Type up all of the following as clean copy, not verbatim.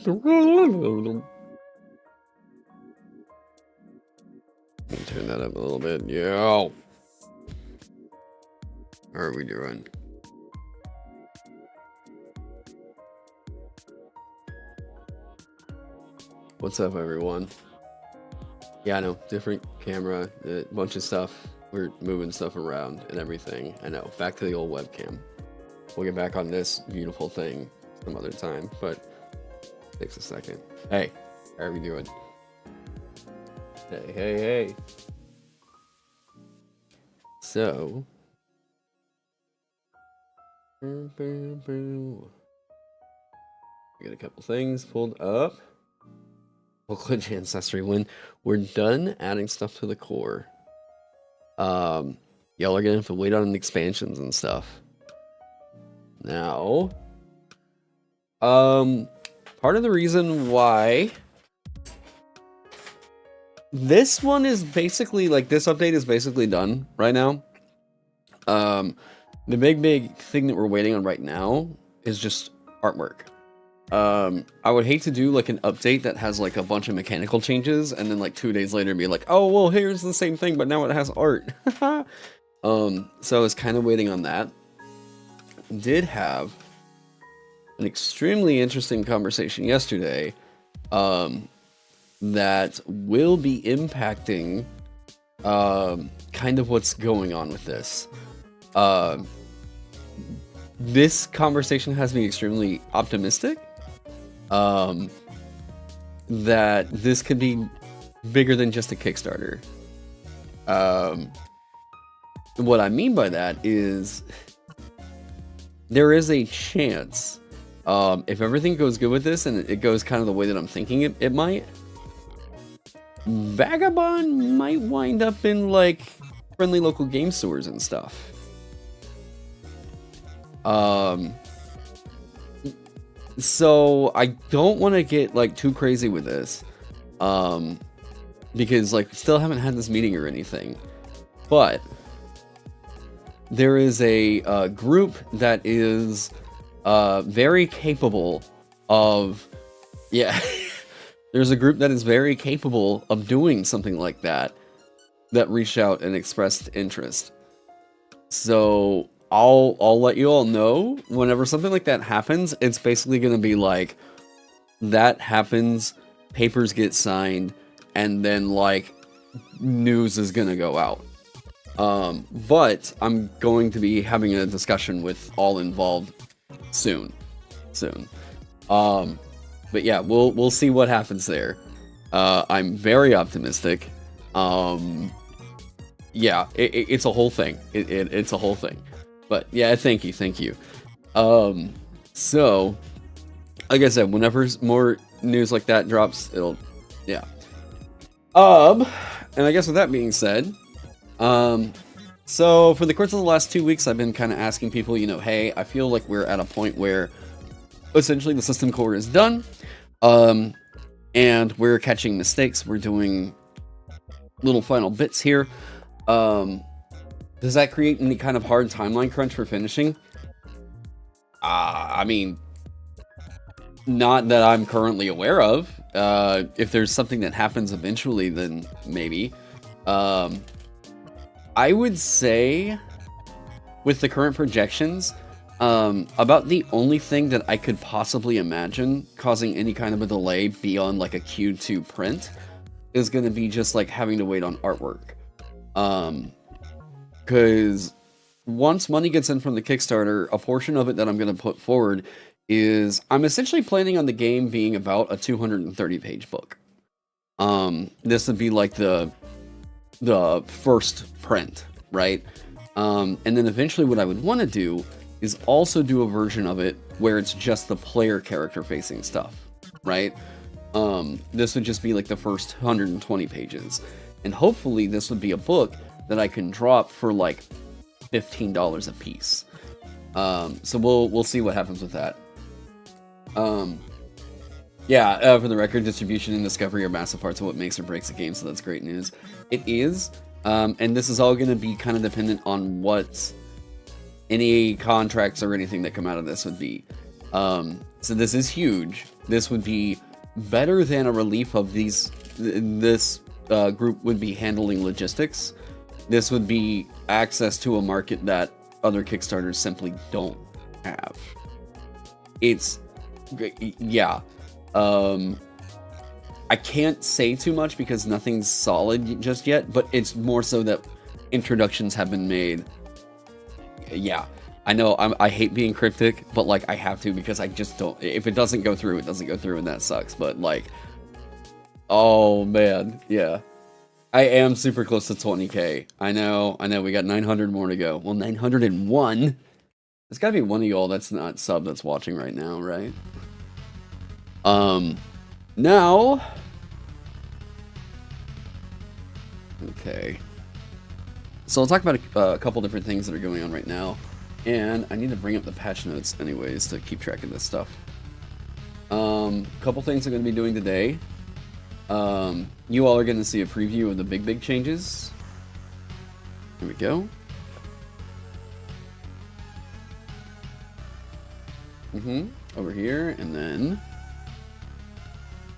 Turn that up a little bit. Yo. How are we doing? What's up, everyone? Yeah, I know. Different camera, a bunch of stuff. We're moving stuff around and everything. I know. Back to the old webcam. We'll get back on this beautiful thing some other time, but it takes a second. Hey, how are we doing? Hey. So. We got a couple things pulled up. We'll glitch ancestry when we're done adding stuff to the core. Y'all are gonna have to wait on expansions and stuff. Now, part of the reason why this one is basically like this update is basically done right now. The big thing that we're waiting on right now is just artwork. I would hate to do like an update that has like a bunch of mechanical changes and then like 2 days later be like, oh, well, here's the same thing, but now it has art. So I was kind of waiting on that. Did have an extremely interesting conversation yesterday, that will be impacting, kind of what's going on with this. This conversation has me extremely optimistic, that this could be bigger than just a Kickstarter. What I mean by that is there is a chance, if everything goes good with this and it goes kind of the way that I'm thinking it might, Vagabond might wind up in like friendly local game stores and stuff. So I don't want to get like too crazy with this, because like still haven't had this meeting or anything, but there is a group that is very capable of, yeah, there's a group that is very capable of doing something like that reached out and expressed interest. So I'll let you all know whenever something like that happens. It's basically going to be like, that happens, papers get signed, and then like news is going to go out. But I'm going to be having a discussion with all involved soon. But yeah, we'll see what happens there. I'm very optimistic. Yeah, it's a whole thing. It's a whole thing. But yeah, thank you. So, like I said, whenever more news like that drops, it'll, yeah. And I guess with that being said, so for the course of the last 2 weeks, I've been kind of asking people, you know, hey, I feel like we're at a point where essentially the system core is done, and we're catching mistakes. We're doing little final bits here. Does that create any kind of hard timeline crunch for finishing? I mean, not that I'm currently aware of. If there's something that happens eventually, then maybe. I would say, with the current projections, about the only thing that I could possibly imagine causing any kind of a delay beyond like a Q2 print is going to be just like having to wait on artwork. Because once money gets in from the Kickstarter, a portion of it that I'm going to put forward is I'm essentially planning on the game being about a 230-page book. This would be like the first print, right? And then eventually what I would want to do is also do a version of it where it's just the player character facing stuff, right? This would just be like the first 120 pages. And hopefully this would be a book that I can drop for like $15 a piece. So we'll see what happens with that. Yeah, for the record, distribution and discovery are massive parts of what makes or breaks a game, so that's great news. It is, and this is all going to be kind of dependent on what any contracts or anything that come out of this would be. So this is huge. This would be better than a relief of these. This group would be handling logistics. This would be access to a market that other Kickstarters simply don't have. It's, yeah. I can't say too much because nothing's solid just yet, but it's more so that introductions have been made. Yeah, I know I hate being cryptic, but like I have to because I just don't. If it doesn't go through, it doesn't go through, and that sucks. But like, oh man, yeah. I am super close to 20k. I know, we got 900 more to go. Well, 901. There's gotta be one of y'all that's not sub that's watching right now, right? Now... Okay. So I'll talk about a couple different things that are going on right now. And I need to bring up the patch notes anyways to keep track of this stuff. Couple things I'm going to be doing today. You all are going to see a preview of the big changes. Here we go. Over here, and then...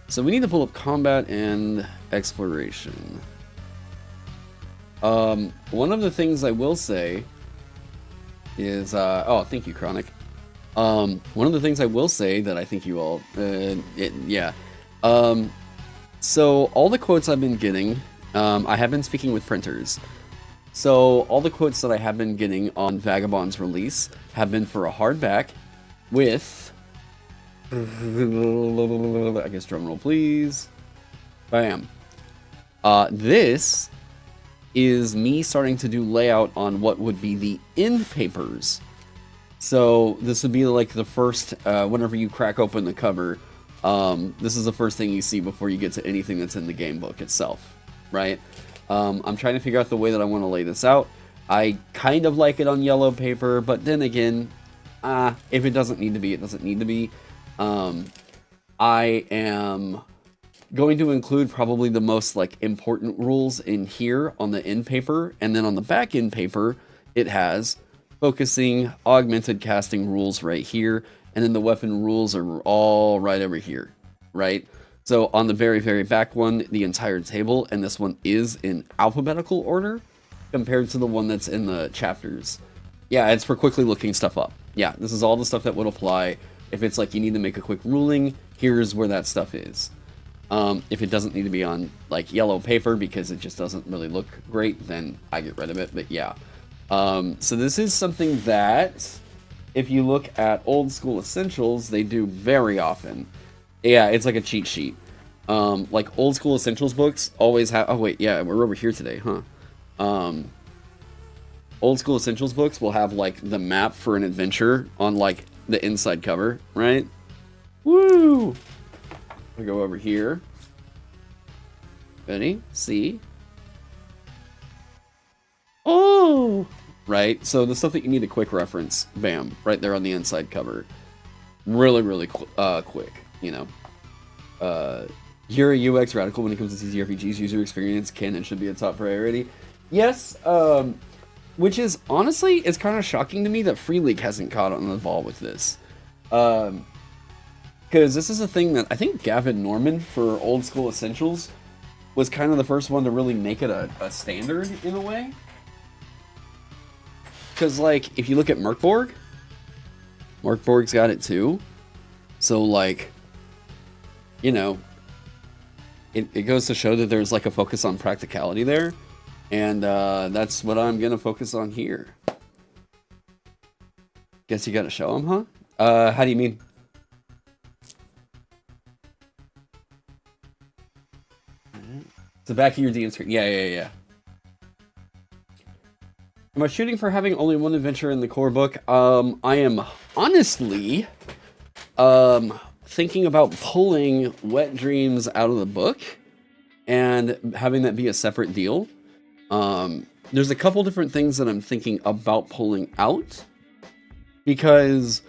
So we need to pull up combat and exploration. One of the things I will say is... oh, thank you, Chronic. One of the things I will say that I think you all... yeah. So all the quotes I've been getting, I have been speaking with printers. So all the quotes that I have been getting on Vagabond's release have been for a hardback with, I guess drumroll please, bam. This is me starting to do layout on what would be the end papers. So this would be like the first, whenever you crack open the cover, this is the first thing you see before you get to anything that's in the game book itself, right? I'm trying to figure out the way that I want to lay this out. I kind of like it on yellow paper, but then again, if it doesn't need to be, it doesn't need to be. I am going to include probably the most like important rules in here on the end paper, and then on the back end paper, it has focusing, augmented casting rules right here, and then the weapon rules are all right over here, right? So on the very back one, the entire table, and this one is in alphabetical order compared to the one that's in the chapters. Yeah, it's for quickly looking stuff up. Yeah, this is all the stuff that would apply. If it's like you need to make a quick ruling, here's where that stuff is. If it doesn't need to be on like yellow paper because it just doesn't really look great, then I get rid of it, but yeah. So this is something that, if you look at old school essentials, they do very often. Yeah, it's like a cheat sheet. Like old school essentials books always have, oh wait, yeah, we're over here today, huh? Old school essentials books will have like the map for an adventure on like the inside cover, right? Woo! I'll go over here. Ready? See? Oh! Right? So the stuff that you need a quick reference, bam, right there on the inside cover. Really quick, you know. You're a UX radical when it comes to CCRPGs. User experience can and should be a top priority. Yes, which is, honestly, it's kind of shocking to me that Free League hasn't caught on the ball with this. Because this is a thing that I think Gavin Norman for Old School Essentials was kind of the first one to really make it a standard in a way. Because, like, if you look at Merkborg, Merkborg's got it too. So, like, you know, it goes to show that there's, like, a focus on practicality there. And that's what I'm going to focus on here. Guess you got to show them, huh? How do you mean? The back of your DM screen. Yeah. Am I shooting for having only one adventure in the core book? I am honestly thinking about pulling Wet Dreams out of the book and having that be a separate deal. There's a couple different things that I'm thinking about pulling out, because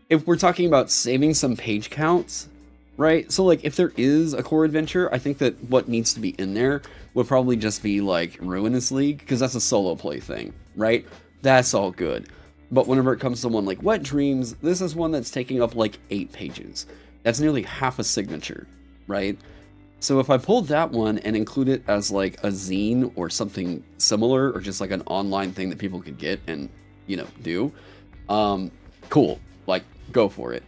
if we're talking about saving some page counts, right? So like if there is a core adventure, I think that what needs to be in there would probably just be like Ruinous League, because that's a solo play thing, right? That's all good. But whenever it comes to one like Wet Dreams, this is one that's taking up like 8 pages. That's nearly half a signature, right? So if I pulled that one and include it as like a zine or something similar, or just like an online thing that people could get and, you know, do, cool, like, go for it.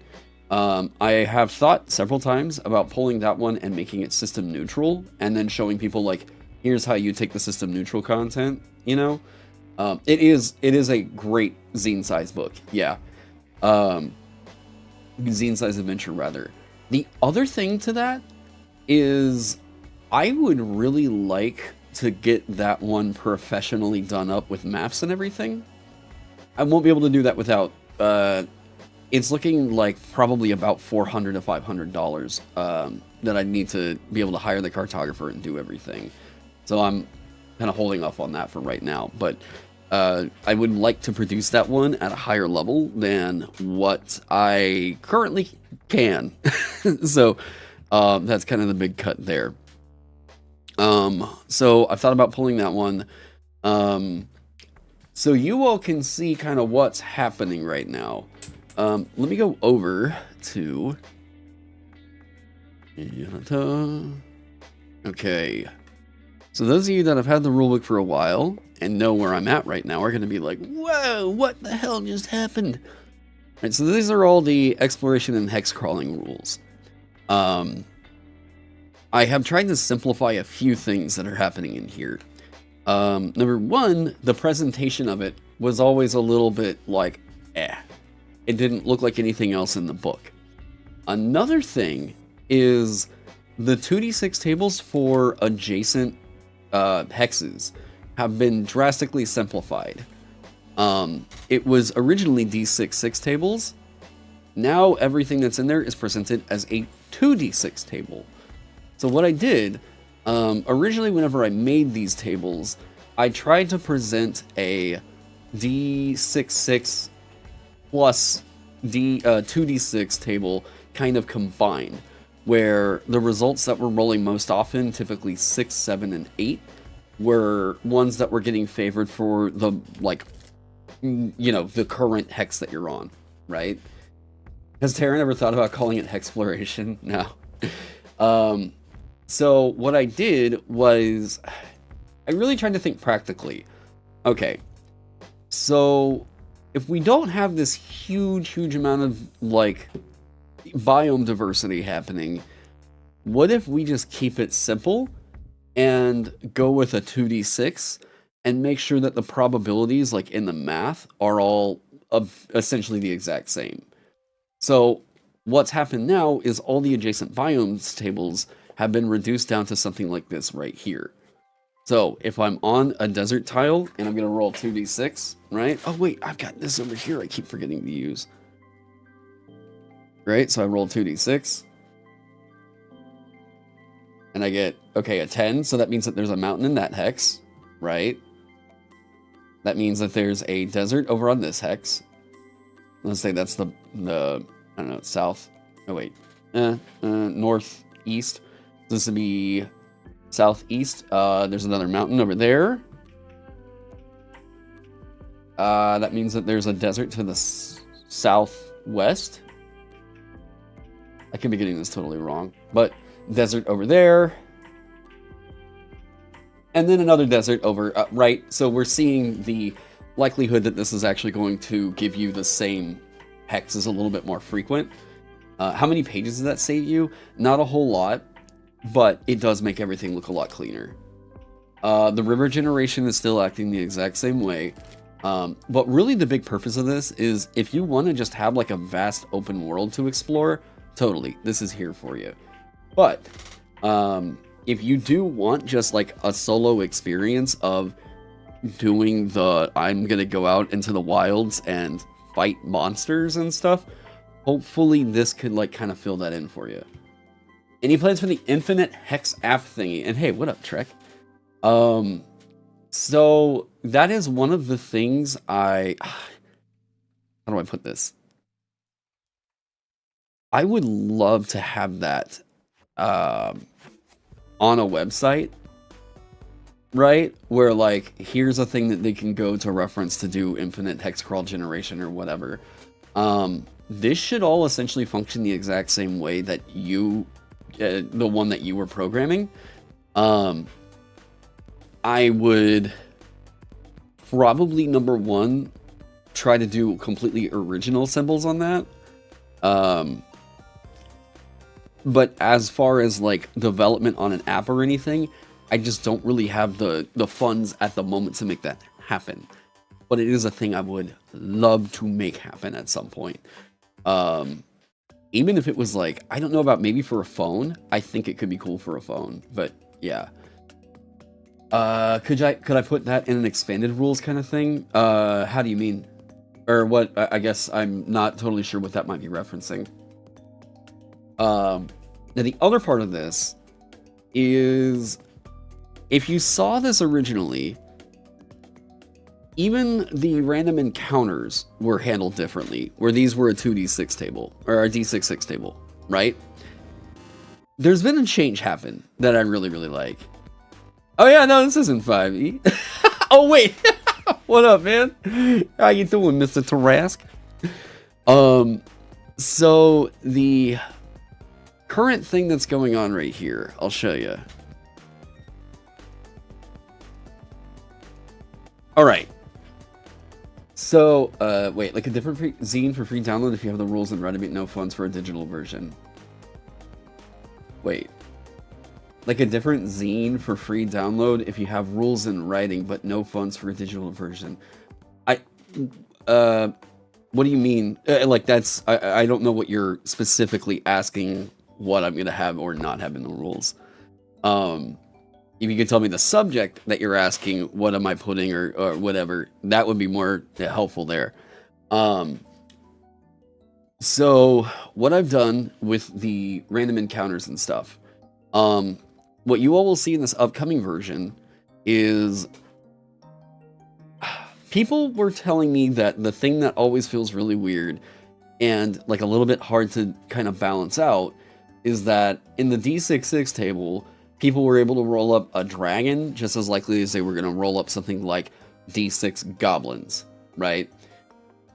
I have thought several times about pulling that one and making it system neutral, and then showing people like, here's how you take the system neutral content, you know? It is a great zine size book, yeah. Zine size adventure, rather. The other thing to that is I would really like to get that one professionally done up with maps and everything. I won't be able to do that without, it's looking like probably about $400 to $500 that I need to be able to hire the cartographer and do everything. So I'm kind of holding off on that for right now, but I would like to produce that one at a higher level than what I currently can. So that's kind of the big cut there. So I've thought about pulling that one. So you all can see kind of what's happening right now. Let me go over to... Okay. So those of you that have had the rulebook for a while and know where I'm at right now are going to be like, whoa, what the hell just happened? Right, so these are all the exploration and hex crawling rules. I have tried to simplify a few things that are happening in here. Number one, the presentation of it was always a little bit like, it didn't look like anything else in the book. Another thing is the 2d6 tables for adjacent hexes have been drastically simplified. It was originally d6 tables. Now everything that's in there is presented as a 2d6 table. So what I did, originally whenever I made these tables, I tried to present a d6 plus 2d6 table kind of combined, where the results that were rolling most often, typically 6, 7, and 8, were ones that were getting favored for the, like, you know, the current hex that you're on, right? Has Taron ever thought about calling it hexploration? No. So what I did was, I really tried to think practically. Okay, so if we don't have this huge amount of, like, biome diversity happening, what if we just keep it simple and go with a 2d6 and make sure that the probabilities, like in the math, are all essentially the exact same? So what's happened now is all the adjacent biomes tables have been reduced down to something like this right here. So if I'm on a desert tile and I'm going to roll 2d6, right? Oh wait, I've got this over here I keep forgetting to use. Right, so I roll 2d6. And I get, okay, a 10, so that means that there's a mountain in that hex, right? That means that there's a desert over on this hex. Let's say that's the I don't know, south. Oh wait, northeast. This would be southeast. There's another mountain over there. That means that there's a desert to the southwest. I could be getting this totally wrong, but desert over there. And then another desert over right. So we're seeing the likelihood that this is actually going to give you the same hex is a little bit more frequent. How many pages does that save you? Not a whole lot, but it does make everything look a lot cleaner. The river generation is still acting the exact same way. But really the big purpose of this is if you want to just have like a vast open world to explore, totally, this is here for you. But if you do want just like a solo experience of doing the, I'm gonna go out into the wilds and fight monsters and stuff, hopefully this could like kind of fill that in for you. Any plans for the infinite hex app thingy? And hey, what up, Trek? So that is one of the things how do I put this? I would love to have that on a website. right? Where like here's a thing that they can go to reference to do infinite hex crawl generation or whatever. This should all essentially function the exact same way that you, the one that you were programming. I would probably, number one, try to do completely original symbols on that. But as far as like development on an app or anything, I just don't really have the funds at the moment to make that happen. But it is a thing I would love to make happen at some point. Even if it was like, I don't know about maybe for a phone, I think it could be cool for a phone, but yeah. Could I put that in an expanded rules kind of thing? How do you mean? Or what? I guess I'm not totally sure what that might be referencing. Now the other part of this is, if you saw this originally, even the random encounters were handled differently, where these were a 2d6 table, or a d6 table, right? There's been a change happen that I really, really like. Oh yeah, no, this isn't 5e. Oh wait, what up, man? How you doing, Mr. Tarask? So the current thing that's going on right here, I'll show you. All right. So, wait, like a different zine for free download if you have the rules in Reddit, no funds for a digital version. Wait. Like a different zine for free download if you have rules in writing, but no funds for a digital version. What do you mean? Like that's, I don't know what you're specifically asking what I'm going to have or not have in the rules. If you could tell me the subject that you're asking, what am I putting or whatever, that would be more helpful there. So what I've done with the random encounters and stuff, what you all will see in this upcoming version is people were telling me that the thing that always feels really weird and like a little bit hard to kind of balance out is that in the D66 table, people were able to roll up a dragon just as likely as they were going to roll up something like D6 goblins, right?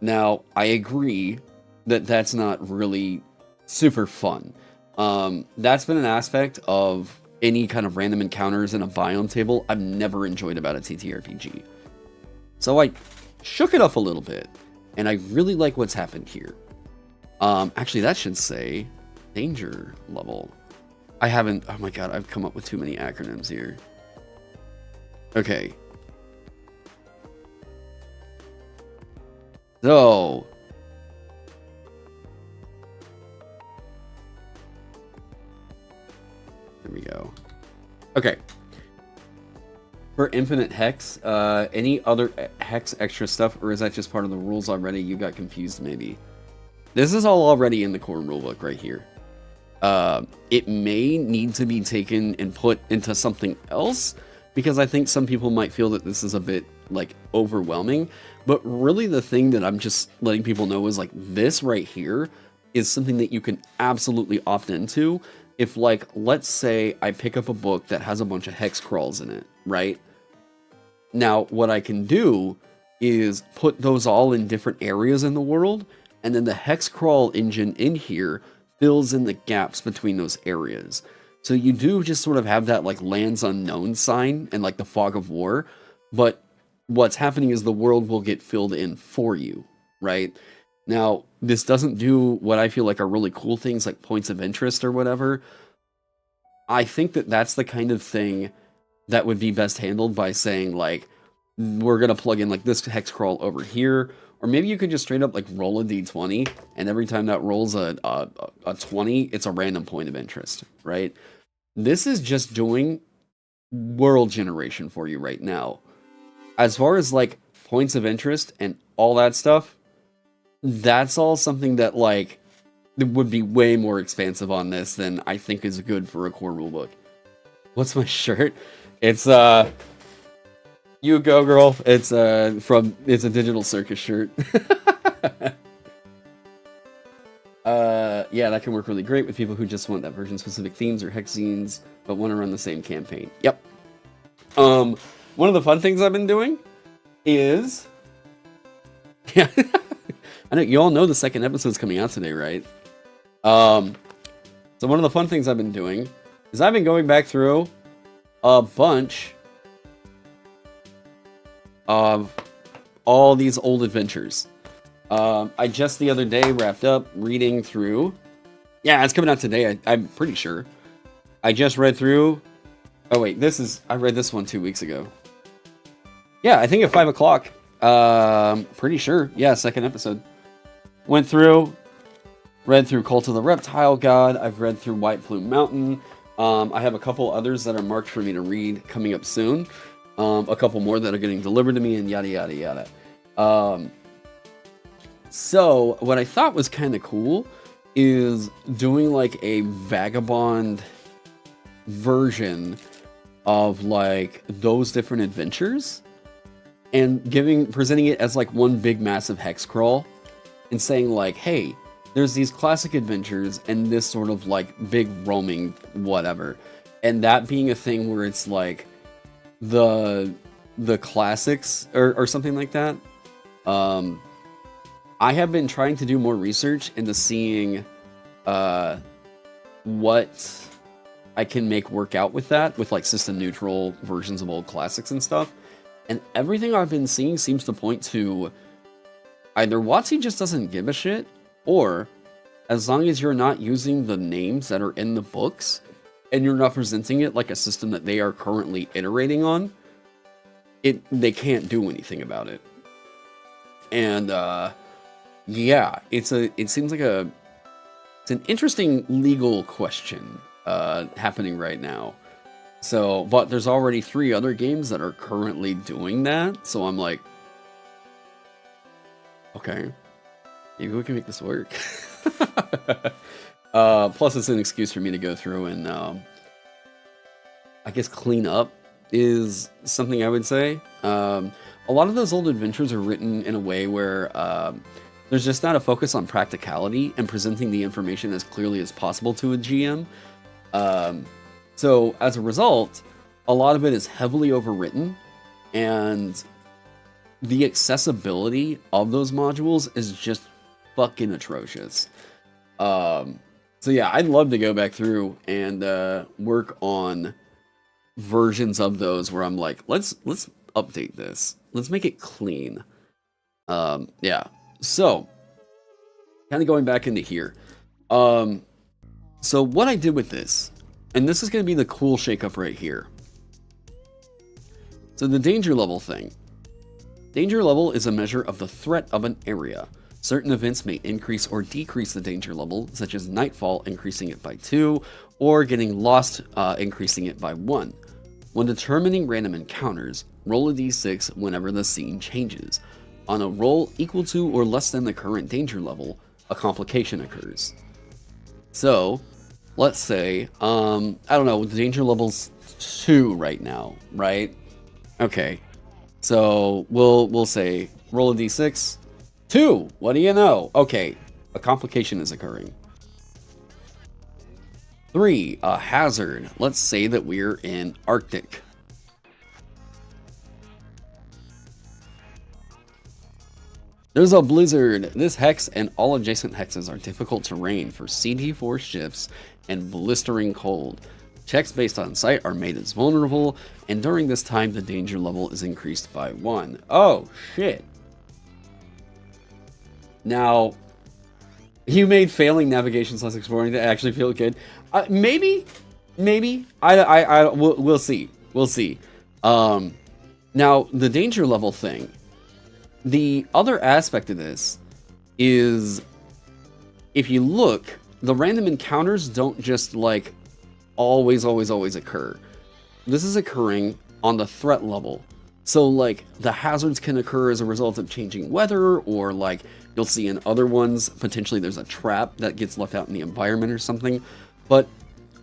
Now, I agree that that's not really super fun. That's been an aspect of any kind of random encounters in a biome table I've never enjoyed about a TTRPG. So I shook it up a little bit, and I really like what's happened here. Actually, that should say danger level. I haven't, oh my god, I've come up with too many acronyms here. Okay. So, there we go. Okay. For infinite hex, any other hex extra stuff, or is that just part of the rules already? You got confused maybe. This is all already in the core rulebook right here. It may need to be taken and put into something else, because I think some people might feel that this is a bit, like, overwhelming. But really the thing that I'm just letting people know is, like, this right here is something that you can absolutely opt into. If, like, let's say I pick up a book that has a bunch of hex crawls in it, right? Now, what I can do is put those all in different areas in the world, and then the hex crawl engine in here fills in the gaps between those areas. So you do just sort of have that, like, lands unknown sign and, like, the fog of war, but what's happening is the world will get filled in for you, right? Now, this doesn't do what I feel like are really cool things like points of interest or whatever. I think that that's the kind of thing that would be best handled by saying, like, we're going to plug in, like, this hex crawl over here. Or maybe you could just straight up, like, roll a d20, and every time that rolls a 20, it's a random point of interest, right? This is just doing world generation for you right now. As far as, like, points of interest and all that stuff, that's all something that, like, would be way more expansive on this than I think is good for a core rulebook. What's my shirt? It's, you go, girl. It's, it's a Digital Circus shirt. Yeah, that can work really great with people who just want that version-specific themes or hex zines, but want to run the same campaign. Yep. One of the fun things I've been doing is, yeah, I know you all know the second episode's coming out today, right? So one of the fun things I've been doing is I've been going back through a bunch of all these old adventures. I just the other day wrapped up reading through. Yeah, it's coming out today. I'm pretty sure. I just read through. Oh wait, I read this one 2 weeks ago. Yeah, I think at 5 o'clock. Pretty sure. Yeah, second episode. Went through, read through Cult of the Reptile God. I've read through White Plume Mountain. I have a couple others that are marked for me to read coming up soon. A couple more that are getting delivered to me, and yada yada yada. So what I thought was kind of cool is doing like a Vagabond version of like those different adventures and presenting it as like one big massive hex crawl and saying like, hey, there's these classic adventures and this sort of like big roaming whatever, and that being a thing where it's like the classics or something like that. I have been trying to do more research into seeing what I can make work out with that, with like system neutral versions of old classics and stuff. And everything I've been seeing seems to point to either WotC just doesn't give a shit, or as long as you're not using the names that are in the books and you're not presenting it like a system that they are currently iterating on, they can't do anything about it. And yeah, it seems like it's an interesting legal question happening right now. So, but there's already 3 other games that are currently doing that. So I'm like, okay, maybe we can make this work. Plus, it's an excuse for me to go through and I guess clean up is something I would say. A lot of those old adventures are written in a way where there's just not a focus on practicality and presenting the information as clearly as possible to a GM. So as a result, a lot of it is heavily overwritten, and the accessibility of those modules is just fucking atrocious. So yeah, I'd love to go back through and work on versions of those where I'm like, let's update this. Let's make it clean. Yeah. So, kind of going back into here. So what I did with this, and this is going to be the cool shakeup right here. So the danger level thing. Danger level is a measure of the threat of an area. Certain events may increase or decrease the danger level, such as nightfall increasing it by 2, or getting lost increasing it by 1. When determining random encounters, roll a d6 whenever the scene changes. On a roll equal to or less than the current danger level, a complication occurs. So, let's say, I don't know, the danger level's 2 right now, right? Okay, so we'll say roll a d6. 2, what do you know? Okay, a complication is occurring. 3, a hazard. Let's say that we're in Arctic. There's a blizzard. This hex and all adjacent hexes are difficult terrain for CT4 shifts and blistering cold. Checks based on sight are made as vulnerable, and during this time the danger level is increased by 1. Oh, shit. Now, you made failing navigation / exploring to actually feel good. Maybe. We'll see. We'll see. Now, the danger level thing. The other aspect of this is, if you look, the random encounters don't just, like, always occur. This is occurring on the threat level. So, like, the hazards can occur as a result of changing weather, or, like, you'll see in other ones, potentially there's a trap that gets left out in the environment or something. But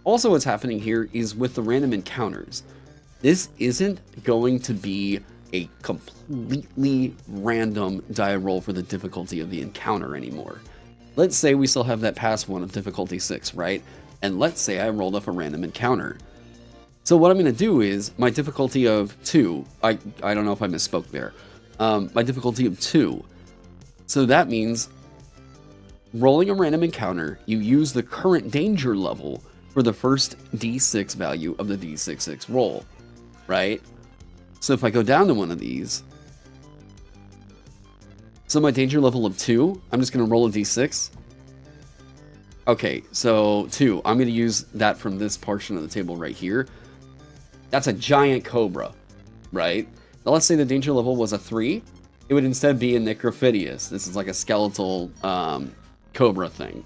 also what's happening here is with the random encounters, this isn't going to be a completely random die roll for the difficulty of the encounter anymore. Let's say we still have that past one of difficulty 6, right? And let's say I rolled up a random encounter. So what I'm going to do is my difficulty of 2. I don't know if I misspoke there. My difficulty of 2. So that means rolling a random encounter, you use the current danger level for the first d6 value of the d66 roll, right? So if I go down to one of these, so my danger level of 2, I'm just going to roll a d6. Okay, so 2. I'm going to use that from this portion of the table right here. That's a giant cobra, right? Now let's say the danger level was a 3. It would instead be a necrophidius. This is like a skeletal cobra thing.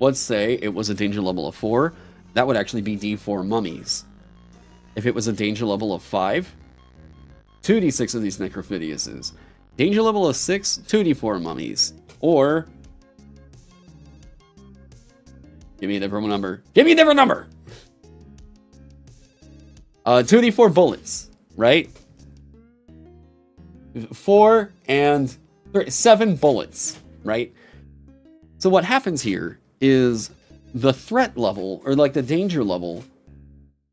Let's say it was a danger level of 4. That would actually be d4 mummies. If it was a danger level of 5, 2d6 of these necrophidiuses. Danger level of 6, 2d4 mummies. Or, give me a different number. Give me a different number! 2d4 bullets, right? 4 and 7 bullets, right? So what happens here is the threat level, or like the danger level,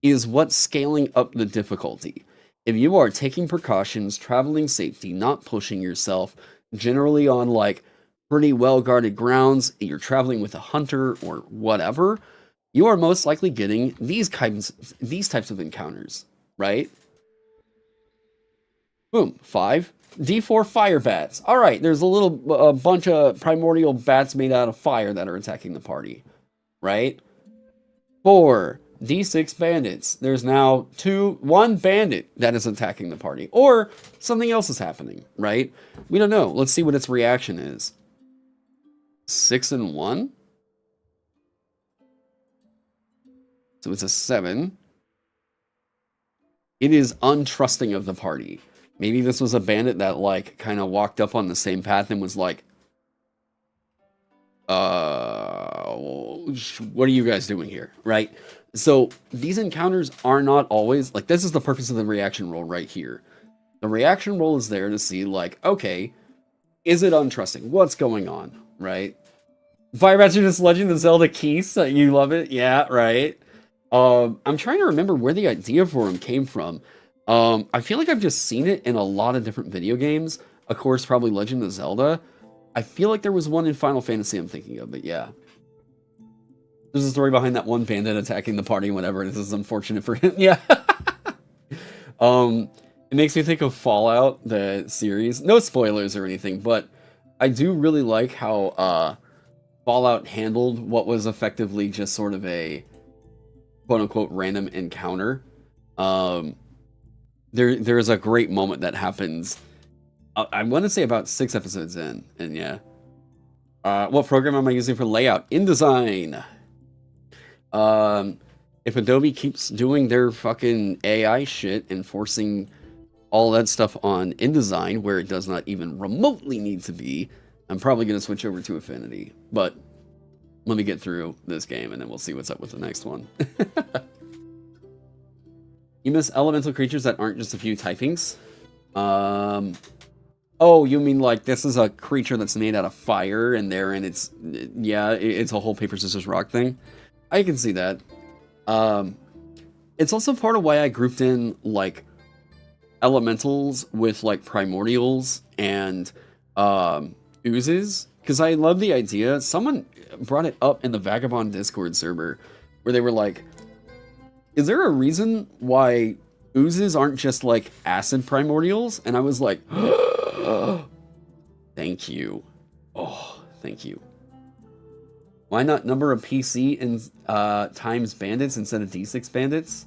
is what's scaling up the difficulty. If you are taking precautions, traveling safety, not pushing yourself, generally on like pretty well-guarded grounds, you're traveling with a hunter or whatever, you are most likely getting these types of encounters, right? Boom, 5. D4 fire bats. All right, there's a bunch of primordial bats made out of fire that are attacking the party, right? 4. D6 bandits. There's now 1 bandit that is attacking the party. Or something else is happening, right? We don't know. Let's see what its reaction is. 6 and 1. So it's a 7. It is untrusting of the party. Maybe this was a bandit that, like, kind of walked up on the same path and was like, what are you guys doing here, right? So these encounters are not always, like, this is the purpose of the reaction roll right here. The reaction roll is there to see, like, okay, is it untrusting? What's going on, right? Fire bats are just Legend of Zelda keys. You love it? Yeah, right. I'm trying to remember where the idea for him came from. I feel like I've just seen it in a lot of different video games. Of course, probably Legend of Zelda. I feel like there was one in Final Fantasy I'm thinking of, but yeah. There's a story behind that one bandit attacking the party whenever this is unfortunate for him. Yeah. It makes me think of Fallout, the series. No spoilers or anything, but I do really like how Fallout handled what was effectively just sort of a quote-unquote random encounter. There's a great moment that happens, I want to say about 6 episodes in, and yeah. What program am I using for layout? InDesign. If Adobe keeps doing their fucking AI shit and forcing all that stuff on InDesign where it does not even remotely need to be, I'm probably going to switch over to Affinity. But let me get through this game and then we'll see what's up with the next one. You miss elemental creatures that aren't just a few typings? Oh, you mean like this is a creature that's made out of fire and therein it's, yeah, it's a whole paper, scissors, rock thing? I can see that. It's also part of why I grouped in, like, elementals with, like, primordials and oozes, because I love the idea. Someone brought it up in the Vagabond Discord server, where they were like, is there a reason why oozes aren't just, like, acid primordials? And I was like, thank you. Oh, thank you. Why not number of PC and times bandits instead of D6 bandits?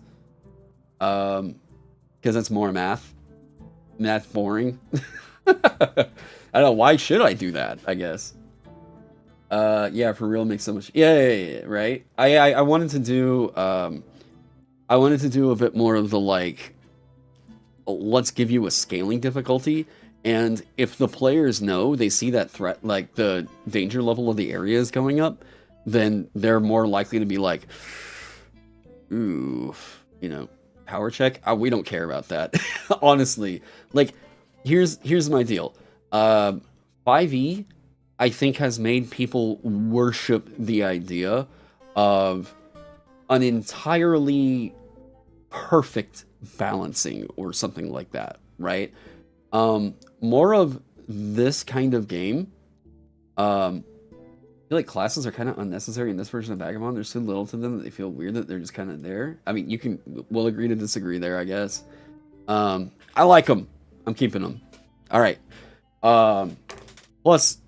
Because that's more math. Math boring. I don't know. Why should I do that? I guess. Yeah, for real, makes so much. Yeah, right. I wanted to do. I wanted to do a bit more of the like. Let's give you a scaling difficulty, and if the players know they see that threat, like the danger level of the area is going up, then they're more likely to be like, ooh, you know, power check. We don't care about that. Honestly, like, here's my deal. 5e, I think, has made people worship the idea of an entirely perfect balancing or something like that, right? More of this kind of game. I feel like classes are kind of unnecessary in this version of Vagabond. There's so little to them that they feel weird that they're just kind of there. I mean, we'll agree to disagree there, I guess. I like them. I'm keeping them. All right. Plus,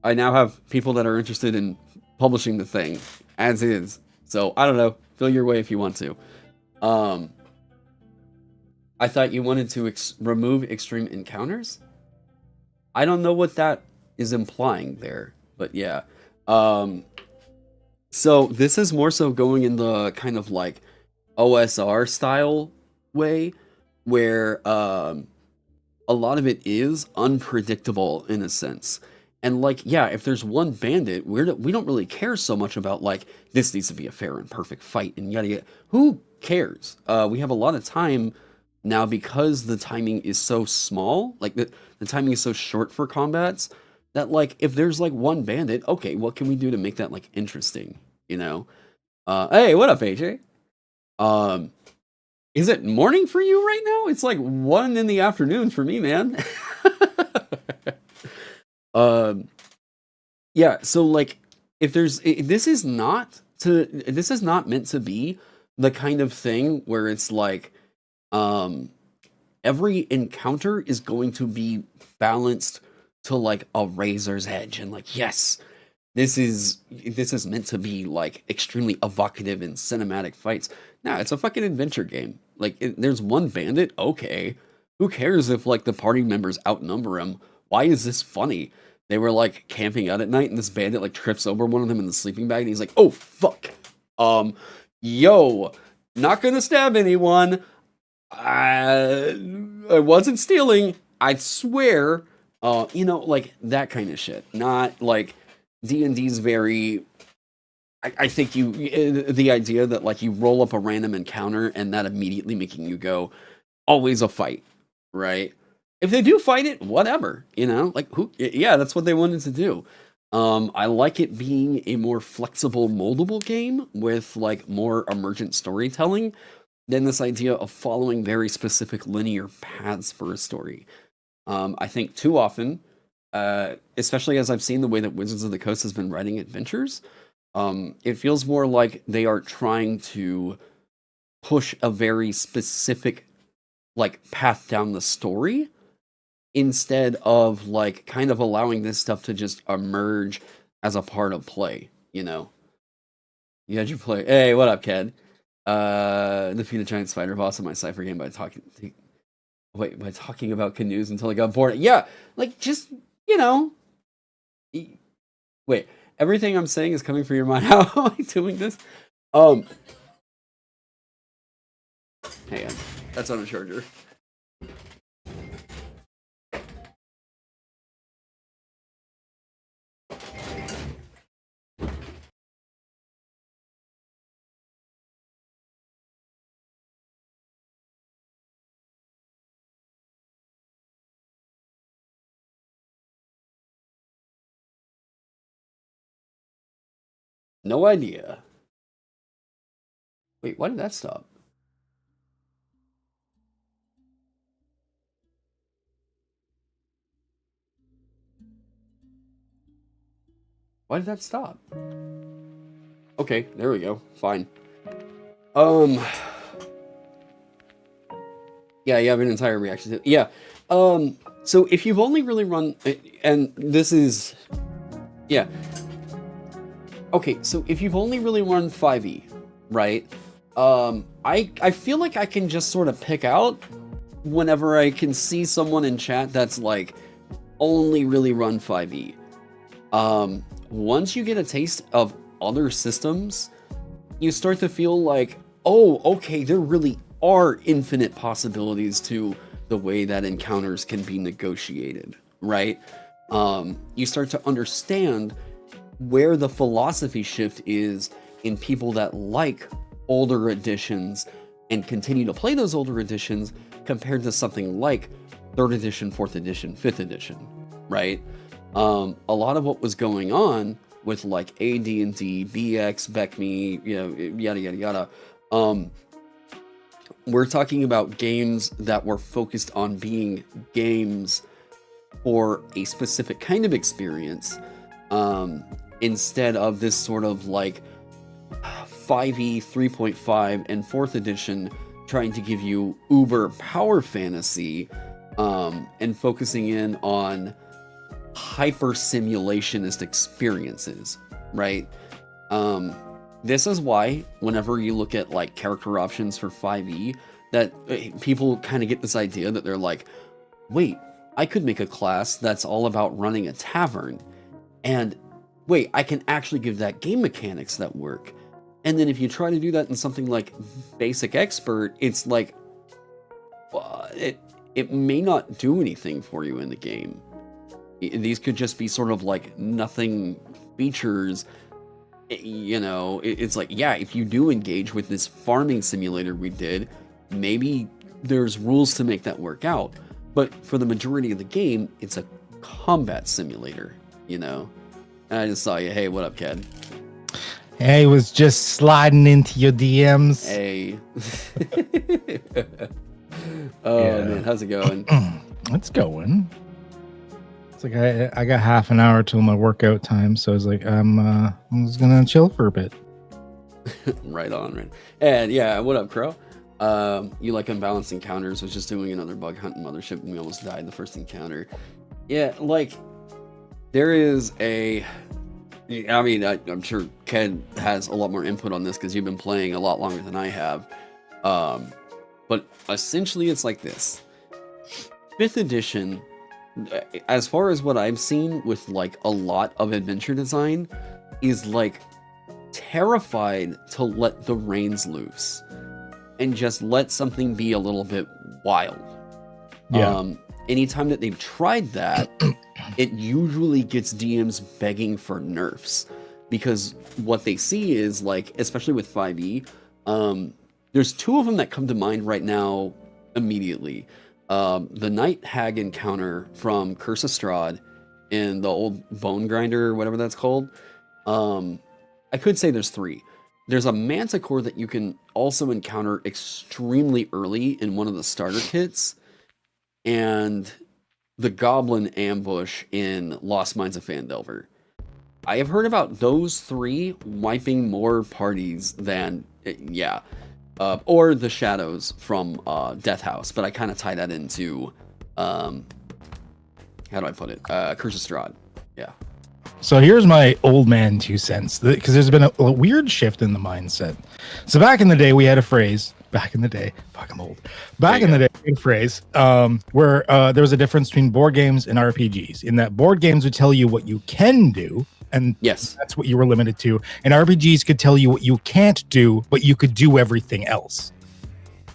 I now have people that are interested in publishing the thing as is. So, I don't know. Feel your way if you want to. I thought you wanted to remove extreme encounters. I don't know what that is implying there, but yeah. So this is more so going in the kind of like OSR style way, where a lot of it is unpredictable in a sense. And like, yeah, if there's one bandit, we don't really care so much about like this needs to be a fair and perfect fight and yada yada. Who cares? We have a lot of time now because the timing is so small, like the timing is so short for combats, that like if there's like one bandit, okay, what can we do to make that like interesting, you know? Hey, what up, AJ? Is it morning for you right now? It's like 1 in the afternoon for me, man. Yeah, so like if there's this is not meant to be the kind of thing where it's like every encounter is going to be balanced to like a razor's edge and like, yes, this is meant to be like extremely evocative in cinematic fights. No, it's a fucking adventure game. Like there's one bandit, okay. Who cares if like the party members outnumber him? Why is this funny? They were like camping out at night and this bandit like trips over one of them in the sleeping bag and he's like, oh fuck. Yo, not gonna stab anyone. I wasn't stealing, I swear. You know, like that kind of shit. Not like D&D's very. I think the idea that like you roll up a random encounter and that immediately making you go, always a fight, right? If they do fight it, whatever, you know, like who? Yeah, that's what they wanted to do. I like it being a more flexible, moldable game with like more emergent storytelling than this idea of following very specific linear paths for a story. I think too often, especially as I've seen the way that Wizards of the Coast has been writing adventures, it feels more like they are trying to push a very specific like path down the story instead of like kind of allowing this stuff to just emerge as a part of play, you know. You had your play. Hey, what up, Ked? Defeat a giant spider boss in my Cypher game by talking about canoes until I got bored. Yeah, like just, you know. Wait, everything I'm saying is coming from your mind. How am I doing this? Hang on. That's on a charger. No idea. Wait, why did that stop? Why did that stop? Okay, there we go. Fine. Yeah, you have an entire reaction to it. Yeah. So if you've only really run, and this is, yeah. Okay, so if you've only really run 5e, right? I feel like I can just sort of pick out whenever I can see someone in chat that's like only really run 5e. Once you get a taste of other systems, you start to feel like, oh, okay, there really are infinite possibilities to the way that encounters can be negotiated, right? You start to understand where the philosophy shift is in people that like older editions and continue to play those older editions compared to something like 3rd edition, 4th edition, 5th edition, right? A lot of what was going on with like AD&D, BX, BECME, you know, yada, yada, yada, we're talking about games that were focused on being games for a specific kind of experience, instead of this sort of like 5e 3.5 and 4th edition trying to give you uber power fantasy, and focusing in on hyper simulationist experiences, right? This is why whenever you look at like character options for 5e, that people kind of get this idea that they're like, wait, I could make a class that's all about running a tavern, and wait, I can actually give that game mechanics that work. And then if you try to do that in something like basic expert, it's like, it may not do anything for you in the game. These could just be sort of like nothing features. You know, it's like, yeah, if you do engage with this farming simulator we did, maybe there's rules to make that work out. But for the majority of the game, it's a combat simulator, you know? And I just saw you. Hey, what up, Ked? Hey, was just sliding into your DMs. Hey. Oh, man, how's it going? It's going. It's like I got half an hour till my workout time, so I was like, I'm just gonna chill for a bit. Right on, right. And yeah, what up, Crow? You like unbalanced encounters? Was just doing another bug hunt in Mothership, and we almost died the first encounter. Yeah, like there is a. I mean, I'm sure Ken has a lot more input on this because you've been playing a lot longer than I have. But essentially, it's like this: 5th edition. As far as what I've seen with like a lot of adventure design, is like terrified to let the reins loose and just let something be a little bit wild. Yeah. Anytime that they've tried that, it usually gets DMs begging for nerfs, because what they see is like, especially with 5e, there's 2 of them that come to mind right now immediately. The Night Hag encounter from Curse of Strahd in the old Bone Grinder, or whatever that's called. I could say there's 3. There's a Manticore that you can also encounter extremely early in one of the starter kits, and the Goblin ambush in Lost Mines of Phandelver. I have heard about those 3 wiping more parties than, or the Shadows from Death House, but I kind of tie that into, how do I put it? Curse of Strahd. Yeah. So here's my old man 2 cents, because there's been a weird shift in the mindset. So back in the day, we had a phrase. Back in the day, fuck, I'm old. Back in the day, we had a phrase where there was a difference between board games and RPGs. In that, board games would tell you what you can do, and yes, that's what you were limited to. And RPGs could tell you what you can't do, but you could do everything else.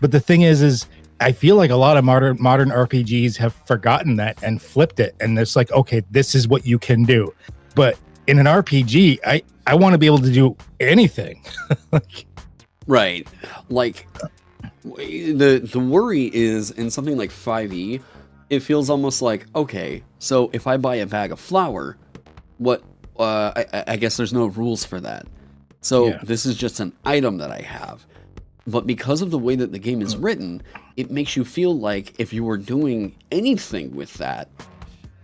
But the thing is I feel like a lot of modern RPGs have forgotten that and flipped it, and it's like, okay, this is what you can do. But in an RPG, I want to be able to do anything. Right. Like, the worry is in something like 5e, it feels almost like, okay, so if I buy a bag of flour, what, I guess there's no rules for that. So this is just an item that I have. But because of the way that the game is written, it makes you feel like if you were doing anything with that,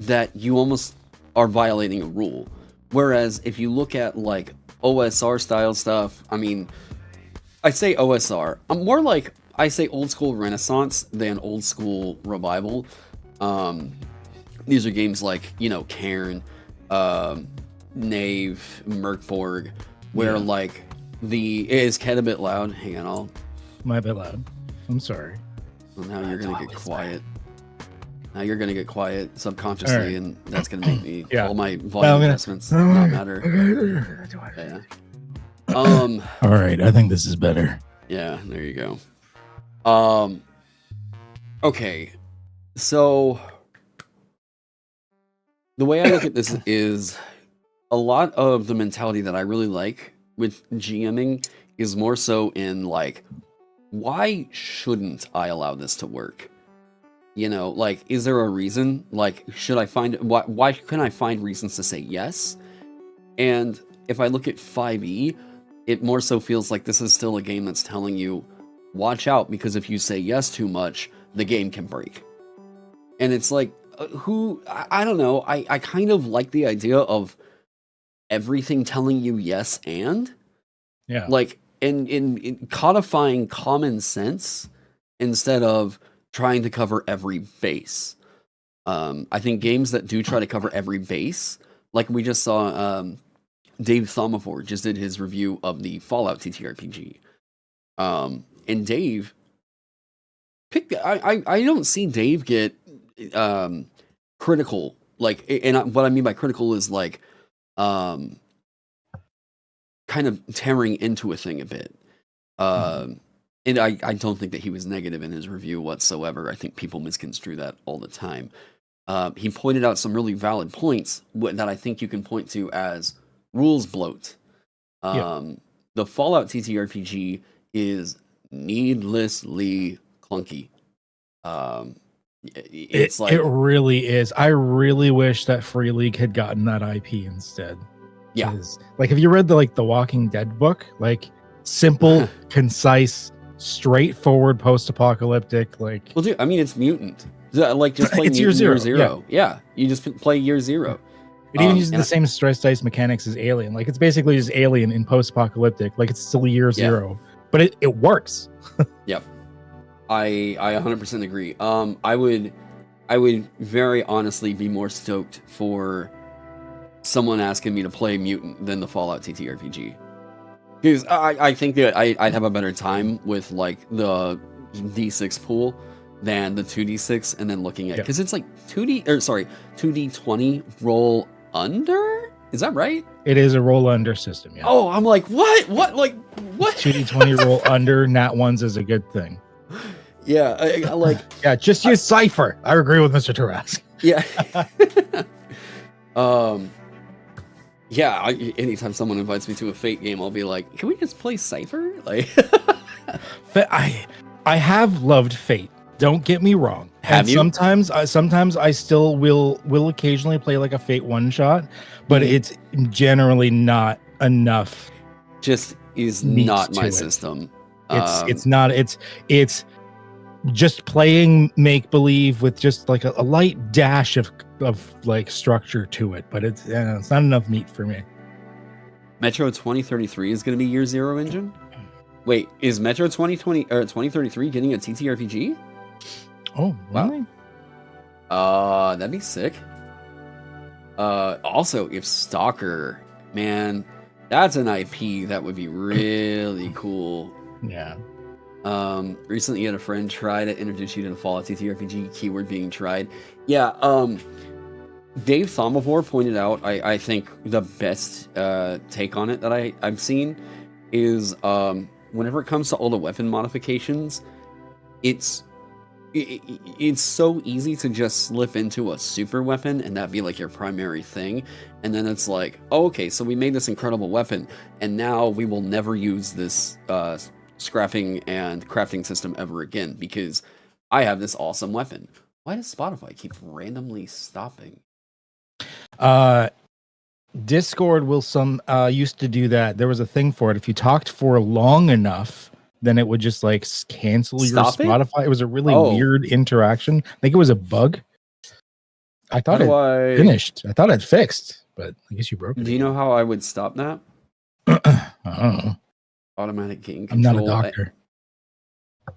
that you almost are violating a rule. Whereas if you look at like OSR style stuff, I mean, I say OSR, I'm more like, I say old school Renaissance than old school Revival. These are games like, you know, Cairn, Knave, Merkborg, where like is Ken a bit loud? Hang on, My bit loud. I'm sorry. Well, now you're gonna get quiet. Now you're gonna get quiet subconsciously, and that's gonna make me all my volume adjustments not matter. Yeah. All right, I think this is better. Yeah, there you go. Okay, so the way I look at this is a lot of the mentality that I really like with GMing is more so in like, why shouldn't I allow this to work? You know, like, is there a reason? Like, should I find why can I find reasons to say yes? And if I look at 5e, it more so feels like this is still a game that's telling you, watch out, because if you say yes too much, the game can break. And it's like, I don't know. I kind of like the idea of everything telling you yes and. Yeah. Like, in codifying common sense instead of trying to cover every base. I think games that do try to cover every base, like we just saw, Dave Thomavor just did his review of the Fallout TTRPG. And Dave I don't see Dave get critical, like, and what I mean by critical is like kind of tearing into a thing a bit. And I don't think that he was negative in his review whatsoever. I think people misconstrue that all the time. He pointed out some really valid points that I think you can point to as rules bloat. The Fallout TTRPG is needlessly clunky. It's like, it really is. I really wish that Free League had gotten that IP instead. Yeah. Like, have you read the Walking Dead book? Like, simple, concise, straightforward, post-apocalyptic. Like, well, dude, I mean, it's Mutant. Like, just play it's Mutant Year Zero. Yeah, you just play Year Zero. It even uses the same stress dice mechanics as Alien. Like, it's basically just Alien in post-apocalyptic. Like, it's still Year Zero, but it works. Yep. I 100% agree. I would very honestly be more stoked for someone asking me to play Mutant than the Fallout TTRPG. Because I think that I'd have a better time with, like, the D6 pool than the 2D6, and then looking at, because it's like 2D20 roll under? Is that right? It is a roll under system, yeah. Oh, I'm like, what? Like, what? 2D20 roll under, nat ones is a good thing. Yeah, I like... Yeah, just use Cypher. I agree with Mr. Tarask. Yeah. Yeah, anytime someone invites me to a Fate game, I'll be like, can we just play Cypher? Like, I have loved Fate. Don't get me wrong. Have you? Sometimes I still will occasionally play like a Fate one shot, but it's generally not enough. Just is not my system. It's not. It's just playing make believe with just like a light dash of like structure to it, but it's not enough meat for me. Metro 2033 is going to be Year Zero engine. Wait, is Metro 2020 or 2033 getting a TTRPG? Oh, really? Wow. That'd be sick. Also, if Stalker, man, that's an IP that would be really cool. Yeah. Recently you had a friend try to introduce you to the Fallout TTRPG, keyword being tried. Yeah, Dave Thomavor pointed out, I think the best take on it that I've seen is whenever it comes to all the weapon modifications, it's so easy to just slip into a super weapon and that be like your primary thing, and then it's like, oh, okay, so we made this incredible weapon and now we will never use this scrapping and crafting system ever again because I have this awesome weapon. Why does Spotify keep randomly stopping? Discord will used to do that. There was a thing for it. If you talked for long enough, then it would just like cancel your Spotify. It was a really weird interaction. I think it was a bug. I thought it finished. I thought it fixed, but I guess you broke it. Do you know how I would stop that? I don't know. Automatic gain control. I'm not a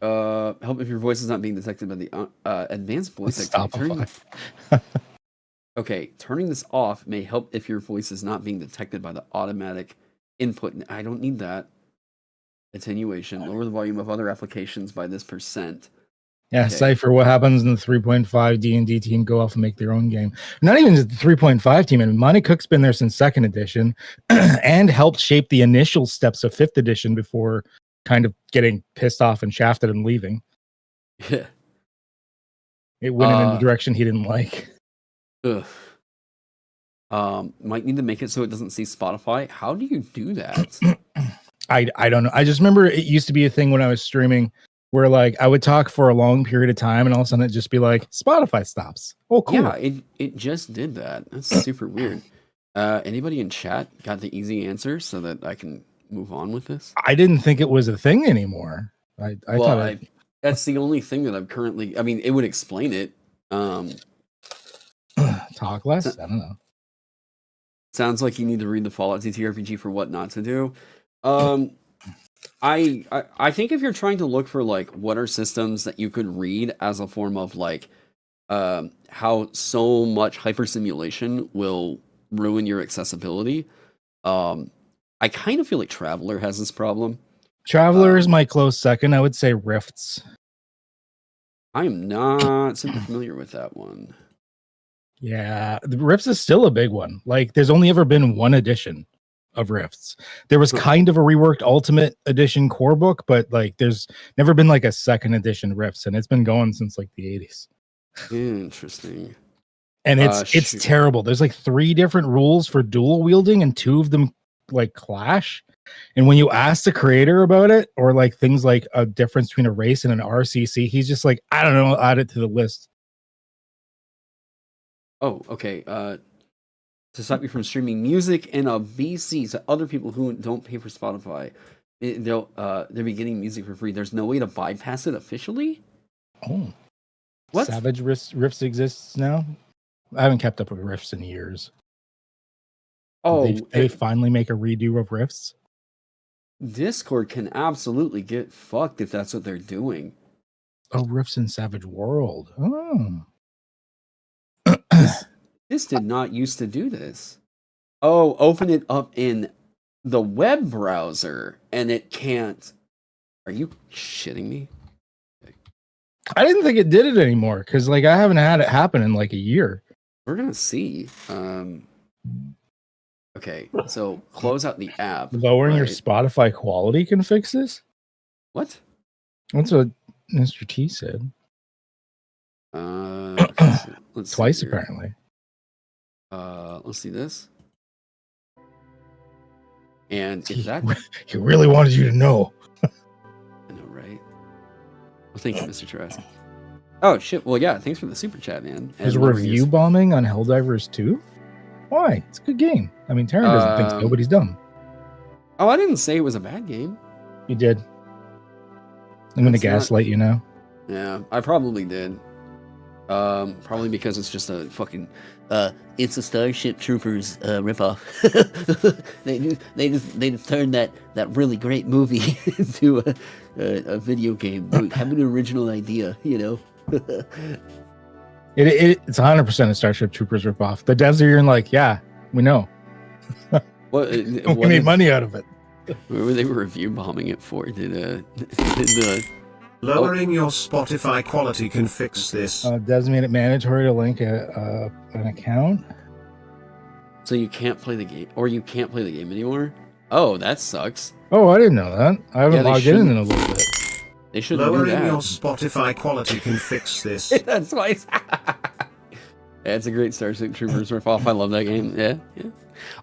doctor. Help if your voice is not being detected by the advanced voice activity. Okay, turning this off may help if your voice is not being detected by the automatic input. I don't need that. Attenuation. Lower the volume of other applications by this %. Yeah, okay. Cypher, what happens in the 3.5 D&D team go off and make their own game. Not even just the 3.5 team. And Monty Cook's been there since 2nd edition and helped shape the initial steps of 5th edition before kind of getting pissed off and shafted and leaving. Yeah. It went in a direction he didn't like. Ugh. Might need to make it so it doesn't see Spotify. How do you do that? I don't know. I just remember it used to be a thing when I was streaming where like I would talk for a long period of time and all of a sudden it'd just be like Spotify stops. Oh, cool. Yeah, it just did that. That's super weird. Anybody in chat got the easy answer so that I can move on with this? I didn't think it was a thing anymore. I Well, thought that's the only thing that I'm currently. I mean, it would explain it. talk less. So- I don't know. sounds like you need to read the Fallout TTRPG for what not to do. I think if you're trying to look for like what are systems that you could read as a form of like how so much hypersimulation will ruin your accessibility, I kind of feel like Traveler has this problem. Traveler is my close second. I would say Rifts. I am not super familiar with that one. Yeah, the Rifts is still a big one. Like, there's only ever been one edition of Rifts. There was kind of a reworked Ultimate Edition core book, but like, there's never been like a second edition Rifts, and it's been going since like the 80s. Interesting. And it's terrible. There's like 3 different rules for dual wielding, and 2 of them like clash. And when you ask the creator about it, or like things like a difference between a race and an RCC, he's just like, I don't know, I'll add it to the list. Oh, okay. To stop you from streaming music in a VC to other people who don't pay for Spotify, they'll be getting music for free. There's no way to bypass it officially. Oh, what? Savage Riffs exists now? I haven't kept up with Riffs in years. Oh, did they finally make a redo of Riffs? Discord can absolutely get fucked if that's what they're doing. Oh, Riffs in Savage World. Oh. This did not used to do this. Oh, open it up in the web browser and it can't. Are you shitting me? I didn't think it did it anymore because like I haven't had it happen in like a year. We're gonna see. Okay, so close out the app. Lowering your Spotify quality can fix this? What? That's what Mr. T said. Let's twice apparently. Let's see this. And if that he really wanted you to know. I know, right? Well, thank you, Mr. Trask. Oh shit! Well, yeah. Thanks for the super chat, man. There's review bombing on Helldivers 2? Why? It's a good game. I mean, Taron doesn't think nobody's dumb. Oh, I didn't say it was a bad game. You did. I'm gonna gaslight you now. Yeah, I probably did. Probably because it's just a fucking it's a Starship Troopers ripoff. they just turned that really great movie into a video game. They have an original idea, you know. It's 100% a Starship Troopers ripoff. The devs are even like, yeah, we know. We made money out of it. What were they review bombing it for? Lowering your Spotify quality can fix this. Devs made it mandatory to link an account. So you can't play the game, or you can't play the game anymore? Oh, that sucks. Oh, I didn't know that. I haven't logged in a little bit. They should Lowering your Spotify quality can fix this. That's why. It's a great Starship Troopers ripoff. I love that game. Yeah.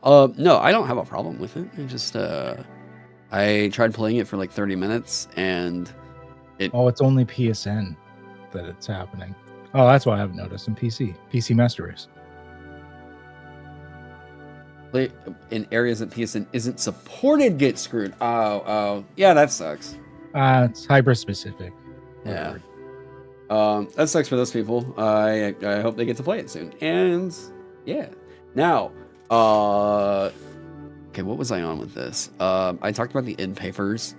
No, I don't have a problem with it. I just I tried playing it for like 30 minutes and it's only PSN that it's happening. Oh, that's why I haven't noticed in PC Master Race. In areas that PSN isn't supported, get screwed. Oh, yeah, that sucks. It's hyper specific. Yeah. That sucks for those people. I hope they get to play it soon. And yeah. Now, okay, what was I on with this? I talked about the end papers.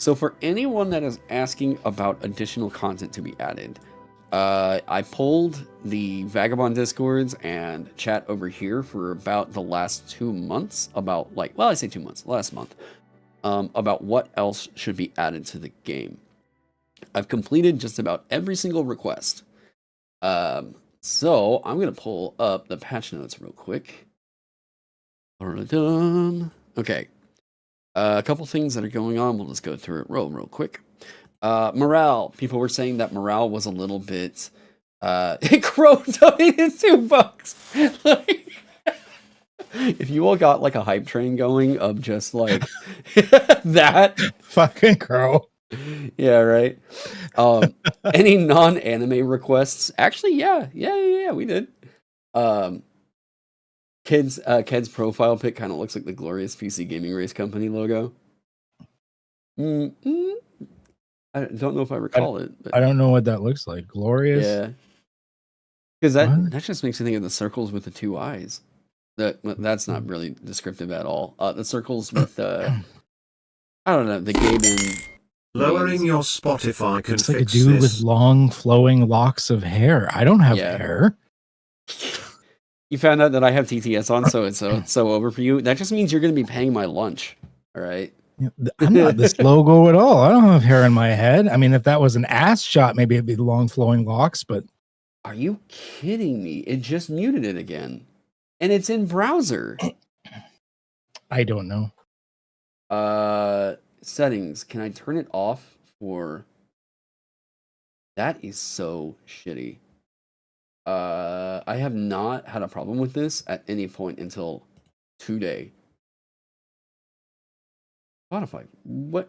So for anyone that is asking about additional content to be added, I pulled the Vagabond Discords and chat over here for about the last 2 months about I say 2 months, last month, about what else should be added to the game. I've completed just about every single request. So I'm going to pull up the patch notes real quick. Okay. A couple things that are going on. We'll just go through it real quick. Morale. People were saying that morale was a little bit... Crow donated $2. If you all got like a hype train going of just like that. Fucking Crow. Yeah, right. Any non-anime requests? Actually, yeah, we did. Ked's profile pic kind of looks like the Glorious PC Gaming Race Company logo. Mm, mm, I don't know if I recall it, but I don't know what that looks like. Glorious. yeah, because What? that just makes me think of the circles with the two eyes. That's not really descriptive at all. The circles with the I don't know the Gaben Lowering ways. your Spotify can It's like a fix dude with this. long flowing locks of hair. I don't have Yeah. hair. You found out that I have TTS on, so it's so over for you. That just means you're going to be paying my lunch. All right. I'm not this logo at all. I don't have hair in my head. I mean, if that was an ass shot, maybe it'd be long flowing locks, but Are you kidding me? It just muted it again. And it's in browser. I don't know. Settings. Can I turn it off for that is so shitty. I have not had a problem with this at any point until today. Spotify. What?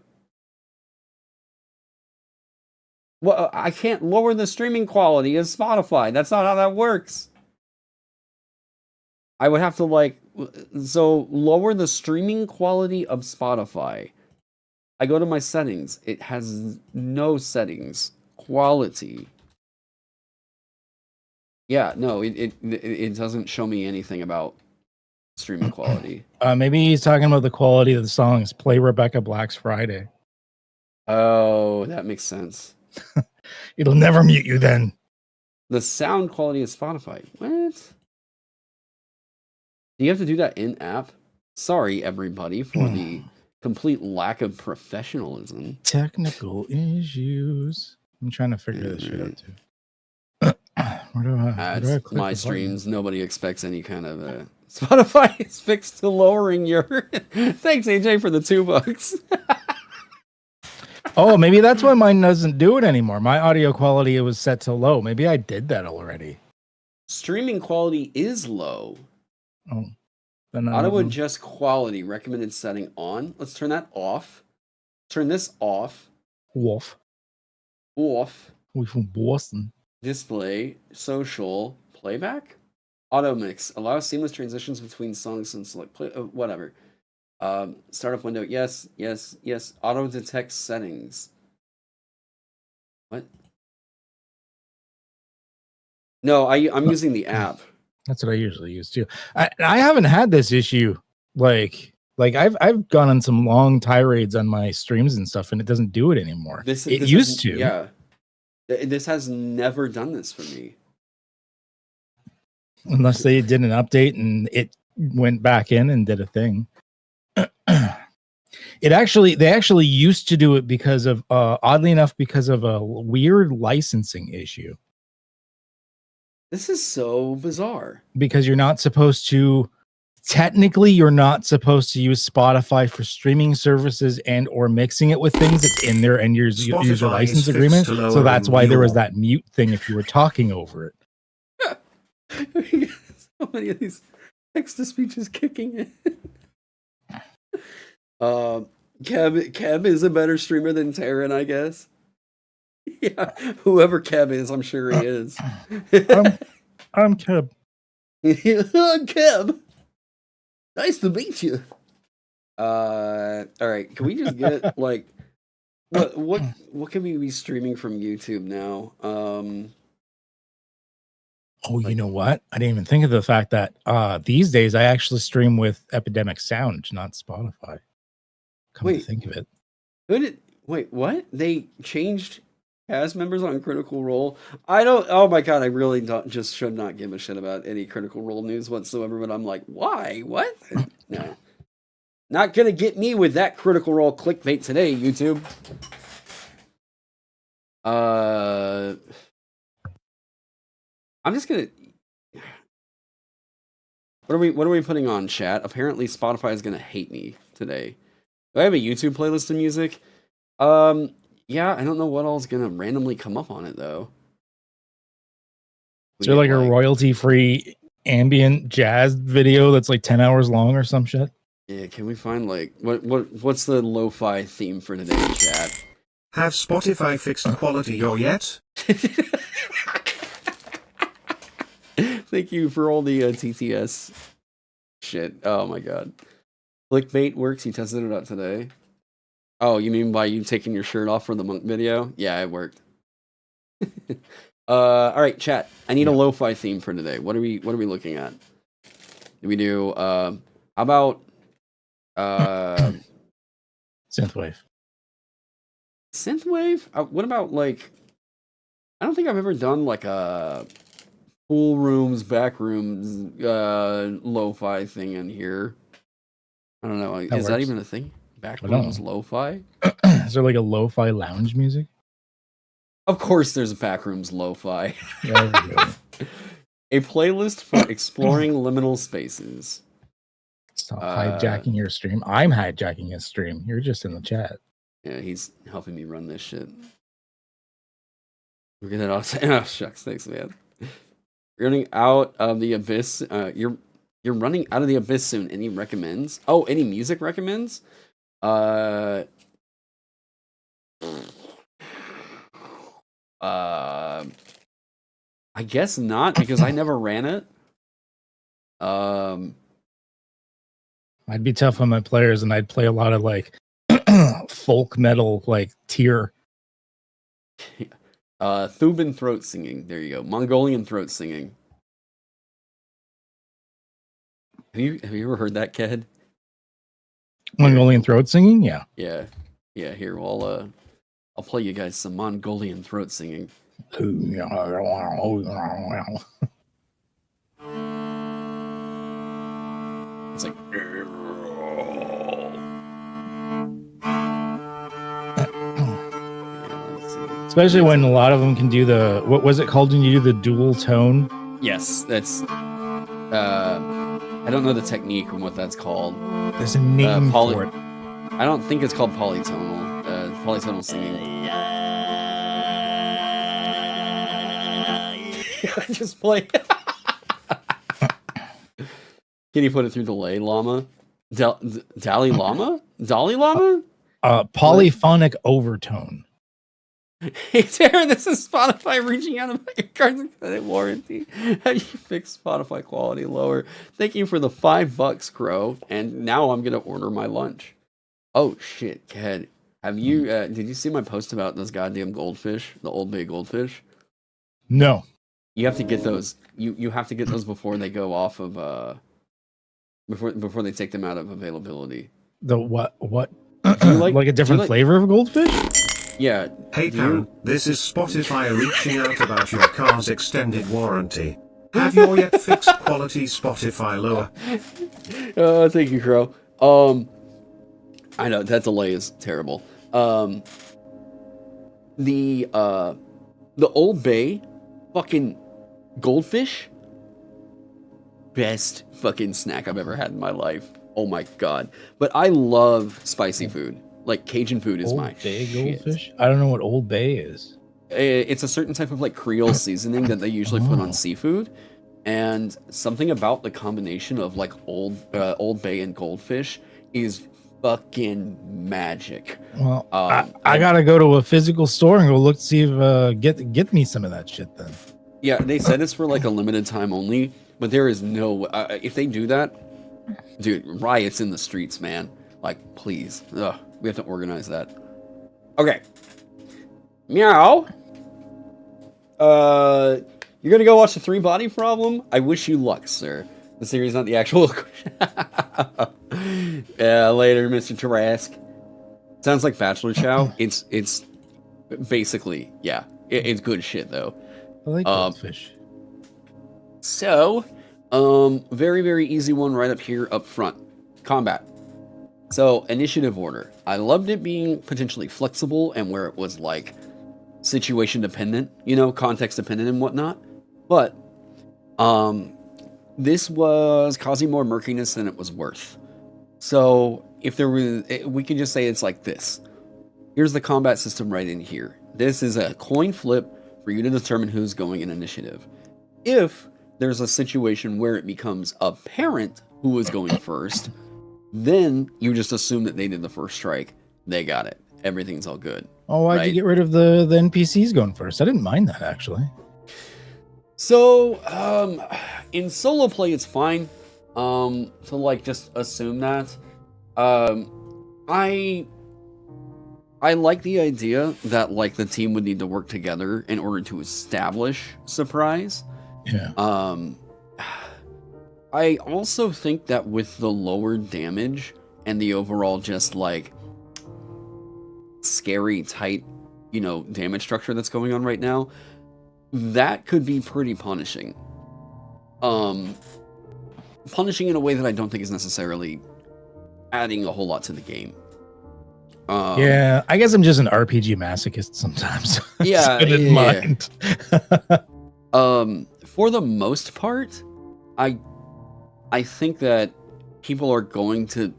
Well, I can't lower the streaming quality of Spotify. That's not how that works. I would have to so lower the streaming quality of Spotify. I go to my settings. It has no settings. Quality. Yeah, no, it doesn't show me anything about streaming quality. Maybe he's talking about the quality of the songs. Play Rebecca Black's Friday. Oh, that makes sense. It'll never mute you then. The sound quality of Spotify. What? Do you have to do that in app? Sorry, everybody, for the complete lack of professionalism. Technical issues. I'm trying to figure this shit out too. Where do I click My the streams, nobody expects any kind of Spotify is fixed to lowering your thanks AJ for the $2. Oh, maybe that's why mine doesn't do it anymore. My audio quality was set to low. Maybe I did that already. Streaming quality is low. Oh, then Auto adjust quality recommended setting on. Let's turn that off. Turn this off. Wolf. Off. We from Boston. Display. Social. Playback. Auto mix. Allow seamless transitions between songs and select play. Whatever. Startup window. Yes. Yes. Yes. Auto detect settings. What? No, I'm using the app. That's what I usually use too. I haven't had this issue. Like I've gone on some long tirades on my streams and stuff, and it doesn't do it anymore. It used to. Yeah. This has never done this for me. Unless they did an update and it went back in and did a thing. They actually used to do it because of oddly enough, because of a weird licensing issue. This is so bizarre. Because you're not supposed to use Spotify for streaming services and or mixing it with things. It's in their end user license agreement. So that's why there was that mute thing if you were talking over it. So many of these text-to-speech is kicking in. Kev is a better streamer than Taron, I guess. Yeah, whoever Kev is, I'm sure he is. I'm Kev. I'm Kev. Nice to meet you. All right, can we just get like what can we be streaming from YouTube now? You know what? I didn't even think of the fact that these days I actually stream with Epidemic Sound, not Spotify. Come to think of it. Wait, what? They changed cast members on Critical Role? Oh my god, I really should not give a shit about any Critical Role news whatsoever, but I'm like, why? What? No. Not gonna get me with that Critical Role clickbait today, YouTube. I'm just gonna. What are we putting on, chat? Apparently, Spotify is gonna hate me today. Do I have a YouTube playlist of music? Yeah, I don't know what all's gonna randomly come up on it though. Is there like a royalty-free ambient jazz video that's like 10 hours long or some shit? Yeah, can we find like what's the lo-fi theme for today, chat? Have Spotify fixed quality yet? Thank you for all the TTS shit. Oh my god. Clickbait works. He tested it out today. Oh, you mean by you taking your shirt off for the monk video? Yeah, it worked. All right, chat. I need a lo-fi theme for today. What are we looking at? Do we do how about Synthwave. synthwave? What about like I don't think I've ever done like a pool rooms, back rooms, lo-fi thing in here. I don't know. Is that even a thing? Back rooms lo-fi? Is there like a lo-fi lounge music? Of course there's a back rooms lo-fi. There we go. A playlist for exploring liminal spaces. Stop hijacking your stream. I'm hijacking his stream. You're just in the chat. Yeah, he's helping me run this shit. We're gonna oh shucks, thanks, man. Running out of the abyss. You're running out of the abyss soon. Any recommends? Oh, any music recommends? I guess not because I never ran it. I'd be tough on my players, and I'd play a lot of like folk metal, like tier. Thuban throat singing. There you go. Mongolian throat singing. Have you ever heard that, Ked? Mongolian throat singing? Yeah. Yeah. Here, well, I'll play you guys some Mongolian throat singing. It's like. Especially when a lot of them can do the, what was it called when you do the dual tone? Yes, that's. I don't know the technique and what that's called. There's a name for it. I don't think it's called polytonal. Polytonal singing. Just play. Can you put it through delay llama? Dalai Lama? Dalai Lama? Polyphonic overtone. Hey Taron, this is Spotify reaching out about your card's extended warranty. Have you fixed Spotify quality lower? Thank you for the $5, Crow. And now I'm gonna order my lunch. Oh shit, Ked. Have you did you see my post about those goddamn goldfish? The Old Bay goldfish? No. You have to get those. You have to get those before they go off of before they take them out of availability. The what? Like a different flavor of goldfish? Yeah. Hey Taron, this is Spotify reaching out about your car's extended warranty. Have you yet fixed quality Spotify lower? Thank you, Crow. I know that delay is terrible. The Old Bay fucking goldfish, best fucking snack I've ever had in my life. Oh my god! But I love spicy food. Like Cajun food is my shit. Goldfish? I don't know what Old Bay is. It's a certain type of like Creole seasoning that they usually put on seafood, and something about the combination of like Old Bay and goldfish is fucking magic. Well, I gotta go to a physical store and go look to see if get me some of that shit then. Yeah, they said it's for like a limited time only, but there is no if they do that, dude, riots in the streets, man. Like, please, we have to organize that. Okay, meow. You're gonna go watch the 3 Body Problem? I wish you luck, sir. The series, not the actual. Yeah, later, Mr. Trask. Sounds like Bachelor Chow. It's basically, yeah. It's good shit though. I like goldfish. So, very, very easy one right up here up front. Combat. So, initiative order. I loved it being potentially flexible and where it was like situation dependent, you know, context dependent and whatnot. But, this was causing more murkiness than it was worth. So, if there was, we could just say it's like this. Here's the combat system right in here. This is a coin flip for you to determine who's going in initiative. If there's a situation where it becomes apparent who is going first, then you just assume that they did the first strike. They got it. Everything's all good. Oh, why'd you get rid of the NPCs going first? I didn't mind that, actually. So, in solo play, it's fine to, like, just assume that. I I like the idea that like the team would need to work together in order to establish surprise. Yeah. I also think that with the lower damage and the overall just like scary tight, damage structure that's going on right now, that could be pretty punishing. Punishing in a way that I don't think is necessarily adding a whole lot to the game. Yeah, I guess I'm just an RPG masochist sometimes. Yeah, I didn't mind. For the most part, I think that people are going to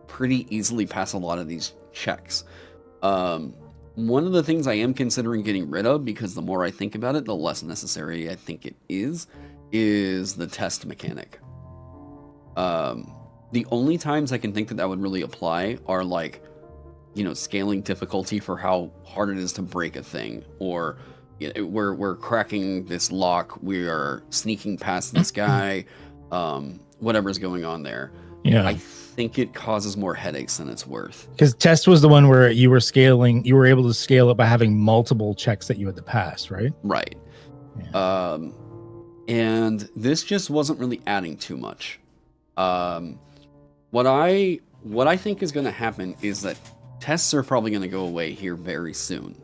pretty easily pass a lot of these checks. One of the things I am considering getting rid of, because the more I think about it, the less necessary I think it is the test mechanic. The only times I can think that would really apply are like, scaling difficulty for how hard it is to break a thing, or we're cracking this lock, we are sneaking past this guy, whatever's going on there. Yeah, I think it causes more headaches than it's worth. Because test was the one where you were able to scale it by having multiple checks that you had to pass, right? Right. Yeah. And this just wasn't really adding too much. What I think is going to happen is that tests are probably going to go away here very soon.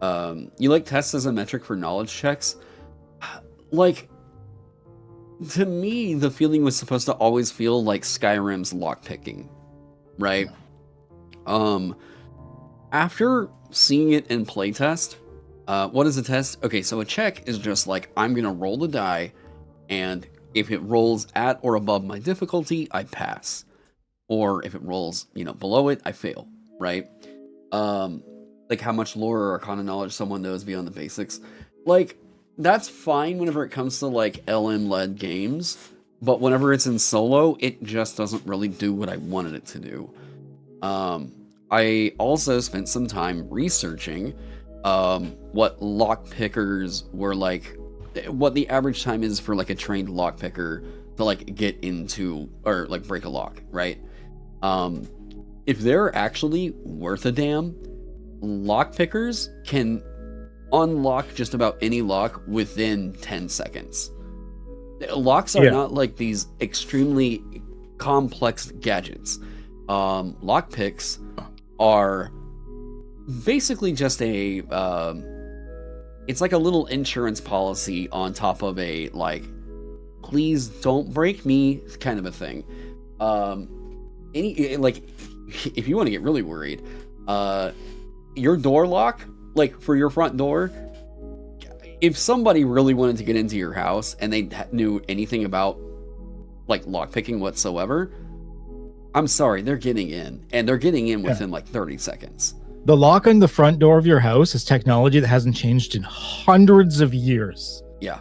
You like tests as a metric for knowledge checks? Like, to me, the feeling was supposed to always feel like Skyrim's lockpicking, right? After seeing it in playtest, what is a test? Okay, so a check is just like, I'm going to roll the die, and if it rolls at or above my difficulty, I pass. Or if it rolls, below it, I fail, right? Like how much lore or arcana knowledge someone knows beyond the basics. Like, that's fine whenever it comes to like LM-led games, but whenever it's in solo, it just doesn't really do what I wanted it to do. I also spent some time researching what lockpickers were like, what the average time is for like a trained lockpicker to like get into or like break a lock, right? If they're actually worth a damn, lockpickers can unlock just about any lock within 10 seconds. Locks are not like these extremely complex gadgets. Lockpicks are basically just a it's like a little insurance policy on top of a like, please don't break me kind of a thing. Like, if you want to get really worried, your door lock, like for your front door, if somebody really wanted to get into your house and they knew anything about like lockpicking whatsoever, I'm sorry, they're getting in, and they're getting in within like 30 seconds. The lock on the front door of your house is technology that hasn't changed in hundreds of years. Yeah.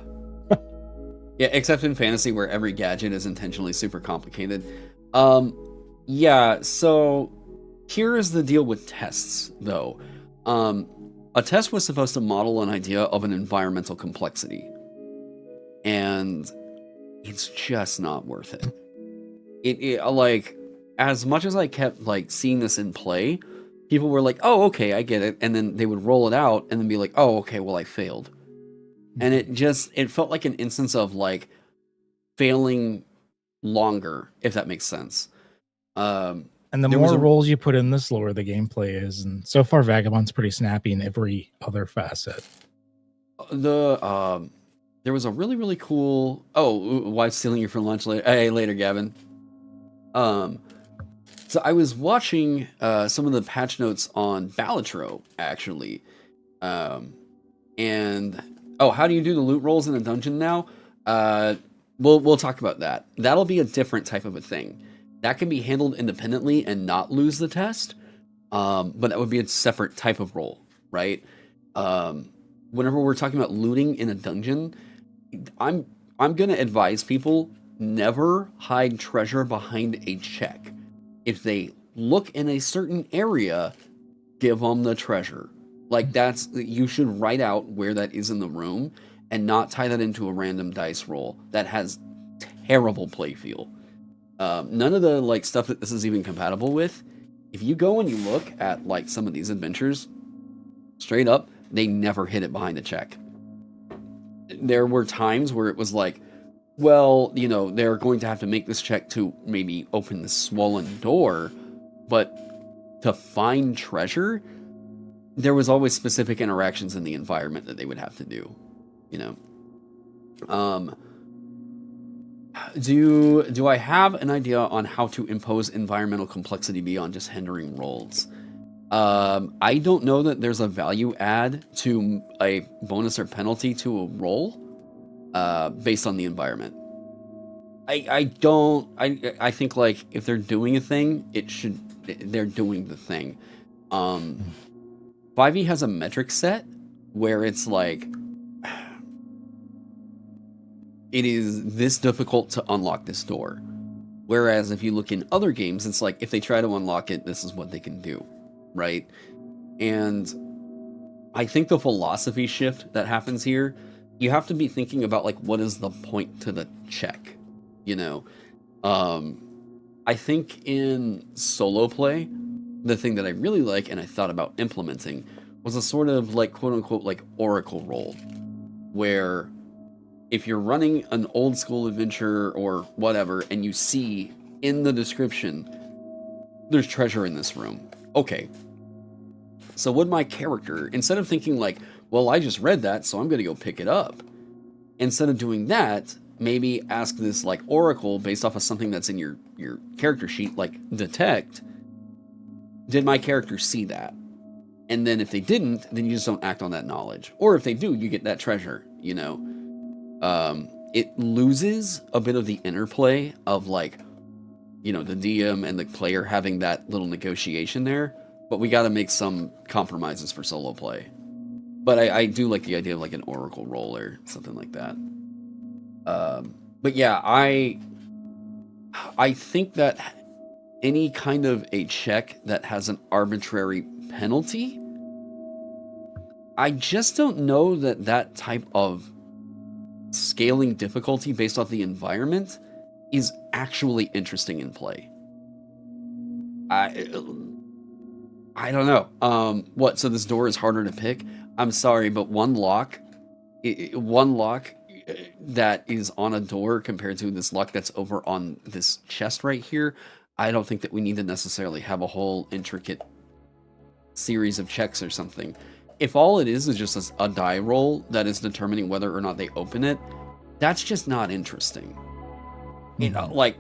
Yeah, except in fantasy where every gadget is intentionally super complicated. Yeah, so here is the deal with tests, though. A test was supposed to model an idea of an environmental complexity, and it's just not worth it. It like, as much as I kept like seeing this in play, people were like, oh, okay, I get it. And then they would roll it out and then be like, oh, okay, well, I failed. And it felt like an instance of like failing longer, if that makes sense. And the more roles you put in, the slower the gameplay is. And so far, Vagabond's pretty snappy in every other facet. There was a really, really cool... Oh, wife stealing you for lunch later. Hey, later, Gavin. So I was watching some of the patch notes on Balatro, actually. And... Oh, how do you do the loot rolls in a dungeon now? We'll talk about that. That'll be a different type of a thing. That can be handled independently and not lose the test, but that would be a separate type of roll, right? Whenever we're talking about looting in a dungeon, I'm going to advise people never hide treasure behind a check. If they look in a certain area, give them the treasure. Like, you should write out where that is in the room and not tie that into a random dice roll. That has terrible play feel. None of the like stuff that this is even compatible with if you go and you look at like some of these adventures, straight up, they never hid it behind a check. There were times where it was like, well, you know, they're going to have to make this check to maybe open the swollen door, but to find treasure, there was always specific interactions in the environment that they would have to do, you know. Do I have an idea on how to impose environmental complexity beyond just hindering rolls? I don't know that there's a value add to a bonus or penalty to a roll based on the environment. I think like if they're doing a thing, they're doing the thing. 5e has a metric set where it's like it is this difficult to unlock this door. Whereas if you look in other games, it's like if they try to unlock it, this is what they can do, right? And I think the philosophy shift that happens here, you have to be thinking about like what is the point to the check, you know? I think in solo play, the thing that I really like and I thought about implementing was a sort of like quote unquote like oracle roll, where if you're running an old school adventure or whatever and you see in the description there's treasure in this room, okay, so would my character, instead of thinking like, well, I just read that so I'm gonna go pick it up, instead of doing that, maybe ask this like oracle based off of something that's in your character sheet, like detect, did my character see that? And then if they didn't, then you just don't act on that knowledge. Or if they do, you get that treasure, you know? It loses a bit of the interplay of like, you know, the DM and the player having that little negotiation there, but we got to make some compromises for solo play. But I do like the idea of like an oracle roll or something like that. But yeah, I think that any kind of a check that has an arbitrary penalty, I just don't know that that type of scaling difficulty based off the environment is actually interesting in play. I don't know. What? So this door is harder to pick? I'm sorry, but one lock that is on a door compared to this lock that's over on this chest right here, I don't think that we need to necessarily have a whole intricate series of checks or something. If all it is just a die roll that is determining whether or not they open it, that's just not interesting. You know, like,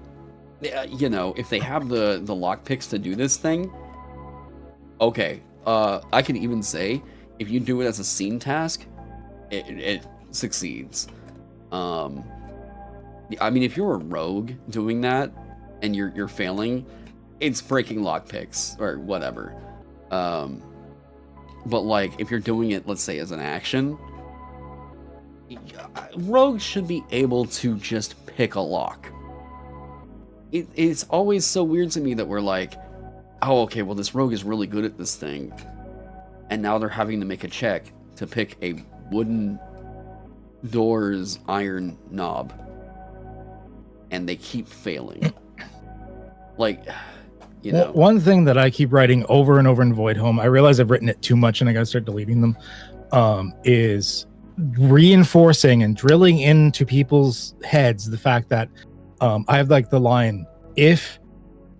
you know, if they have the lock picks to do this thing, okay. I could even say if you do it as a scene task, it succeeds. I mean, if you're a rogue doing that and you're failing, it's breaking lock picks or whatever. But like if you're doing it, let's say as an action, rogues should be able to just pick a lock. It's always so weird to me that we're like, oh, okay, well this rogue is really good at this thing, and now they're having to make a check to pick a wooden door's iron knob, and they keep failing. Like, you know. One thing that I keep writing over and over in Void Home, I realize I've written it too much and I gotta start deleting them, is reinforcing and drilling into people's heads the fact that I have like the line, if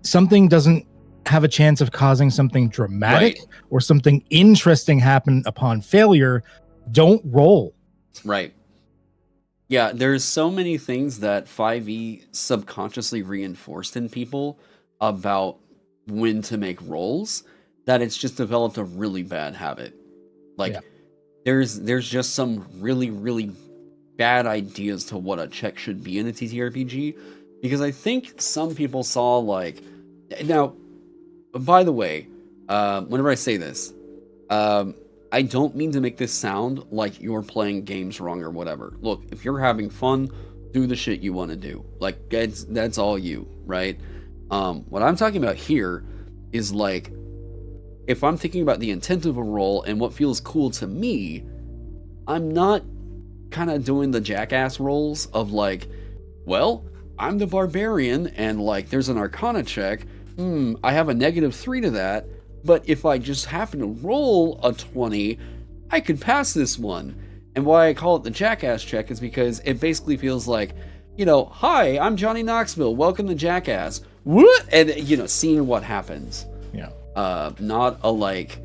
something doesn't have a chance of causing something dramatic or something interesting happen upon failure, don't roll. Right. Yeah, there's so many things that 5e subconsciously reinforced in people about when to make rolls that it's just developed a really bad habit. Like, there's just some really, really bad ideas to what a check should be in a TTRPG, because I think some people saw like... Now, by the way, whenever I say this, I don't mean to make this sound like you're playing games wrong or whatever. Look, if you're having fun, do the shit you want to do. Like, that's all you, right? What I'm talking about here is like, if I'm thinking about the intent of a role and what feels cool to me, I'm not kind of doing the jackass roles of like, well, I'm the barbarian and like there's an arcana check I have a -3 to that, but if I just happen to roll a 20, I could pass this one. And why I call it the Jackass check is because it basically feels like, hi, I'm Johnny Knoxville, welcome to Jackass. What? And, seeing what happens. Yeah. Not a, like,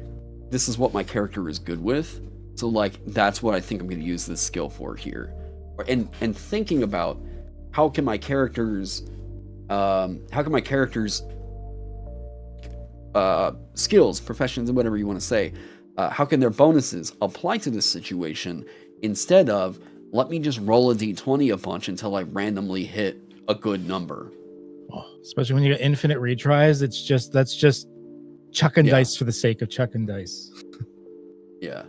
this is what my character is good with. So, like, that's what I think I'm going to use this skill for here. And thinking about how can my characters skills, professions, and whatever you want to say, how can their bonuses apply to this situation instead of let me just roll a d20 a bunch until I randomly hit a good number. Oh, especially when you get infinite retries, that's just chucking dice for the sake of chucking dice. Yeah.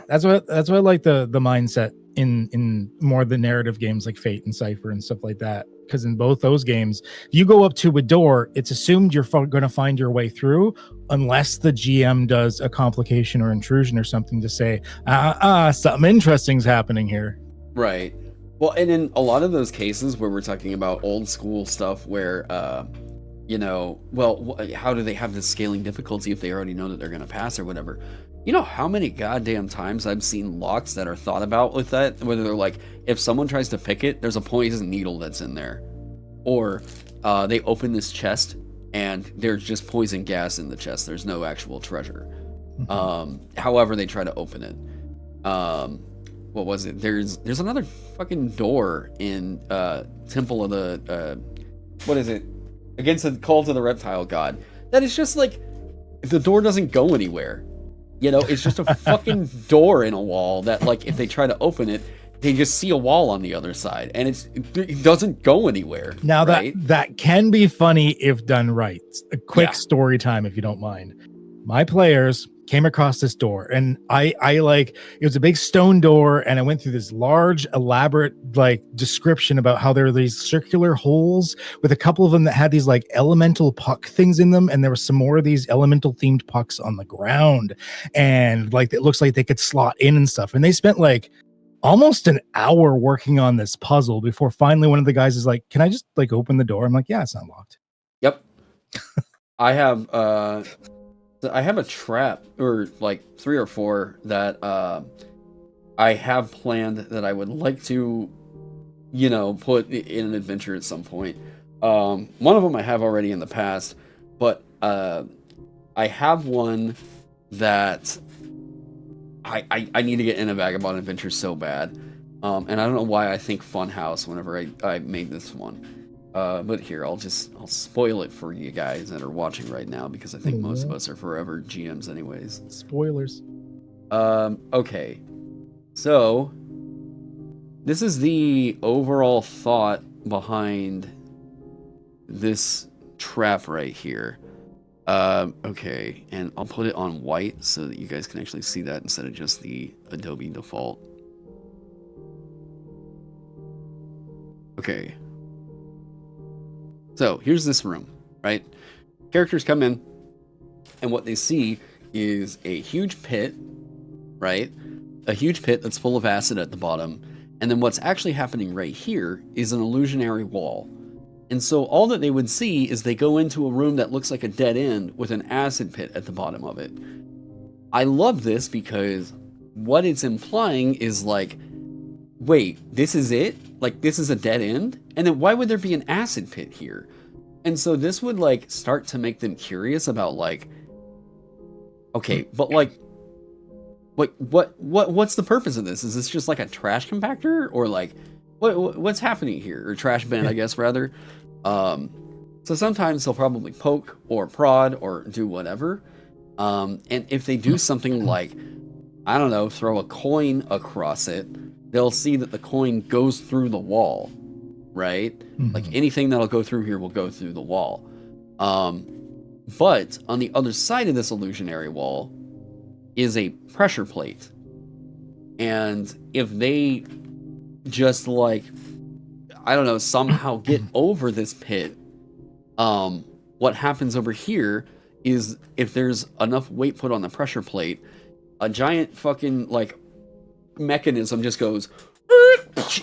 That's what I like the mindset in more of the narrative games like Fate and Cypher and stuff like that. Because in both those games, if you go up to a door, it's assumed you're going to find your way through, unless the GM does a complication or intrusion or something to say, something interesting's happening here. Right. Well, and in a lot of those cases where we're talking about old school stuff where, how do they have this scaling difficulty if they already know that they're going to pass or whatever? You know how many goddamn times I've seen locks that are thought about with that? Whether they're like, if someone tries to pick it, there's a poison needle that's in there. Or they open this chest and there's just poison gas in the chest. There's no actual treasure. However they try to open it. What was it? There's another fucking door in Temple of the... what is it? Against the Call to the Reptile God. That is just like... The door doesn't go anywhere. It's just a fucking door in a wall that, like, if they try to open it, they just see a wall on the other side, and it doesn't go anywhere. Now, right? that can be funny if done right. A quick story time, if you don't mind. My players came across this door, and I it was a big stone door, and I went through this large, elaborate, like, description about how there are these circular holes with a couple of them that had these, like, elemental puck things in them, and there were some more of these elemental themed pucks on the ground, and, like, it looks like they could slot in and stuff, and they spent, like, almost an hour working on this puzzle before finally one of the guys is like, can I just, like, open the door? I'm like, yeah, it's not locked. Yep. I have a trap, or like 3 or 4 that I have planned that I would like to, put in an adventure at some point. One of them I have already in the past, but I have one that I need to get in a Vagabond adventure so bad. And I don't know why I think Funhouse whenever I made this one. But here, I'll spoil it for you guys that are watching right now, because I think most of us are forever GMs anyways. Spoilers. Okay. So, this is the overall thought behind this trap right here. Okay, and I'll put it on white so that you guys can actually see that instead of just the Adobe default. Okay. So, here's this room, right? Characters come in, and what they see is a huge pit, right? A huge pit that's full of acid at the bottom, and then what's actually happening right here is an illusionary wall. And so all that they would see is they go into a room that looks like a dead end with an acid pit at the bottom of it. I love this because what it's implying is like, wait, this is it? Like, this is a dead end? And then why would there be an acid pit here? And so this would, like, start to make them curious about, like, okay, but, like, what's the purpose of this? Is this just, like, a trash compactor? Or, like, what's happening here? Or trash bin, I guess, rather. So sometimes they'll probably poke or prod or do whatever. And if they do something like, I don't know, throw a coin across it, they'll see that the coin goes through the wall, right? Mm-hmm. Like anything that'll go through here will go through the wall. But on the other side of this illusionary wall is a pressure plate. And if they just, like, I don't know, somehow get over this pit, what happens over here is if there's enough weight put on the pressure plate, a giant fucking, like, mechanism just goes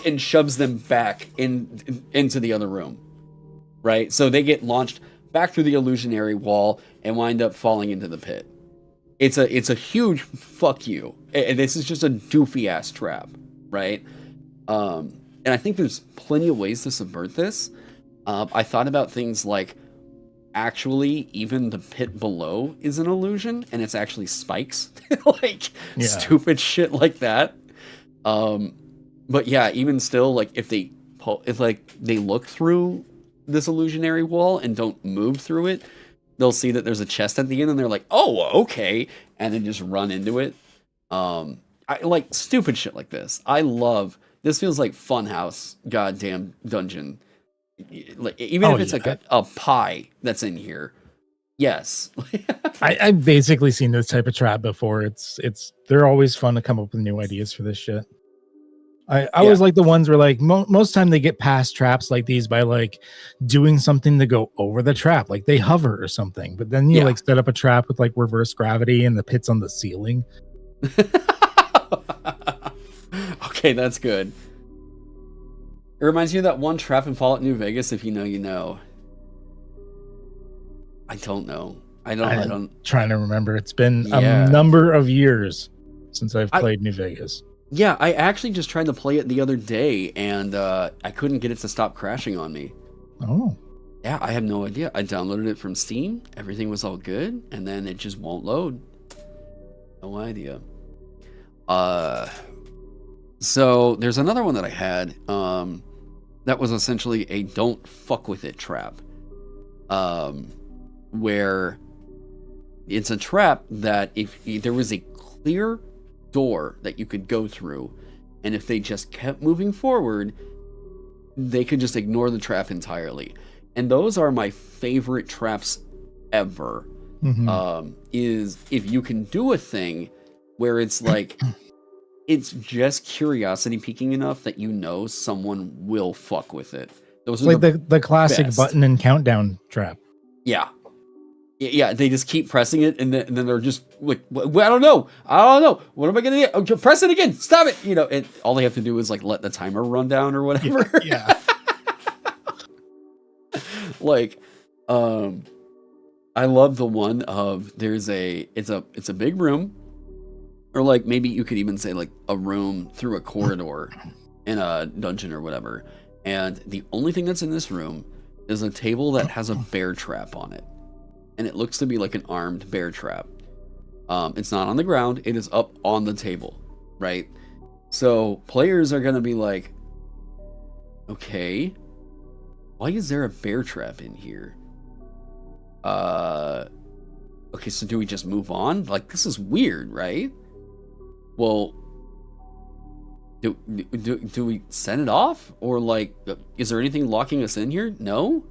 and shoves them back into the other room, right? So they get launched back through the illusionary wall and wind up falling into the pit. It's a huge fuck you. And this is just a doofy ass trap, right? And I think there's plenty of ways to subvert this. I thought about things like, actually, even the pit below is an illusion, and it's actually spikes, like stupid shit like that. But yeah, even still, like if they look through this illusionary wall and don't move through it, they'll see that there's a chest at the end, and they're like, "Oh, okay," and then just run into it. I like stupid shit like this. I love this. Feels like Funhouse goddamn dungeon. Like, even if it's like a pie that's in here. Yes. I've basically seen this type of trap before. They're always fun to come up with new ideas for this shit. I always like the ones where like most time they get past traps like these by like doing something to go over the trap, like they hover or something. But then you like set up a trap with like reverse gravity and the pit's on the ceiling. Okay, that's good. It reminds me of that one trap in Fallout New Vegas. If you know, you know. I don't know. I don't. Trying to remember. It's been a number of years since I've played New Vegas. Yeah, I actually just tried to play it the other day, and I couldn't get it to stop crashing on me. Oh. Yeah, I have no idea. I downloaded it from Steam. Everything was all good, and then it just won't load. No idea. So there's another one that I had. That was essentially a don't fuck with it trap. Where it's a trap that if there was a clear door that you could go through, and if they just kept moving forward, they could just ignore the trap entirely. And those are my favorite traps ever. Is if you can do a thing where it's like it's just curiosity piquing enough that you know someone will fuck with it. Those are like the classic best. Button and countdown trap. Yeah. Yeah, they just keep pressing it, and then they're just like, I don't know. What am I gonna do? Oh, press it again. Stop it. You know, and all they have to do is like let the timer run down or whatever. Yeah. Like, I love the one of it's a big room, or like maybe you could even say like a room through a corridor in a dungeon or whatever, and the only thing that's in this room is a table that has a bear trap on it. And it looks to be like an armed bear trap. It's not on the ground. It is up on the table, right? So players are going to be like, okay, why is there a bear trap in here? Okay, so do we just move on? Like, this is weird, right? Well, do we send it off? Or like, is there anything locking us in here? No?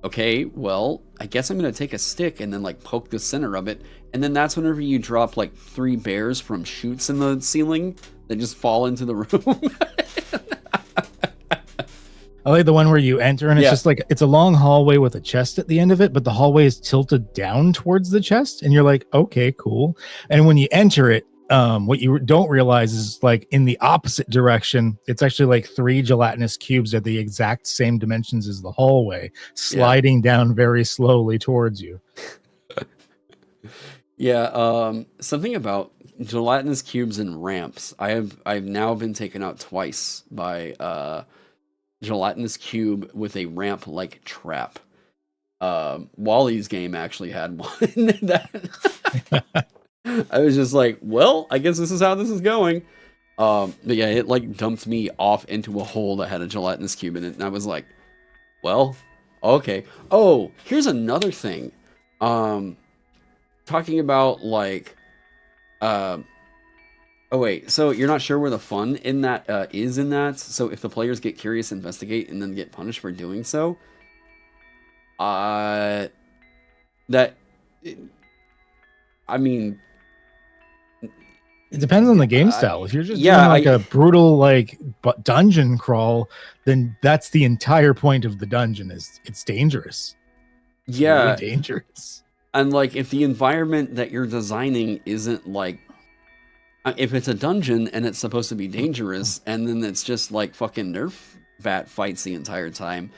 Okay, well, I guess I'm going to take a stick and then like poke the center of it. And then that's whenever you drop like 3 bears from chutes in the ceiling that just fall into the room. I like the one where you enter and it's just like, it's a long hallway with a chest at the end of it, but the hallway is tilted down towards the chest. And you're like, okay, cool. And when you enter it, what you don't realize is like in the opposite direction, it's actually like 3 gelatinous cubes at the exact same dimensions as the hallway, sliding down very slowly towards you. Something about gelatinous cubes and ramps. I've now been taken out twice by gelatinous cube with a ramp like trap. Wally's game actually had one that I was just like, well, I guess this is how this is going. But yeah, it like dumped me off into a hole that had a gelatinous cube in it, and I was like, well, okay. Oh, here's another thing. Talking about like, oh wait, so you're not sure where the fun in that is in that? So if the players get curious, investigate, and then get punished for doing so, I mean, it depends on the game style. If you're just doing like a brutal like dungeon crawl, then that's the entire point of the dungeon. Is it's dangerous. It's really dangerous. And like if the environment that you're designing isn't like, if it's a dungeon and it's supposed to be dangerous, and then it's just like fucking Nerf bat fights the entire time,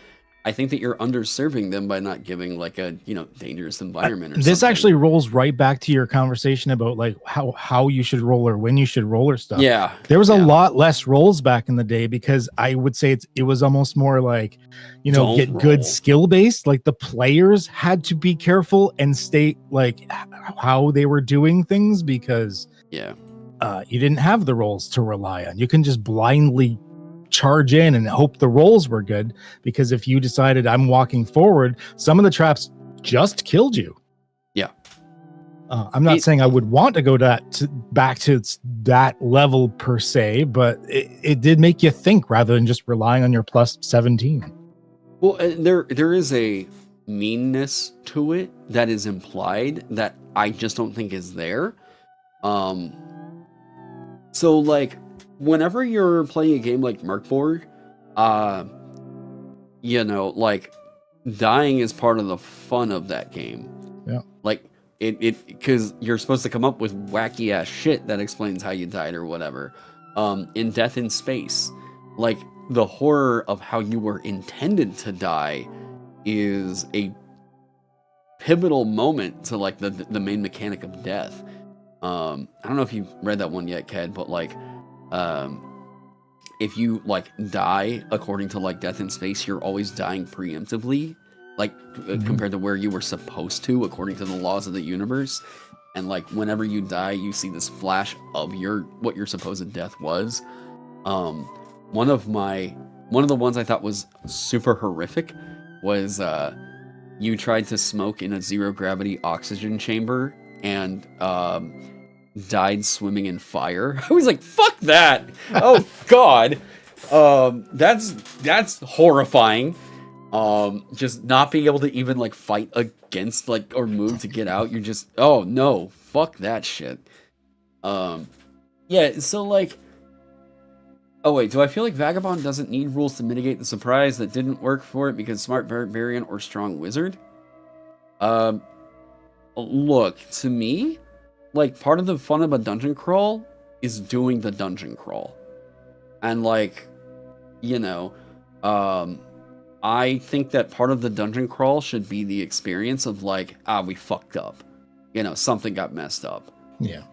I think that you're underserving them by not giving like a, you know, dangerous environment or This something. actually rolls right back to your conversation about like how you should roll or when you should roll or stuff. Yeah. There was a lot less rolls back in the day because I would say it was almost more like, you know, Don't get roll. good skill based. Like the players had to be careful and state like how they were doing things because Yeah. You didn't have the rolls to rely on. You can just blindly charge in and hope the rolls were good, because if you decided I'm walking forward, some of the traps just killed you. Yeah. I'm not saying I would want to go back to that level per se, but it did make you think rather than just relying on your plus 17. Well, there is a meanness to it that is implied that I just don't think is there. So like whenever you're playing a game like Merkborg, you know, like dying is part of the fun of that game. Yeah. Like it because you're supposed to come up with wacky ass shit that explains how you died or whatever. In Death in Space, like the horror of how you were intended to die is a pivotal moment to like the main mechanic of death. I don't know if you've read that one yet, Ked, but like if you like die according to like Death in Space, you're always dying preemptively, like compared to where you were supposed to according to the laws of the universe. And like whenever you die, you see this flash of what your supposed death was. One of the ones I thought was super horrific was you tried to smoke in a zero gravity oxygen chamber and died swimming in fire. I was like, fuck that. Oh God. That's horrifying. Just not being able to even like fight against like or move to get out. You're just, oh no, fuck that shit. Yeah, so like, oh wait, do I feel like Vagabond doesn't need rules to mitigate the surprise that didn't work for it because smart variant or strong wizard? Look, to me, like part of the fun of a dungeon crawl is doing the dungeon crawl. And like, you know, I think that part of the dungeon crawl should be the experience of like, we fucked up. You know, something got messed up. Yeah.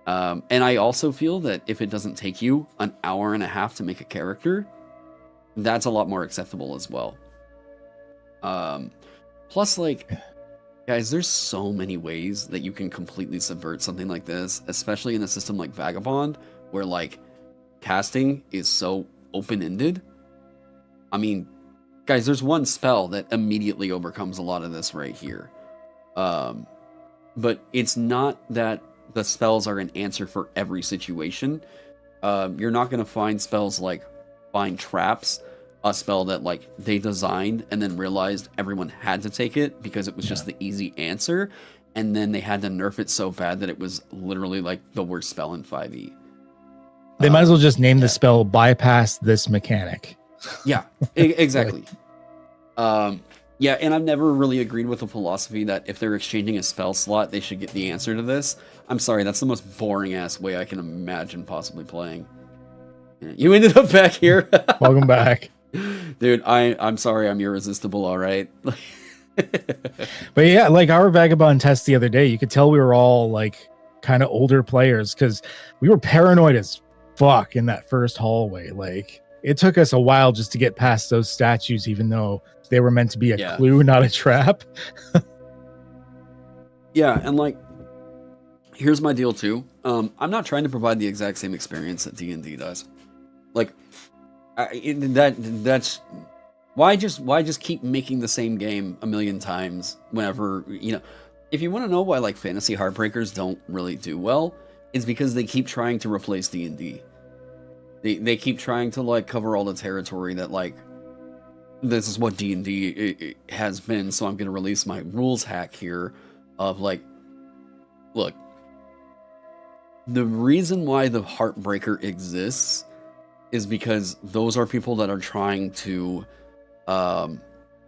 And I also feel that if it doesn't take you an hour and a half to make a character, that's a lot more acceptable as well. Plus, like, guys, there's so many ways that you can completely subvert something like this, especially in a system like Vagabond, where, like, casting is so open-ended. I mean, guys, there's one spell that immediately overcomes a lot of this right here. But it's not that the spells are an answer for every situation. You're not going to find spells like Find Traps, a spell that like they designed and then realized everyone had to take it because it was just the easy answer, and then they had to nerf it so bad that it was literally like the worst spell in 5e. They might as well just name the spell Bypass This Mechanic. Yeah, exactly. Yeah, and I've never really agreed with the philosophy that if they're exchanging a spell slot, they should get the answer to this. I'm sorry, that's the most boring-ass way I can imagine possibly playing. You ended up back here. Welcome back. Dude, I'm sorry, I'm irresistible, alright? But yeah, like our Vagabond test the other day, you could tell we were all like kind of older players because we were paranoid as fuck in that first hallway. Like it took us a while just to get past those statues, even though they were meant to be a clue, not a trap. Yeah, and like, here's my deal too. I'm not trying to provide the exact same experience that D&D does. Like, that's why just keep making the same game a million times whenever, you know, if you want to know why like fantasy heartbreakers don't really do well, it's because they keep trying to replace D&D. They keep trying to like cover all the territory that like this is what D&D has been, so I'm going to release my rules hack here of like, look, the reason why the Heartbreaker exists is because those are people that are trying to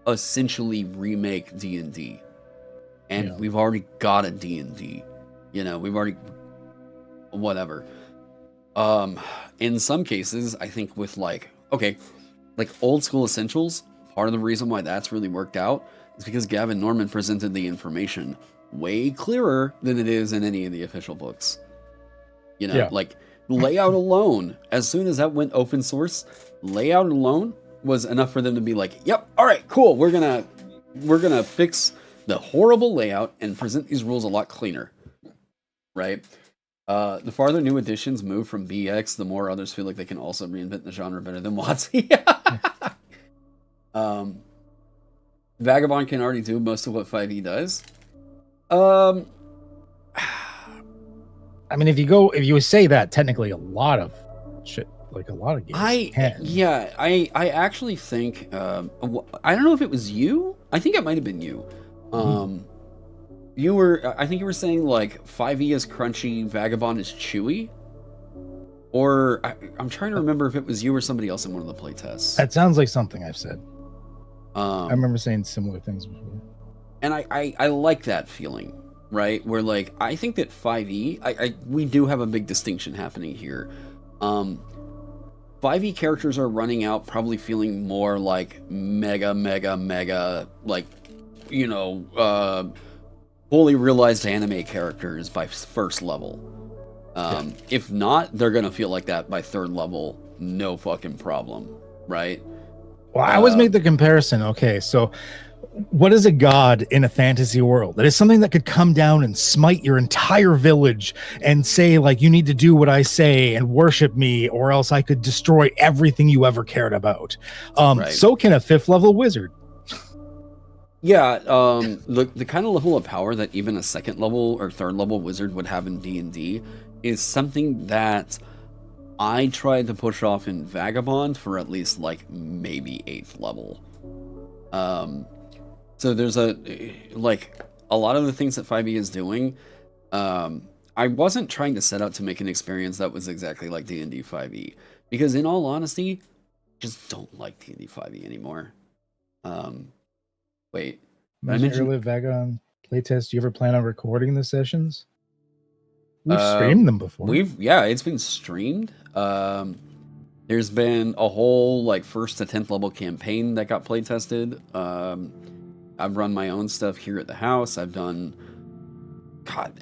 essentially remake D&D. And we've already got a D&D. You know, we've already... whatever. In some cases, I think with like... okay, like old school essentials, part of the reason why that's really worked out is because Gavin Norman presented the information way clearer than it is in any of the official books. You know, like layout alone, as soon as that went open source, layout alone was enough for them to be like, yep, all right, cool, we're gonna fix the horrible layout and present these rules a lot cleaner, right? The farther new editions move from BX, the more others feel like they can also reinvent the genre better than WotC. Vagabond can already do most of what 5e does. I mean, if you say that, technically a lot of shit, like a lot of games I actually think, I don't know if it was you. I think it might have been you. I think you were saying like 5e is crunchy, Vagabond is chewy. Or I'm trying to remember if it was you or somebody else in one of the playtests. That sounds like something I've said. I remember saying similar things before. And I like that feeling, right? Where like, I think that 5e, we do have a big distinction happening here. 5e characters are running out probably feeling more like mega, like, you know, fully realized anime characters by first level. If not, they're gonna feel like that by third level, no fucking problem, right? Well, I always make the comparison. Okay, so what is a god in a fantasy world? That is something that could come down and smite your entire village and say, like, you need to do what I say and worship me, or else I could destroy everything you ever cared about. Right. So can a 5th level wizard. Yeah, the kind of level of power that even a 2nd level or 3rd level wizard would have in D&D is something that I tried to push off in Vagabond for at least like maybe 8th level. So there's a lot of the things that 5e is doing. I wasn't trying to set out to make an experience that was exactly like D&D 5e, because in all honesty, I just don't like D&D 5e anymore. Wait. Imagine early Vagabond playtest. Do you ever plan on recording the sessions? We've streamed them before. It's been streamed. There's been a whole like 1st to 10th level campaign that got playtested. I've run my own stuff here at the house. I've done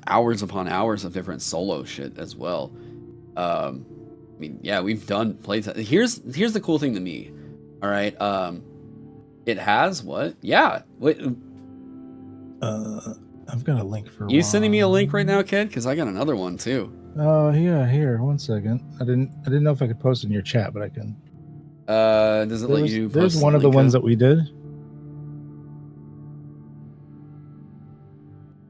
hours upon hours of different solo shit as well. I mean, yeah, we've done playtest. Here's the cool thing to me. All right. It has what? Yeah. Wait. I've got a link for. You sending me a link right now, kid? Because I got another one too. Oh yeah, here. 1 second. I didn't know if I could post it in your chat, but I can. Does it let you? There's one of the ones that we did.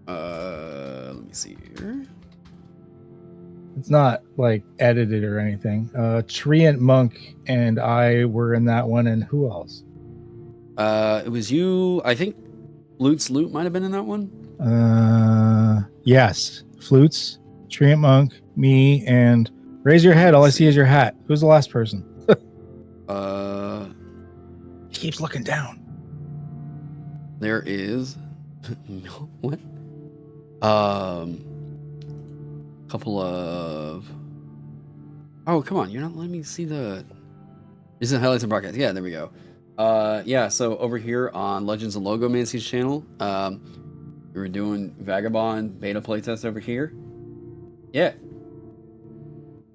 Let me see here. It's not like edited or anything. Treant Monk and I were in that one, and who else? It was you. I think Flutes Loot might have been in that one. Yes. Flutes, Treant Monk, me, and raise your head. All I see is your hat. Who's the last person? He keeps looking down. There is what? Couple of. Oh, come on! You're not letting me see the. Is it highlights and broadcast? Yeah, there we go. Yeah, so over here on Legends of Logomancy's channel, we were doing Vagabond beta playtest over here. Yeah.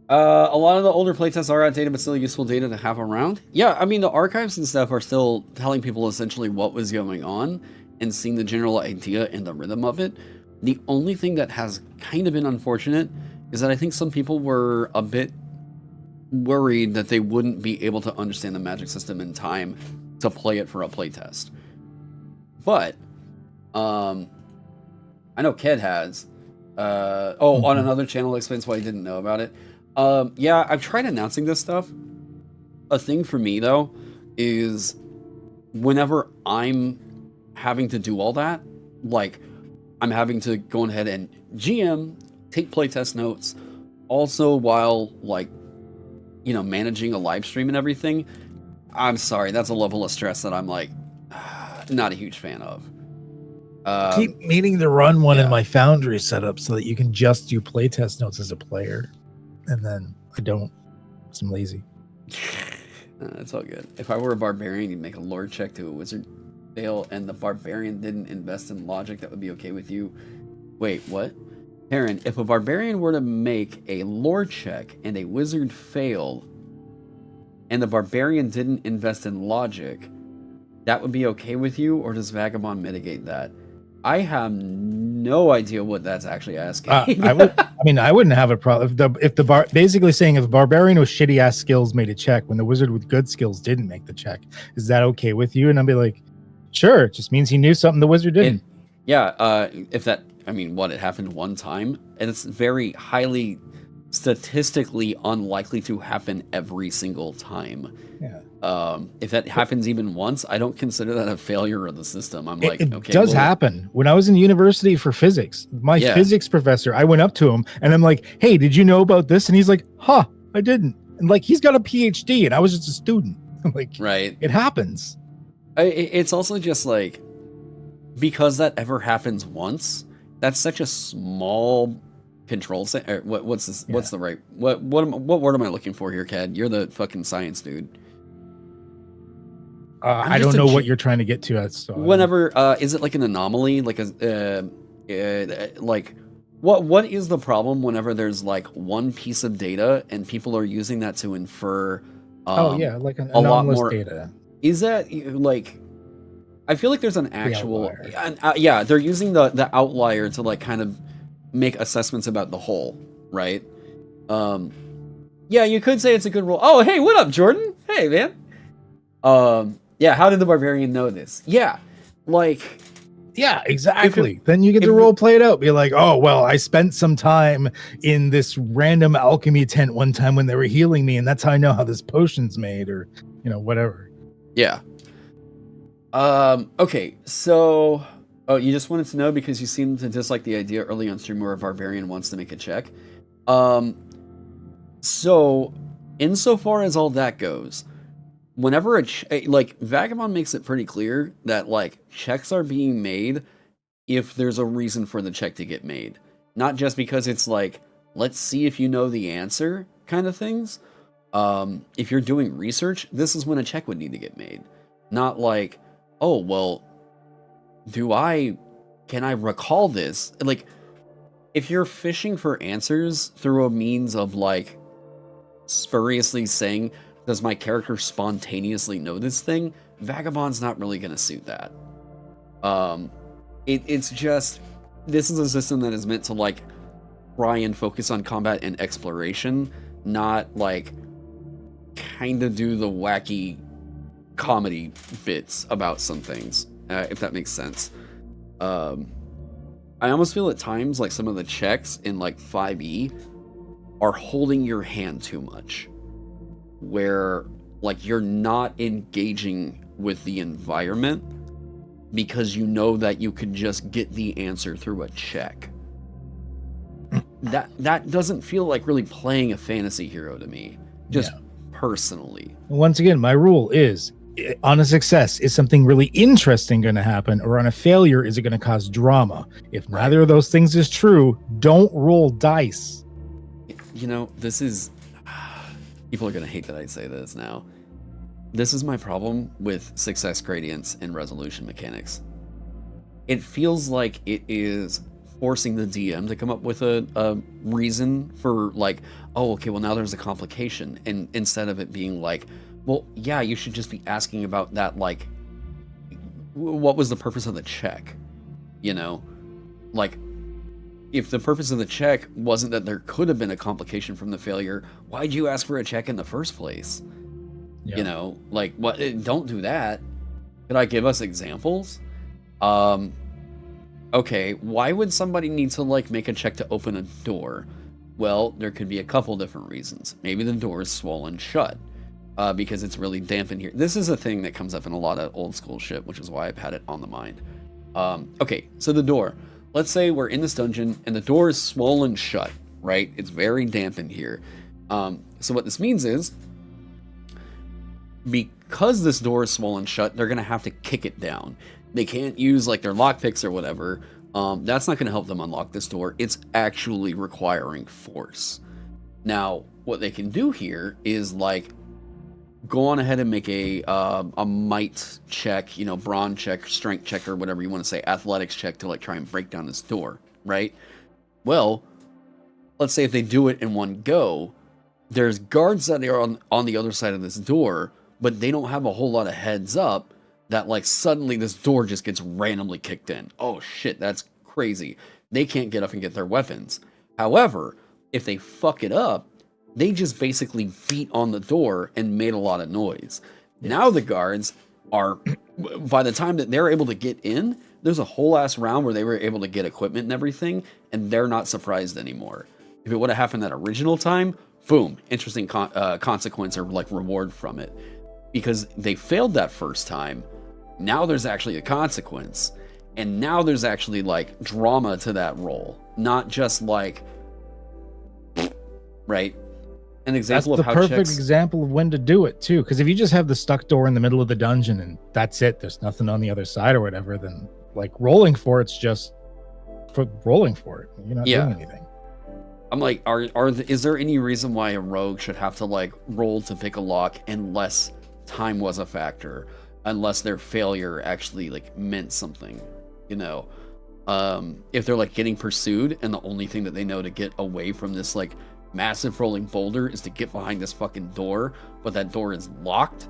A lot of the older playtests are outdated, but still useful data to have around. Yeah, I mean, the archives and stuff are still telling people essentially what was going on and seeing the general idea and the rhythm of it. The only thing that has kind of been unfortunate is that I think some people were a bit worried that they wouldn't be able to understand the magic system in time to play it for a playtest. But I know Ked has. On another channel explains why he didn't know about it. Yeah, I've tried announcing this stuff. A thing for me though is whenever I'm having to do all that, like I'm having to go ahead and GM, take playtest notes, also while like managing a live stream and everything. I'm sorry, that's a level of stress that I'm like not a huge fan of. Keep meaning to run one in my Foundry setup so that you can just do playtest notes as a player, and then I don't. 'Cause I'm lazy. It's all good. If I were a barbarian, you'd make a lore check to a wizard fail, and the barbarian didn't invest in logic, that would be okay with you. Wait, what? Taron, if a barbarian were to make a lore check and a wizard failed, and the barbarian didn't invest in logic, that would be okay with you, or does Vagabond mitigate that? I have no idea what that's actually asking. I wouldn't have a problem basically saying if a barbarian with shitty ass skills made a check when the wizard with good skills didn't make the check, is that okay with you? And I'd be like, sure, it just means he knew something the wizard didn't. If that, it happened one time, and it's very highly statistically unlikely to happen every single time. Yeah. If that happens even once, I don't consider that a failure of the system. It does happen. When I was in university for physics, my physics professor, I went up to him and I'm like, hey, did you know about this? And he's like, huh, I didn't. And like, he's got a PhD and I was just a student. Like, right. It happens. It's also just like, because that ever happens once, that's such a small control set. What's the right, what word am I looking for here, Cad? You're the fucking science dude. I don't know what you're trying to get to. Whenever, is it like an anomaly? Like what is the problem whenever there's like one piece of data and people are using that to infer? Like an anomalous data. Is that like? I feel like there's an actual, they're using the outlier to like kind of make assessments about the whole, right? You could say it's a good rule. Oh, hey, what up, Jordan? Hey, man. How did the barbarian know this? Yeah, exactly. Then you get to role play it out. Be like, oh, well, I spent some time in this random alchemy tent one time when they were healing me, and that's how I know how this potion's made, or, whatever. Yeah. Okay, so... Oh, you just wanted to know because you seemed to dislike the idea early on stream where a barbarian wants to make a check. So, insofar as all that goes... Whenever Vagabond makes it pretty clear that checks are being made if there's a reason for the check to get made, not just because it's let's see if you know the answer kind of things. If you're doing research, this is when a check would need to get made, not oh well, can I recall this? If you're fishing for answers through a means of spuriously saying, does my character spontaneously know this thing? Vagabond's not really going to suit that. It's just, this is a system that is meant to try and focus on combat and exploration, not kind of do the wacky comedy bits about some things, if that makes sense. I almost feel at times some of the checks in 5e are holding your hand too much, where you're not engaging with the environment because you know that you could just get the answer through a check. That doesn't feel like really playing a fantasy hero to me, just personally. Once again, my rule is, on a success, is something really interesting going to happen, or on a failure, is it going to cause drama? If neither of those things is true, don't roll dice. This is... People are going to hate that I say this now. This is my problem with success gradients and resolution mechanics. It feels like it is forcing the DM to come up with a reason for oh, okay, well now there's a complication. And instead of it being well, yeah, you should just be asking about that, what was the purpose of the check? If the purpose of the check wasn't that there could have been a complication from the failure, why'd you ask for a check in the first place? Yeah. What? Don't do that. Could I give us examples? Okay, why would somebody need to make a check to open a door? Well, there could be a couple different reasons. Maybe the door is swollen shut because it's really damp in here. This is a thing that comes up in a lot of old school shit, which is why I've had it on the mind. Okay, so the door. Let's say we're in this dungeon and the door is swollen shut, right? It's very damp in here. So what this means is, because this door is swollen shut, they're going to have to kick it down. They can't use their lockpicks or whatever. That's not going to help them unlock this door. It's actually requiring force. Now, what they can do here is go on ahead and make a might check, brawn check, strength check, or whatever you want to say, athletics check to like try and break down this door, right? Well, let's say if they do it in one go, there's guards that are on the other side of this door, but they don't have a whole lot of heads up that like suddenly this door just gets randomly kicked in. Oh shit, that's crazy. They can't get up and get their weapons. However, if they fuck it up, they just basically beat on the door and made a lot of noise. Yes. Now the guards are, by the time that they're able to get in, there's a whole ass round where they were able to get equipment and everything, and they're not surprised anymore. If it would have happened that original time, boom, interesting consequence or like reward from it. Because they failed that first time, now there's actually a consequence. And now there's actually like drama to that roll, not just like, right? An example of how that's the perfect example of when to do it too. Because if you just have the stuck door in the middle of the dungeon and that's it, there's nothing on the other side or whatever, then like rolling for it's just for rolling for it. You're not doing anything. I'm like, is there any reason why a rogue should have to like roll to pick a lock unless time was a factor, unless their failure actually like meant something, if they're like getting pursued and the only thing that they know to get away from this like massive rolling boulder is to get behind this fucking door, but that door is locked,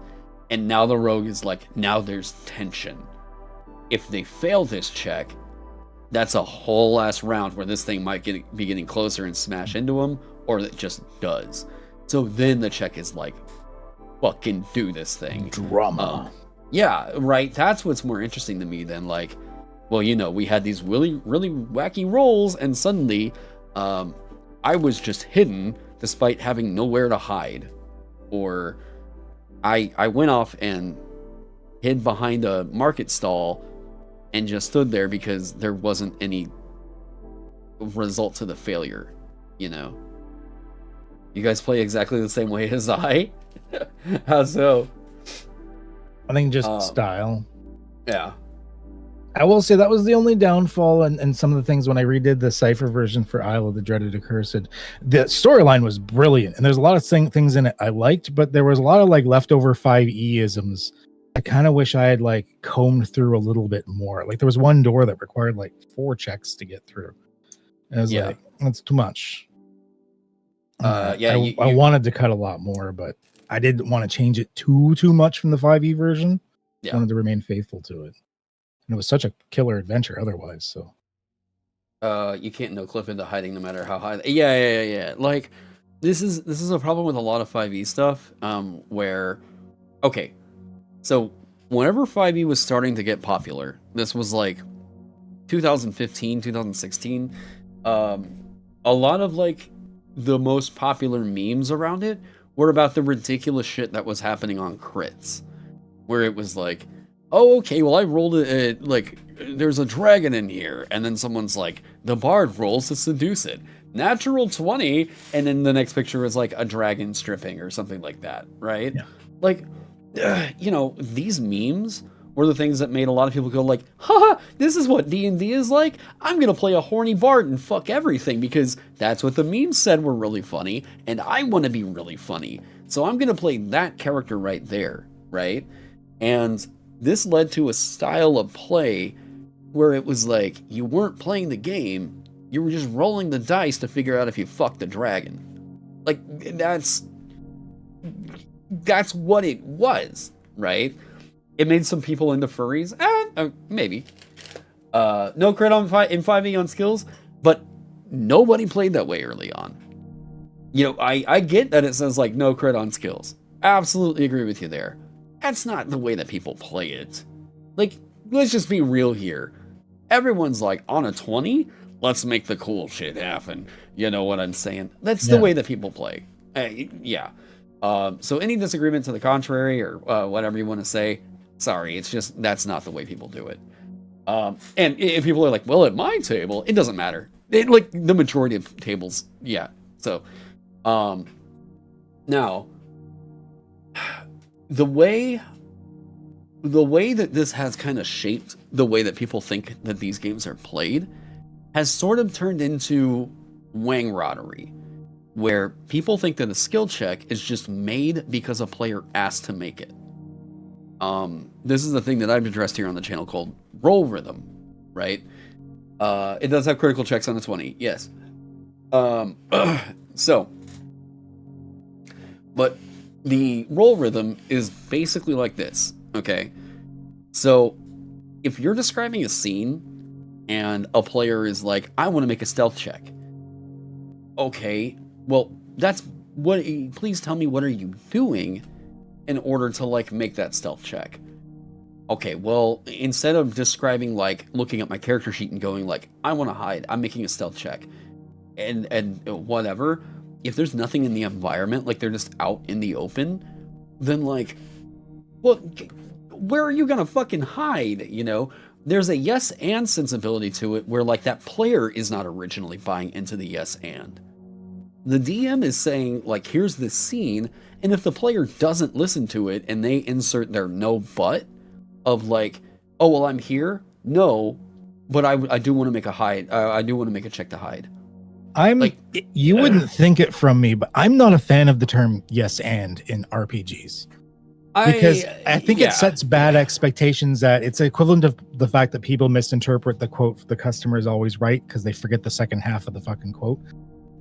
and now the rogue is like, now there's tension. If they fail this check, that's a whole ass round where this thing might be getting closer and smash into them, or it just does. So then the check is like, fucking do this thing. Drama. Yeah, right. That's what's more interesting to me than like, well, we had these really, really wacky rolls, and suddenly, I was just hidden despite having nowhere to hide, or I went off and hid behind a market stall and just stood there because there wasn't any result to the failure. You guys play exactly the same way as I. How so? I think just style. Yeah. I will say that was the only downfall, and some of the things when I redid the Cypher version for Isle of the Dreaded Accursed, the storyline was brilliant, and there's a lot of things in it I liked, but there was a lot of like leftover 5e-isms. I kind of wish I had like combed through a little bit more. Like there was one door that required like 4 checks to get through. And I was like, that's too much. I wanted to cut a lot more, but I didn't want to change it too much from the 5e version. I wanted to remain faithful to it. And it was such a killer adventure otherwise, so. You can't no-clip into hiding no matter how high. Yeah. Like, this is a problem with a lot of 5e stuff, where, okay, so whenever 5e was starting to get popular, this was like 2015, 2016, a lot of like the most popular memes around it were about the ridiculous shit that was happening on crits, where it was like, oh, okay, well, I rolled it, like, there's a dragon in here, and then someone's like, the bard rolls to seduce it. Natural 20, and then the next picture is like a dragon stripping or something like that, right? Yeah. Like, these memes were the things that made a lot of people go like, haha, this is what D&D is like? I'm gonna play a horny bard and fuck everything, because that's what the memes said were really funny, and I want to be really funny. So I'm gonna play that character right there, right? And this led to a style of play where it was like, you weren't playing the game, you were just rolling the dice to figure out if you fucked the dragon. Like, that's what it was, right? It made some people into furries. Maybe. No crit in 5e on skills, but nobody played that way early on. I get that it says, like, no crit on skills. Absolutely agree with you there. That's not the way that people play it. Like, let's just be real here. Everyone's like, on a 20, let's make the cool shit happen. You know what I'm saying? That's the way that people play. So any disagreement to the contrary, or whatever you want to say, sorry, it's just, that's not the way people do it. And if people are like, well, at my table, it doesn't matter. Like, the majority of tables, yeah. So, now, the way that this has kind of shaped the way that people think that these games are played has sort of turned into wang-roddery, where people think that a skill check is just made because a player asked to make it. This is the thing that I've addressed here on the channel called roll rhythm, right? It does have critical checks on the 20, yes. So, but the roll rhythm is basically like this, okay? So, if you're describing a scene and a player is like, I want to make a stealth check. Okay, well, that's what, please tell me what are you doing in order to like make that stealth check. Okay, well, instead of describing like looking at my character sheet and going like, I want to hide, I'm making a stealth check. And whatever, if there's nothing in the environment, like they're just out in the open, then like, well, where are you gonna fucking hide, you know? There's a yes and sensibility to it where like that player is not originally buying into the yes and. The DM is saying like, here's this scene, and if the player doesn't listen to it and they insert their no but of like, oh, well, I'm here, no, but I do want to make a hide, I do want to make a check to hide. I'm like, you wouldn't think it from me, but I'm not a fan of the term yes and in RPGs. Because I think it sets bad expectations that it's equivalent of the fact that people misinterpret the quote, the customer is always right, because they forget the second half of the fucking quote.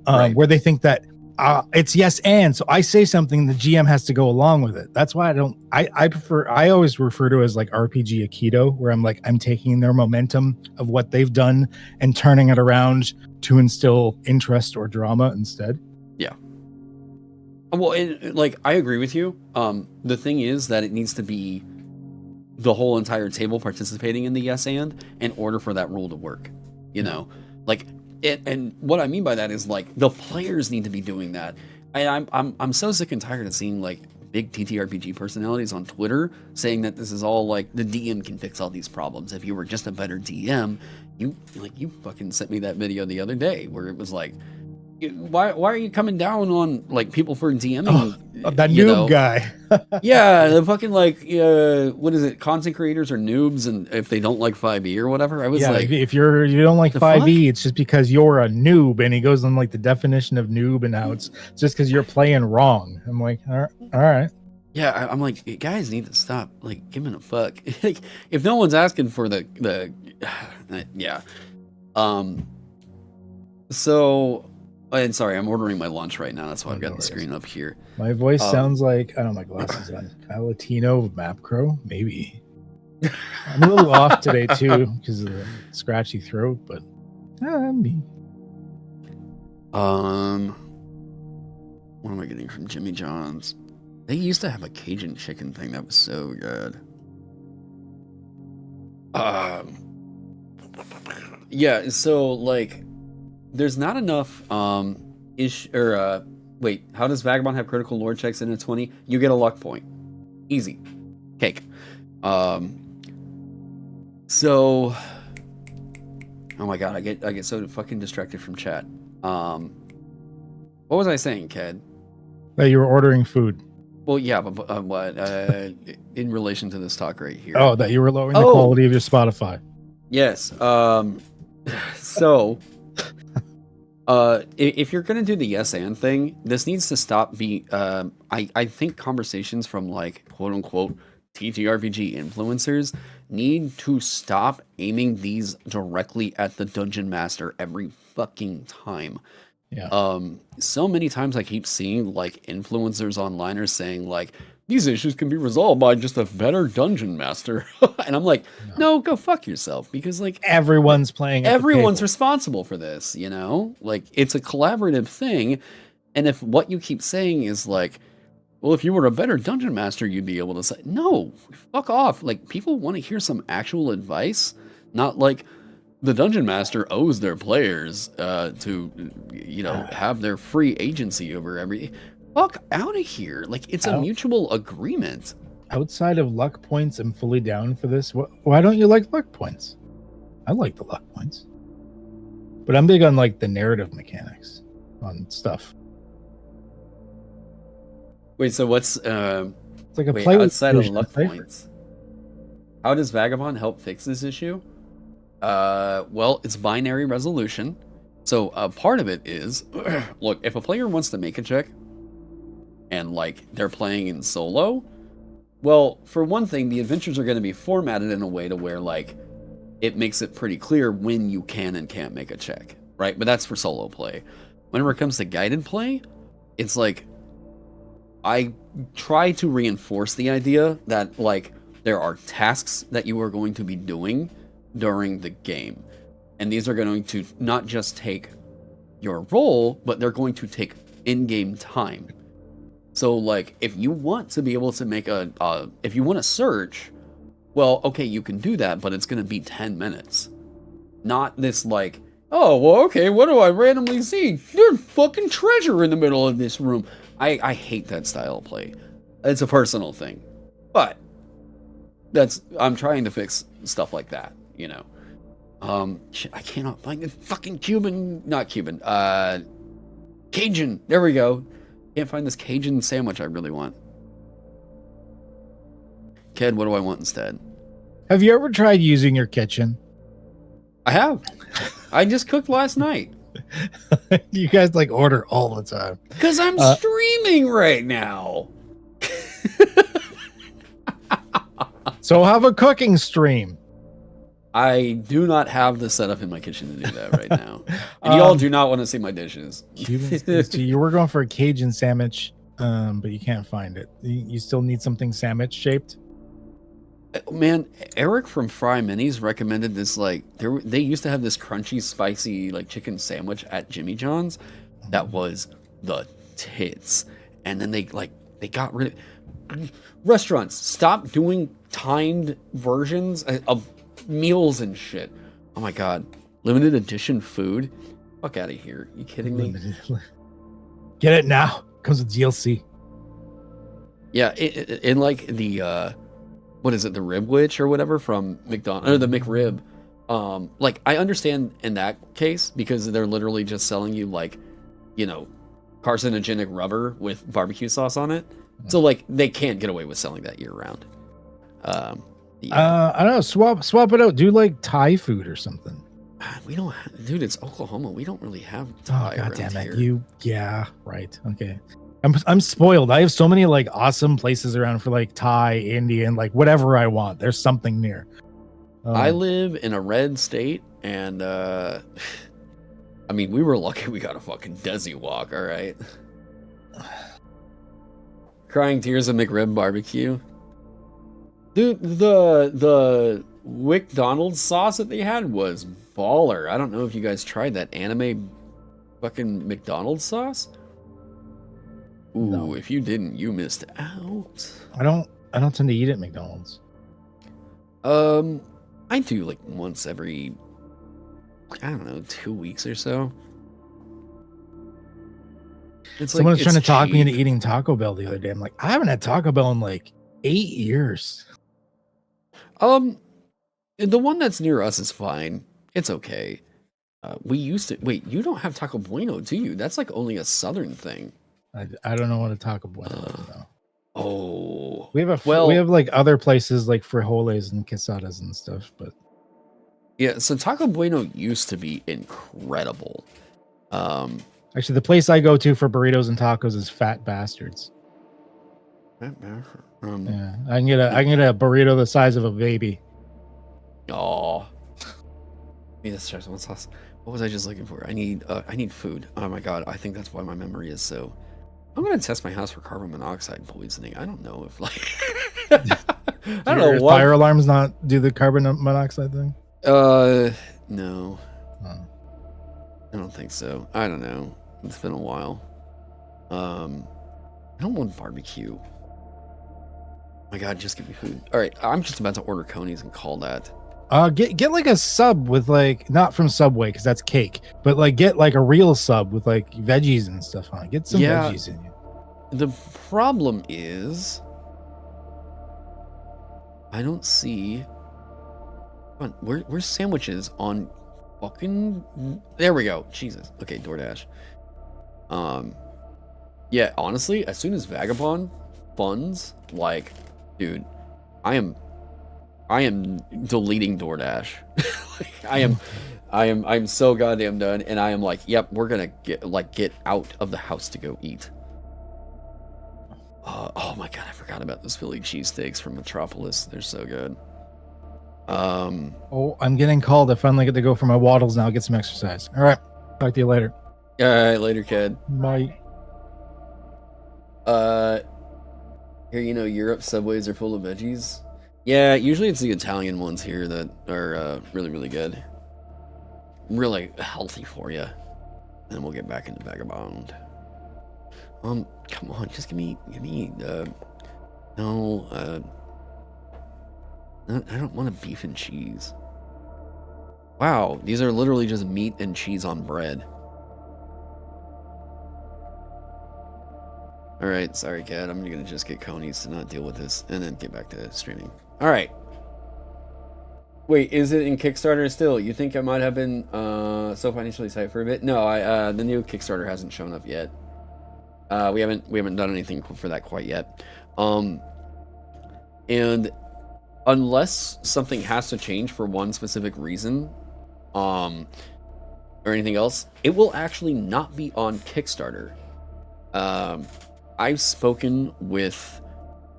Right. Where they think that it's yes and, so I say something, the GM has to go along with it. That's why I always refer to it as like RPG Aikido, where I'm like, I'm taking their momentum of what they've done and turning it around to instill interest or drama instead. Yeah. Well, like, I agree with you. The thing is that it needs to be the whole entire table participating in the yes and in order for that rule to work. You know, like it. And what I mean by that is like the players need to be doing that. And I'm so sick and tired of seeing like big TTRPG personalities on Twitter saying that this is all like the DM can fix all these problems. If you were just a better DM, you fucking sent me that video the other day where it was like, why are you coming down on like people for DMing? That noob guy. Yeah, the fucking like what is it? Content creators are noobs, and if they don't like 5e or whatever, I was like, if you don't like 5e, it's just because you're a noob. And he goes on like the definition of noob and how it's just because you're playing wrong. I'm like, all right. Yeah, I'm like, you guys need to stop like giving a fuck. Like, if no one's asking for the yeah. So. And sorry, I'm ordering my lunch right now. That's why I've got the screen up here. My voice sounds like, I don't know, my glasses on. Latino Map Crow, maybe. I'm a little off today too because of the scratchy throat, but me. What am I getting from Jimmy John's? They used to have a Cajun chicken thing that was so good. Yeah, so like there's not enough wait, how does Vagabond have critical lore checks in a 20? You get a luck point. Easy. Cake. So oh my god, I get so fucking distracted from chat. What was I saying, Ked? That you were ordering food. Well, yeah, but what in relation to this talk right here? Oh, that you were lowering the quality of your Spotify. Yes. So if you're gonna do the yes and thing, this needs to stop being. I think conversations from like quote unquote TTRPG influencers need to stop aiming these directly at the dungeon master every fucking time. Yeah. So many times I keep seeing like influencers online are saying like these issues can be resolved by just a better dungeon master, and I'm like, no, go fuck yourself, because like everyone's playing. Everyone's responsible for this, you know? Like it's a collaborative thing, and if what you keep saying is like, well, if you were a better dungeon master, you'd be able to say, no, fuck off. Like people want to hear some actual advice, not like the dungeon master owes their players to, you know, have their free agency over every. Fuck out of here! Like it's a mutual agreement. Outside of luck points, I'm fully down for this. Why don't you like luck points? I like the luck points, but I'm big on like the narrative mechanics on stuff. Wait, so what's it's like a play outside of luck points? How does Vagabond help fix this issue? Well, it's binary resolution. So part of it is, look, if a player wants to make a check and like they're playing in solo, well, for one thing, the adventures are going to be formatted in a way to where like it makes it pretty clear when you can and can't make a check, right? But that's for solo play. Whenever it comes to guided play, it's like I try to reinforce the idea that like there are tasks that you are going to be doing during the game. And these are going to not just take your role, but they're going to take in-game time. So like if you want to be able to make if you want to search, well, okay, you can do that, but it's going to be 10 minutes. Not this like, oh, well, okay, what do I randomly see? There's fucking treasure in the middle of this room. I hate that style of play. It's a personal thing. But I'm trying to fix stuff like that, you know. Shit, I cannot find the fucking Cajun. There we go. Can't find this Cajun sandwich I really want. Ked, what do I want instead? Have you ever tried using your kitchen? I have. I just cooked last night. You guys like order all the time. Because I'm streaming right now. So have a cooking stream. I do not have the setup in my kitchen to do that right now. And y'all do not want to see my dishes. You were going for a Cajun sandwich, but you can't find it. You still need something sandwich shaped? Man, Eric from Fry Minis recommended this, like, they used to have this crunchy, spicy, like, chicken sandwich at Jimmy John's that was the tits. And then they got rid of... Restaurants, stop doing timed versions of meals and shit. Oh my god. Limited edition food? Fuck out of here. You kidding me? Get it now. Comes with DLC. Yeah, in like the what is it, the Rib Witch or whatever from McDonald's, or the McRib. Like I understand in that case because they're literally just selling you like, you know, carcinogenic rubber with barbecue sauce on it. So like they can't get away with selling that year round. Yeah. I don't know. Swap it out. Do like Thai food or something. We don't, dude. It's Oklahoma. We don't really have Thai. Oh god damn it! Here. Yeah, right. Okay. I'm spoiled. I have so many like awesome places around for like Thai, Indian, like whatever I want. There's something near. I live in a red state, and I mean, we were lucky we got a fucking Desi walk. All right. Crying tears of McRib barbecue. Dude, the McDonald's sauce that they had was baller. I don't know if you guys tried that anime fucking McDonald's sauce. Ooh, no. If you didn't, you missed out. I don't tend to eat at McDonald's. I do like once every, I don't know, 2 weeks or so. Someone was trying to talk me into eating Taco Bell the other day. I'm like, I haven't had Taco Bell in like 8 years. The one that's near us is fine. It's okay. We used to wait. You don't have Taco Bueno, do you? That's like only a southern thing. I don't know what a Taco Bueno is now. Oh, we have like other places like frijoles and quesadas and stuff, but yeah. So Taco Bueno used to be incredible. Actually, the place I go to for burritos and tacos is Fat Bastards. Yeah, I can get a burrito the size of a baby. Oh, me the stress one sauce. What was I just looking for? I need food. Oh my god, I think that's why my memory is so. I'm gonna test my house for carbon monoxide poisoning. I don't know if like I don't know what fire alarms not do the carbon monoxide thing. No, I don't think so. I don't know. It's been a while. I don't want barbecue. Oh my god, just give me food. All right, I'm just about to order conies and call that. Get like a sub with like, not from Subway because that's cake, but like get like a real sub with like veggies and stuff on it. Get some veggies in you. The problem is I don't see. Come on, where's sandwiches on fucking? There we go. Jesus. Okay, DoorDash. Yeah, honestly, as soon as Vagabond funds, like, dude, I am I am deleting DoorDash. I'm so goddamn done, and I am like, yep, we're gonna get out of the house to go eat. Oh my god, I forgot about those Philly cheesesteaks from Metropolis. They're so good. Oh, I'm getting called. I finally get to go for my waddles now. Get some exercise. All right. Talk to you later. All right, later, kid. Bye. Here, you know, Europe subways are full of veggies. Yeah, usually it's the Italian ones here that are really, really good. Really healthy for you. And we'll get back into Vagabond. Come on, just give me, no, I don't want a beef and cheese. Wow, these are literally just meat and cheese on bread. Alright, sorry, Cat. I'm gonna just get Conies to not deal with this and then get back to streaming. Alright. Wait, is it in Kickstarter still? You think I might have been so financially tight for a bit? No, the new Kickstarter hasn't shown up yet. We haven't done anything for that quite yet. And unless something has to change for one specific reason, or anything else, it will actually not be on Kickstarter. I've spoken with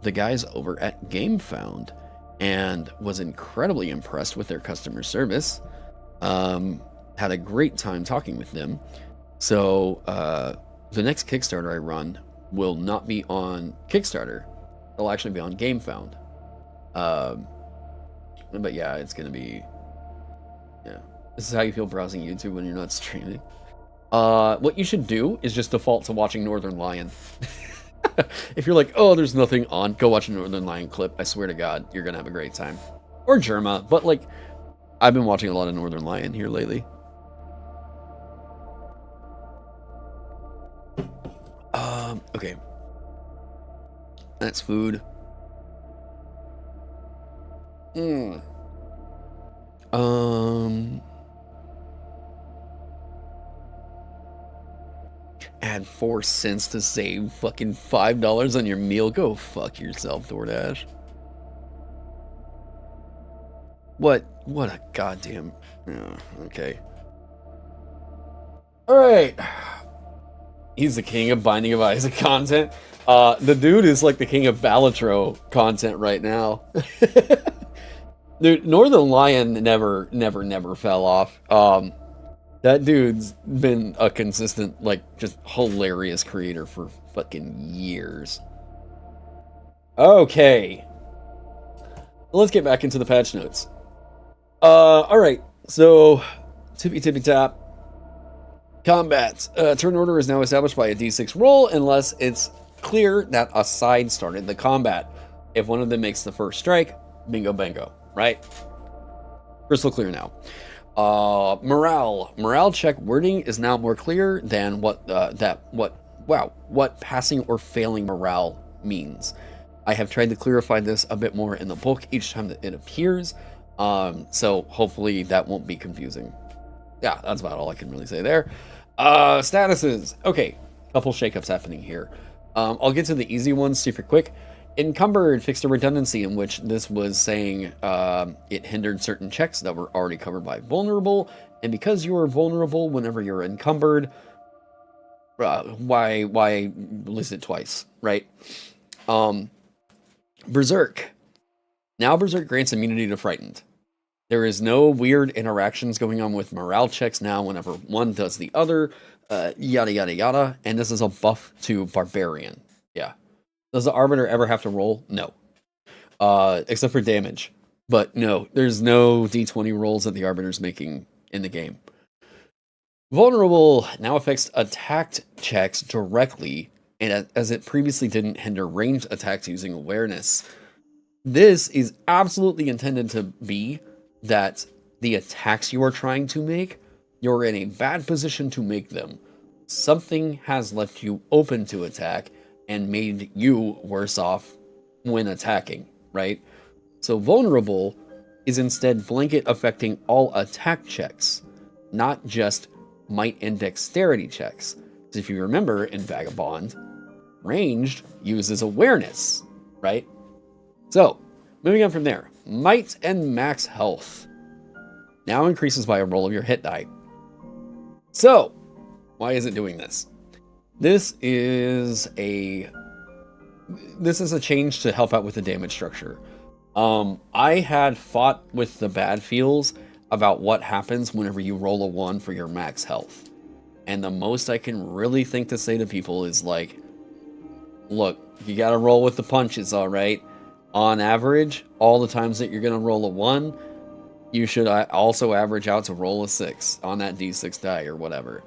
the guys over at GameFound and was incredibly impressed with their customer service. Had a great time talking with them. So the next Kickstarter I run will not be on Kickstarter. It'll actually be on GameFound. But yeah, it's gonna be, yeah. This is how you feel browsing YouTube when you're not streaming. What you should do is just default to watching Northern Lion. If you're like, oh, there's nothing on, go watch a Northern Lion clip. I swear to God, you're gonna have a great time. Or Germa, but like, I've been watching a lot of Northern Lion here lately. Okay. That's food. Add 4 cents to save fucking $5 on your meal. Go fuck yourself, DoorDash. What a goddamn... Oh, okay. Alright. He's the king of Binding of Isaac content. The dude is like the king of Balatro content right now. Dude, Northern Lion never fell off. That dude's been a consistent, like, just hilarious creator for fucking years. Okay. Let's get back into the patch notes. Alright, so, tippy tap. Combat. Turn order is now established by a d6 roll unless it's clear that a side started the combat. If one of them makes the first strike, bingo bango, right? Crystal clear now. Morale check wording is now more clear than what passing or failing morale means. I have tried to clarify this a bit more in the book each time that it appears, so hopefully that won't be confusing. Yeah, that's about all I can really say there. Statuses. Okay, couple shakeups happening here. I'll get to the easy ones super quick. Encumbered fixed a redundancy in which this was saying it hindered certain checks that were already covered by vulnerable, and because you are vulnerable whenever you're encumbered, why list it twice, right? Berserk. Now Berserk grants immunity to frightened. There is no weird interactions going on with morale checks now whenever one does the other, yada yada yada, and this is a buff to Barbarian. Yeah. Does the Arbiter ever have to roll? No. Except for damage. But no, there's no d20 rolls that the Arbiter's making in the game. Vulnerable now affects attacked checks directly, and as it previously didn't hinder ranged attacks using awareness. This is absolutely intended to be that the attacks you are trying to make, you're in a bad position to make them. Something has left you open to attack and made you worse off when attacking, right? So vulnerable is instead blanket affecting all attack checks, not just might and dexterity checks. So if you remember in Vagabond, ranged uses awareness, right? So moving on from there. Might and max health now increases by a roll of your hit die. So, why is it doing this? This is a change to help out with the damage structure. I had fought with the bad feels about what happens whenever you roll a 1 for your max health. And the most I can really think to say to people is like, look, you gotta roll with the punches, alright? On average, all the times that you're gonna roll a 1, you should also average out to roll a 6 on that d6 die or whatever.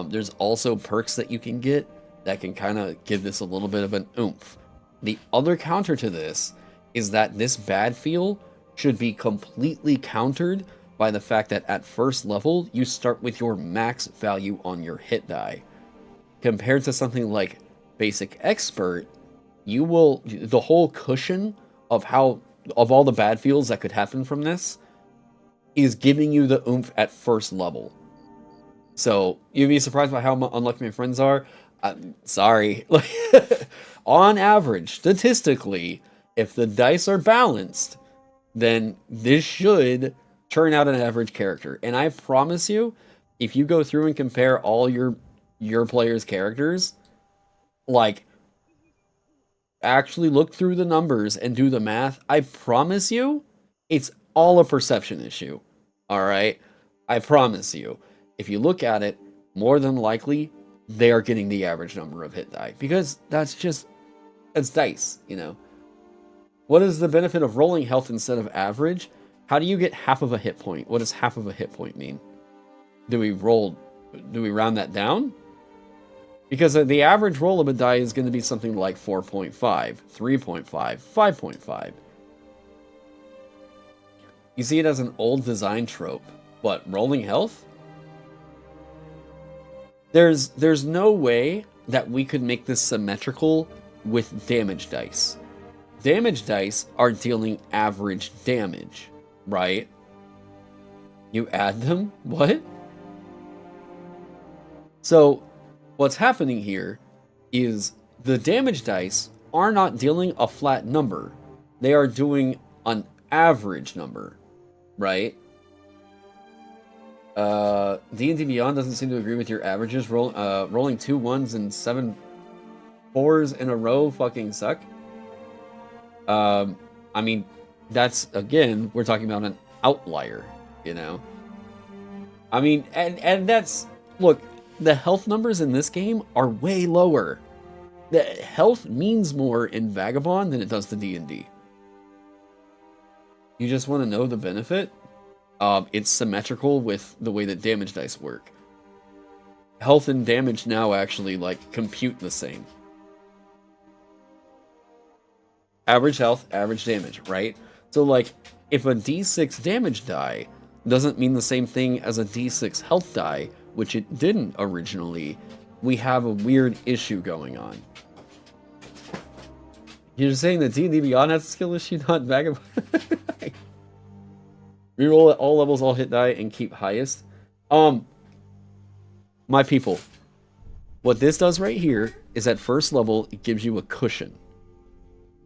There's also perks that you can get that can kind of give this a little bit of an oomph. The other counter to this is that this bad feel should be completely countered by the fact that at first level, you start with your max value on your hit die. Compared to something like Basic Expert, the whole cushion of all the bad feels that could happen from this is giving you the oomph at first level. So, you'd be surprised by how unlucky my friends are. Sorry. On average, statistically, if the dice are balanced, then this should turn out an average character. And I promise you, if you go through and compare all your players' characters, like, actually look through the numbers and do the math, I promise you, it's all a perception issue. Alright? I promise you. If you look at it, more than likely, they are getting the average number of hit die. Because that's dice, you know? What is the benefit of rolling health instead of average? How do you get half of a hit point? What does half of a hit point mean? Do we round that down? Because the average roll of a die is going to be something like 4.5, 3.5, 5.5. You see it as an old design trope, but rolling health? There's no way that we could make this symmetrical with damage dice. Damage dice are dealing average damage, right? You add them? What? So, what's happening here is the damage dice are not dealing a flat number. They are doing an average number, right? D&D Beyond doesn't seem to agree with your averages. Rolling 2 1s and 7 4s in a row fucking suck. I mean, that's, again, we're talking about an outlier, you know? I mean, and that's, look, the health numbers in this game are way lower. The health means more in Vagabond than it does to D&D. You just want to know the benefit? It's symmetrical with the way that damage dice work. Health and damage now actually, like, compute the same. Average health, average damage, right? So, like, if a d6 damage die doesn't mean the same thing as a d6 health die, which it didn't originally, we have a weird issue going on. You're saying that D&D Beyond has a skill issue, not Vagabond? Reroll at all levels, all hit die, and keep highest. My people, what this does right here is at first level, it gives you a cushion.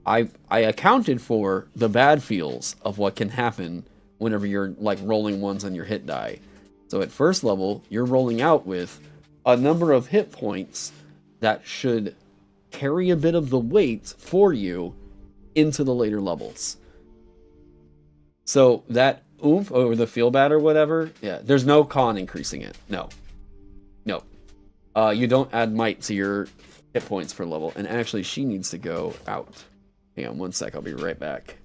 I accounted for the bad feels of what can happen whenever you're, like, rolling ones on your hit die. So at first level, you're rolling out with a number of hit points that should carry a bit of the weight for you into the later levels. So that oomph or the feel bad or whatever, yeah, there's no con increasing it. No. No. You don't add might to your hit points per level. And actually, she needs to go out. Hang on one sec, I'll be right back.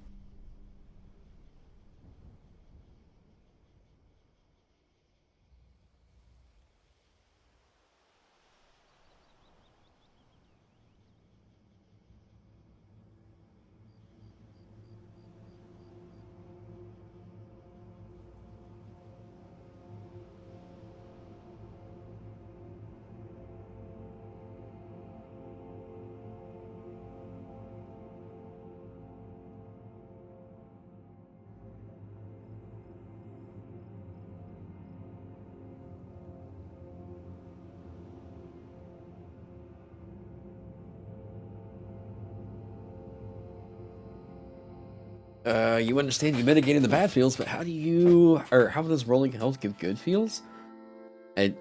You understand you mitigated the bad feels, but how does rolling health give good feels? I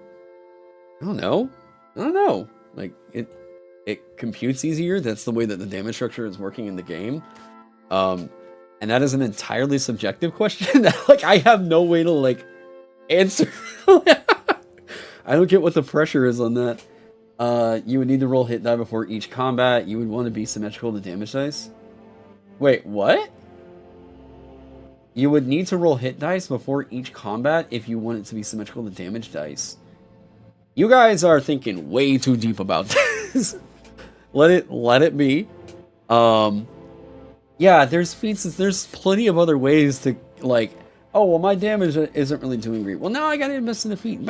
don't know. I don't know. Like, it computes easier. That's the way that the damage structure is working in the game. And that is an entirely subjective question that, like, I have no way to, like, answer. I don't get what the pressure is on that. You would need to roll hit die before each combat. You would want to be symmetrical to damage dice. Wait, what? You would need to roll hit dice before each combat if you want it to be symmetrical to damage dice. You guys are thinking way too deep about this. Let it be. Yeah, there's feats, there's plenty of other ways to, like, oh, well, my damage isn't really doing great. Well, now I gotta invest in the feat.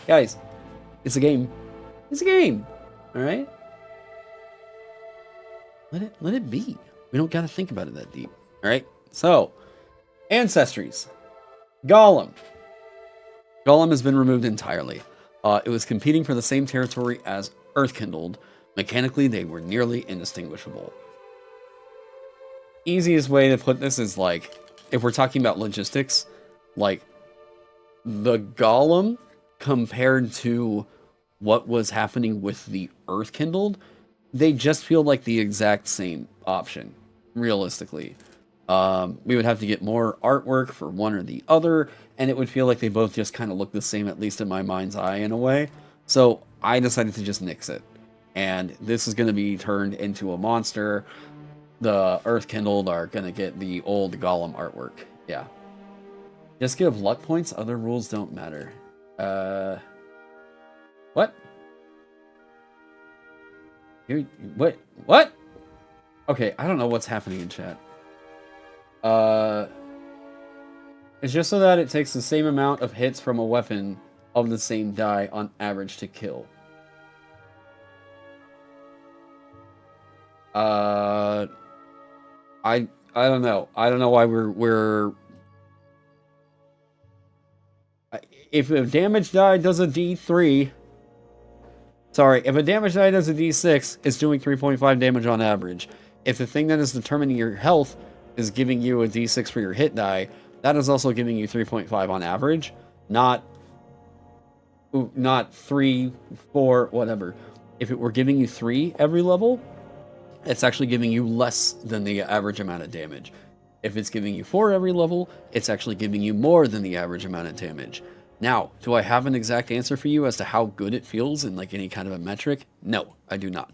Guys, it's a game. It's a game. Alright? Let it be. We don't gotta think about it that deep. Alright? So, ancestries. Golem. Golem has been removed entirely. It was competing for the same territory as Earthkindled. Mechanically, they were nearly indistinguishable. Easiest way to put this is, like, if we're talking about logistics, like, the Golem compared to what was happening with the Earthkindled, they just feel like the exact same option, realistically. We would have to get more artwork for one or the other, and it would feel like they both just kind of look the same, at least in my mind's eye, in a way. So I decided to just nix it. And this is going to be turned into a monster. The Earthkindled are going to get the old Golem artwork. Yeah. Just give luck points, other rules don't matter. What? What? Okay, I don't know what's happening in chat. It's just so that it takes the same amount of hits from a weapon of the same die on average to kill. I don't know. I don't know why we're if a damage die does a D3. Sorry, if a damage die does a D6, it's doing 3.5 damage on average. If the thing that is determining your health is giving you a D6 for your hit die, that is also giving you 3.5 on average, not 3, 4, whatever. If it were giving you 3 every level, it's actually giving you less than the average amount of damage. If it's giving you 4 every level, it's actually giving you more than the average amount of damage. Now, do I have an exact answer for you as to how good it feels in, like, any kind of a metric? No, I do not.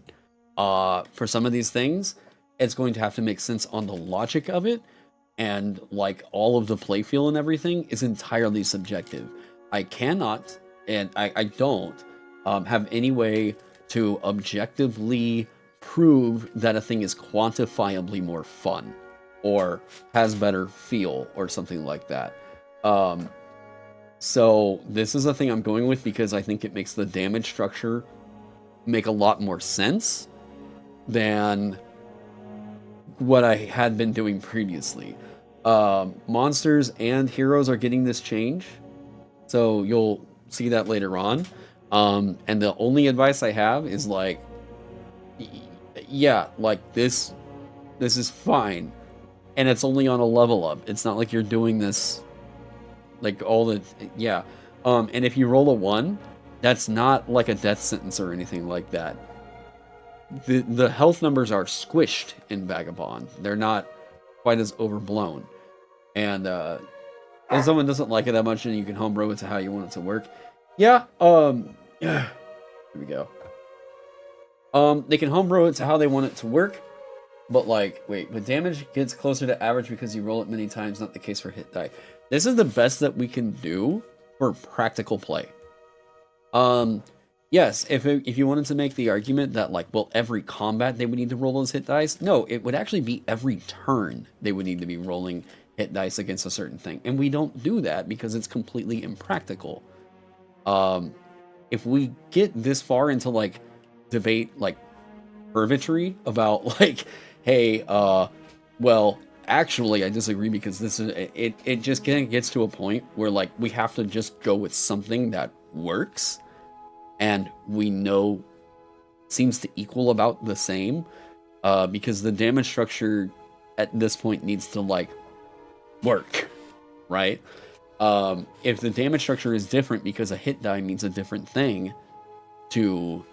For some of these things, it's going to have to make sense on the logic of it, and, like, all of the play feel and everything is entirely subjective. I cannot, and I don't, have any way to objectively prove that a thing is quantifiably more fun, or has better feel, or something like that. So this is a thing I'm going with because I think it makes the damage structure make a lot more sense than what I had been doing previously. Monsters and heroes are getting this change, so you'll see that later on. And the only advice I have is, like, yeah, like, this is fine, and it's only on a level up. It's not like you're doing this, like, all the, yeah. And if you roll a 1, that's not like a death sentence or anything like that. The health numbers are squished in Vagabond. They're not quite as overblown. And if someone doesn't like it that much, then you can homebrew it to how you want it to work. Yeah, here we go. They can homebrew it to how they want it to work, but, like, wait, but damage gets closer to average because you roll it many times, not the case for hit die. This is the best that we can do for practical play. Yes, if you wanted to make the argument that, like, well, every combat they would need to roll those hit dice, no, it would actually be every turn they would need to be rolling hit dice against a certain thing. And we don't do that because it's completely impractical. If we get this far into, like, debate, like, purgatory about, like, hey, well, actually, I disagree because this is, it just kind of gets to a point where, like, we have to just go with something that works and we know seems to equal about the same, because the damage structure at this point needs to like work, right? If the damage structure is different because a hit die means a different thing to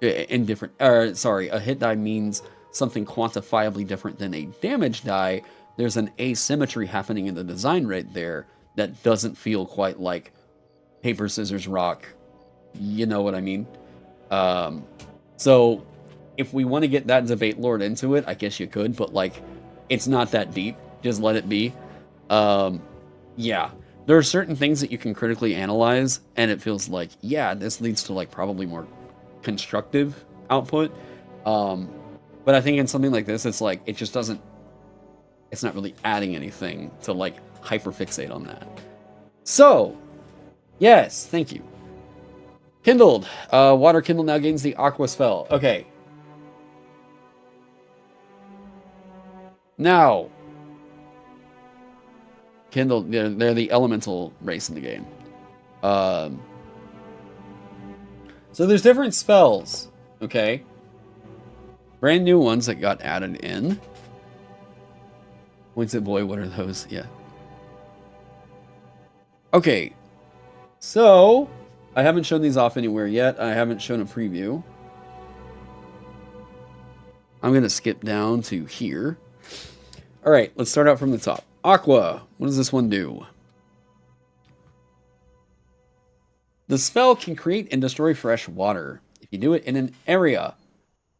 a hit die means something quantifiably different than a damage die, there's an asymmetry happening in the design right there that doesn't feel quite like paper, scissors, rock. You know what I mean? So if we want to get that debate lord into it, I guess you could, but like, it's not that deep. Just let it be. Yeah, there are certain things that you can critically analyze, and it feels like, yeah, this leads to like probably more constructive output. But I think in something like this, it's like, it just doesn't, it's not really adding anything to like hyperfixate on that. So, yes, thank you. Kindled. Water Kindle now gains the Aqua spell. Okay. Now, Kindle, they're the elemental race in the game. So there's different spells, okay? Brand new ones that got added in. Points at boy, what are those? Yeah. Okay. So, I haven't shown these off anywhere yet. I haven't shown a preview. I'm going to skip down to here. All right, let's start out from the top. Aqua. What does this one do? The spell can create and destroy fresh water. If you do it in an area,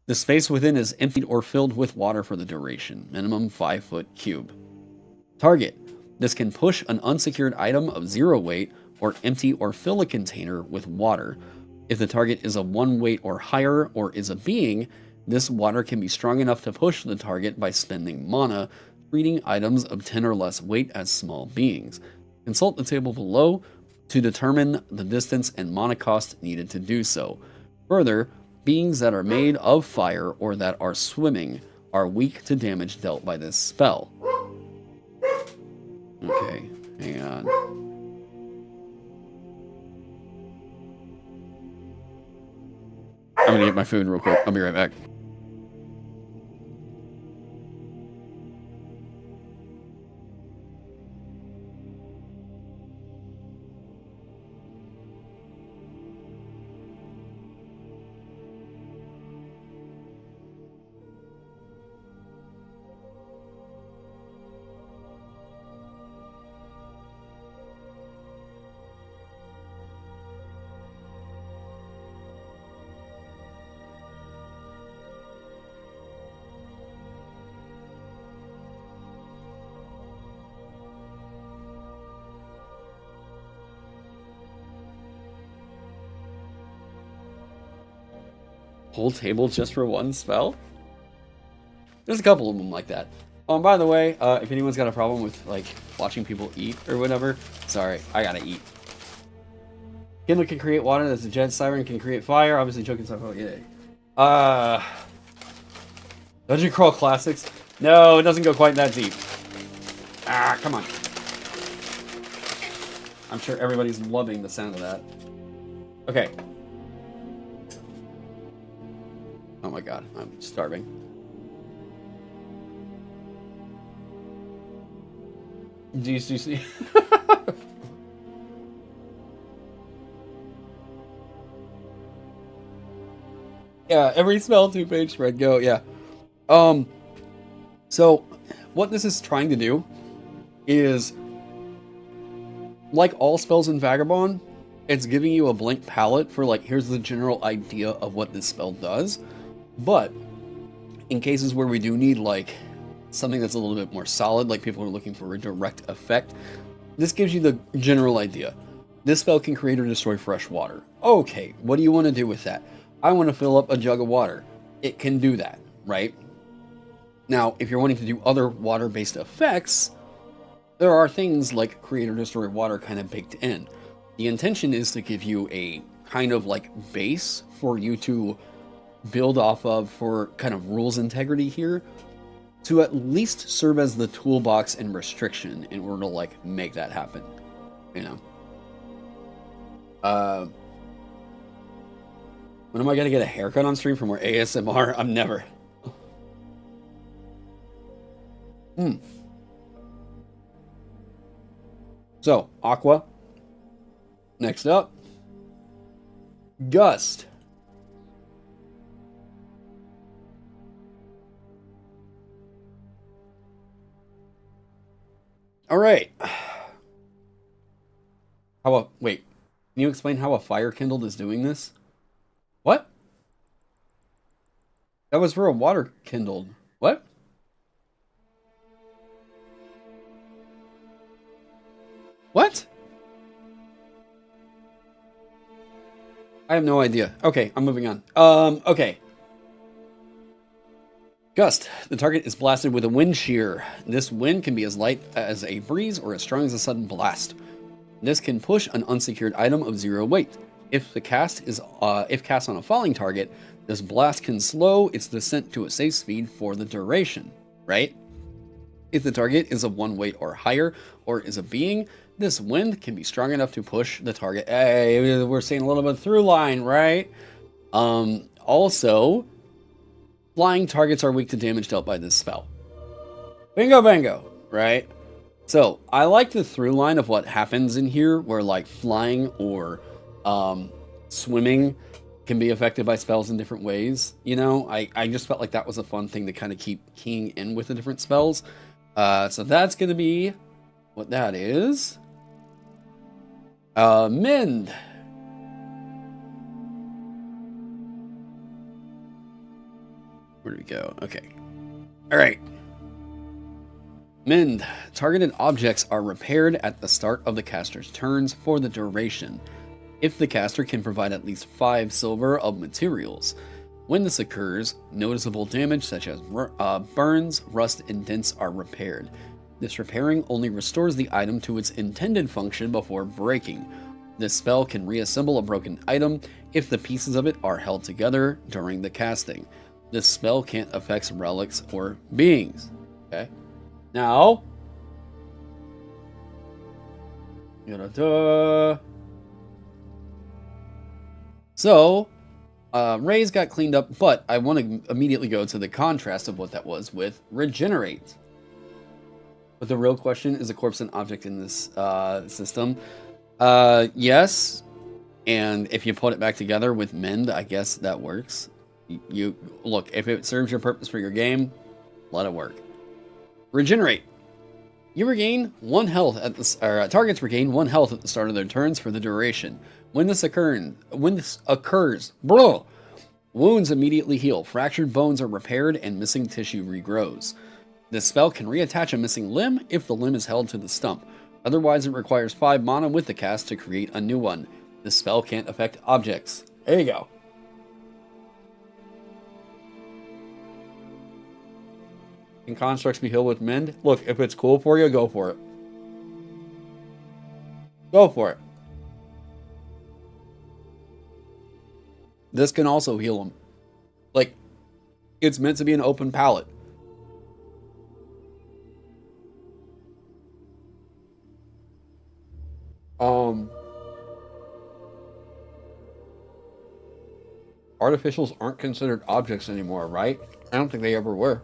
the space within is emptied or filled with water for the duration. Minimum 5 foot cube. Target. This can push an unsecured item of 0 weight or empty or fill a container with water. If the target is a 1 weight or higher or is a being, this water can be strong enough to push the target by spending mana, treating items of 10 or less weight as small beings. Consult the table below to determine the distance and mana cost needed to do so. Further, beings that are made of fire or that are swimming are weak to damage dealt by this spell. Okay, hang on. I'm gonna get my food real quick. I'll be right back. Whole table just for one spell? There's a couple of them like that. Oh, and by the way, if anyone's got a problem with like watching people eat or whatever, sorry, I gotta eat. Kindle can create water. There's a jet. Siren can create fire. Obviously, Joe can talk about yay. Dungeon Crawl Classics. No, it doesn't go quite that deep. Ah, come on. I'm sure everybody's loving the sound of that. Okay. Oh my god, I'm starving. Do you see? Yeah, every spell 2-page spread go, yeah. So what this is trying to do is, like all spells in Vagabond, it's giving you a blank palette for like, here's the general idea of what this spell does. But in cases where we do need like something that's a little bit more solid, like people are looking for a direct effect, this gives you the general idea. This spell can create or destroy fresh water. Okay, what do you want to do with that? I want to fill up a jug of water. It can do that, right? Now, if you're wanting to do other water-based effects, there are things like create or destroy water kind of baked in. The intention is to give you a kind of like base for you to build off of for kind of rules integrity here, to at least serve as the toolbox and restriction in order to like make that happen, you know. When am I gonna get a haircut on stream for more ASMR? I'm never. So, Aqua. Next up. Gust. All right. Wait. Can you explain how a fire kindled is doing this? What? That was for a water kindled. What? What? I have no idea. Okay, I'm moving on. Okay. Gust. The target is blasted with a wind shear. This wind can be as light as a breeze or as strong as a sudden blast. This can push an unsecured item of 0 weight. If cast on a falling target, this blast can slow its descent to a safe speed for the duration, right? If the target is of 1 weight or higher, or is a being, this wind can be strong enough to push the target. Hey, we're seeing a little bit through line, right? Also, flying targets are weak to damage dealt by this spell. Bingo bango, right? So, I like the through line of what happens in here, where like flying or swimming can be affected by spells in different ways. You know, I just felt like that was a fun thing to kind of keep keying in with the different spells. So that's going to be what that is. Mend. Where do we go? Okay. All right. Mend. Targeted objects are repaired at the start of the caster's turns for the duration, if the caster can provide at least 5 silver of materials. When this occurs, noticeable damage such as burns, rust, and dents are repaired. This repairing only restores the item to its intended function before breaking. This spell can reassemble a broken item if the pieces of it are held together during the casting. This spell can't affect relics or beings. Okay. Now, so, Rays got cleaned up, but I want to immediately go to the contrast of what that was with Regenerate. But the real question, is a corpse an object in this system? Yes, and if you put it back together with Mend, I guess that works. You look, if it serves your purpose for your game, let it work. Regenerate. You regain 1 health at the targets regain 1 health at the start of their turns for the duration. When this occurs, bro, wounds immediately heal, fractured bones are repaired, and missing tissue regrows. This spell can reattach a missing limb if the limb is held to the stump. Otherwise, it requires 5 mana with the cast to create a new one. This spell can't affect objects. There you go. Can constructs be healed with Mend? Look, if it's cool for you, go for it. Go for it. This can also heal them. Like, it's meant to be an open palette. Artificials aren't considered objects anymore, right? I don't think they ever were.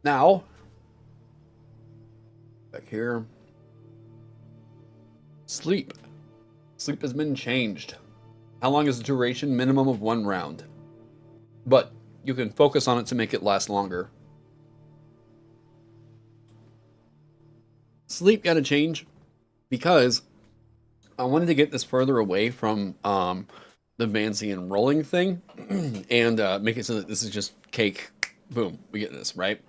Now, back here, sleep. Sleep has been changed. How long is the duration? Minimum of 1 round. But you can focus on it to make it last longer. Sleep got to change because I wanted to get this further away from the advancing and rolling thing and make it so that this is just cake. Boom, we get this, right?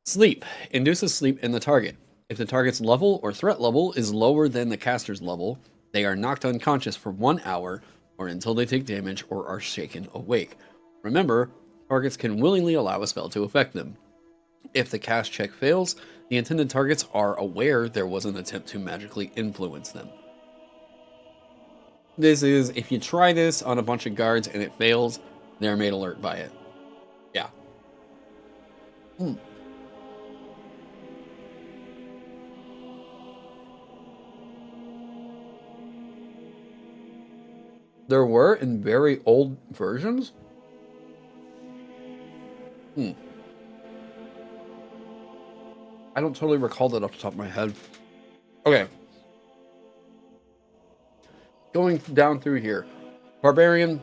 Sleep induces sleep in the target. If the target's level or threat level is lower than the caster's level, they are knocked unconscious for 1 hour or until they take damage or are shaken awake. Remember, targets can willingly allow a spell to affect them. If the cast check fails, the intended targets are aware there was an attempt to magically influence them. This is, if you try this on a bunch of guards and it fails, they're made alert by it. Yeah. There were in very old versions. Hmm. I don't totally recall that off the top of my head. Okay. Going down through here. Barbarian,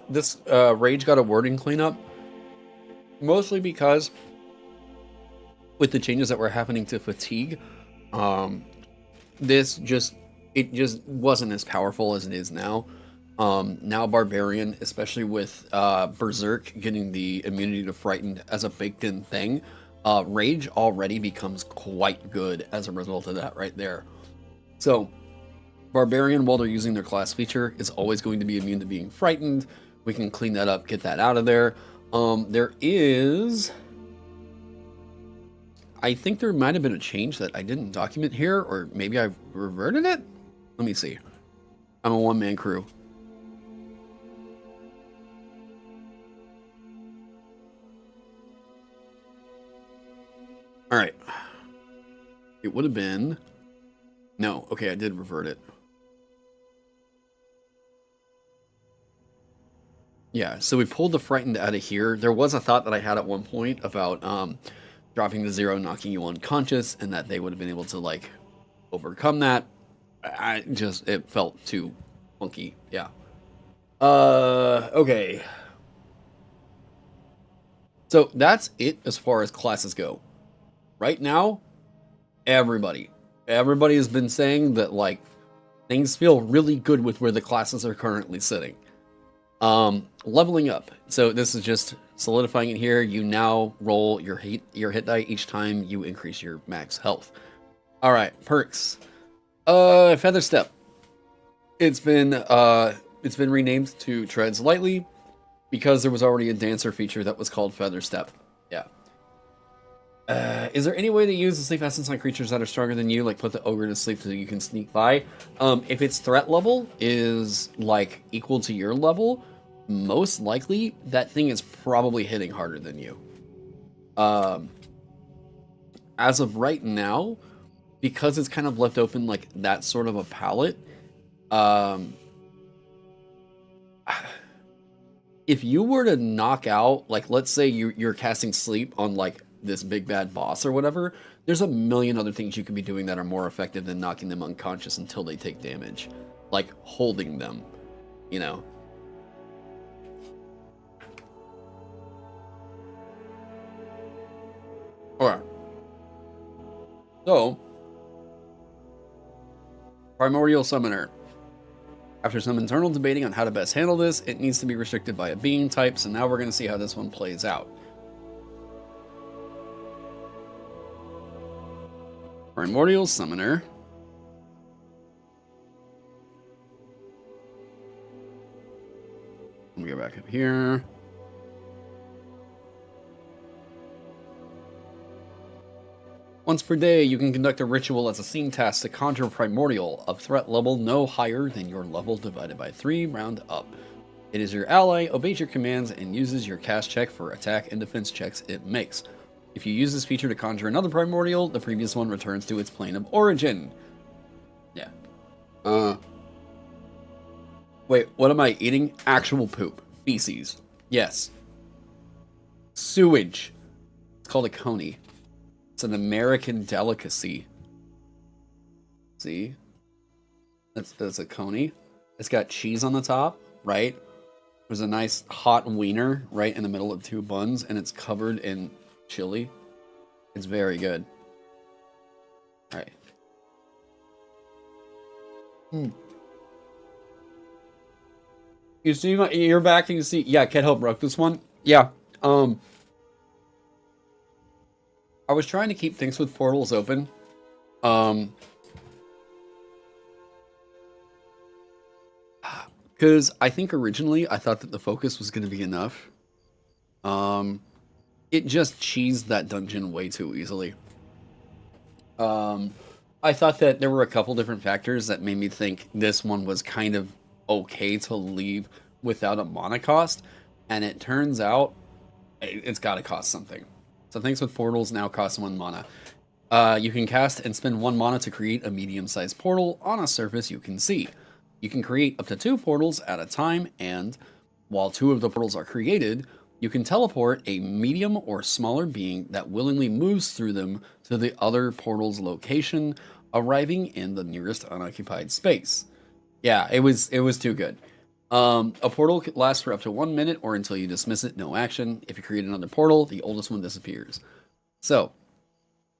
this rage got a wording cleanup. Mostly because with the changes that were happening to fatigue, it just wasn't as powerful as it is now. Now Barbarian, especially with Berserk getting the immunity to Frightened as a baked-in thing, Rage already becomes quite good as a result of that right there. So, Barbarian, while they're using their class feature, is always going to be immune to being frightened. We can clean that up, get that out of there. There is... I think there might have been a change that I didn't document here, or maybe I reverted it? Let me see. I'm a one-man crew. Alright. It would have been... No, okay, I did revert it. Yeah, so we pulled the Frightened out of here. There was a thought that I had at one point about dropping the 0, knocking you unconscious, and that they would have been able to, like, overcome that. It felt too funky, yeah. Okay. So that's it as far as classes go. Right now, everybody has been saying that, like, things feel really good with where the classes are currently sitting. Leveling up. So this is just solidifying it here. You now roll your hit die each time you increase your max health. All right, perks. Feather Step. It's been renamed to Treads Lightly because there was already a dancer feature that was called Feather Step. Yeah. Is there any way to use the sleep essence on creatures that are stronger than you, like put the ogre to sleep so you can sneak by? If its threat level is like equal to your level, most likely that thing is probably hitting harder than you. As of right now, because it's kind of left open like that sort of a palette, if you were to knock out, like, let's say you're casting sleep on like this big bad boss or whatever, there's a million other things you could be doing that are more effective than knocking them unconscious until they take damage, like holding them, you know. Alright. So, Primordial Summoner. After some internal debating on how to best handle this, it needs to be restricted by a being type, so now we're going to see how this one plays out. Primordial Summoner. Let me go back up here. Once per day, you can conduct a ritual as a scene task to conjure Primordial of threat level no higher than your level divided by 3, round up. It is your ally, obeys your commands, and uses your cast check for attack and defense checks it makes. If you use this feature to conjure another Primordial, the previous one returns to its plane of origin. Yeah. Wait, what am I eating? Actual poop. Feces. Yes. Sewage. It's called a coney. It's an American delicacy. See? That's a coney. It's got cheese on the top, right? There's a nice hot wiener right in the middle of 2 buns, and it's covered in chili. It's very good. All right. You see, you're back and you see, yeah, Cat Help broke this one. Yeah. I was trying to keep things with portals open. Because I think originally I thought that the focus was going to be enough. It just cheesed that dungeon way too easily. I thought that there were a couple different factors that made me think this one was kind of okay to leave without a mana cost, and it turns out it's got to cost something. So things with portals now cost 1 mana. You can cast and spend 1 mana to create a medium-sized portal on a surface you can see. You can create up to 2 portals at a time, and while 2 of the portals are created, You can teleport a medium or smaller being that willingly moves through them to the other portal's location, arriving in the nearest unoccupied space. Yeah, it was too good. A portal lasts for up to 1 minute or until you dismiss it, no action. If you create another portal, the oldest one disappears. So,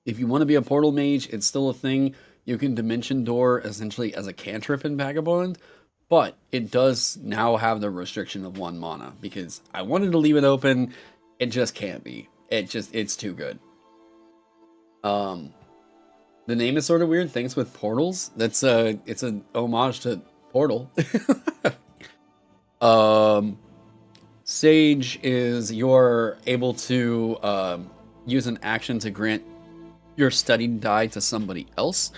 if you want to be a portal mage, it's still a thing. You can dimension door essentially as a cantrip in Vagabond, but it does now have the restriction of 1 mana because I wanted to leave it open. It just can't be. It's too good. The name is sort of weird. Things with portals. It's an homage to Portal. Sage is you're able to use an action to grant your studied die to somebody else.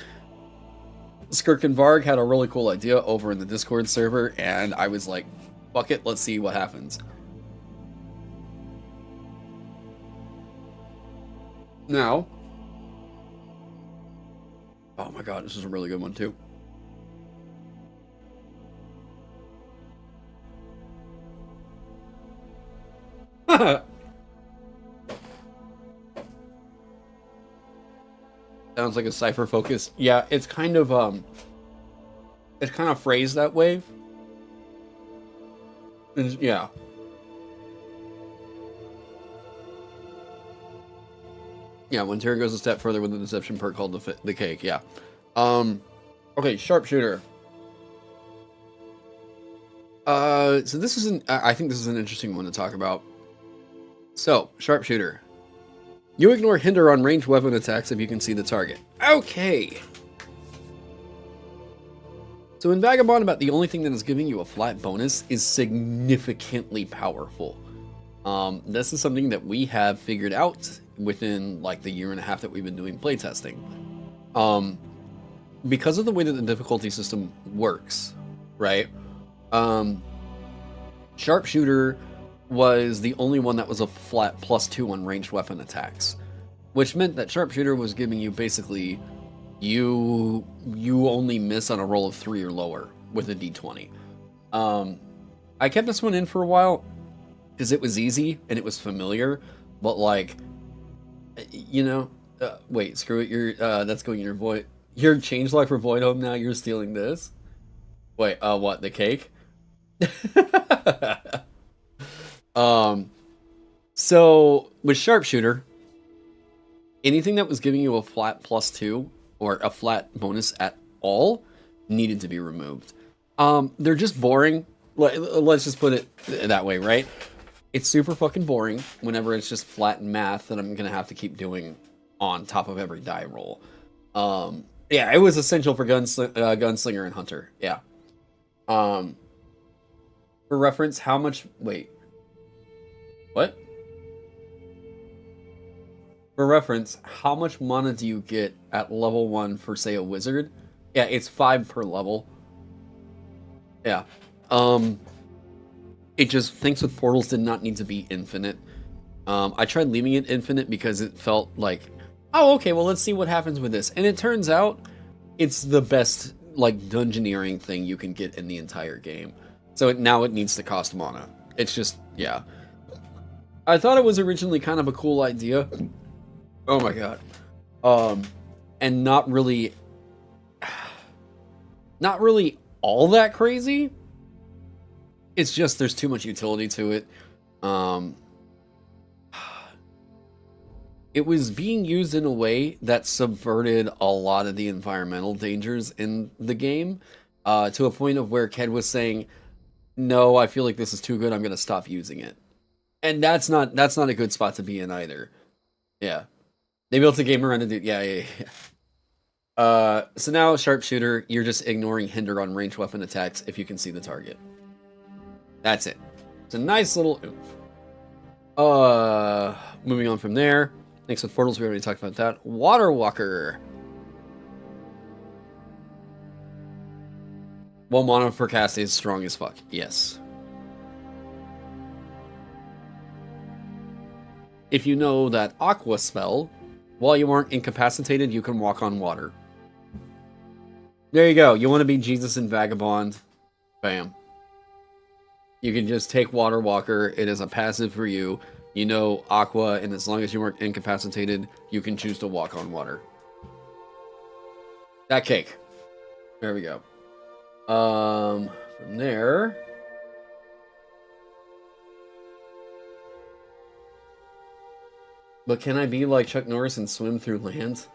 Skirk and Varg had a really cool idea over in the Discord server, and I was like, fuck it, let's see what happens. Now, oh my god, this is a really good one too. Sounds like a cipher focus. Yeah, it's kind of phrased that way. Yeah. Yeah, when Taron goes a step further with the deception perk called the cake, yeah. Okay, sharpshooter. So this is I think this is an interesting one to talk about. So, sharpshooter. You ignore hinder on ranged weapon attacks if you can see the target. Okay. So in Vagabond, about the only thing that is giving you a flat bonus is significantly powerful. This is something that we have figured out within like the 1.5 years that we've been doing playtesting. Because of the way that the difficulty system works, right? Sharpshooter was the only one that was a flat +2 on ranged weapon attacks, which meant that sharpshooter was giving you basically you only miss on a roll of 3 or lower with a d20. I kept this one in for a while because it was easy and it was familiar, but like, you know, wait, screw it, you're that's going in your void. Your changelog for Void Home now. You're stealing this. Wait, what? The cake? So with sharpshooter, anything that was giving you a flat +2 or a flat bonus at all needed to be removed. They're just boring. Let's just put it that way, right? It's super fucking boring whenever it's just flat math that I'm gonna have to keep doing on top of every die roll. Yeah, it was essential for gunslinger and hunter. Yeah. For reference, how much? Wait. What? For reference, how much mana do you get at level 1 for, say, a wizard? Yeah, it's 5 per level. Yeah. It just, Things with portals did not need to be infinite. I tried leaving it infinite because it felt like, oh, okay, well, let's see what happens with this. And it turns out it's the best, like, dungeoneering thing you can get in the entire game. So now it needs to cost mana. It's just, yeah. I thought it was originally kind of a cool idea. Oh my god. And not really all that crazy. It's just there's too much utility to it. It was being used in a way that subverted a lot of the environmental dangers in the game, to a point of where Ked was saying, no, I feel like this is too good, I'm gonna stop using it. And that's not a good spot to be in either. Yeah. They built a game around it. Yeah. So now sharpshooter, you're just ignoring hinder on ranged weapon attacks if you can see the target. That's it. It's a nice little oomph. Moving on from there. Thanks with portals, we already talked about that. Water Walker. 1 mana per cast is strong as fuck. Yes. If you know that Aqua spell, while you aren't incapacitated, you can walk on water. There you go. You want to be Jesus in Vagabond? Bam. You can just take Water Walker. It is a passive for you. You know Aqua, and as long as you weren't incapacitated, you can choose to walk on water. That cake. There we go. From there... But can I be like Chuck Norris and swim through land?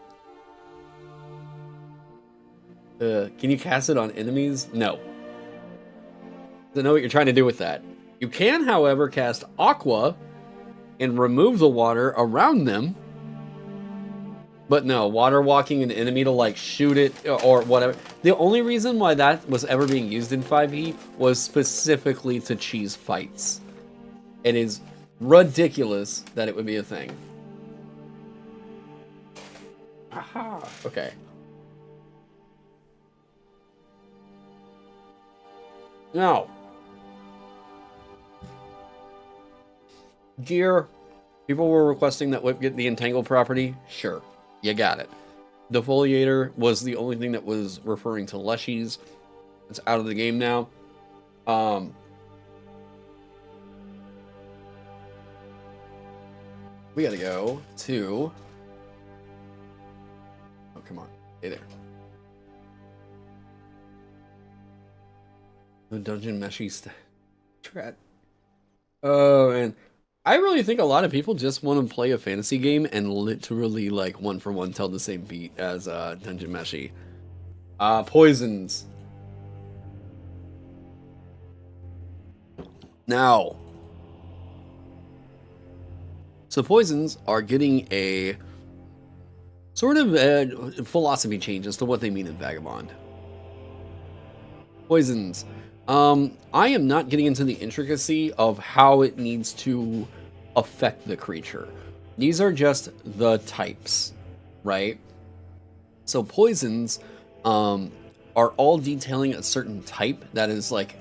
Can you cast it on enemies? No. I don't know what you're trying to do with that. You can, however, cast Aqua and remove the water around them. But no, water walking an enemy to like shoot it or whatever. The only reason why that was ever being used in 5e was specifically to cheese fights. It is ridiculous that it would be a thing. Aha, okay. Now, gear. People were requesting that Whip get the Entangle property. Sure, you got it. Defoliator was the only thing that was referring to Leshies. It's out of the game now. We gotta go to... Oh, come on. Hey there. The dungeon meshy strat. Oh, and I really think a lot of people just want to play a fantasy game and literally like one for one tell the same beat as dungeon meshy. Poisons. Now, so poisons are getting a sort of philosophy change as to what they mean in Vagabond. Poisons. I am not getting into the intricacy of how it needs to affect the creature. These are just the types, right? So poisons are all detailing a certain type that is like,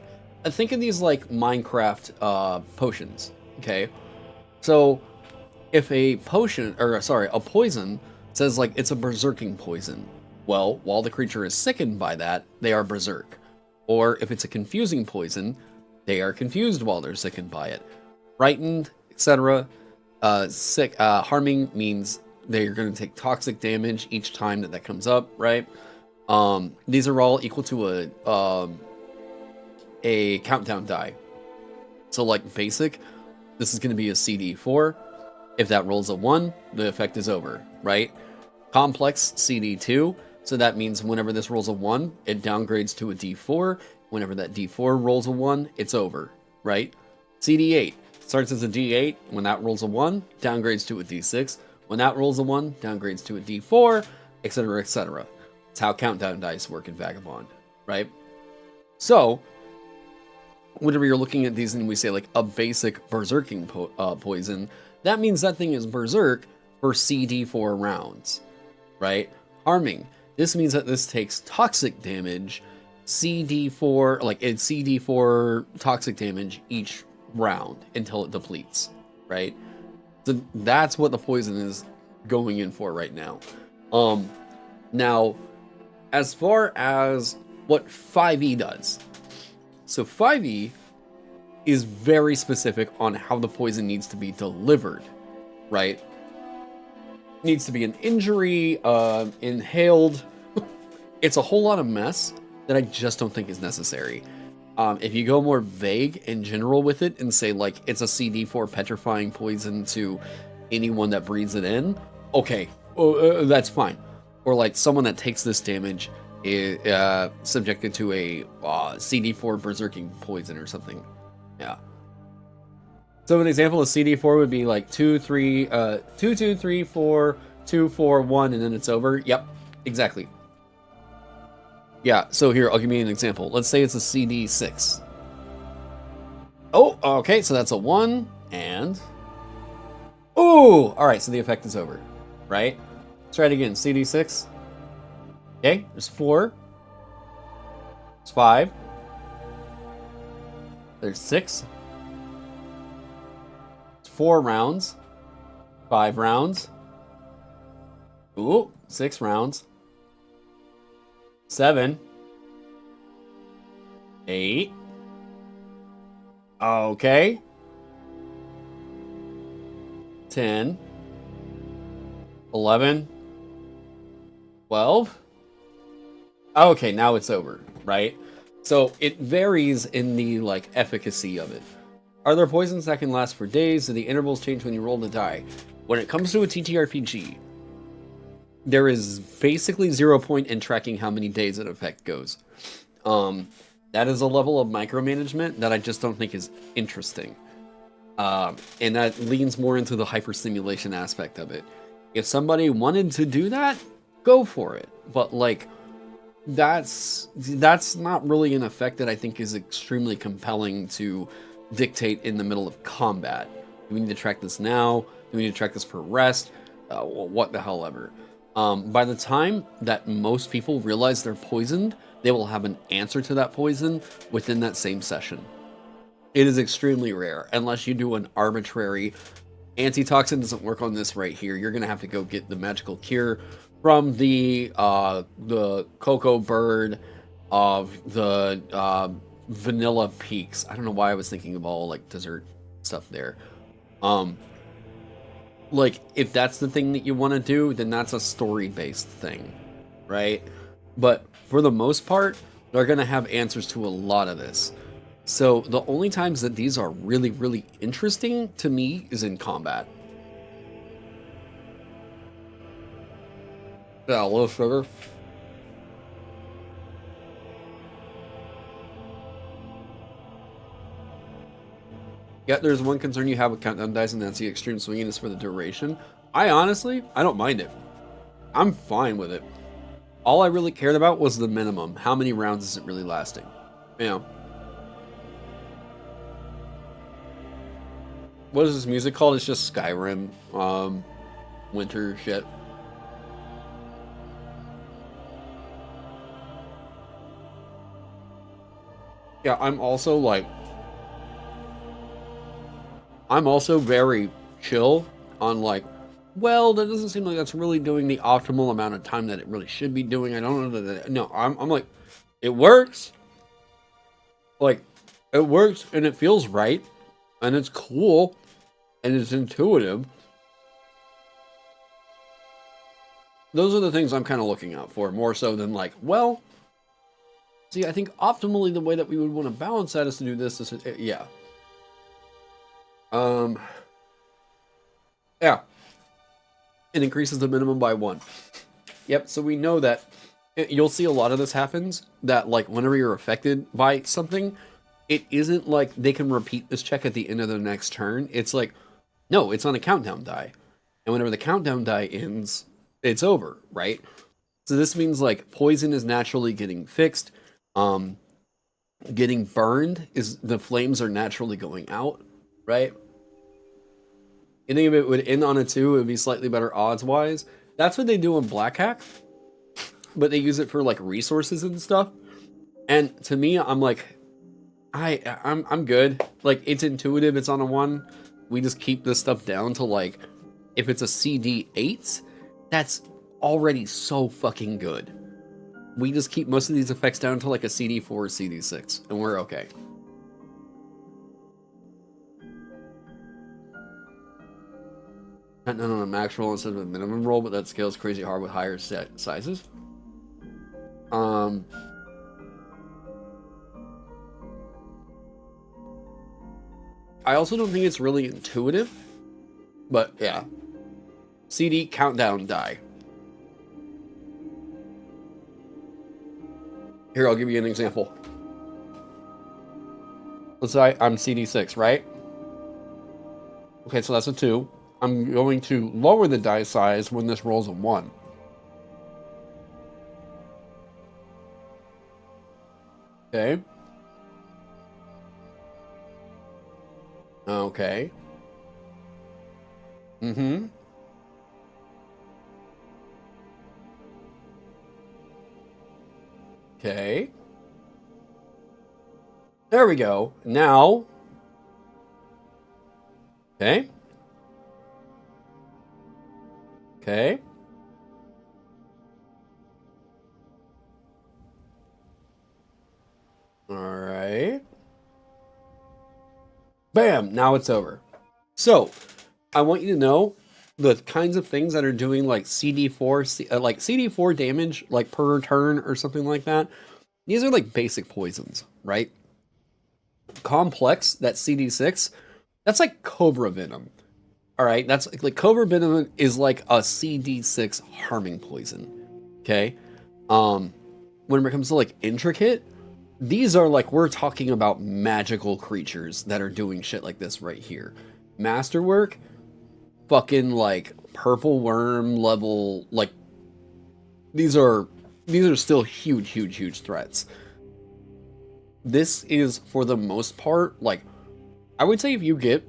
I think of these like Minecraft potions, okay? So if a potion, or sorry, a poison says like it's a berserking poison, well, while the creature is sickened by that, they are berserk. Or if it's a confusing poison, they are confused while they're sickened by it. Frightened, etc. Harming means they're going to take toxic damage each time that comes up, right? These are all equal to a countdown die. So like basic, this is going to be a CD4. If that rolls a 1, the effect is over, right? Complex, CD2. So that means whenever this rolls a 1, it downgrades to a D4. Whenever that D4 rolls a 1, it's over, right? CD8 starts as a D8. When that rolls a 1, downgrades to a D6. When that rolls a 1, downgrades to a D4, etc., etc. It's how countdown dice work in Vagabond, right? So, whenever you're looking at these and we say like a basic berserking poison, that means that thing is berserk for CD4 rounds, right? Harming. This means that this takes toxic damage, CD4, like it's CD4 toxic damage each round until it depletes, right? So that's what the poison is going in for right now. Now, as far as what 5e does, so 5e is very specific on how the poison needs to be delivered, right? Needs to be an injury, inhaled. It's a whole lot of mess that I just don't think is necessary. If you go more vague in general with it and say like it's a CD4 petrifying poison to anyone that breathes it in, okay, that's fine. Or like someone that takes this damage is subjected to a CD4 berserking poison or something. Yeah. So an example of CD4 would be like 2, 3, 2, 2, 3, 4, 2, 4, 1, and then it's over. Yep, exactly. Yeah, so here, I'll give you an example. Let's say it's a CD6. Oh, okay, so that's a 1, and... Ooh! Alright, so the effect is over, right? Let's try it again. CD6. Okay, there's 4. There's 5. There's 6. 4 rounds, 5 rounds, ooh, 6 rounds, 7, 8, Okay. 10. 11. 12. Okay, now it's over, right? So it varies in the like efficacy of it. Are there poisons that can last for days? Do the intervals change when you roll the die? When it comes to a TTRPG, there is basically 0 point in tracking how many days an effect goes. That is a level of micromanagement that I just don't think is interesting. And that leans more into the hyperstimulation aspect of it. If somebody wanted to do that, go for it. But like, that's not really an effect that I think is extremely compelling to dictate in the middle of combat. Do we need to track this now? Do we need to track this for rest? What the hell ever. By the time that most people realize they're poisoned, they will have an answer to that poison within that same session. It is extremely rare, unless you do an arbitrary antitoxin doesn't work on this right here. You're gonna have to go get the magical cure from the cocoa bird of the vanilla peaks. I don't know why I was thinking of all like dessert stuff there. Like if that's the thing that you want to do, then that's a story-based thing, right? But for the most part, they're gonna have answers to a lot of this. So the only times that these are really, really interesting to me is in combat. Yeah, a little sugar. Yeah, there's one concern you have with countdown dice, and that's the extreme swinginess for the duration. I don't mind it. I'm fine with it. All I really cared about was the minimum. How many rounds is it really lasting? You know. What is this music called? It's just Skyrim, winter shit. Yeah, I'm also very chill on like, well, that doesn't seem like that's really doing the optimal amount of time that it really should be doing. I don't know that. No, I'm like, it works. Like, it works and it feels right, and it's cool, and it's intuitive. Those are the things I'm kind of looking out for, more so than like, well, see, I think optimally the way that we would want to balance that is to do this. Yeah. Yeah. It increases the minimum by 1. Yep, so we know that you'll see a lot of this happens, that like whenever you're affected by something, it isn't like they can repeat this check at the end of the next turn. It's like, no, it's on a countdown die. And whenever the countdown die ends, it's over, right? So this means like poison is naturally getting fixed. Getting burned is the flames are naturally going out, right? You think if it would end on a 2, it would be slightly better odds-wise. That's what they do in Black Hack, but they use it for like resources and stuff. And to me, I'm like, I'm good. Like it's intuitive. It's on a 1. We just keep this stuff down to like, if it's a CD8, that's already so fucking good. We just keep most of these effects down to like a CD4 or CD6, and we're okay. Not on a max roll instead of a minimum roll, but that scales crazy hard with higher set sizes. I also don't think it's really intuitive, but yeah. CD countdown die. Here, I'll give you an example. Let's say I'm CD6, right? Okay, so that's a 2. I'm going to lower the die size when this rolls a 1. Okay. Okay. Mm-hmm. Okay. There we go. Now. Okay. Okay. All right. Bam! Now it's over. So, I want you to know the kinds of things that are doing like CD4, like CD4 damage, like per turn or something like that. These are like basic poisons, right? Complex, that's CD6. That's like Cobra Venom. All right, that's like Cobra Venom is like a CD6 harming poison. Okay, when it comes to like intricate, these are like, we're talking about magical creatures that are doing shit like this right here. Masterwork, fucking like purple worm level, like these are still huge threats. This is for the most part, like I would say if you get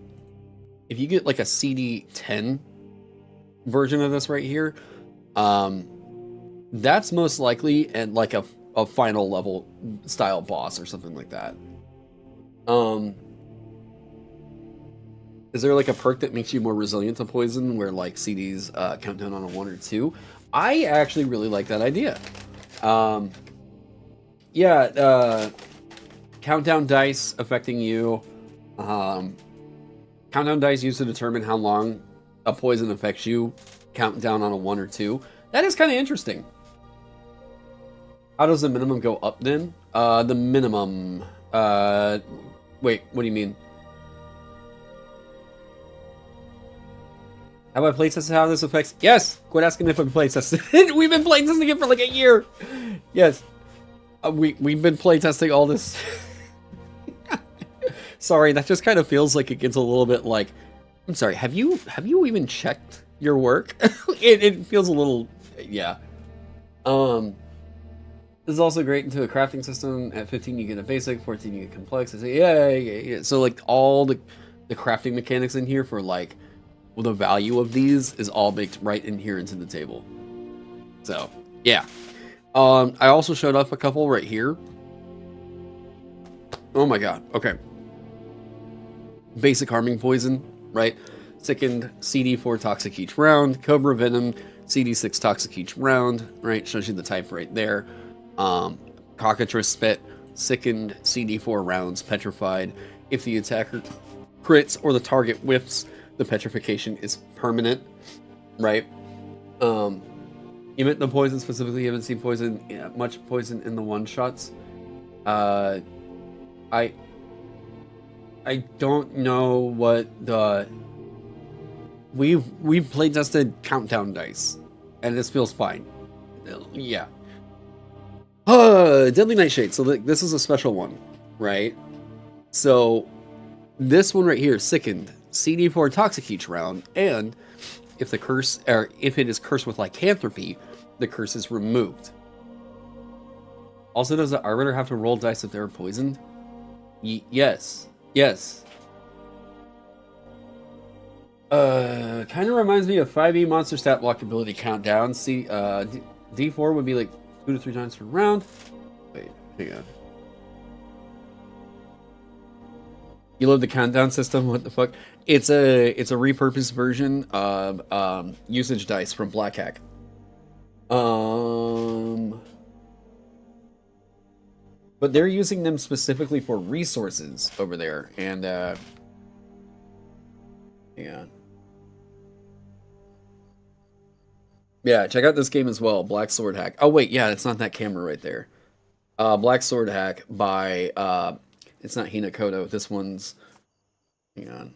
like a CD10 version of this right here, that's most likely and like a final level style boss or something like that. Is there like a perk that makes you more resilient to poison where like CDs count down on a 1 or 2? I actually really like that idea. Countdown dice affecting you. Countdown dice used to determine how long a poison affects you. Count down on a 1 or 2. That is kind of interesting. How does the minimum go up then? The minimum... wait, what do you mean? Have I playtested how this affects... Yes! Quit asking if I'm playtesting. We've been playtesting it for like a year! Yes. We've been playtesting all this... Sorry, that just kind of feels like it gets a little bit like... I'm sorry, have you even checked your work? it feels a little... Yeah. This is also great into a crafting system. At 15 you get a basic, 14 you get complex. I say, yeah. So like all the crafting mechanics in here for like, well, the value of these is all baked right in here into the table. So, yeah. I also showed off a couple right here. Oh my god, okay. Basic harming poison, right? Sickened, CD4 toxic each round. Cobra Venom, CD6 toxic each round, right? Shows you the type right there. Cockatrice Spit, sickened, CD4 rounds, petrified. If the attacker crits or the target whiffs, the petrification is permanent, right? Emit the poison, specifically you haven't seen poison, much poison in the one-shots. I don't know what the... We've play tested countdown dice, and this feels fine. Yeah. Deadly Nightshade. So this is a special one, right? So this one right here, sickened, CD4 toxic each round, and if the curse, or if it is cursed with lycanthropy, the curse is removed. Also, does the arbiter have to roll dice if they're poisoned? Yes. Kind of reminds me of 5e monster stat block ability countdown. See, D4 would be like 2 to 3 times per round. Wait, hang on. You love the countdown system? What the fuck? It's a repurposed version of usage dice from Black Hack. But they're using them specifically for resources over there, and yeah, check out this game as well, Black Sword Hack. Oh wait, yeah, it's not that camera right there. Black Sword Hack by it's not Hinakoto. This one's, hang on,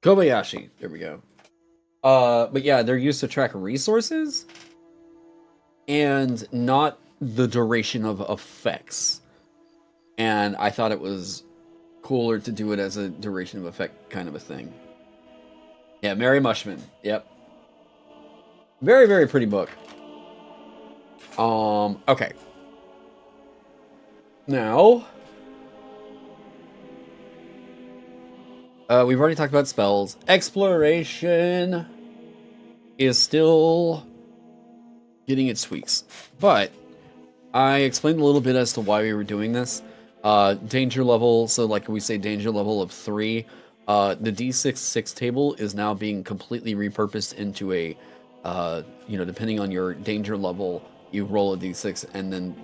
Kobayashi. There we go. But yeah, they're used to track resources and not the duration of effects. And I thought it was cooler to do it as a duration of effect kind of a thing. Yeah, Mary Mushman. Yep. Very, very pretty book. Okay. Now, we've already talked about spells. Exploration is still getting its tweaks, but I explained a little bit as to why we were doing this. Danger level, so like we say danger level of 3, the D6 table is now being completely repurposed into a, depending on your danger level, you roll a D6 and then,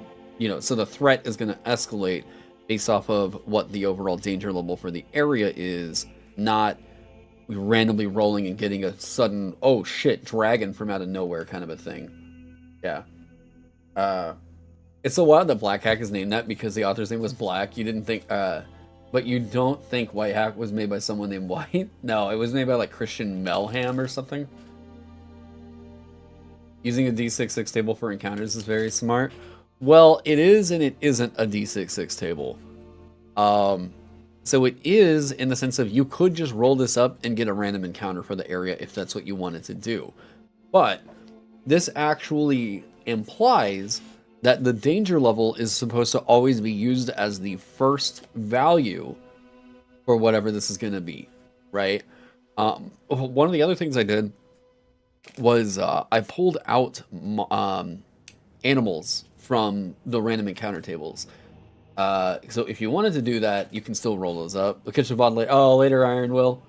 so the threat is going to escalate based off of what the overall danger level for the area is, not randomly rolling and getting a sudden, oh shit, dragon from out of nowhere kind of a thing. Yeah. It's so wild that Black Hack is named that because the author's name was Black. You didn't think, but you don't think White Hack was made by someone named White? No, it was made by like Christian Melham or something. Using a D66 table for encounters is very smart. Well, it is and it isn't a D66 table. So it is in the sense of you could just roll this up and get a random encounter for the area if that's what you wanted to do. But this actually implies that the danger level is supposed to always be used as the first value for whatever this is going to be, right? One of the other things I did was I pulled out animals from the random encounter tables. So if you wanted to do that, you can still roll those up. The kitchen bot later, Iron will.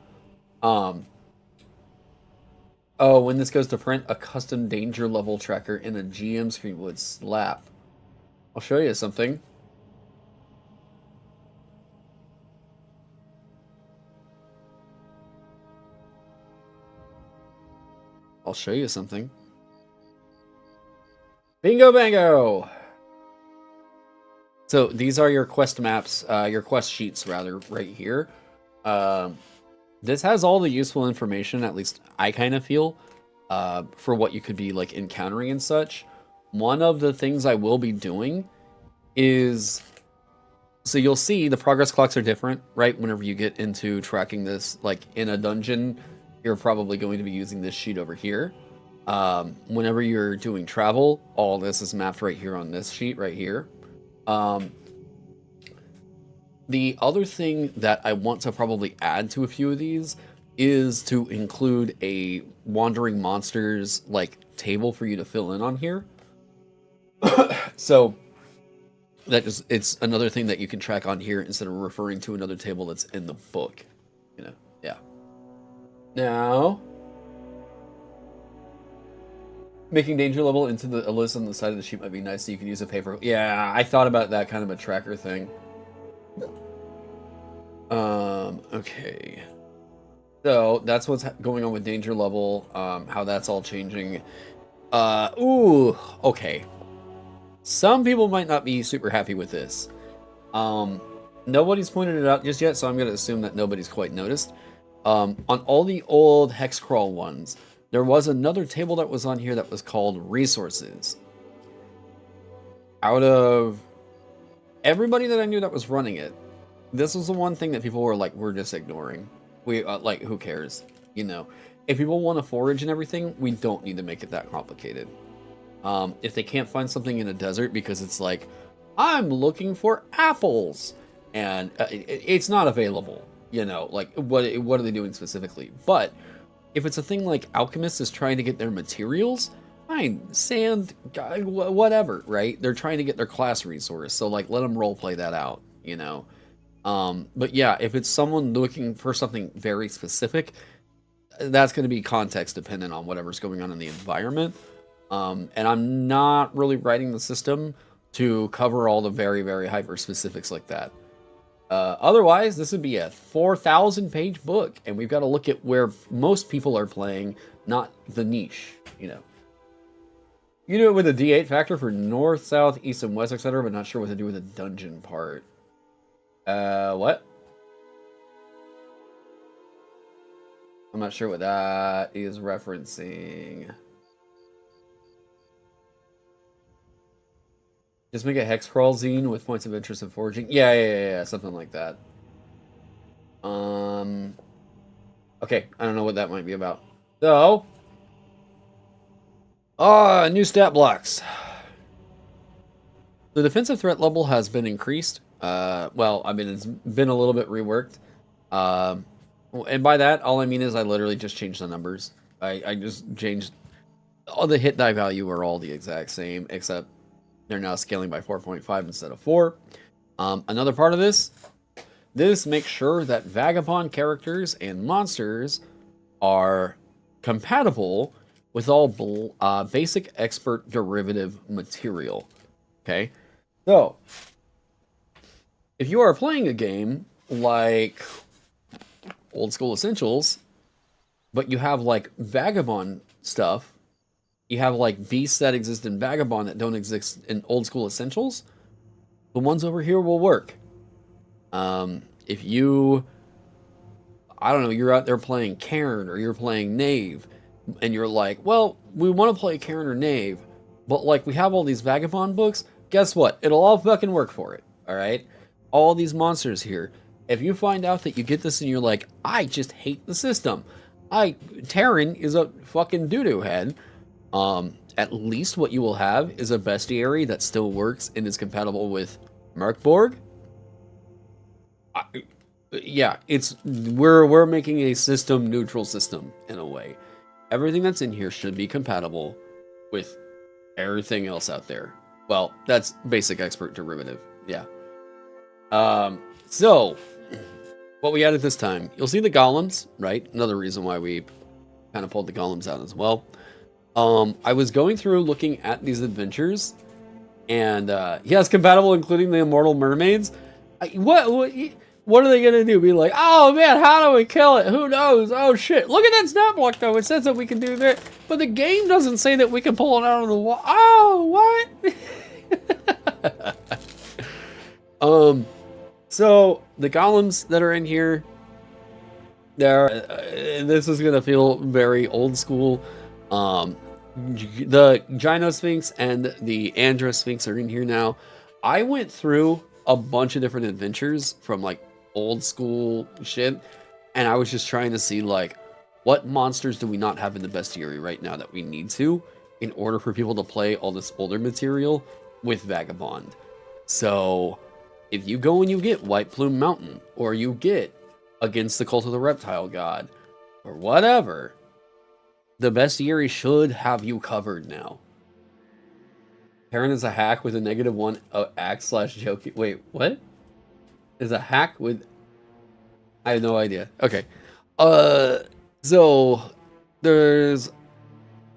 Oh, when this goes to print, a custom danger level tracker in a GM screen would slap. I'll show you something. I'll show you something. Bingo bango! So these are your quest maps, your quest sheets rather, right here. This has all the useful information, at least I kind of feel, for what you could be like encountering and such. One of the things I will be doing is, so you'll see the progress clocks are different, right? Whenever you get into tracking this, like in a dungeon, you're probably going to be using this sheet over here. Whenever you're doing travel, all this is mapped right here on this sheet right here. The other thing that I want to probably add to a few of these is to include a wandering monsters like table for you to fill in on here. So that just, it's another thing that you can track on here instead of referring to another table that's in the book. You know, yeah. Now, making danger level into the list on the side of the sheet might be nice, so you can use a paper. Yeah, I thought about that kind of a tracker thing. Okay. So that's what's going on with danger level, how that's all changing. Ooh, okay. Some people might not be super happy with this. Nobody's pointed it out just yet, so I'm going to assume that nobody's quite noticed. On all the old hex crawl ones, there was another table that was on here that was called resources. Out of everybody that I knew that was running it, this was the one thing that people were like, we're just ignoring. We like, who cares? You know, if people want to forage and everything, we don't need to make it that complicated. If they can't find something in a desert because it's like, I'm looking for apples and it's not available, you know, like what are they doing specifically? But if it's a thing like alchemists is trying to get their materials, fine, sand, whatever, right? They're trying to get their class resource, so like let them role play that out, you know. But yeah, if it's someone looking for something very specific, that's going to be context dependent on whatever's going on in the environment. And I'm not really writing the system to cover all the very, very hyper specifics like that. Otherwise, this would be a 4,000 page book, and we've got to look at where most people are playing, not the niche, you know. You do it with a D8 factor for north, south, east, and west, etc., but not sure what to do with the dungeon part. What? I'm not sure what that is referencing. Just make a hex crawl zine with points of interest in foraging. Yeah, something like that. Okay, I don't know what that might be about. So, new stat blocks. The defensive threat level has been increased. Well, I mean, it's been a little bit reworked. And by that, all I mean is I literally just changed the numbers. I just changed all the hit die value are all the exact same, except they're now scaling by 4.5 instead of 4. Another part of this makes sure that Vagabond characters and monsters are compatible with all basic expert derivative material. Okay, so if you are playing a game like Old School Essentials, but you have like Vagabond stuff, you have like beasts that exist in Vagabond that don't exist in Old School Essentials, the ones over here will work. If you, I don't know, you're out there playing Cairn or you're playing Knave, and you're like, well, we want to play Cairn or Knave, but like we have all these Vagabond books, guess what? It'll all fucking work for it, alright? All these monsters here. If you find out that you get this and you're like, I just hate the system. Taron is a fucking doo-doo head. At least what you will have is a bestiary that still works and is compatible with Merkborg. Yeah, we're making a system neutral system in a way. Everything that's in here should be compatible with everything else out there. Well, that's basic expert derivative. Yeah. So what we added this time, you'll see the golems, right? Another reason why we kind of pulled the golems out as well. I was going through looking at these adventures, and yes, compatible, including the immortal mermaids. What are they gonna do? Be like, oh man, how do we kill it? Who knows? Oh shit! Look at that stat block though. It says that we can do that, but the game doesn't say that we can pull it out of the wall. Oh, what? So the golems that are in here, this is gonna feel very old school. The Gynosphinx and the Androsphinx are in here now. I went through a bunch of different adventures from like old school shit, and I was just trying to see like what monsters do we not have in the bestiary right now that we need to in order for people to play all this older material with Vagabond. So if you go and you get White Plume Mountain, or you get Against the Cult of the Reptile God, or whatever, the bestiary should have you covered now. Taron is a hack with a -1 axe / joking. Wait, what? Is a hack with... I have no idea. Okay. So there's...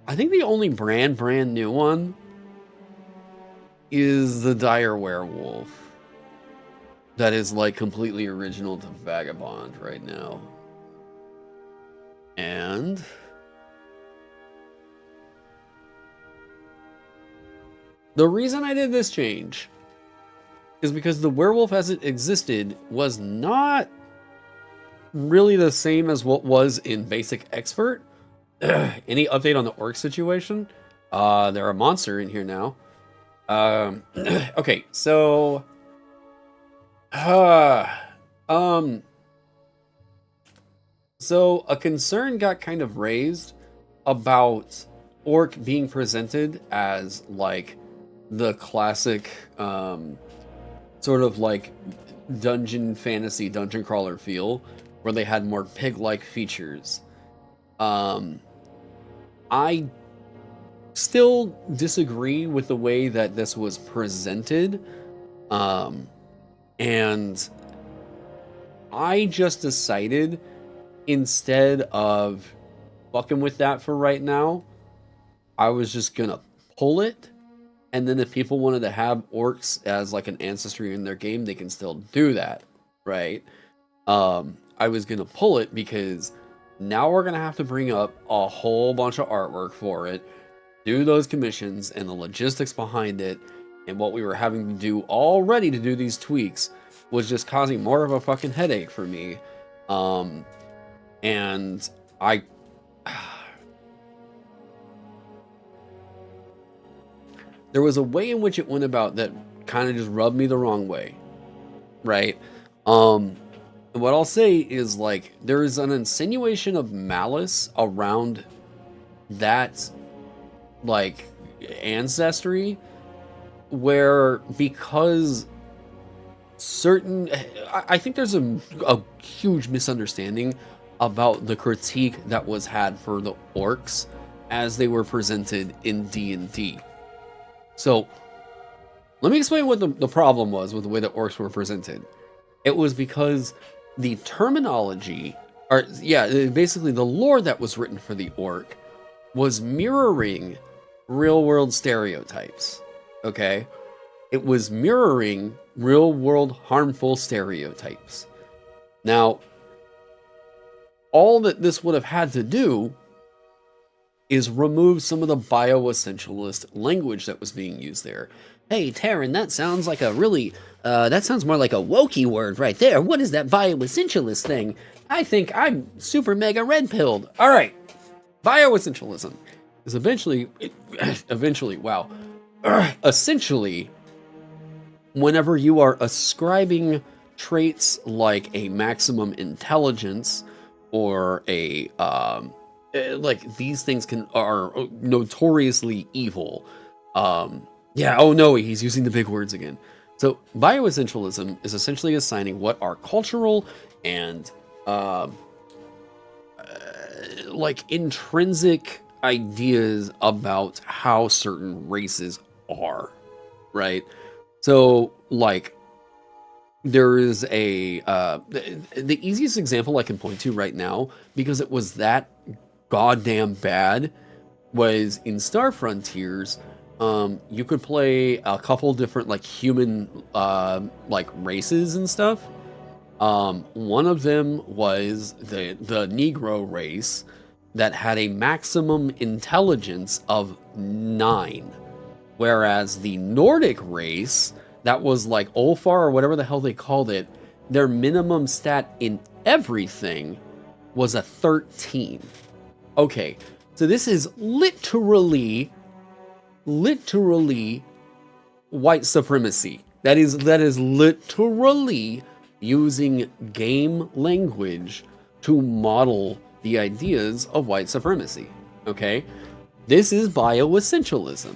I think the only brand new one is the Dire Werewolf. That is like completely original to Vagabond right now. And... the reason I did this change is because the werewolf as it existed was not really the same as what was in Basic Expert. Any update on the orc situation? They're a monster in here now. Okay, so... so a concern got kind of raised about orc being presented as like the classic sort of like dungeon fantasy dungeon crawler feel, where they had more pig-like features. I still disagree with the way that this was presented, and I just decided, instead of fucking with that for right now, I was just gonna pull it. And then if people wanted to have orcs as like an ancestry in their game, they can still do that, right? I was going to pull it because now we're going to have to bring up a whole bunch of artwork for it, do those commissions and the logistics behind it, and what we were having to do already to do these tweaks was just causing more of a fucking headache for me. And I... there was a way in which it went about that kind of just rubbed me the wrong way, right? What I'll say is, like, there is an insinuation of malice around that, like, ancestry, where because certain... I think there's a huge misunderstanding about the critique that was had for the orcs as they were presented in D&D. So, let me explain what the problem was with the way that orcs were presented. It was because the terminology, or yeah, basically the lore that was written for the orc was mirroring real-world stereotypes, okay? It was mirroring real world harmful stereotypes. Now, all that this would have had to do is remove some of the bioessentialist language that was being used there. Hey, Taron, that sounds like a really, that sounds more like a wokey word right there. What is that bioessentialist thing? I think I'm super mega red pilled. All right, bioessentialism is essentially, whenever you are ascribing traits like a maximum intelligence or a like these things are notoriously evil. Yeah, oh no, he's using the big words again. So bioessentialism is essentially assigning what are cultural and like intrinsic ideas about how certain races are, right? So like there is a the easiest example I can point to right now, because it was that goddamn bad, was in Star Frontiers. You could play a couple different like human like races and stuff. One of them was the Negro race that had a maximum intelligence of 9, whereas the Nordic race, that was like Ulfar or whatever the hell they called it, their minimum stat in everything was a 13. Okay, so this is literally white supremacy. That is literally using game language to model the ideas of white supremacy. Okay, this is bioessentialism.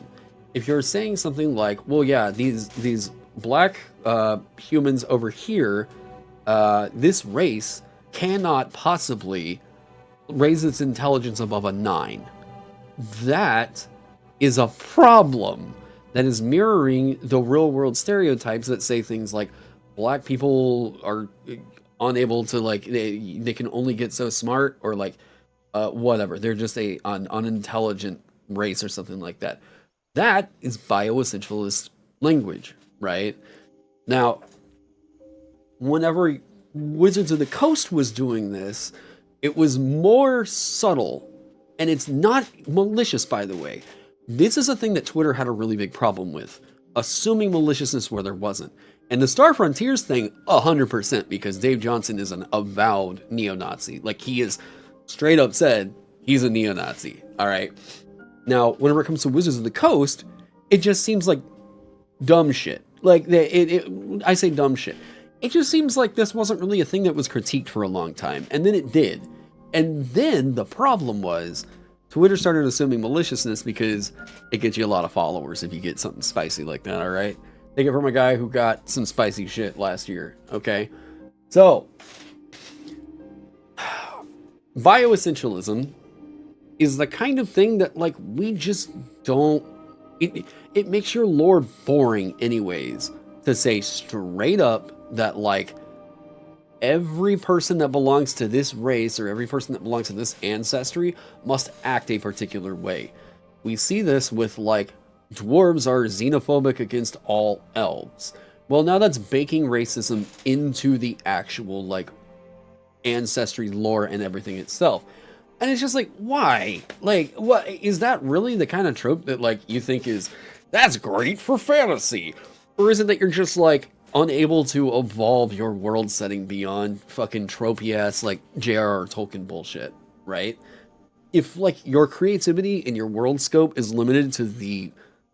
If you're saying something like, well, yeah, these black humans over here, this race cannot possibly raise its intelligence above a 9. That is a problem. That is mirroring the real world stereotypes that say things like black people are unable to, like, they can only get so smart, or like whatever, they're just an unintelligent race or something like that. That is bioessentialist language, right? Now, whenever Wizards of the Coast was doing this, it was more subtle, and it's not malicious, by the way. This is a thing that Twitter had a really big problem with, assuming maliciousness where there wasn't. And the Star Frontiers thing, 100%, because Dave Johnson is an avowed neo-Nazi. Like, he is straight up said he's a neo-Nazi, all right? Now, whenever it comes to Wizards of the Coast, it just seems like dumb shit. Like, I say dumb shit. It just seems like this wasn't really a thing that was critiqued for a long time, and then it did. And then the problem was, Twitter started assuming maliciousness because it gets you a lot of followers if you get something spicy like that, all right? Take it from a guy who got some spicy shit last year, okay? So, bioessentialism is the kind of thing that, like, we just don't... It makes your lore boring anyways, to say straight up that, like, every person that belongs to this race or every person that belongs to this ancestry must act a particular way. We see this with, like, dwarves are xenophobic against all elves. Well, now that's baking racism into the actual, like, ancestry lore and everything itself. And it's just like, why? Like, what is that really the kind of trope that, like, you think is, that's great for fantasy? Or is it that you're just, like, unable to evolve your world setting beyond fucking tropey ass, like, J.R.R. Tolkien bullshit, right? If, like, your creativity and your world scope is limited to the,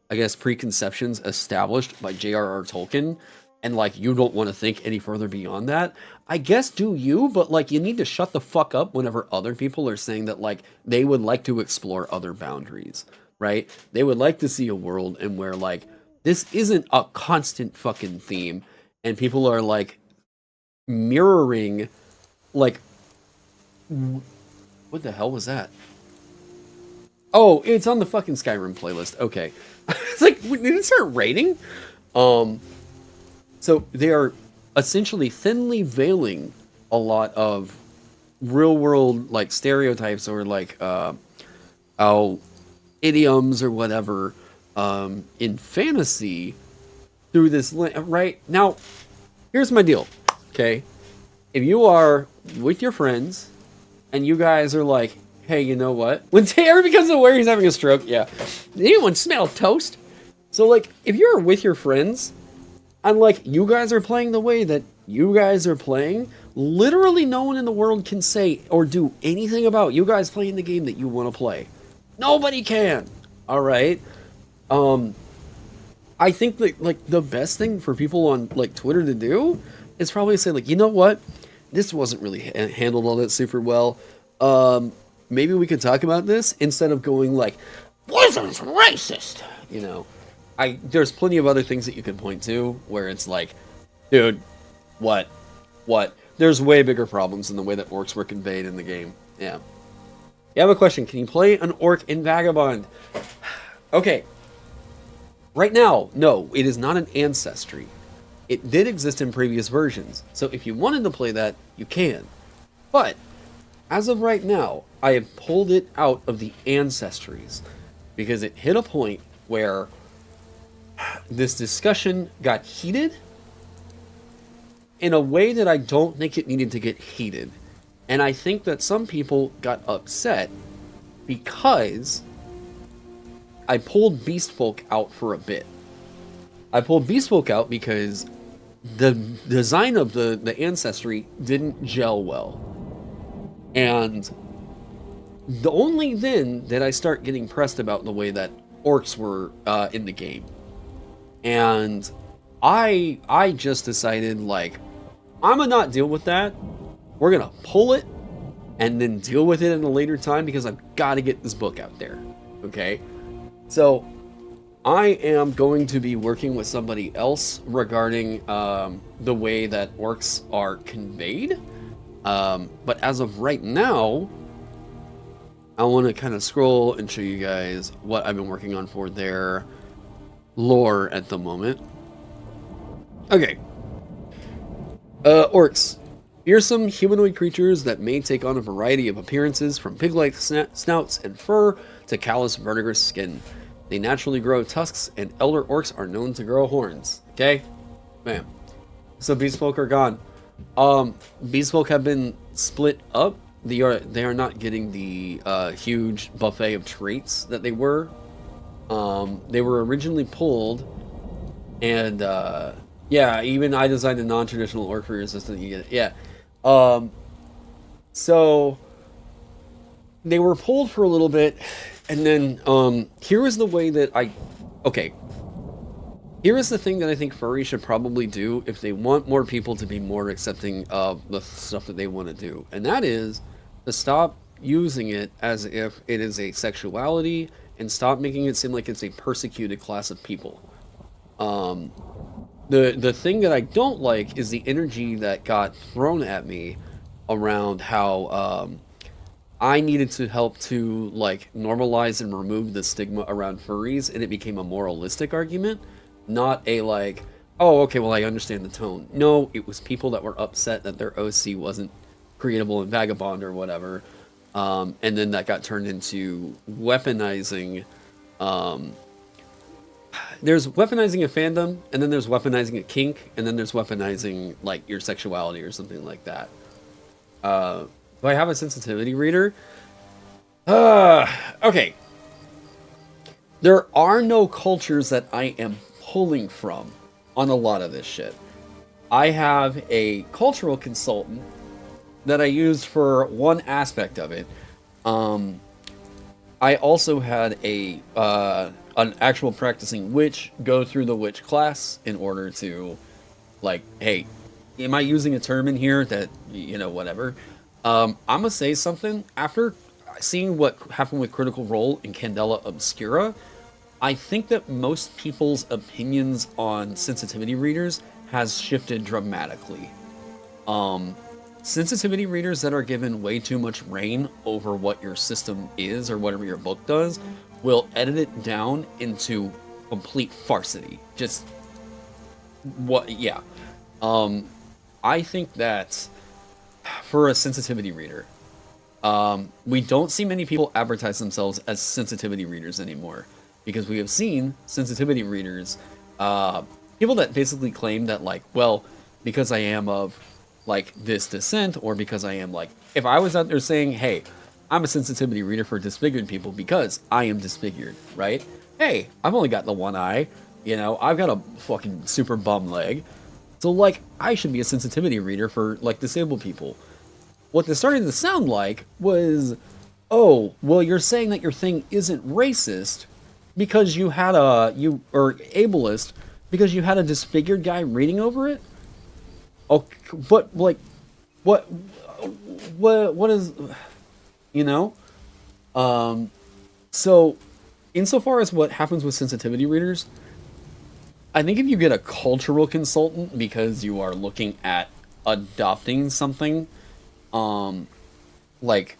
I guess, preconceptions established by J.R.R. Tolkien, and, like, you don't want to think any further beyond that, I guess do you, but, like, you need to shut the fuck up whenever other people are saying that, like, they would like to explore other boundaries, right? They would like to see a world in where, like, this isn't a constant fucking theme, and people are, like, mirroring, like, what the hell was that? Oh, it's on the fucking Skyrim playlist. Okay. It's like, did it start raining? So they are essentially thinly veiling a lot of real world, like, stereotypes or, like, idioms or whatever, in fantasy through this right now. Here's my deal, okay? If you are with your friends and you guys are like, hey, you know what? When Taron becomes aware he's having a stroke, yeah. Did anyone smell toast? So, like, if you're with your friends and, like, you guys are playing the way that you guys are playing, literally no one in the world can say or do anything about you guys playing the game that you want to play. Nobody can. All right? I think that, like, the best thing for people on, like, Twitter to do is probably say, like, you know what? This wasn't really handled all that super well. Maybe we could talk about this instead of going, like, Blizzard's racist. You know, there's plenty of other things that you can point to where it's like, dude, what? There's way bigger problems in the way that orcs were conveyed in the game. Yeah. You have a question. Can you play an orc in Vagabond? Okay. Right now, no, it is not an ancestry. It did exist in previous versions, so if you wanted to play that, you can. But, as of right now, I have pulled it out of the ancestries, because it hit a point where this discussion got heated in a way that I don't think it needed to get heated. And I think that some people got upset because I pulled Beastfolk out for a bit. I pulled Beastfolk out because the design of the ancestry didn't gel well. And only then did I start getting pressed about the way that orcs were in the game. And I just decided, like, I'm gonna not deal with that. We're gonna pull it and then deal with it in a later time because I've got to get this book out there. Okay? So, I am going to be working with somebody else regarding the way that orcs are conveyed. But as of right now, I want to kind of scroll and show you guys what I've been working on for their lore at the moment. Okay. Orcs. Fearsome humanoid creatures that may take on a variety of appearances, from pig-like snouts and fur to callous verdigris skin. They naturally grow tusks, and elder orcs are known to grow horns. Okay? Bam. So Beastfolk are gone. Beastfolk have been split up. They are not getting the huge buffet of traits that they were. They were originally pulled, and yeah, even I designed a non-traditional orc for your assistant. You get it, yeah. So they were pulled for a little bit, and then here is the way that okay. Here is the thing that I think furries should probably do if they want more people to be more accepting of the stuff that they want to do, and that is to stop using it as if it is a sexuality and stop making it seem like it's a persecuted class of people. The thing that I don't like is the energy that got thrown at me around how I needed to help to, like, normalize and remove the stigma around furries, and it became a moralistic argument, not a, like, oh, okay, well, I understand the tone. No, it was people that were upset that their OC wasn't creatable in Vagabond or whatever, and then that got turned into weaponizing. There's weaponizing a fandom, and then there's weaponizing a kink, and then there's weaponizing, like, your sexuality or something like that. Do I have a sensitivity reader? Okay. There are no cultures that I am pulling from on a lot of this shit. I have a cultural consultant that I used for one aspect of it. I also had an actual practicing witch go through the witch class in order to, like, hey, am I using a term in here that, you know, whatever. I'm gonna say something. After seeing what happened with Critical Role in Candela Obscura, I think that most people's opinions on sensitivity readers has shifted dramatically. Sensitivity readers that are given way too much reign over what your system is or whatever your book does will edit it down into complete farcity. Just what? Yeah. I think that for a sensitivity reader, we don't see many people advertise themselves as sensitivity readers anymore, because we have seen sensitivity readers people that basically claim that, like, well, because I am of, like, this descent, or because I am, like, if I was out there saying, hey, I'm a sensitivity reader for disfigured people because I am disfigured, right? Hey, I've only got the one eye, you know, I've got a fucking super bum leg, so, like, I should be a sensitivity reader for, like, disabled people. What this started to sound like was, oh, well, you're saying that your thing isn't racist because you had or ableist because you had a disfigured guy reading over it? Okay, but, like, what, what is, you know? So, insofar as what happens with sensitivity readers, I think if you get a cultural consultant because you are looking at adopting something, like,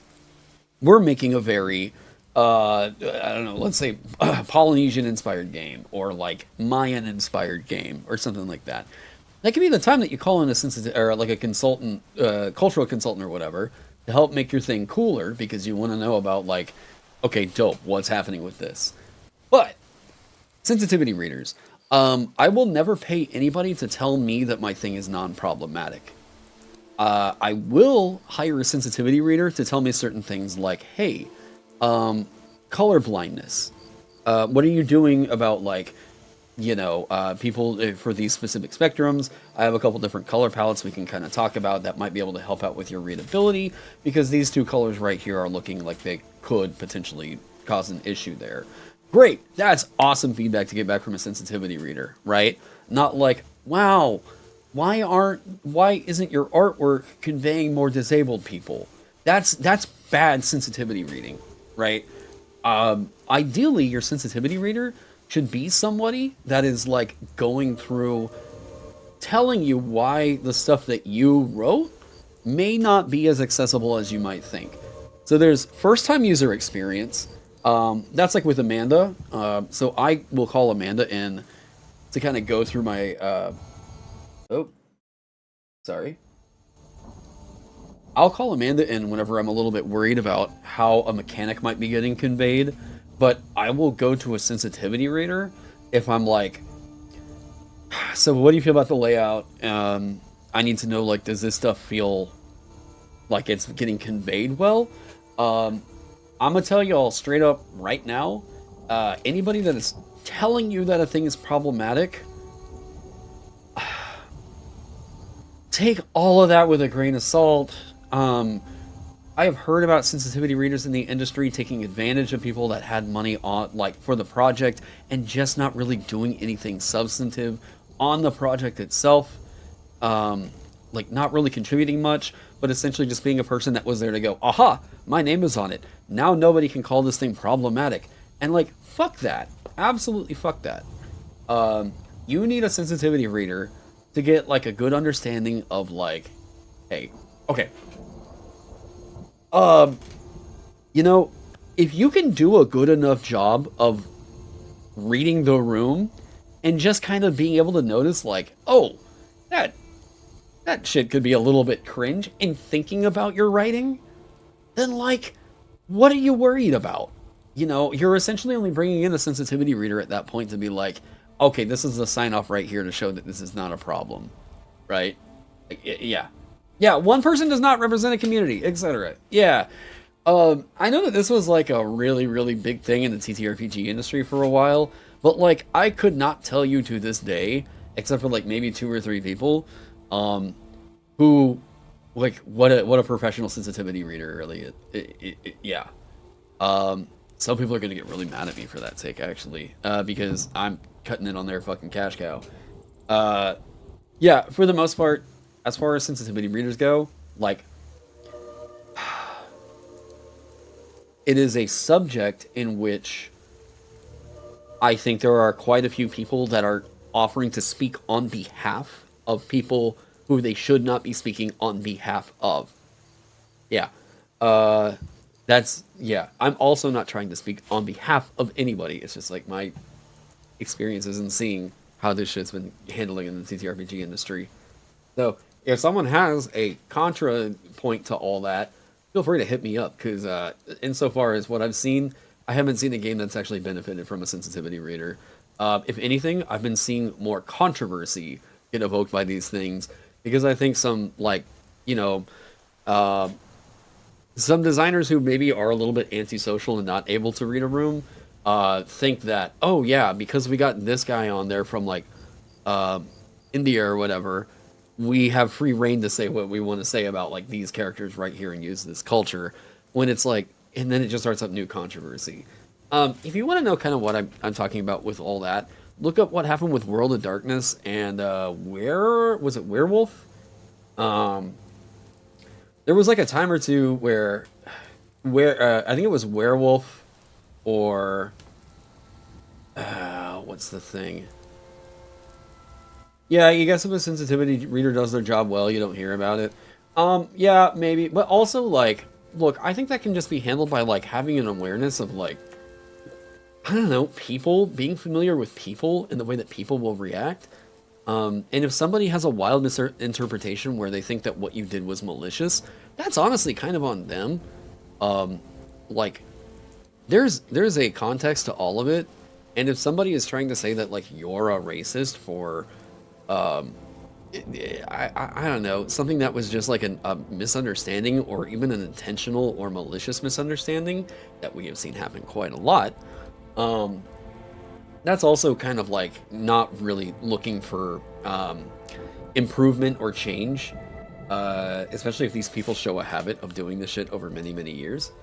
we're making a very, I don't know, let's say Polynesian inspired game, or like Mayan inspired game, or something like that. That could be the time that you call in a sensitive, or like a consultant, cultural consultant or whatever, to help make your thing cooler because you want to know about, like, okay, dope, what's happening with this. But sensitivity readers, I will never pay anybody to tell me that my thing is non-problematic. I will hire a sensitivity reader to tell me certain things like, hey, color blindness. What are you doing about, like, you know, people for these specific spectrums? I have a couple different color palettes we can kind of talk about that might be able to help out with your readability, because these two colors right here are looking like they could potentially cause an issue there. Great, that's awesome feedback to get back from a sensitivity reader, right? Not like, wow, why isn't your artwork conveying more disabled people? That's bad sensitivity reading, right? Ideally, your sensitivity reader should be somebody that is, like, going through telling you why the stuff that you wrote may not be as accessible as you might think. So there's first time user experience. That's like with Amanda. So I will call Amanda in to kind of go through my, oh, sorry. I'll call Amanda in whenever I'm a little bit worried about how a mechanic might be getting conveyed, but I will go to a sensitivity reader if I'm like, so what do you feel about the layout? I need to know, like, does this stuff feel like it's getting conveyed well? I'm gonna tell you all straight up right now, anybody that is telling you that a thing is problematic, take all of that with a grain of salt. I have heard about sensitivity readers in the industry taking advantage of people that had money on, like, for the project, and just not really doing anything substantive on the project itself. Like, not really contributing much, but essentially just being a person that was there to go, aha, my name is on it. Now nobody can call this thing problematic. And, like, fuck that. Absolutely fuck that. You need a sensitivity reader to get, like, a good understanding of, like, hey, okay. You know, if you can do a good enough job of reading the room and just kind of being able to notice, like, oh, that shit could be a little bit cringe in thinking about your writing, then, like, what are you worried about? You know, you're essentially only bringing in a sensitivity reader at that point to be like, okay, this is the sign off right here to show that this is not a problem, right? Yeah. Yeah, one person does not represent a community, etc. Yeah. I know that this was, like, a really, really big thing in the TTRPG industry for a while, but, like, I could not tell you to this day, except for, like, maybe 2 or 3 people, who, like, what a professional sensitivity reader really is. Yeah. Some people are gonna get really mad at me for that sake, actually, because I'm cutting in on their fucking cash cow. Yeah, for the most part, as far as sensitivity readers go, like, it is a subject in which I think there are quite a few people that are offering to speak on behalf of people who they should not be speaking on behalf of. Yeah. Yeah. I'm also not trying to speak on behalf of anybody. It's just, like, my experiences in seeing how this shit's been handling in the TTRPG industry. So, if someone has a contra point to all that, feel free to hit me up, because insofar as what I've seen, I haven't seen a game that's actually benefited from a sensitivity reader. If anything, I've been seeing more controversy get evoked by these things because I think some you know, uh, some designers who maybe are a little bit antisocial and not able to read a room think that, oh yeah, because we got this guy on there from uh, India or whatever, we have free reign to say what we want to say about like these characters right here and use this culture. When it's like, and then it just starts up new controversy. If you want to know kind of what I'm talking about with all that, look up what happened with World of Darkness and where was it Werewolf? Um, there was like a time or two where I think it was Werewolf or what's the thing? Yeah, you guess if a sensitivity reader does their job well, you don't hear about it. Yeah, maybe, but also like, look, I think that can just be handled by like having an awareness of like, I don't know, people being familiar with people and the way that people will react. And if somebody has a wild misinterpretation where they think that what you did was malicious, that's honestly kind of on them. Like, there's a context to all of it, and if somebody is trying to say that like you're a racist for I don't know, something that was just like a misunderstanding or even an intentional or malicious misunderstanding that we have seen happen quite a lot. Um, that's also kind of like not really looking for improvement or change, especially if these people show a habit of doing this shit over many, many years.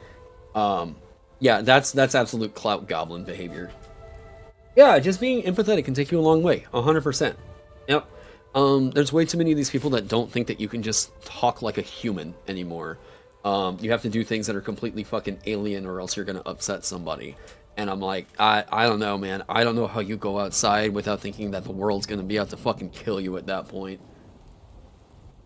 Um, yeah, that's absolute clout goblin behavior. Yeah, just being empathetic can take you a long way, 100%. Yep. There's way too many of these people that don't think that you can just talk like a human anymore. You have to do things that are completely fucking alien or else you're gonna upset somebody. And I'm like, I don't know, man. I don't know how you go outside without thinking that the world's gonna be out to fucking kill you at that point.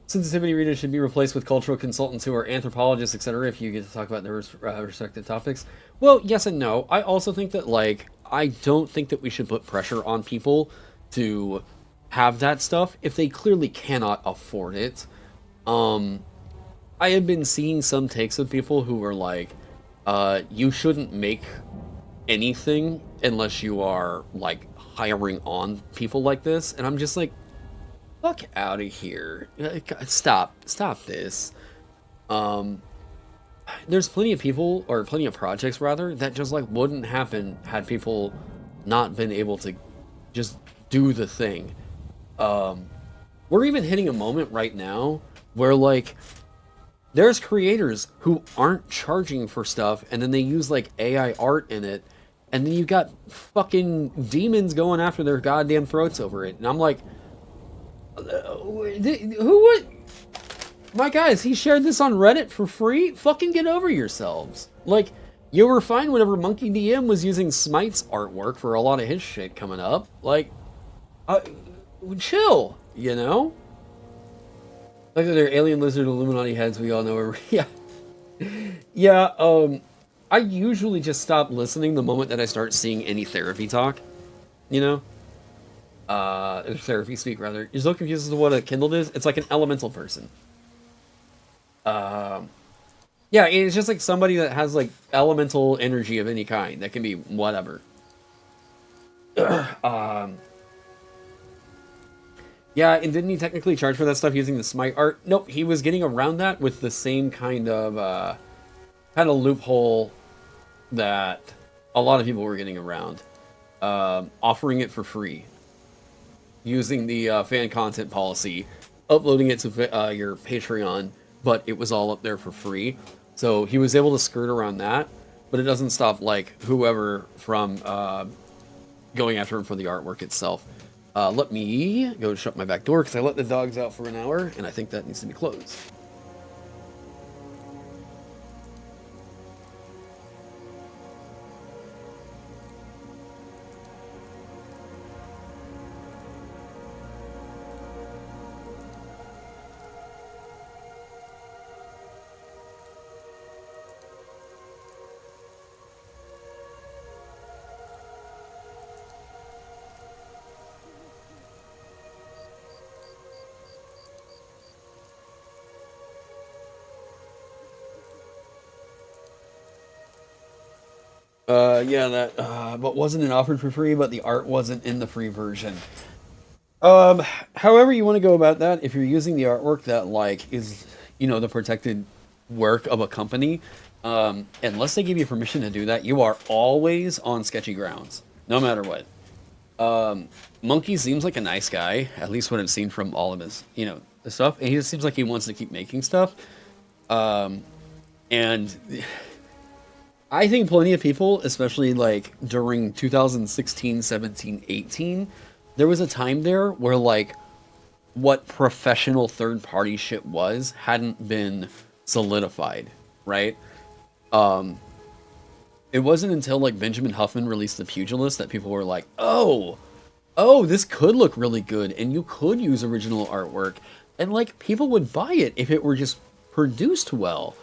Sensitivity readers should be replaced with cultural consultants who are anthropologists, etc. if you get to talk about their respective topics. Well, yes and no. I also think that, like, I don't think that we should put pressure on people to have that stuff if they clearly cannot afford it. Um, I have been seeing some takes of people who were like, you shouldn't make anything unless you are, like, hiring on people like this. And I'm just like, fuck out of here. Stop this. Um, there's plenty of people, or plenty of projects rather, that just like wouldn't happen had people not been able to just do the thing. We're even hitting a moment right now where like there's creators who aren't charging for stuff and then they use like AI art in it, and then you got fucking demons going after their goddamn throats over it. And I'm like, who would? My guys, he shared this on Reddit for free? Fucking get over yourselves. Like, you were fine whenever Monkey DM was using Smite's artwork for a lot of his shit coming up. Like, chill, you know? Like they're alien lizard Illuminati heads, we all know are. Yeah. Yeah, I usually just stop listening the moment that I start seeing any therapy talk, you know? Therapy speak rather. You're so confused as to what a kindled is? It's like an elemental person. Yeah, it's just like somebody that has like elemental energy of any kind. That can be whatever. Yeah, and didn't he technically charge for that stuff using the Smite art? Nope, he was getting around that with the same kind of loophole that a lot of people were getting around. Offering it for free. Using the fan content policy, uploading it to your Patreon, but it was all up there for free. So he was able to skirt around that, but it doesn't stop like whoever from going after him for the artwork itself. Let me go shut my back door because I let the dogs out for an hour, and I think that needs to be closed. Yeah, that but wasn't it offered for free, but the art wasn't in the free version. However you want to go about that, if you're using the artwork that like is, the protected work of a company, unless they give you permission to do that, you are always on sketchy grounds, no matter what. Monkey seems like a nice guy, at least what I've seen from all of his, the stuff. And he just seems like he wants to keep making stuff. And I think plenty of people, especially like during 2016, 17, 18, there was a time there where like what professional third party shit was hadn't been solidified, right? It wasn't until like Benjamin Huffman released The Pugilist that people were like, oh, this could look really good and you could use original artwork. And like people would buy it if it were just produced well.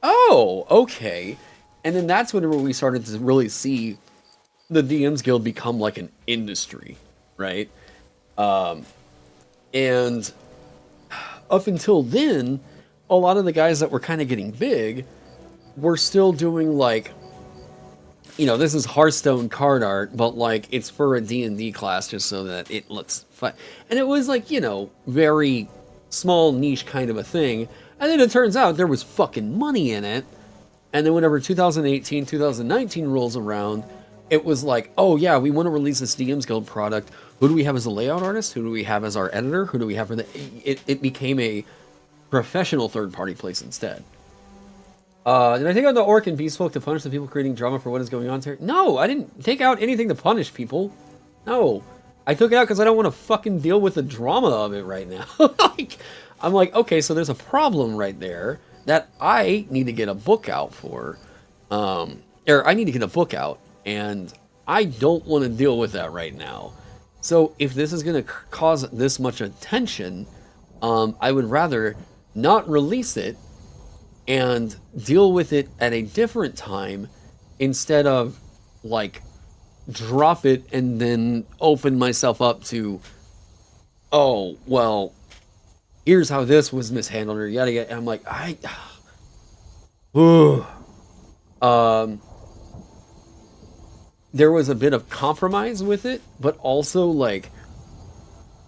Oh, okay. And then that's whenever we started to really see the DMs Guild become like an industry, right? And up until then, a lot of the guys that were kind of getting big were still doing like, this is Hearthstone card art, but like it's for a D&D class just so that it looks fun. And it was like, very small niche kind of a thing. And then it turns out there was fucking money in it. And then whenever 2018, 2019 rolls around, it was like, oh yeah, we want to release this DMs Guild product. Who do we have as a layout artist? Who do we have as our editor? Who do we have for the... It became a professional third-party place instead. Did I take out the orc and beast folk to punish the people creating drama for what is going on here? No, I didn't take out anything to punish people. No. I took it out because I don't want to fucking deal with the drama of it right now. I'm like, okay, so there's a problem right there that I need to get a book out for. Or I need to get a book out, and I don't want to deal with that right now. So if this is going to cause this much attention, I would rather not release it and deal with it at a different time instead of like drop it and then open myself up to, oh, well, here's how this was mishandled or yada yada. And I'm like, there was a bit of compromise with it, but also like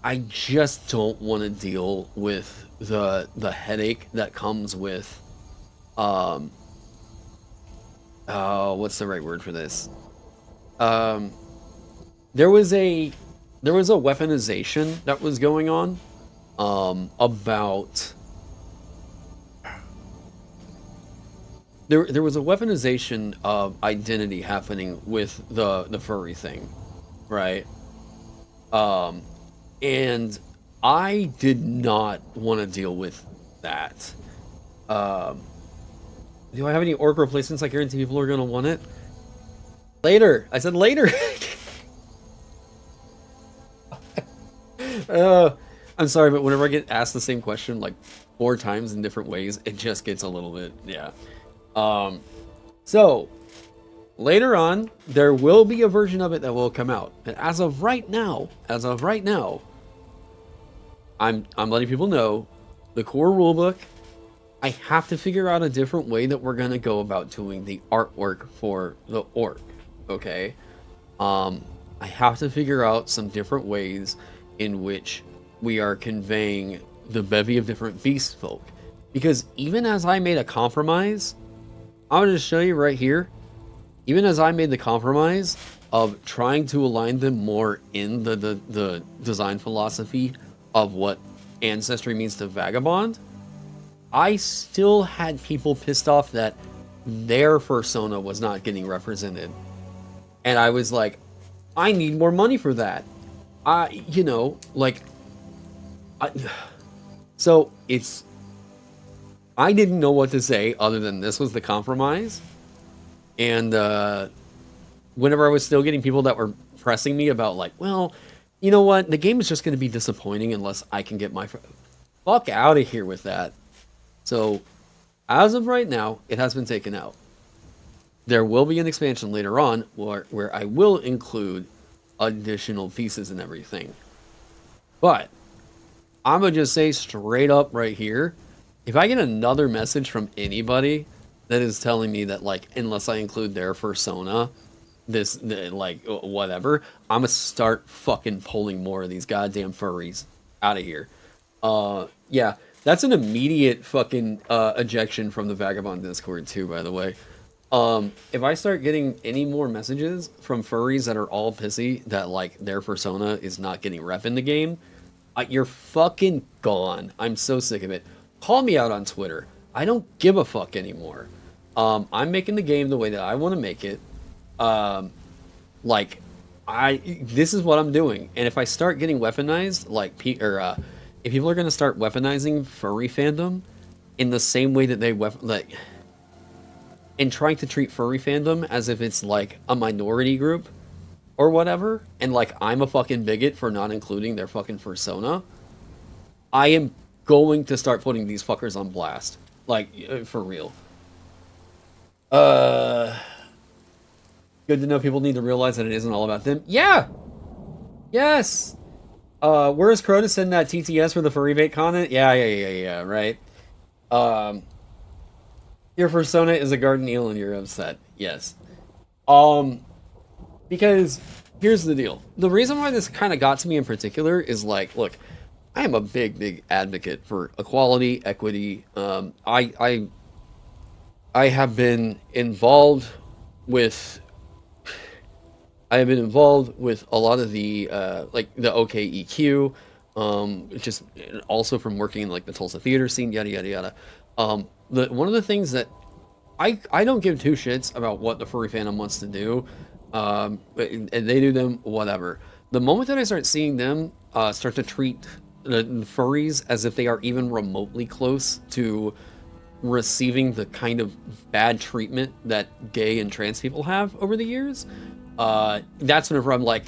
I just don't want to deal with the headache that comes with what's the right word for this? There was a weaponization that was going on about there was a weaponization of identity happening with the furry thing, right? And I did not want to deal with that. Do I have any orc replacements? I guarantee people are going to want it. Later. I said later. I'm sorry, but whenever I get asked the same question like 4 times in different ways, it just gets a little bit, yeah. So, later on, there will be a version of it that will come out. And as of right now, I'm letting people know the core rulebook. I have to figure out a different way that we're going to go about doing the artwork for the orc, okay? I have to figure out some different ways in which we are conveying the bevy of different beast folk. Because even as I made a compromise, I'm going to show you right here, even as I made the compromise of trying to align them more in the design philosophy of what ancestry means to Vagabond, I still had people pissed off that their persona was not getting represented. And I was like, I need more money for that. So it's, I didn't know what to say other than this was the compromise. And whenever I was still getting people that were pressing me about like, well, you know what, the game is just going to be disappointing unless I can get my fuck out of here with that. So, as of right now, it has been taken out. There will be an expansion later on where I will include additional pieces and everything. But, I'm going to just say straight up right here, if I get another message from anybody that is telling me that, like, unless I include their persona, whatever, I'm gonna start fucking pulling more of these goddamn furries out of here. Yeah, that's an immediate fucking ejection from the Vagabond Discord too, by the way. If I start getting any more messages from furries that are all pissy that, like, their persona is not getting rep in the game, you're fucking gone. I'm so sick of it. Call me out on Twitter. I don't give a fuck anymore. I'm making the game the way that I want to make it. This is what I'm doing. And if I start getting weaponized, if people are going to start weaponizing furry fandom in the same way that they and trying to treat furry fandom as if it's like a minority group or whatever, and like I'm a fucking bigot for not including their fucking persona, I am going to start putting these fuckers on blast. Like, for real. Good to know people need to realize that it isn't all about them. Yeah! Yes! Where's Crotus in that TTS for the furry bait comment? Yeah, right. Your persona is a garden eel and you're upset. Yes. Because here's the deal. The reason why this kind of got to me in particular is, like, look, I am a big advocate for equality, equity. I have been involved with a lot of the like the OKEQ, just also from working in like the Tulsa theater scene, yada yada yada. One of the things that I don't give two shits about what the furry fandom wants to do, and they do them, whatever. The moment that I start seeing them start to treat the furries as if they are even remotely close to receiving the kind of bad treatment that gay and trans people have over the years, that's whenever I'm like,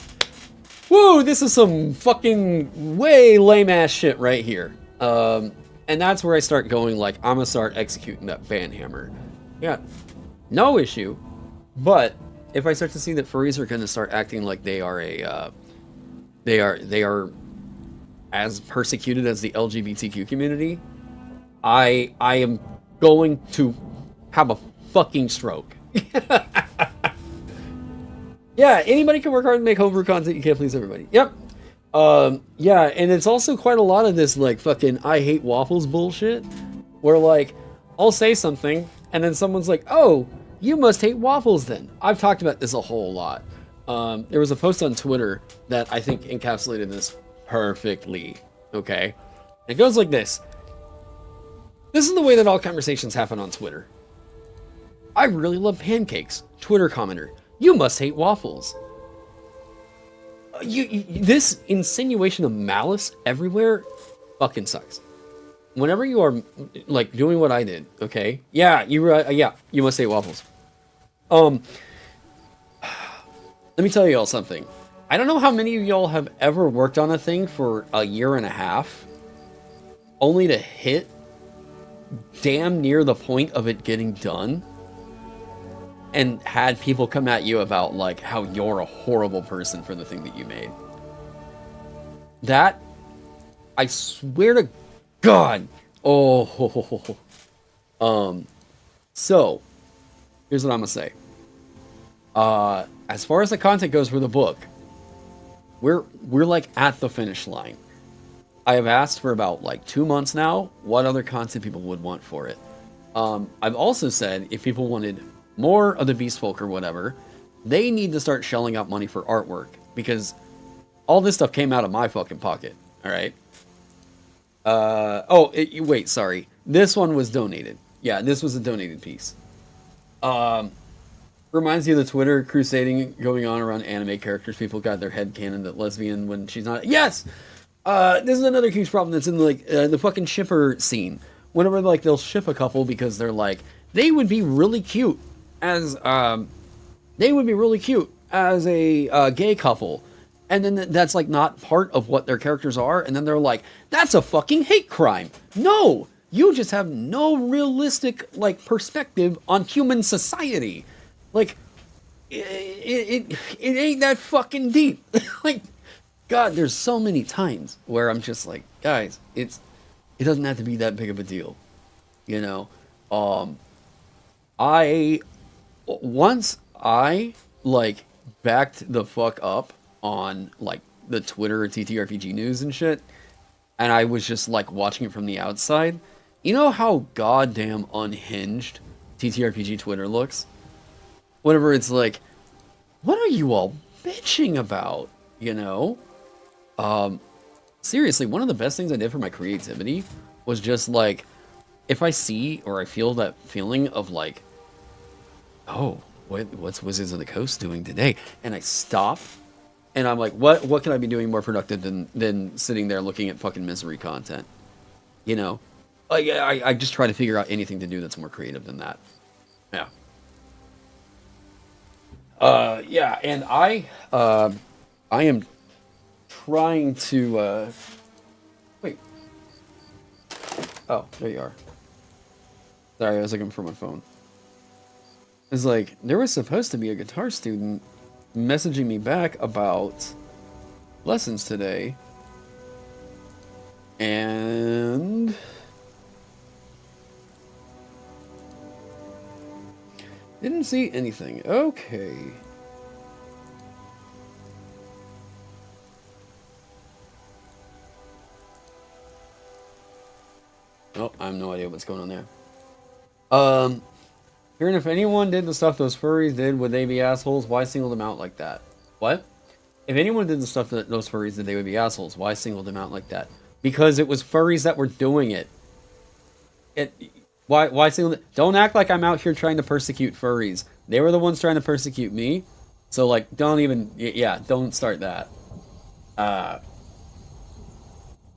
whoa, this is some fucking way lame ass shit right here. And that's where I start going, like, I'm gonna start executing that ban hammer. Yeah, no issue. But if I start to see that furries are gonna start acting like they are they are as persecuted as the LGBTQ community, I am going to have a fucking stroke. Yeah, anybody can work hard and make homebrew content. You can't please everybody. Yep. Yeah, and it's also quite a lot of this, like, fucking I hate waffles bullshit, where, like, I'll say something, and then someone's like, oh, you must hate waffles then. I've talked about this a whole lot. There was a post on Twitter that I think encapsulated this perfectly, okay? It goes like this. This is the way that all conversations happen on Twitter. I really love pancakes. Twitter commenter, you must hate waffles. This insinuation of malice everywhere fucking sucks. Whenever you are, like, doing what I did, okay? Yeah, you must hate waffles. Let me tell you all something. I don't know how many of y'all have ever worked on a thing for a year and a half, only to hit damn near the point of it getting done, and had people come at you about, like, how you're a horrible person for the thing that you made. That, I swear to God. Oh. So, here's what I'm gonna say. As far as the content goes for the book, we're like at the finish line. I have asked for about like 2 months now what other content people would want for it. I've also said if people wanted more of the Beast Folk or whatever, they need to start shelling out money for artwork, because all this stuff came out of my fucking pocket. All right. Wait, sorry. This one was donated. Yeah, this was a donated piece. Reminds you of the Twitter crusading going on around anime characters. People got their head canon that lesbian when she's not. Yes! This is another huge problem that's in, like, the fucking shipper scene. Whenever, like, they'll ship a couple because they're like, they would be really cute as a gay couple. And then that's, like, not part of what their characters are. And then they're like, that's a fucking hate crime. No! You just have no realistic, like, perspective on human society. Like, it ain't that fucking deep. Like, God, there's so many times where I'm just like, guys, it doesn't have to be that big of a deal. You know? Once I like backed the fuck up on like the Twitter TTRPG news and shit, and I was just like watching it from the outside. You know how goddamn unhinged TTRPG Twitter looks? Whenever it's like, what are you all bitching about? You know? Seriously, one of the best things I did for my creativity was just like, if I see or I feel that feeling of like, oh, what's Wizards of the Coast doing today? And I stop, and I'm like, what can I be doing more productive than sitting there looking at fucking misery content? You know? Like, I just try to figure out anything to do that's more creative than that. Yeah. Yeah, and I am trying to, wait. Oh, there you are. Sorry, I was looking for my phone. It's like, there was supposed to be a guitar student messaging me back about lessons today. And didn't see anything. Okay. Oh, I have no idea what's going on there. Hearing if anyone did the stuff those furries did, would they be assholes? Why single them out like that? What? If anyone did the stuff that those furries did, they would be assholes. Why single them out like that? Because it was furries that were doing it. Why single them? Don't act like I'm out here trying to persecute furries. They were the ones trying to persecute me. So, like, don't even... Yeah, don't start that.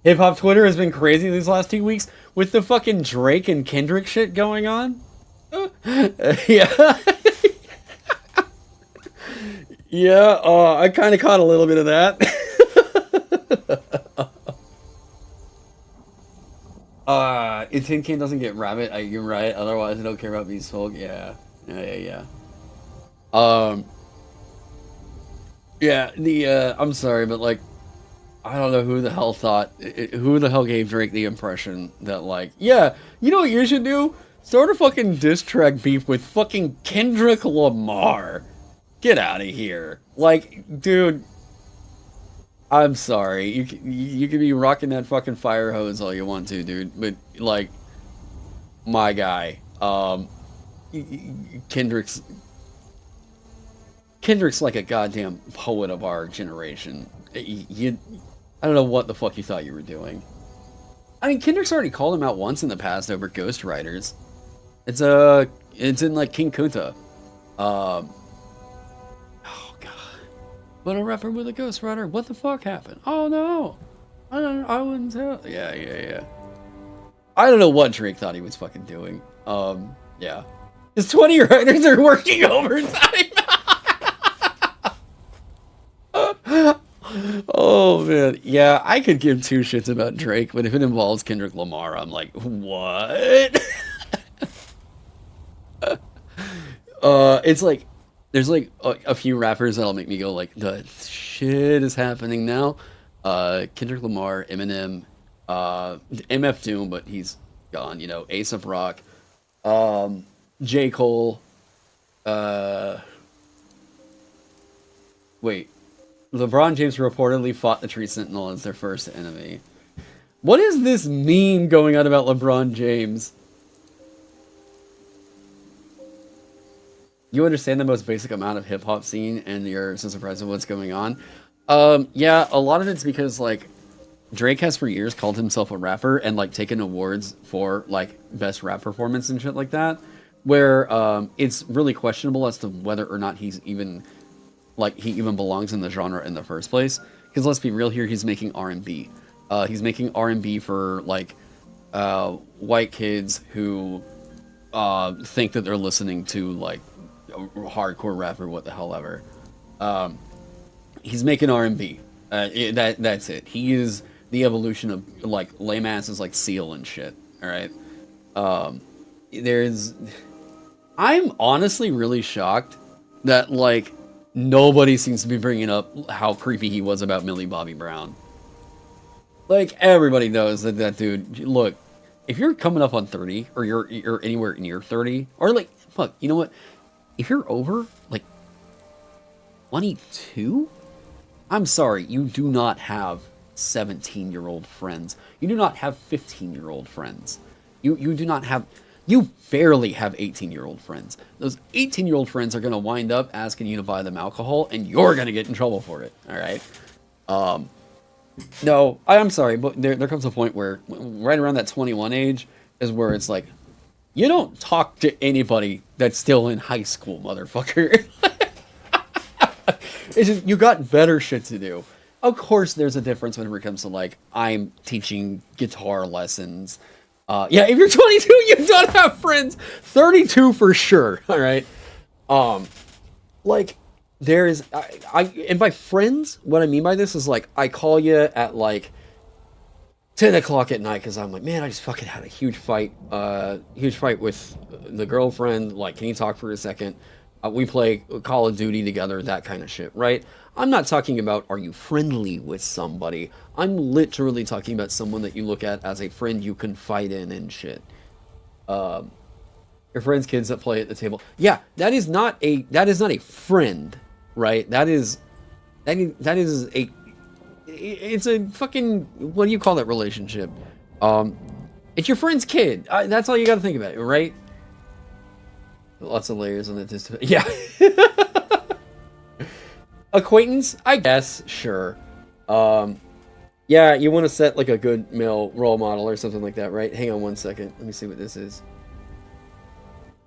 Hip-hop Twitter has been crazy these last 2 weeks with the fucking Drake and Kendrick shit going on. Yeah. Yeah, I kind of caught a little bit of that. If Tin Can doesn't get rabbit, you're right. Otherwise, I don't care about these folk. Yeah. Yeah. Yeah, I'm sorry, but, like, I don't know who the hell who the hell gave Drake the impression that, like, yeah, you know what you should do? Start a fucking diss track beef with fucking Kendrick Lamar. Get out of here. Like, dude, I'm sorry. You can be rocking that fucking fire hose all you want to, dude. But, like, my guy, Kendrick's like a goddamn poet of our generation. I don't know what the fuck you thought you were doing. I mean, Kendrick's already called him out once in the past over ghostwriters. It's in like King Kunta. Oh god. But a rapper with a ghostwriter? What the fuck happened? Oh no. I wouldn't tell. Yeah. I don't know what Drake thought he was fucking doing. Yeah. His 20 writers are working overtime. Oh man, yeah, I could give two shits about Drake, but if it involves Kendrick Lamar, I'm like, what? It's like, there's like a few rappers that'll make me go like, the shit is happening now. Kendrick Lamar, Eminem, MF Doom, but he's gone, you know, Ace of Rock, J. Cole, wait. LeBron James reportedly fought the Tree Sentinel as their first enemy. What is this meme going on about LeBron James? You understand the most basic amount of hip-hop scene and you're so surprised at what's going on? Yeah, a lot of it's because, like, Drake has for years called himself a rapper and, like, taken awards for, like, best rap performance and shit like that, where it's really questionable as to whether or not he's even... like, he even belongs in the genre in the first place. Because let's be real here, he's making R&B. He's making R&B for, like, white kids who think that they're listening to, like, a hardcore rap or what the hell ever. He's making R&B. That's it. He is the evolution of, like, lame asses like Seal and shit. Alright? I'm honestly really shocked that, like, nobody seems to be bringing up how creepy he was about Millie Bobby Brown. Like, everybody knows that dude, look, if you're coming up on 30, or you're anywhere near 30, or like, fuck, you know what? If you're over like 22, I'm sorry, you do not have 17-year-old friends. You do not have 15-year-old friends. You do not have, you barely have 18-year-old friends. Those 18-year-old friends are going to wind up asking you to buy them alcohol, and you're going to get in trouble for it. All right. No, I'm sorry, but there comes a point where right around that 21 age is where it's like, you don't talk to anybody that's still in high school, motherfucker. It's just, you got better shit to do. Of course, there's a difference whenever it comes to, like, I'm teaching guitar lessons. Yeah, if you're 22, you don't have friends. 32 for sure, all right? Like, there's, and by friends, what I mean by this is, like, I call you at, like, 10 o'clock at night because I'm like, man, I just fucking had a huge fight with the girlfriend. Like, can you talk for a second? We play Call of Duty together, that kind of shit, right? I'm not talking about, are you friendly with somebody? I'm literally talking about someone that you look at as a friend you confide in and shit. Your friend's kids that play at the table. Yeah, that is not a friend, right? It's a fucking, what do you call that relationship? It's your friend's kid. That's all you got to think about, right? Lots of layers on it. Yeah. Acquaintance, I guess, sure. Yeah, you want to set like a good male role model or something like that, right? Hang on one second. Let me see what this is.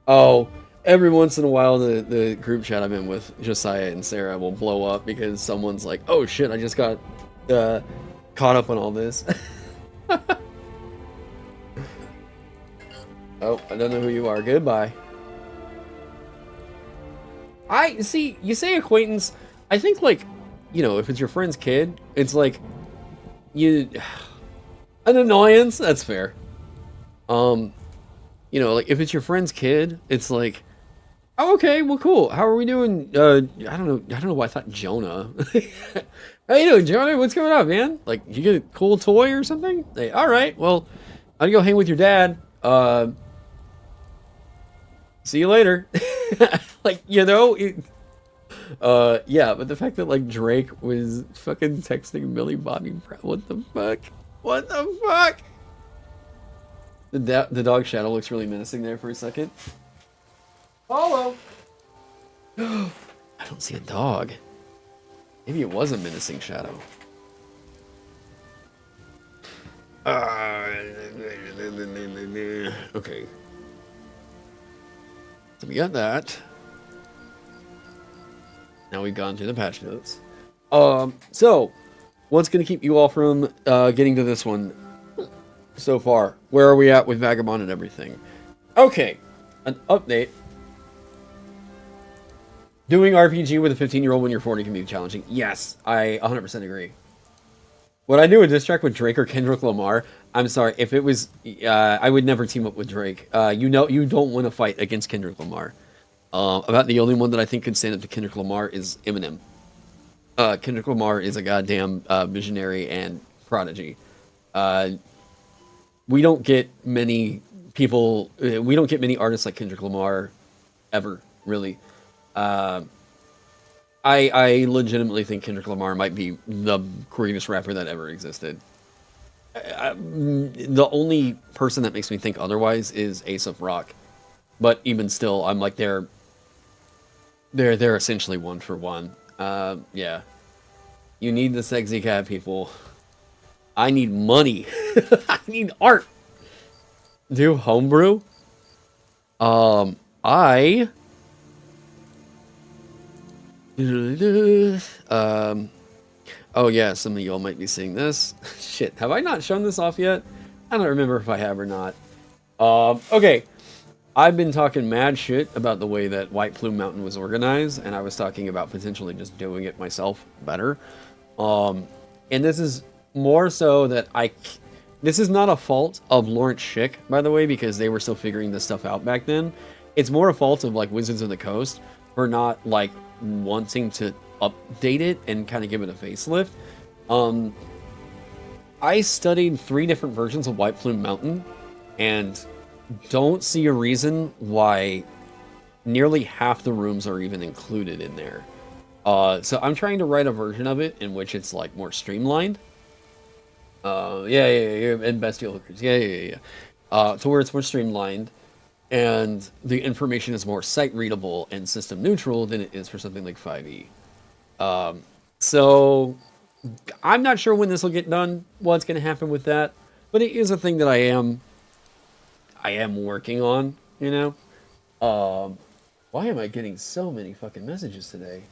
Oh, every once in a while the group chat I'm in with Josiah and Sarah will blow up because someone's like, oh shit, I just got caught up on all this. Oh, I don't know who you are. Goodbye. I see, you say acquaintance, I think, like, you know, if it's your friend's kid, it's like, an annoyance, that's fair. You know, like, if it's your friend's kid, it's like, oh, okay, well, cool, how are we doing? I don't know why I thought Jonah. How you doing, Jonah? What's going on, man? Like, you get a cool toy or something? Hey, alright, well, I'm gonna go hang with your dad. See you later. Like, you know, yeah, but the fact that, like, Drake was fucking texting Millie Bobby Brown, what the fuck? What the fuck? The dog shadow looks really menacing there for a second. Follow! I don't see a dog. Maybe it was a menacing shadow. Okay. So we got that. Now we've gone through the patch notes. So, what's going to keep you all from getting to this one so far? Where are we at with Vagabond and everything? Okay, an update. Doing RPG with a 15-year-old when you're 40 can be challenging. Yes, I 100% agree. Would I do a diss track with Drake or Kendrick Lamar? I'm sorry, if it was, I would never team up with Drake. You know, you don't want to fight against Kendrick Lamar. About the only one that I think could stand up to Kendrick Lamar is Eminem. Kendrick Lamar is a goddamn visionary and prodigy. We don't get many people, we don't get many artists like Kendrick Lamar ever, really. I legitimately think Kendrick Lamar might be the greatest rapper that ever existed. The only person that makes me think otherwise is Ace of Rock. But even still, I'm like, they're essentially one for one. Yeah. You need the sexy cat, people. I need money. I need art. Do homebrew? Oh yeah, some of y'all might be seeing this. Shit, have I not shown this off yet? I don't remember if I have or not. Okay. I've been talking mad shit about the way that White Plume Mountain was organized, and I was talking about potentially just doing it myself better. And this is more so that this is not a fault of Lawrence Schick, by the way, because they were still figuring this stuff out back then. It's more a fault of, like, Wizards of the Coast for not, like, wanting to update it and kind of give it a facelift. I studied 3 different versions of White Plume Mountain, and don't see a reason why nearly half the rooms are even included in there. So I'm trying to write a version of it in which it's like more streamlined. Yeah, and bestial hookers. Yeah. To where it's more streamlined, and the information is more sight readable and system neutral than it is for something like 5e. So I'm not sure when this will get done, what's going to happen with that, but it is a thing that I am working on, you know? Why am I getting so many fucking messages today?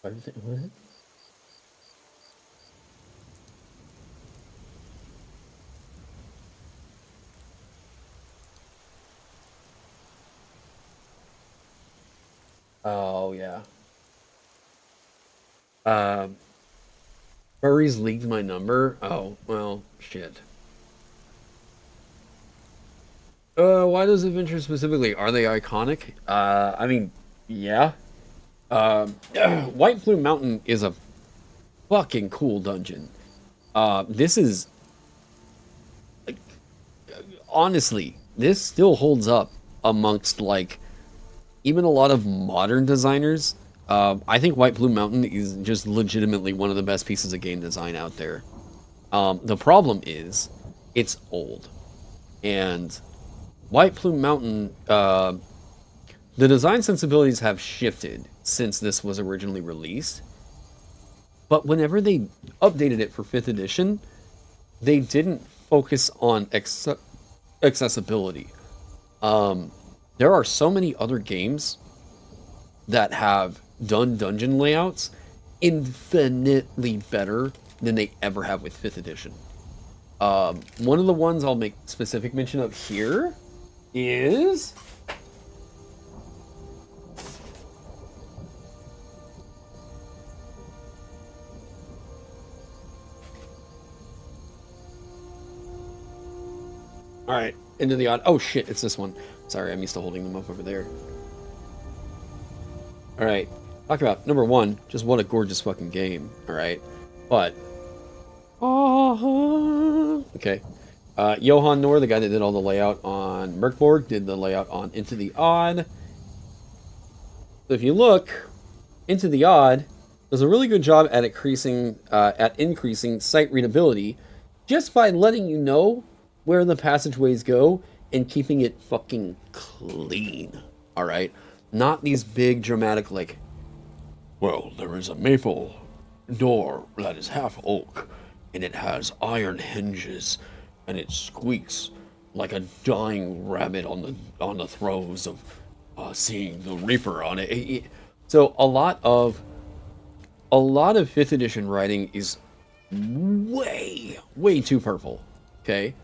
What? Oh, yeah. Furries leaked my number? Oh, well, shit. Why those adventures specifically? Are they iconic? I mean, yeah. White Plume Mountain is a fucking cool dungeon. This is... like, honestly, this still holds up amongst, like, even a lot of modern designers. I think White Plume Mountain is just legitimately one of the best pieces of game design out there. The problem is, it's old. And White Plume Mountain, the design sensibilities have shifted since this was originally released. But whenever they updated it for 5th edition, they didn't focus on accessibility. There are so many other games that have done dungeon layouts infinitely better than they ever have with 5th edition. One of the ones I'll make specific mention of here is... Alright, Into the Odd. Oh shit, it's this one. Sorry, I'm used to holding them up over there. Alright, talk about, number one, just what a gorgeous fucking game, alright? But... okay. Johan Noor, the guy that did all the layout on Merkborg, did the layout on Into the Odd. So if you look, Into the Odd does a really good job at increasing sight readability just by letting you know where the passageways go and keeping it fucking clean. Alright? Not these big dramatic, like, well, there is a maple door that is half oak, and it has iron hinges, and it squeaks like a dying rabbit on the throes of seeing the Reaper on it. So a lot of 5th edition writing is way too purple. Okay?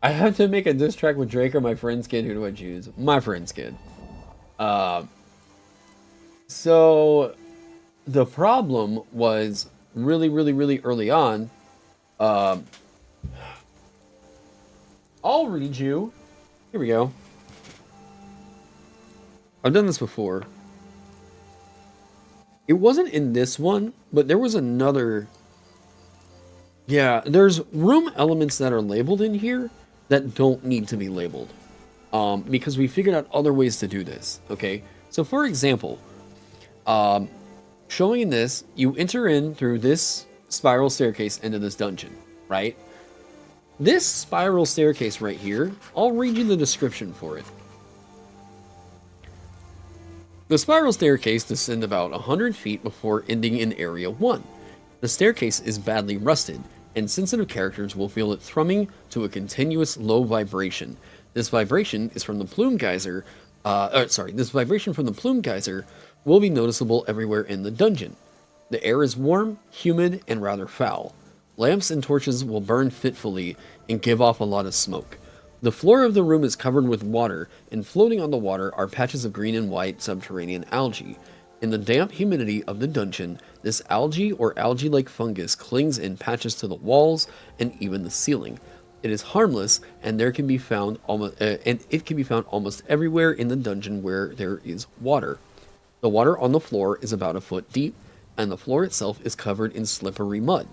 I have to make a diss track with Drake or my friend's kid. Who do I choose? My friend's kid. So the problem was really early on. I'll read you. Here we go. I've done this before. It wasn't in this one, but there was another. Yeah, there's room elements that are labeled in here that don't need to be labeled. Because we figured out other ways to do this, okay? So for example, showing in this, you enter in through this spiral staircase into this dungeon, right? This spiral staircase right here, I'll read you the description for it. The spiral staircase descends about 100 feet before ending in Area 1. The staircase is badly rusted, and sensitive characters will feel it thrumming to a continuous low vibration. This vibration is from the plume geyser. This vibration from the plume geyser will be noticeable everywhere in the dungeon. The air is warm, humid, and rather foul. Lamps and torches will burn fitfully and give off a lot of smoke. The floor of the room is covered with water, and floating on the water are patches of green and white subterranean algae. In the damp humidity of the dungeon, this algae or algae-like fungus clings in patches to the walls and even the ceiling. It is harmless, and it can be found almost everywhere in the dungeon where there is water. The water on the floor is about a foot deep, and the floor itself is covered in slippery mud,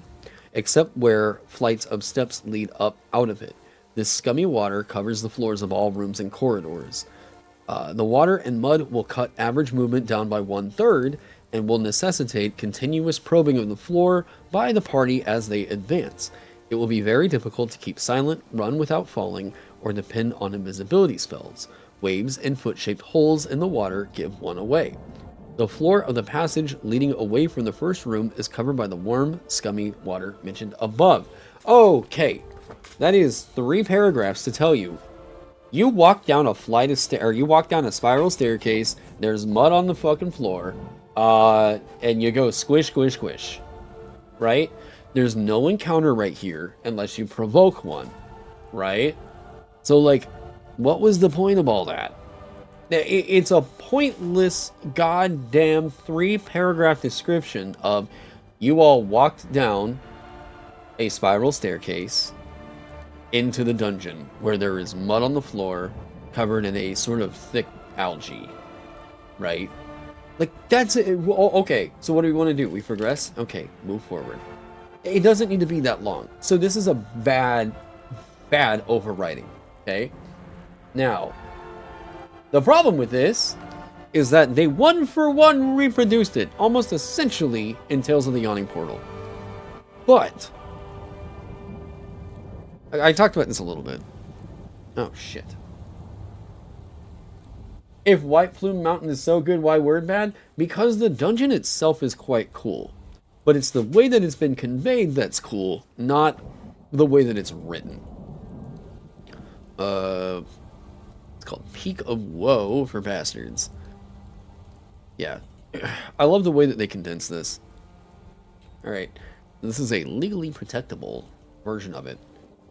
except where flights of steps lead up out of it. This scummy water covers the floors of all rooms and corridors. The water and mud will cut average movement down by 1/3 and will necessitate continuous probing of the floor by the party as they advance. It will be very difficult to keep silent, run without falling, or depend on invisibility spells. Waves and foot-shaped holes in the water give one away. The floor of the passage leading away from the first room is covered by the warm, scummy water mentioned above. Okay, that is 3 paragraphs to tell you. You walk down a flight of stairs, you walk down a spiral staircase, there's mud on the fucking floor, and you go squish, squish, squish, right? There's no encounter right here unless you provoke one, right? So, like, what was the point of all that? It's a pointless, goddamn 3-paragraph description of you all walked down a spiral staircase into the dungeon where there is mud on the floor covered in a sort of thick algae, right? Like, that's it. Okay, so what do we want to do? We progress? Okay, move forward. It doesn't need to be that long. So this is a bad overwriting, okay? Now, the problem with this is that they 1-for-1 reproduced it, almost essentially, in Tales of the Yawning Portal. But I talked about this a little bit. Oh, shit. If White Plume Mountain is so good, why word bad? Because the dungeon itself is quite cool. But it's the way that it's been conveyed that's cool, not the way that it's written. It's called Peak of Woe for bastards. Yeah. I love the way that they condense this. Alright. This is a legally protectable version of it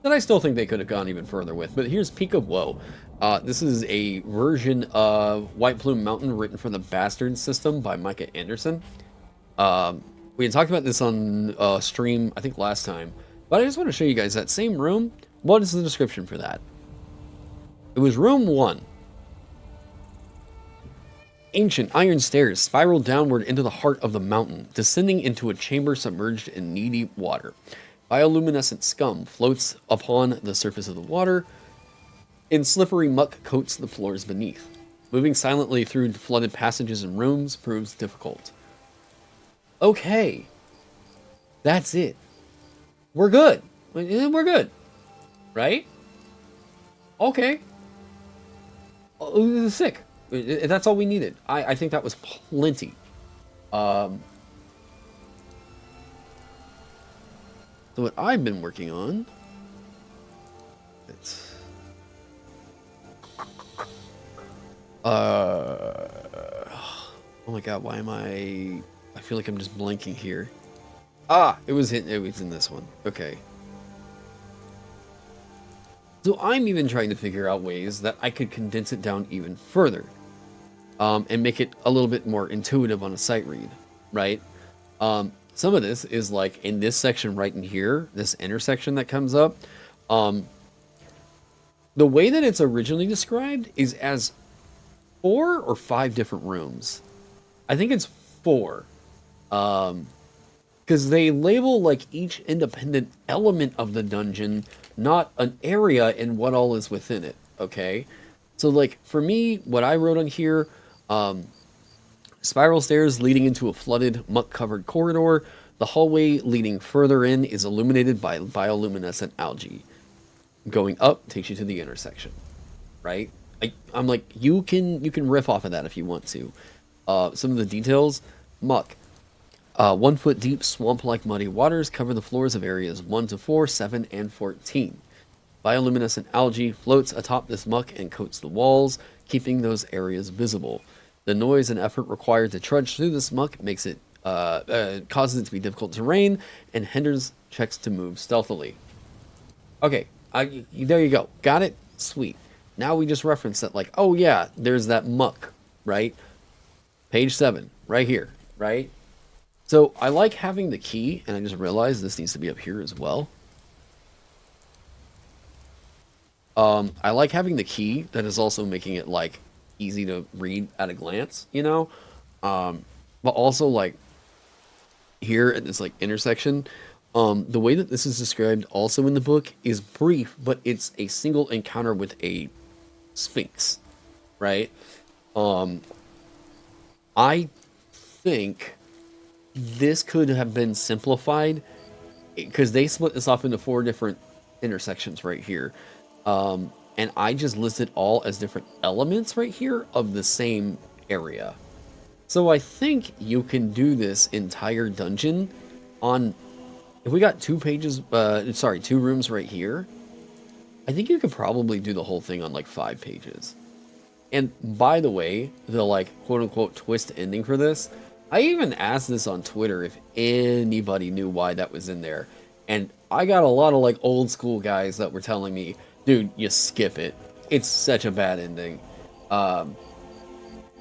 that I still think they could have gone even further with. But here's Peak of Woe. This is a version of White Plume Mountain written for the Bastard system by Micah Anderson. We had talked about this on stream, I think, last time. But I just want to show you guys that same room. What is the description for that? It was room 1. Ancient iron stairs spiral downward into the heart of the mountain, descending into a chamber submerged in knee-deep water. Bioluminescent scum floats upon the surface of the water, and slippery muck coats the floors beneath. Moving silently through flooded passages and rooms proves difficult. Okay. That's it. We're good. We're good. Right? Okay. Oh, sick. That's all we needed. I think that was plenty. So what I've been working on... oh my god, why am I feel like I'm just blanking here. It was in this one. Okay. So I'm even trying to figure out ways that I could condense it down even further. And make it a little bit more intuitive on a sight read, right? Some of this is like in this section right in here, this intersection that comes up. The way that it's originally described is as 4 or 5 different rooms. I think it's 4. Because they label like each independent element of the dungeon, not an area and what all is within it, okay? So like for me, what I wrote on here, spiral stairs leading into a flooded, muck-covered corridor. The hallway leading further in is illuminated by bioluminescent algae. Going up takes you to the intersection, right? I'm like, you can riff off of that if you want to. Some of the details, muck. 1 foot deep, swamp-like muddy waters cover the floors of areas 1 to 4, 7, and 14. Bioluminescent algae floats atop this muck and coats the walls, keeping those areas visible. The noise and effort required to trudge through this muck makes it causes it to be difficult terrain and hinders checks to move stealthily. Okay, there you go. Got it? Sweet. Now we just reference that, like, oh yeah, there's that muck, right? Page 7, right here, right? So I like having the key, and I just realized this needs to be up here as well. I like having the key that is also making it, like, easy to read at a glance, you know? But also, like, here at this like intersection. The way that this is described also in the book is brief, but it's a single encounter with a sphinx, right? I think this could have been simplified because they split this off into 4 different intersections right here. And I just listed all as different elements right here of the same area. So I think you can do this entire dungeon on, if we got 2 pages, 2 rooms right here, I think you could probably do the whole thing on like 5 pages. And by the way, the like quote unquote twist ending for this, I even asked this on Twitter if anybody knew why that was in there. And I got a lot of like old school guys that were telling me, dude, you skip it. It's such a bad ending.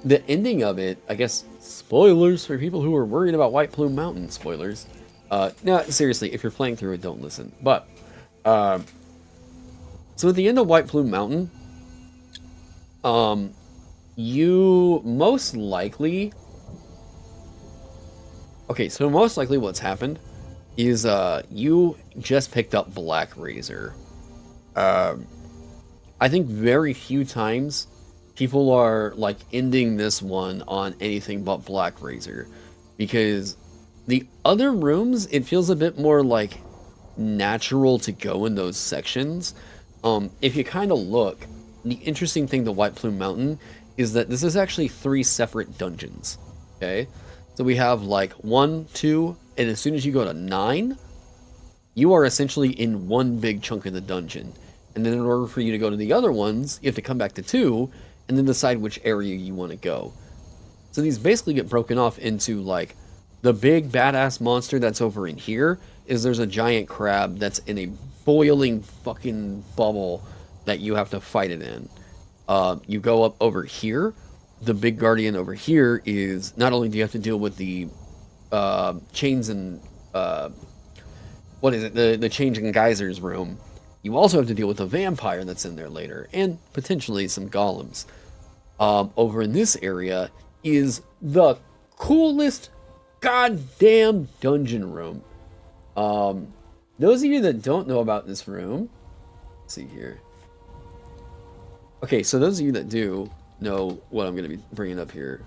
The ending of it, I guess, spoilers for people who are worried about White Plume Mountain, spoilers. No, seriously, if you're playing through it, don't listen. But, so at the end of White Plume Mountain, you most likely... Okay, so most likely what's happened is, you just picked up Black Razor. I think very few times people are, like, ending this one on anything but Black Razor. Because the other rooms, it feels a bit more, like, natural to go in those sections. If you kind of look, the interesting thing to White Plume Mountain is that this is actually 3 separate dungeons, okay? So we have, like, 1, 2, and as soon as you go to 9, you are essentially in one big chunk of the dungeon. And then in order for you to go to the other ones, you have to come back to 2, and then decide which area you want to go. So these basically get broken off into, like, the big badass monster that's over in here is there's a giant crab that's in a boiling fucking bubble that you have to fight it in. You go up over here. The big guardian over here is, not only do you have to deal with the chains and what is it, the change in geysers room, you also have to deal with a vampire that's in there later, and potentially some golems. Over in this area is the coolest goddamn dungeon room. Those of you that don't know about this room, let's see here. Okay, so those of you that do know what I'm going to be bringing up here.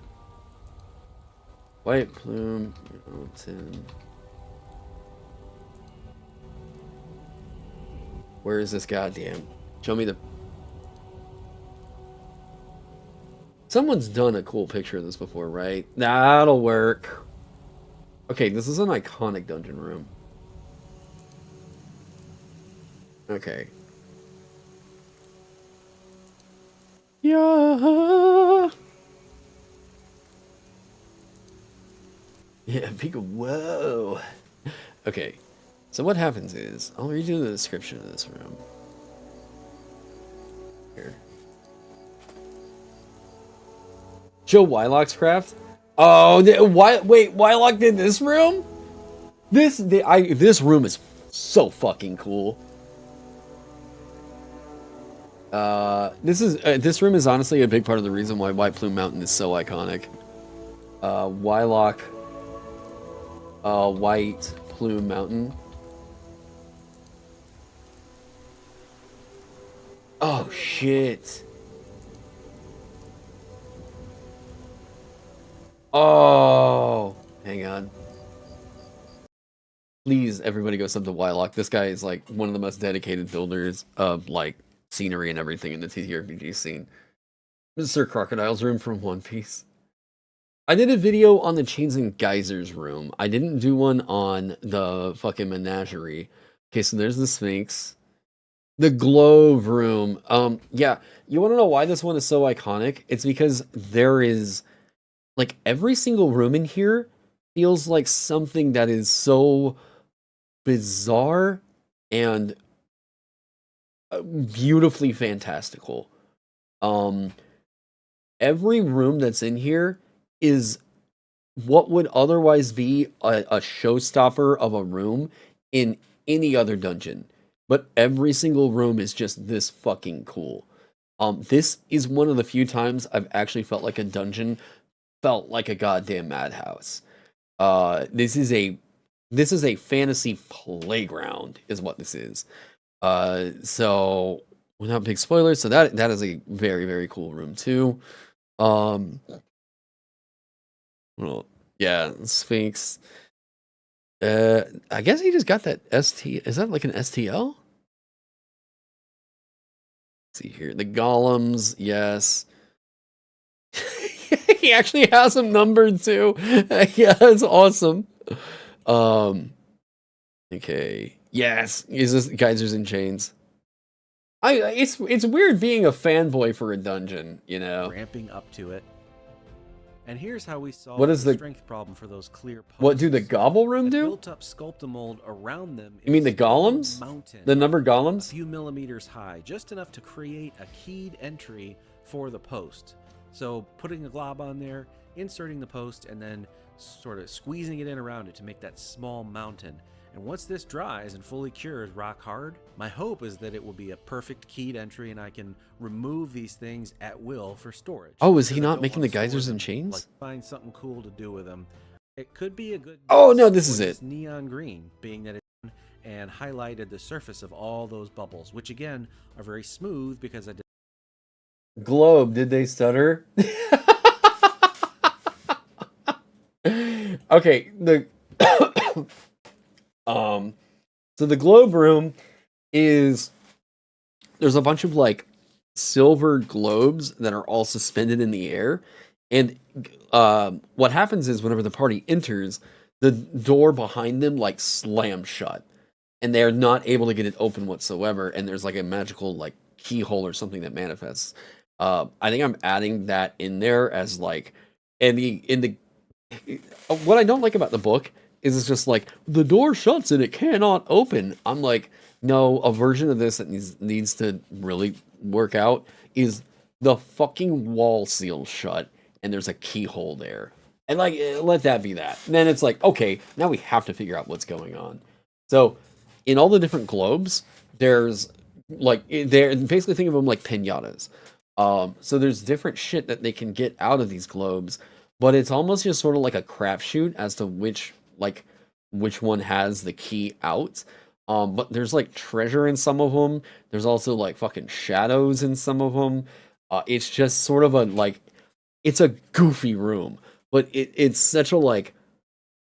White Plume Mountain. Where is this goddamn? Show me the... Someone's done a cool picture of this before, right? That'll work. Okay, this is an iconic dungeon room. Okay. Yeah. Yeah, big whoa. Okay. So what happens is, I'll read you the description of this room. Here. Joe Wylock's craft? Oh, wait, Wylock did this room? This room is so fucking cool. This room is honestly a big part of the reason why White Plume Mountain is so iconic. Wylock, White Plume Mountain. Oh shit. Oh, hang on. Please, everybody go sub to Wylock. This guy is like one of the most dedicated builders of like scenery and everything in the TTRPG scene. Mr. Crocodile's room from One Piece. I did a video on the Chains and Geysers room. I didn't do one on the fucking menagerie. Okay, so there's the Sphinx. The Glove room. Yeah, you want to know why this one is so iconic? It's because there is, like, every single room in here feels like something that is so bizarre and beautifully fantastical. Every room that's in here is what would otherwise be a showstopper of a room in any other dungeon. But every single room is just this fucking cool. This is one of the few times I've actually felt like a dungeon felt like a goddamn madhouse. This is a fantasy playground, is what this is. So without big spoilers, so that is a very, very cool room too. Well, yeah, Sphinx. I guess he just got that ST. Is that like an STL? Let's see here. The golems, yes. He actually has them numbered too. Yeah, that's awesome. Okay. Yes, is this geysers and chains? It's weird being a fanboy for a dungeon, you know. Ramping up to it. And here's how we solve What is the the strength problem for those clear posts. What do the gobble room The do? built-up sculptamold around them. You mean the is a golems? mountain, The numbered a golems? few millimeters high, just enough to create a keyed entry for the post. So putting a glob on there, inserting the post, and then sort of squeezing it in around it to make that small mountain. And once this dries and fully cures rock hard, my hope is that it will be a perfect keyed entry and I can remove these things at will for storage. Oh, is he Because I not don't making wanna the geysers store and them, chains? Like find something cool to do with them. It could be a good. Oh, no, use this for is it. Neon green, being that it and highlighted the surface of all those bubbles, which again are very smooth because I did. Globe, did they stutter? Okay, so the globe room is there's a bunch of like silver globes that are all suspended in the air, and what happens is whenever the party enters, the door behind them like slams shut, and they're not able to get it open whatsoever. And there's like a magical like keyhole or something that manifests. I think I'm adding that in there as like what I don't like about the book is it's just like the door shuts and it cannot open. I'm like, no, a version of this that needs to really work out is the fucking wall seals shut and there's a keyhole there. And like let that be that. And then it's like, okay, now we have to figure out what's going on. So in all the different globes, there's like they're basically think of them like pinatas. So there's different shit that they can get out of these globes, but it's almost just sort of like a crapshoot as to which one has the key out. But there's like treasure in some of them. There's also like fucking shadows in some of them. It's just sort of it's a goofy room, but it's such a like,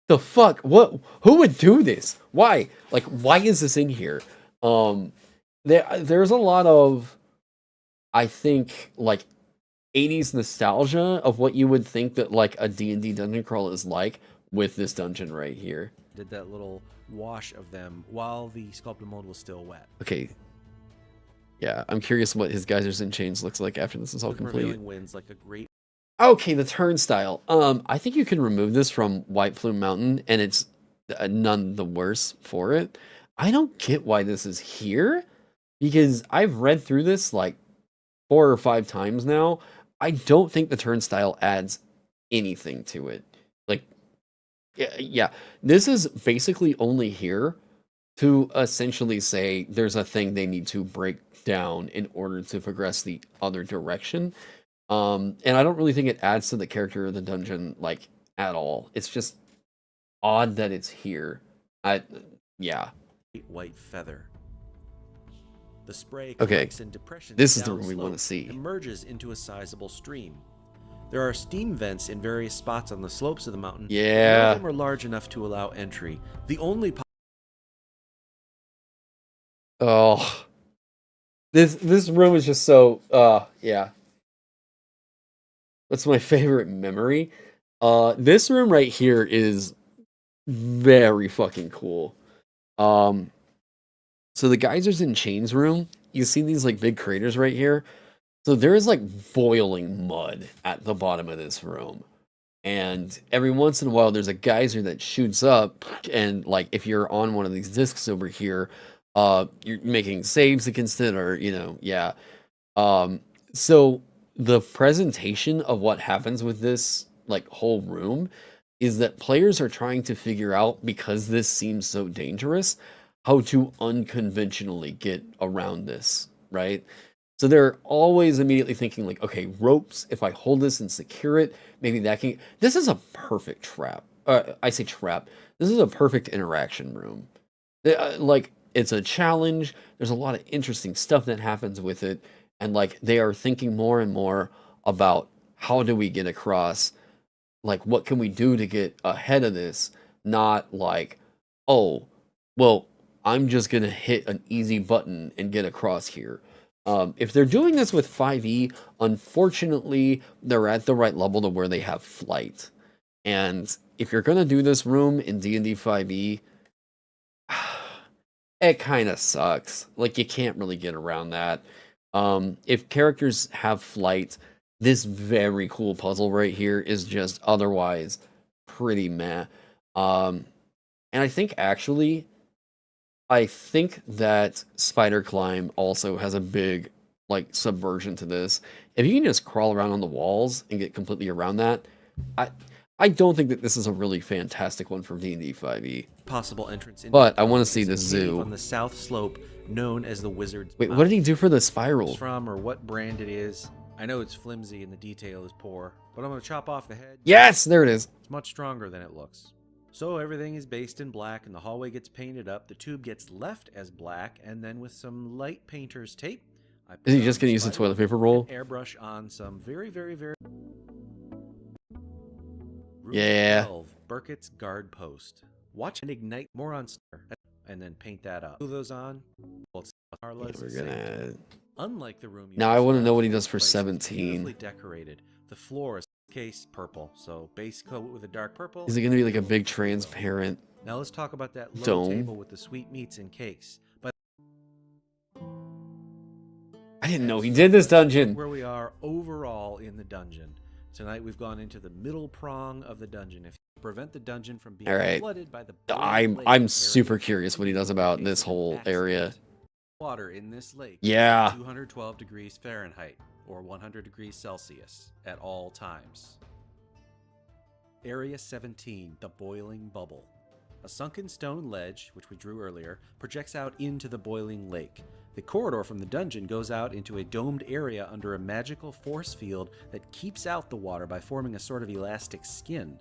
the fuck, who would do this? Why? Like, why is this in here? There's a lot of, I think, like 80s nostalgia of what you would think that like a D&D dungeon crawl is like with this dungeon right here. Did that little wash of them while the sculpted mold was still wet. Okay. Yeah, I'm curious what his geysers and chains looks like after this is all The complete. prevailing winds like a great. Okay, the turnstile. I think you can remove this from White Plume Mountain, and it's none the worse for it. I don't get why this is here, because I've read through this like 4 or 5 times now. I don't think the turnstile adds anything to it. Like, yeah, this is basically only here to essentially say there's a thing they need to break down in order to progress the other direction. And I don't really think it adds to the character of the dungeon, like, at all. It's just odd that it's here. Yeah. White feather. The spray Okay, collects in depressions this is the room we downslope want to see. and merges into a sizable stream. There are steam vents in various spots on the slopes of the mountain. Yeah. None of them are large enough to allow entry. The only Oh. This room is just so, yeah. That's my favorite memory. This room right here is very fucking cool. So the geysers and chains room, you see these like big craters right here. So there is like boiling mud at the bottom of this room. And every once in a while there's a geyser that shoots up, and like if you're on one of these discs over here, you're making saves against it, or yeah. So the presentation of what happens with this like whole room is that players are trying to figure out, because this seems so dangerous, how to unconventionally get around this, right? So they're always immediately thinking like, okay, ropes, if I hold this and secure it, maybe that can... This is a perfect trap. I say trap. This is a perfect interaction room. Like, it's a challenge. There's a lot of interesting stuff that happens with it, and like they are thinking more and more about how do we get across, like what can we do to get ahead of this, not like, oh, well, I'm just gonna hit an easy button and get across here. If they're doing this with 5e, unfortunately, they're at the right level to where they have flight. And if you're gonna do this room in D&D 5e, it kind of sucks. Like, you can't really get around that. If characters have flight, this very cool puzzle right here is just otherwise pretty meh. And I think that Spider Climb also has a big, like, subversion to this. If you can just crawl around on the walls and get completely around that, I don't think that this is a really fantastic one for D&D 5e. Possible entrance into But the I want to tunnel see is a the cave zoo. on the south slope, known as the Wizard's Wait, Mouth. what did he do for the It's spiral? from or what brand it is. I know it's flimsy and the detail is poor, but I'm going to chop off the head. Yes, there it is. It's much stronger than it looks. So everything is based in black and the hallway gets painted up. The tube gets left as black, and then with some light painter's tape, I put Is he on just going to use the spiral toilet paper roll? and airbrush on some very, very, very... Room Yeah. 12, Burkett's guard post. Watch and ignite more on Star, and then paint that up. Glue those on. Well, it's Carla's We're saved. gonna... Unlike the room you Now I just want to left, know what he this does for place is 17. beautifully decorated. The floor is case purple, so base coat with a dark purple. Is it going to be like a big transparent... Now let's talk about that low dome? table with the sweetmeats and cakes. But I didn't know he did this dungeon. where we are overall in the dungeon. Tonight we've gone into the middle prong of the dungeon. If you prevent the dungeon from being All right. flooded by the I'm area, super curious what he does about this whole area. Water in this lake. Yeah. 212 degrees Fahrenheit or 100 degrees Celsius at all times. Area 17, the boiling bubble. A sunken stone ledge, which we drew earlier, projects out into the boiling lake. The corridor from the dungeon goes out into a domed area under a magical force field that keeps out the water by forming a sort of elastic skin.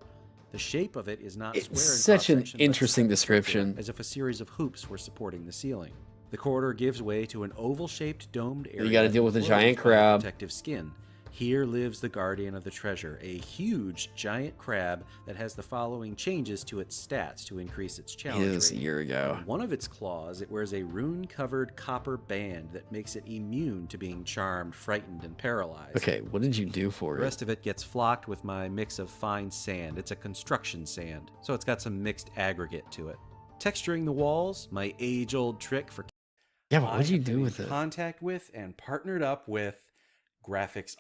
The shape of it is not It's square in such an cross-section, but interesting semicircular, description. as if a series of hoops were supporting the ceiling. The corridor gives way to an oval-shaped domed area. You gotta deal with a closed giant by crab. Protective skin. Here lives the guardian of the treasure, a huge giant crab that has the following changes to its stats to increase its He challenge did this a rating. year ago. On one of its claws, it wears a rune-covered copper band that makes it immune to being charmed, frightened, and paralyzed. Okay, what did you do for The it? rest of it gets flocked with my mix of fine sand. It's a construction sand, so it's got some mixed aggregate to it. Texturing the walls, my age-old trick for Yeah, but what did you have do been with in it? contact with and partnered up with graphics.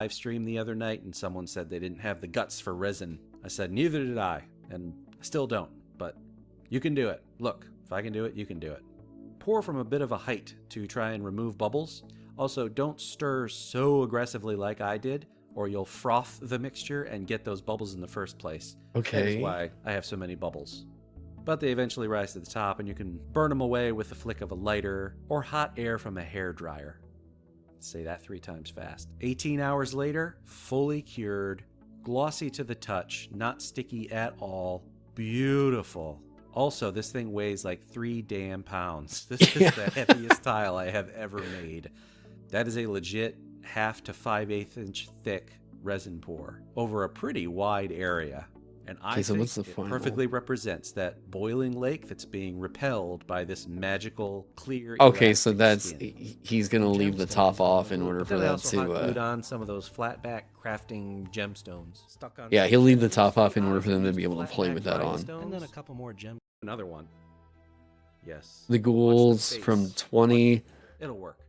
Live stream the other night and someone said they didn't have the guts for resin. I said neither did I, and I still don't, but you can do it. Look, if I can do it, you can do it. Pour from a bit of a height to try and remove bubbles. Also, don't stir so aggressively like I did, or you'll froth the mixture and get those bubbles in the first place. That Okay. is why I have so many bubbles. But they eventually rise to the top, and you can burn them away with the flick of a lighter or hot air from a hairdryer. Say that 3 times fast. 18 hours later, fully cured, glossy to the touch, not sticky at all, beautiful. Also, this thing weighs like 3 damn pounds. This is the heaviest tile I have ever made. That is a legit 1/2 to 5/8 inch thick resin pour over a pretty wide area. And I Okay, so think what's the it final? perfectly represents that boiling lake that's being repelled by this magical, clear. Okay, so elastic that's skin. he's gonna leave the top off in order But for then I that also hot to. glued on some of those flatback crafting gemstones. Stuck on. Yeah, he'll leave the top off in order for them to be able to play Flatback with that on. rhinestones, and then a couple more gems. Another one. Yes. The Watch ghouls face. from 20. It'll work.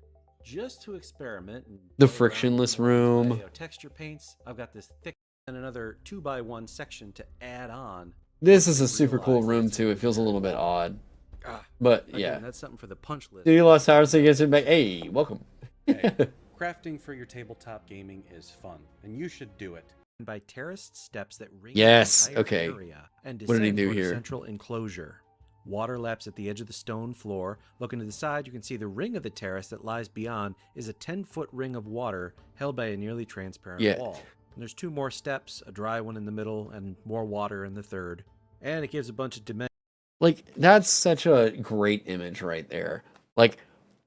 Just to experiment. And The play around frictionless with room. my, texture paints. I've got this thick and another 2x1 section to add on. This is a super cool Realize room that's too. It feels a little bit odd, Ah, but again, yeah. that's something for the punch list. Do you lost hours so you get it back? Hey, welcome. Hey, crafting for your tabletop gaming is fun, and you should do it. By terraced steps that ring Yes, the entire okay. area and What did he descend do toward a here? central enclosure. Water laps at the edge of the stone floor. Looking to the side, you can see the ring of the terrace that lies beyond is a 10-foot ring of water held by a nearly transparent Yeah. wall. And there's 2 more steps, a dry one in the middle and more water in the third. And it gives a bunch of dimensions. Like, that's such a great image right there. Like,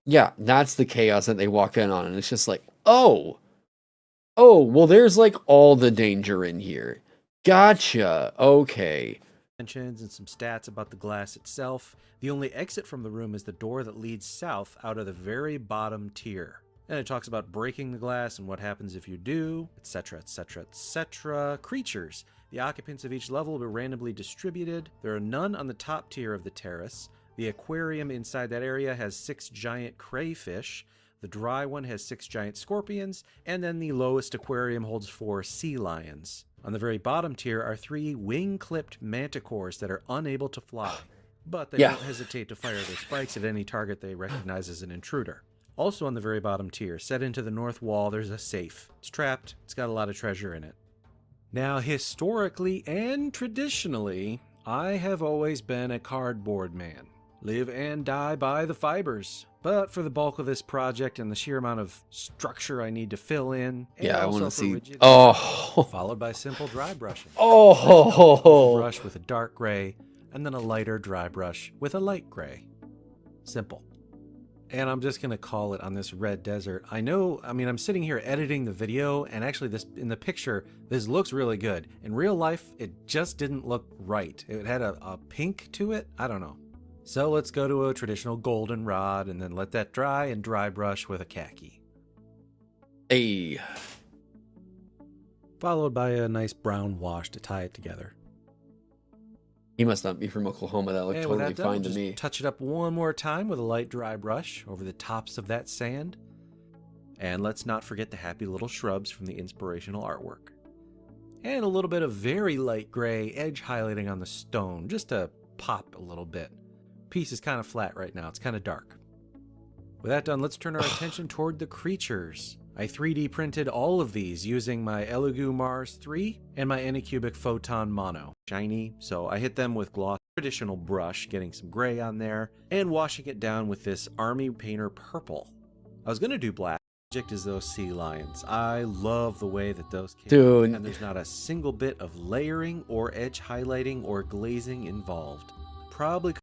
yeah, that's the chaos that they walk in on, and it's just like, oh, well, there's like all the danger in here. Gotcha. Okay. And some stats about the glass itself. The only exit from the room is the door that leads south out of the very bottom tier. And it talks about breaking the glass and what happens if you do, etc., etc., etc. Creatures. The occupants of each level will be randomly distributed. There are none on the top tier of the terrace. The aquarium inside that area has 6 giant crayfish. The dry one has 6 giant scorpions. And then the lowest aquarium holds 4 sea lions. On the very bottom tier are 3 wing-clipped manticores that are unable to fly. But they don't hesitate to fire their spikes at any target they recognize as an intruder. Also on the very bottom tier, set into the north wall, there's a safe. It's trapped. It's got a lot of treasure in it. Now, historically and traditionally, I have always been a cardboard man. Live and die by the fibers. But for the bulk of this project and the sheer amount of structure I need to fill in, Yeah, I want to see. rigid, Oh. followed by simple dry brushing. Oh. Brush with a dark gray, and then a lighter dry brush with a light gray. Simple. And I'm just going to call it on this red desert. I'm sitting here editing the video, and actually this in the picture, this looks really good. In real life, it just didn't look right. It had a pink to it. I don't know. So let's go to a traditional goldenrod and then let that dry and dry brush with a khaki. Hey. Followed by a nice brown wash to tie it together. He must not be from Oklahoma. That looked totally fine to me. Touch it up one more time with a light dry brush over the tops of that sand. And let's not forget the happy little shrubs from the inspirational artwork. And a little bit of very light gray edge highlighting on the stone, just to pop a little bit. Piece is kind of flat right now. It's kind of dark. With that done, let's turn our attention toward the creatures. I 3D printed all of these using my Elugu Mars 3 and my Anycubic Photon Mono. Shiny, so I hit them with gloss traditional brush, getting some gray on there, and washing it down with this Army Painter Purple. I was going to do black. Object is those sea lions. I love the way that those came. Dude. And there's not a single bit of layering or edge highlighting or glazing involved. Probably.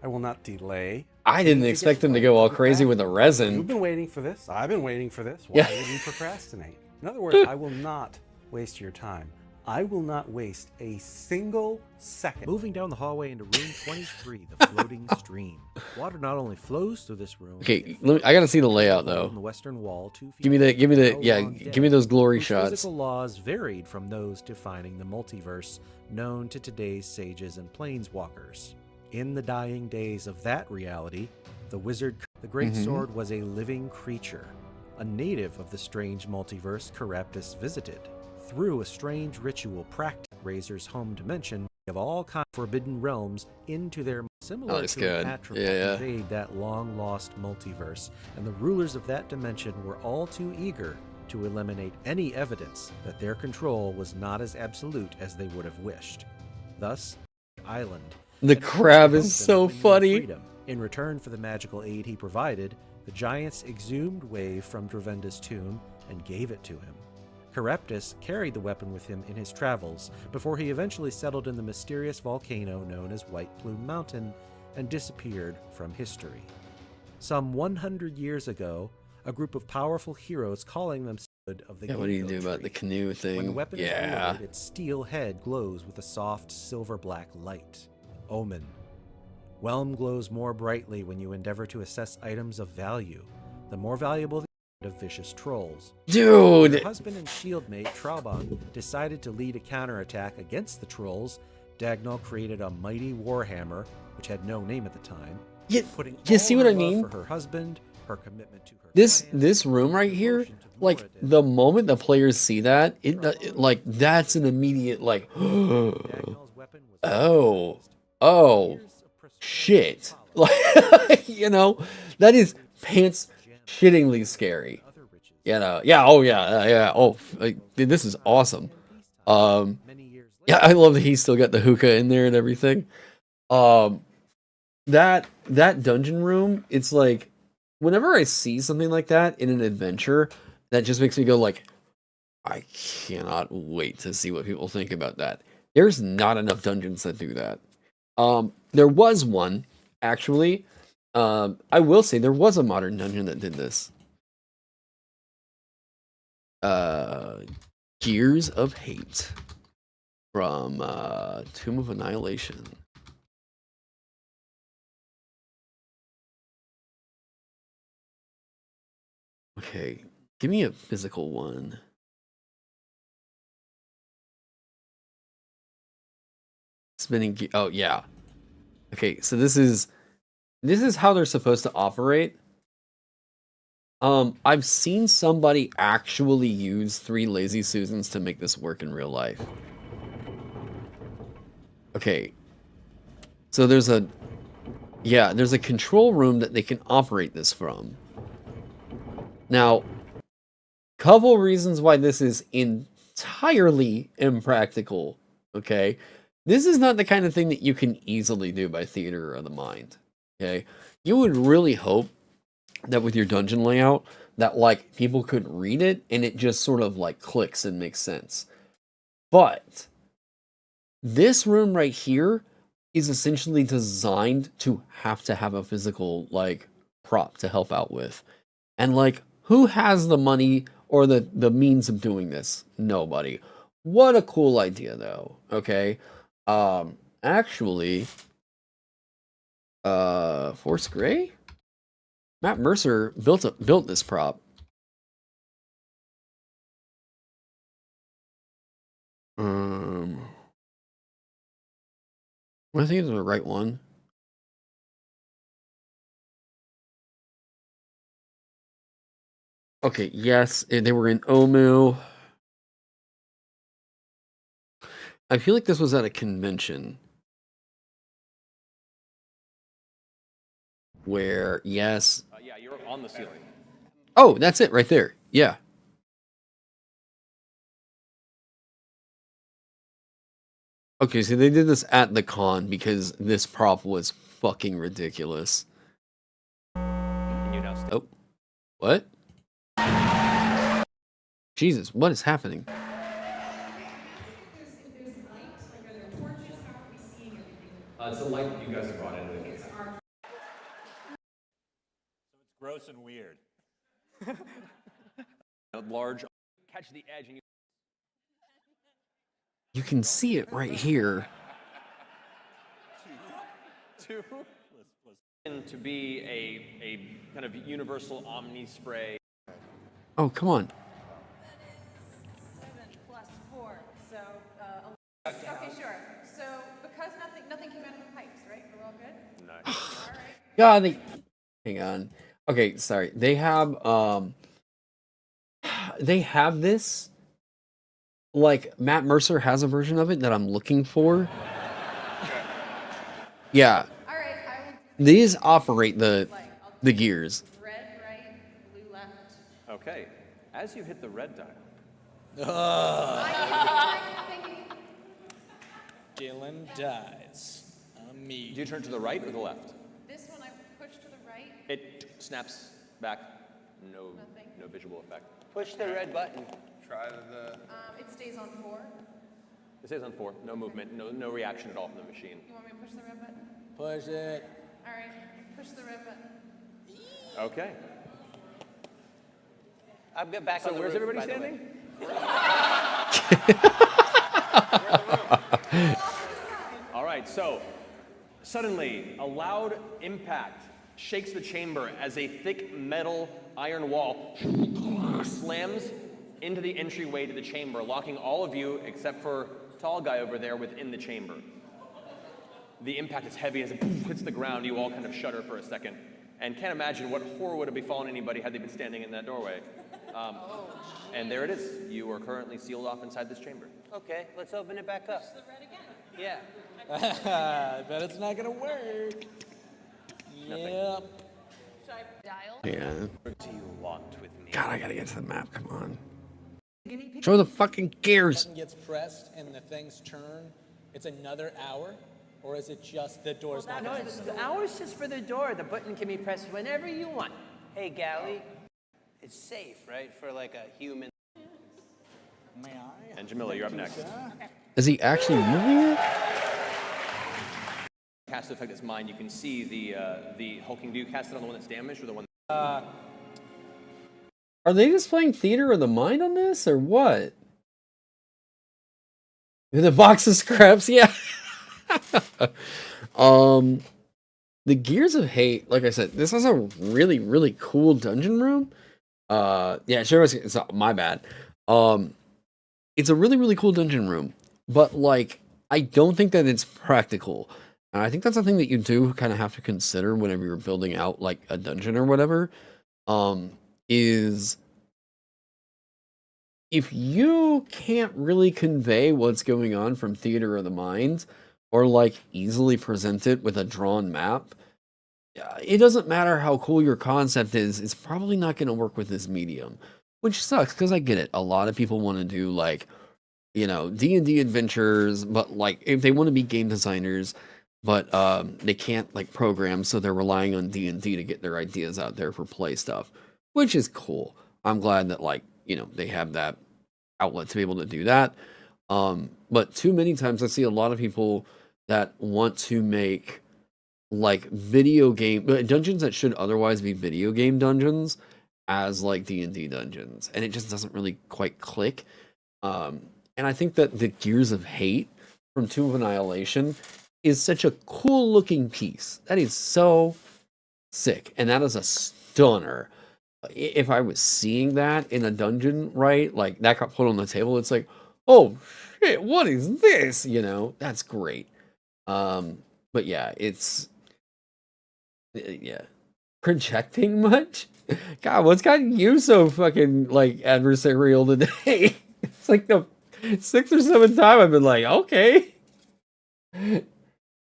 I will not delay. I didn't expect them to go all crazy with the You've resin. been waiting for this. I've been waiting for this. Why would you procrastinate? In other words, I will not waste your time. I will not waste a single second. Moving down the hallway into room 23, the floating stream. Water not only flows through this room. Okay, I gotta see the layout On though. the western wall, 2 feet Give me the, below, long give me dead, those glory whose shots. Physical laws varied from those defining the multiverse known to today's sages and planeswalkers. In the dying days of that reality, the great sword was a living creature, a native of the strange multiverse Charybdis visited. Through a strange ritual practice, Razor's home dimension of all kinds of forbidden realms into their similar to an atrophy invade that long-lost multiverse, and the rulers of that dimension were all too eager to eliminate any evidence that their control was not as absolute as they would have wished. Thus, Island. The crab is so funny. In return for the magical aid he provided, the giants exhumed Wave from Dravenda's tomb and gave it to him. Charybdis carried the weapon with him in his travels before he eventually settled in the mysterious volcano known as White Plume Mountain and disappeared from history. Some 100 years ago, a group of powerful heroes calling them of the what do you do about the canoe thing? When the weapon is wielded, its steel head glows with a soft silver-black light. Omen. Whelm glows more brightly when you endeavor to assess items of value. The more valuable the of vicious trolls. Dude! Her husband and shieldmate, Traubon, decided to lead a counterattack against the trolls. Dagnall created a mighty warhammer, which had no name at the time. Putting you see what her I mean? love for her husband, her commitment to her This room right here, like the moment the players see that, it like that's an immediate like oh shit. Like that is pants shittingly scary. This is awesome. I love that he's still got the hookah in there and everything. That dungeon room, it's like whenever I see something like that in an adventure, that just makes me go like, I cannot wait to see what people think about that. There's not enough dungeons that do that. There was one, actually. I will say there was a modern dungeon that did this. Gears of Hate from Tomb of Annihilation. Okay, give me a physical one. Spinning. Oh yeah. Okay, so this is how they're supposed to operate. I've seen somebody actually use 3 Lazy Susans to make this work in real life. Okay. So there's a control room that they can operate this from. Now, couple reasons why this is entirely impractical, okay? This is not the kind of thing that you can easily do by theater of the mind, okay? You would really hope that with your dungeon layout that like people could read it and it just sort of like clicks and makes sense. But this room right here is essentially designed to have a physical like prop to help out with. And like who has the money or the means of doing this? Nobody. What a cool idea though. Okay. Actually Force Gray? Matt Mercer built this prop. I think it's the right one. Okay, yes, they were in Omu. I feel like this was at a convention. Where, yes. Yeah, you're on the ceiling. Oh, that's it right there. Yeah. Okay, so they did this at the con because this prop was fucking ridiculous. And you now stay. Oh. What? Jesus, what is happening? It's the light that you guys have brought into the game. So it's gross and weird. A large catch the edge and You can see it right here. to be a kind of universal omni spray. Oh, come on. That is 7 plus 4, so okay, sure. So because nothing came out of the pipes, right? We're all good. Nice. All right. God, hang on. Okay, sorry. They have this. Like Matt Mercer has a version of it that I'm looking for. Yeah. All right. I will do These operate the gears. red right, blue left. Okay. As you hit the red dial, Dylan dies. Me. do you turn to the right or the left? This one I push to the right. It snaps back. No visual effect. Push the red button. It stays on 4. It says on 4. No movement. No reaction at all from the machine. You want me to push the red button? Push it. All right. Push the red button. Okay. I'll get back So on the where's roof, everybody by the way. standing? All right. So suddenly, a loud impact shakes the chamber as a thick metal iron wall slams into the entryway to the chamber, locking all of you, except for tall guy over there, within the chamber. The impact is heavy as it hits the ground. You all kind of shudder for a second and can't imagine what horror would have befallen anybody had they been standing in that doorway. And there it is. You are currently sealed off inside this chamber. Okay, let's open it back up. Push the red again. Yeah. I bet it's not gonna work. Yep. Should I dial? Yeah. Do you want with me? God, I gotta get to the map. Come on. Show the fucking gears. Button gets pressed and the things turn. It's another hour, or is it just the door's not No, gonna it's the hour's just for the door. The button can be pressed whenever you want. Hey, Gally, it's safe, right, for like a human. And Jamila, you're up next. Is he actually moving it? Cast to affect its mind. You can see the hulking. Do you cast it on the one that's damaged or the one? Are they just playing Theater of the Mind on this, or what? The box of scraps, yeah. The Gears of Hate, like I said, this is a really, really cool dungeon room. Yeah, sure, it's not my bad. It's a really, really cool dungeon room, but like, I don't think that it's practical. And I think that's a thing that you do kind of have to consider whenever you're building out like a dungeon or whatever. Is if you can't really convey what's going on from Theater of the Mind, or like easily present it with a drawn map, it doesn't matter how cool your concept is, it's probably not going to work with this medium, which sucks because I get it. A lot of people want to do like, you know, D&D adventures, but like if they want to be game designers, but they can't like program, so they're relying on D&D to get their ideas out there for play stuff, which is cool. I'm glad that like, you know, they have that outlet to be able to do that. But too many times I see a lot of people that want to make like video game dungeons that should otherwise be video game dungeons as like D&D dungeons, and it just doesn't really quite click. And I think that the Gears of Hate from Tomb of Annihilation is such a cool looking piece. That is so sick, and that is a stunner. If I was seeing that in a dungeon, right, like that got put on the table, it's like, oh shit, what is this? You know, that's great. But yeah, it's yeah, projecting much. God, what's gotten you so fucking like adversarial today? It's like the 6th or 7th time I've been like, okay.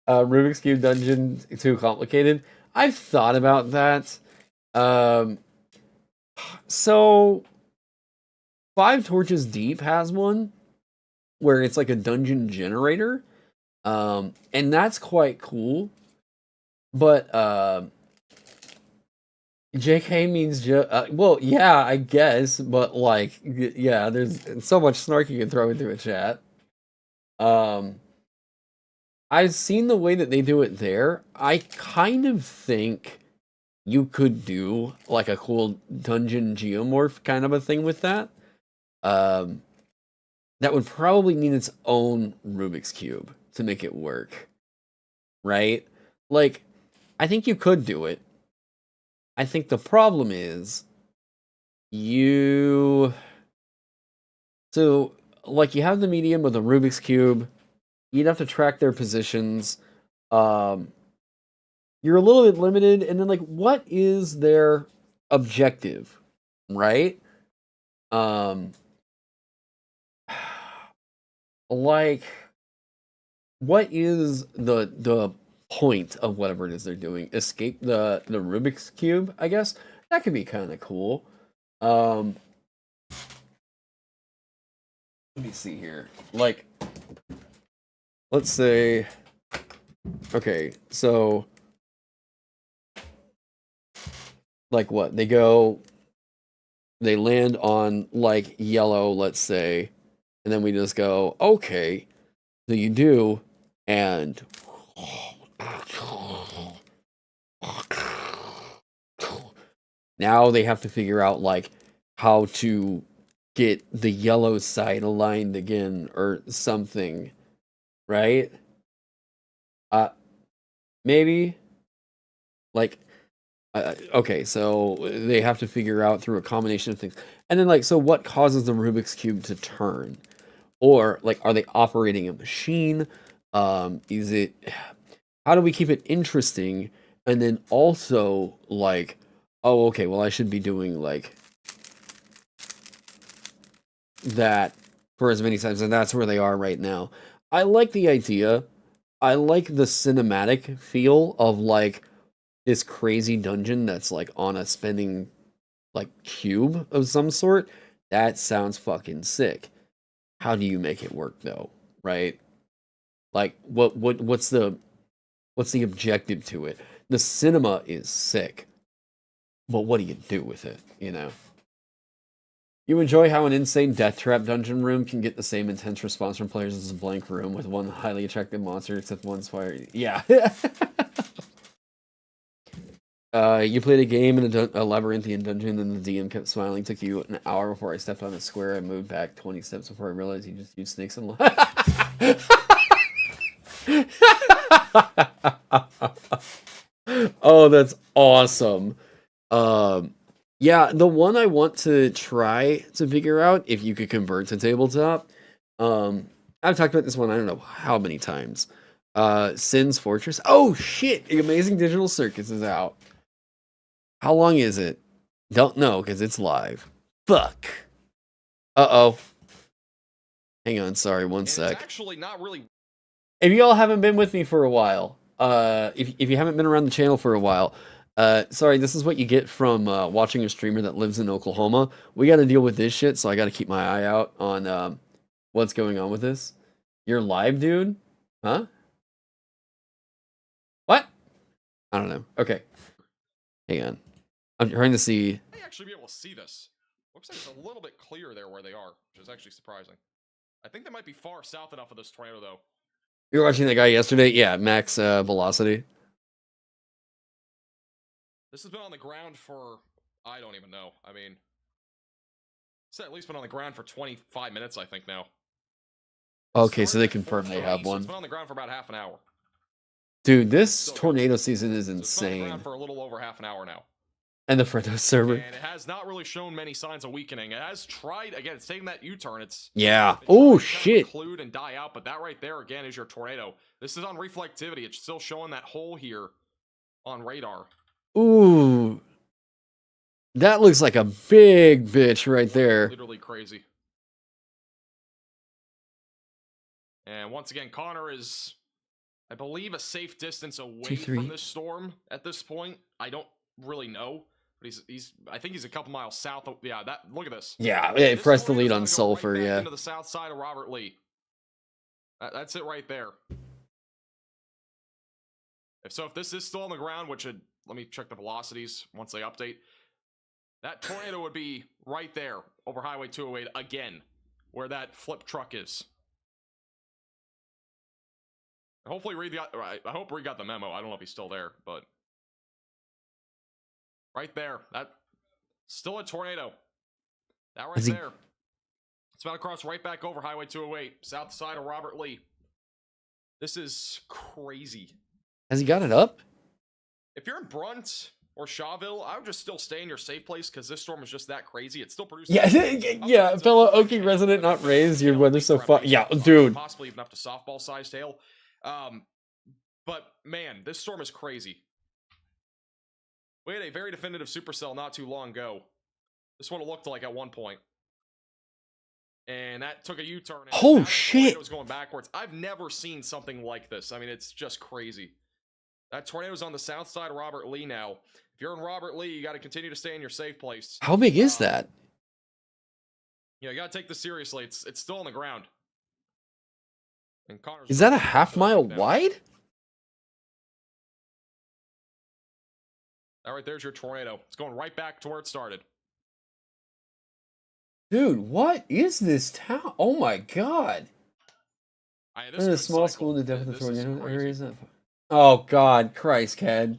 Rubik's Cube dungeon too complicated. I've thought about that. So 5 Torches Deep has one where it's like a dungeon generator. And that's quite cool. But JK means well, yeah, I guess, but like, yeah, there's so much snark you can throw into a chat. I've seen the way that they do it there. I kind of think you could do like a cool dungeon geomorph kind of a thing with that. That would probably need its own Rubik's Cube to make it work. Right? Like, I think you could do it. I think the problem is so like you have the medium with a Rubik's Cube, you'd have to track their positions. You're a little bit limited, and then like what is their objective, right? Like what is the point of whatever it is they're doing? Escape the Rubik's Cube, I guess. That could be kind of cool. Let me see here. Like, let's say, okay, so like what? They land on like yellow, let's say, and then we just go, okay, so you do, and now they have to figure out like how to get the yellow side aligned again or something, right? Maybe like okay, so they have to figure out through a combination of things, and then like, so what causes the Rubik's Cube to turn? Or like, are they operating a machine? Is it, how do we keep it interesting? And then also like, oh, okay, well I should be doing like that for as many times, and that's where they are right now. I like the idea. I like the cinematic feel of like this crazy dungeon that's like on a spinning like cube of some sort. That sounds fucking sick. How do you make it work though, right? Like what's the objective to it? The cinema is sick, but what do you do with it, you know? You enjoy how an insane death trap dungeon room can get the same intense response from players as a blank room with one highly attractive monster, except one's fire. Yeah. You played a game in a labyrinthian dungeon, and the DM kept smiling. Took you an hour before I stepped on a square. I moved back 20 steps before I realized you just used snakes and Oh, that's awesome. Yeah, the one I want to try to figure out if you could convert to tabletop. I've talked about this one I don't know how many times. Sin's Fortress. Oh shit! The Amazing Digital Circus is out. How long is it? Don't know because it's live. Fuck. Uh-oh. Hang on, sorry, one sec. It's actually not really. If y'all haven't been with me for a while, if you haven't been around the channel for a while, sorry, this is what you get from watching a streamer that lives in Oklahoma. We got to deal with this shit, so I got to keep my eye out on what's going on with this. You're live, dude? Huh? What? I don't know. Okay. Hang on. I'm trying to see. I may actually be able to see this. Looks like it's a little bit clearer there where they are, which is actually surprising. I think they might be far south enough of this tornado, though. You were watching that guy yesterday? Yeah, max velocity. This has been on the ground for, I don't even know. I mean, it's at least been on the ground for 25 minutes, I think, now. Okay, so they confirm they have one. It's been on the ground for about half an hour. Dude, this tornado season is insane. It's been on the ground for a little over half an hour now. And the Freddo server. And it has not really shown many signs of weakening. It has tried, again, it's taking that U-turn. Yeah. Oh, shit. Include and die out, but that right there, again, is your tornado. This is on reflectivity. It's still showing that hole here on radar. Ooh. That looks like a big bitch right there. Literally crazy. And once again, Connor is, I believe, a safe distance away from this storm at this point. I don't really know. But he's I think he's a couple miles south of, yeah, that, look at this. Yeah, press the lead on sulfur, right yeah. Into the south side of Robert Lee. That's it right there. If this is still on the ground, which let me check the velocities once they update. That tornado would be right there over Highway 208 again, where that flip truck is. Hopefully I hope Reed got the memo. I don't know if he's still there, but right there, that still a tornado. That right there. It's about to cross right back over Highway 208, south side of Robert Lee. This is crazy. Has he got it up? If you're in Brunt or Shawville, I would just still stay in your safe place because this storm is just that crazy. It's still producing. Yeah, fellow Okie resident not raised. Your weather's so far. Yeah, dude. Possibly even up to softball-sized hail. But man, this storm is crazy. We had a very definitive supercell not too long ago. This is what it looked like at one point. And that took a U-turn. Oh, shit. It was going backwards. I've never seen something like this. I mean, it's just crazy. That tornado's on the south side of Robert Lee now. If you're in Robert Lee, you got to continue to stay in your safe place. How big is that? Yeah, you got to take this seriously. It's still on the ground. And Connor's is that a half mile wide? That right there's your tornado. It's going right back to where it started. Dude, what is this town? Oh my god. This is a small school in the depth of the tornado area. Oh god, Christ, Cad.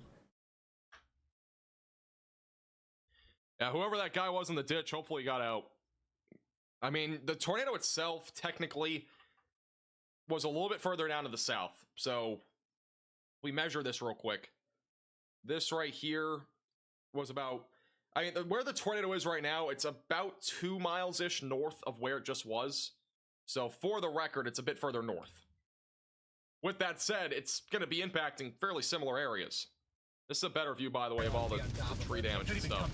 Yeah, whoever that guy was in the ditch, hopefully he got out. I mean, the tornado itself, technically, was a little bit further down to the south. So, we measure this real quick. This right here was about, I mean, where the tornado is right now, it's about 2 miles-ish north of where it just was. So, for the record, it's a bit further north. With that said, it's going to be impacting fairly similar areas. This is a better view, by the way, of all the tree damage and stuff.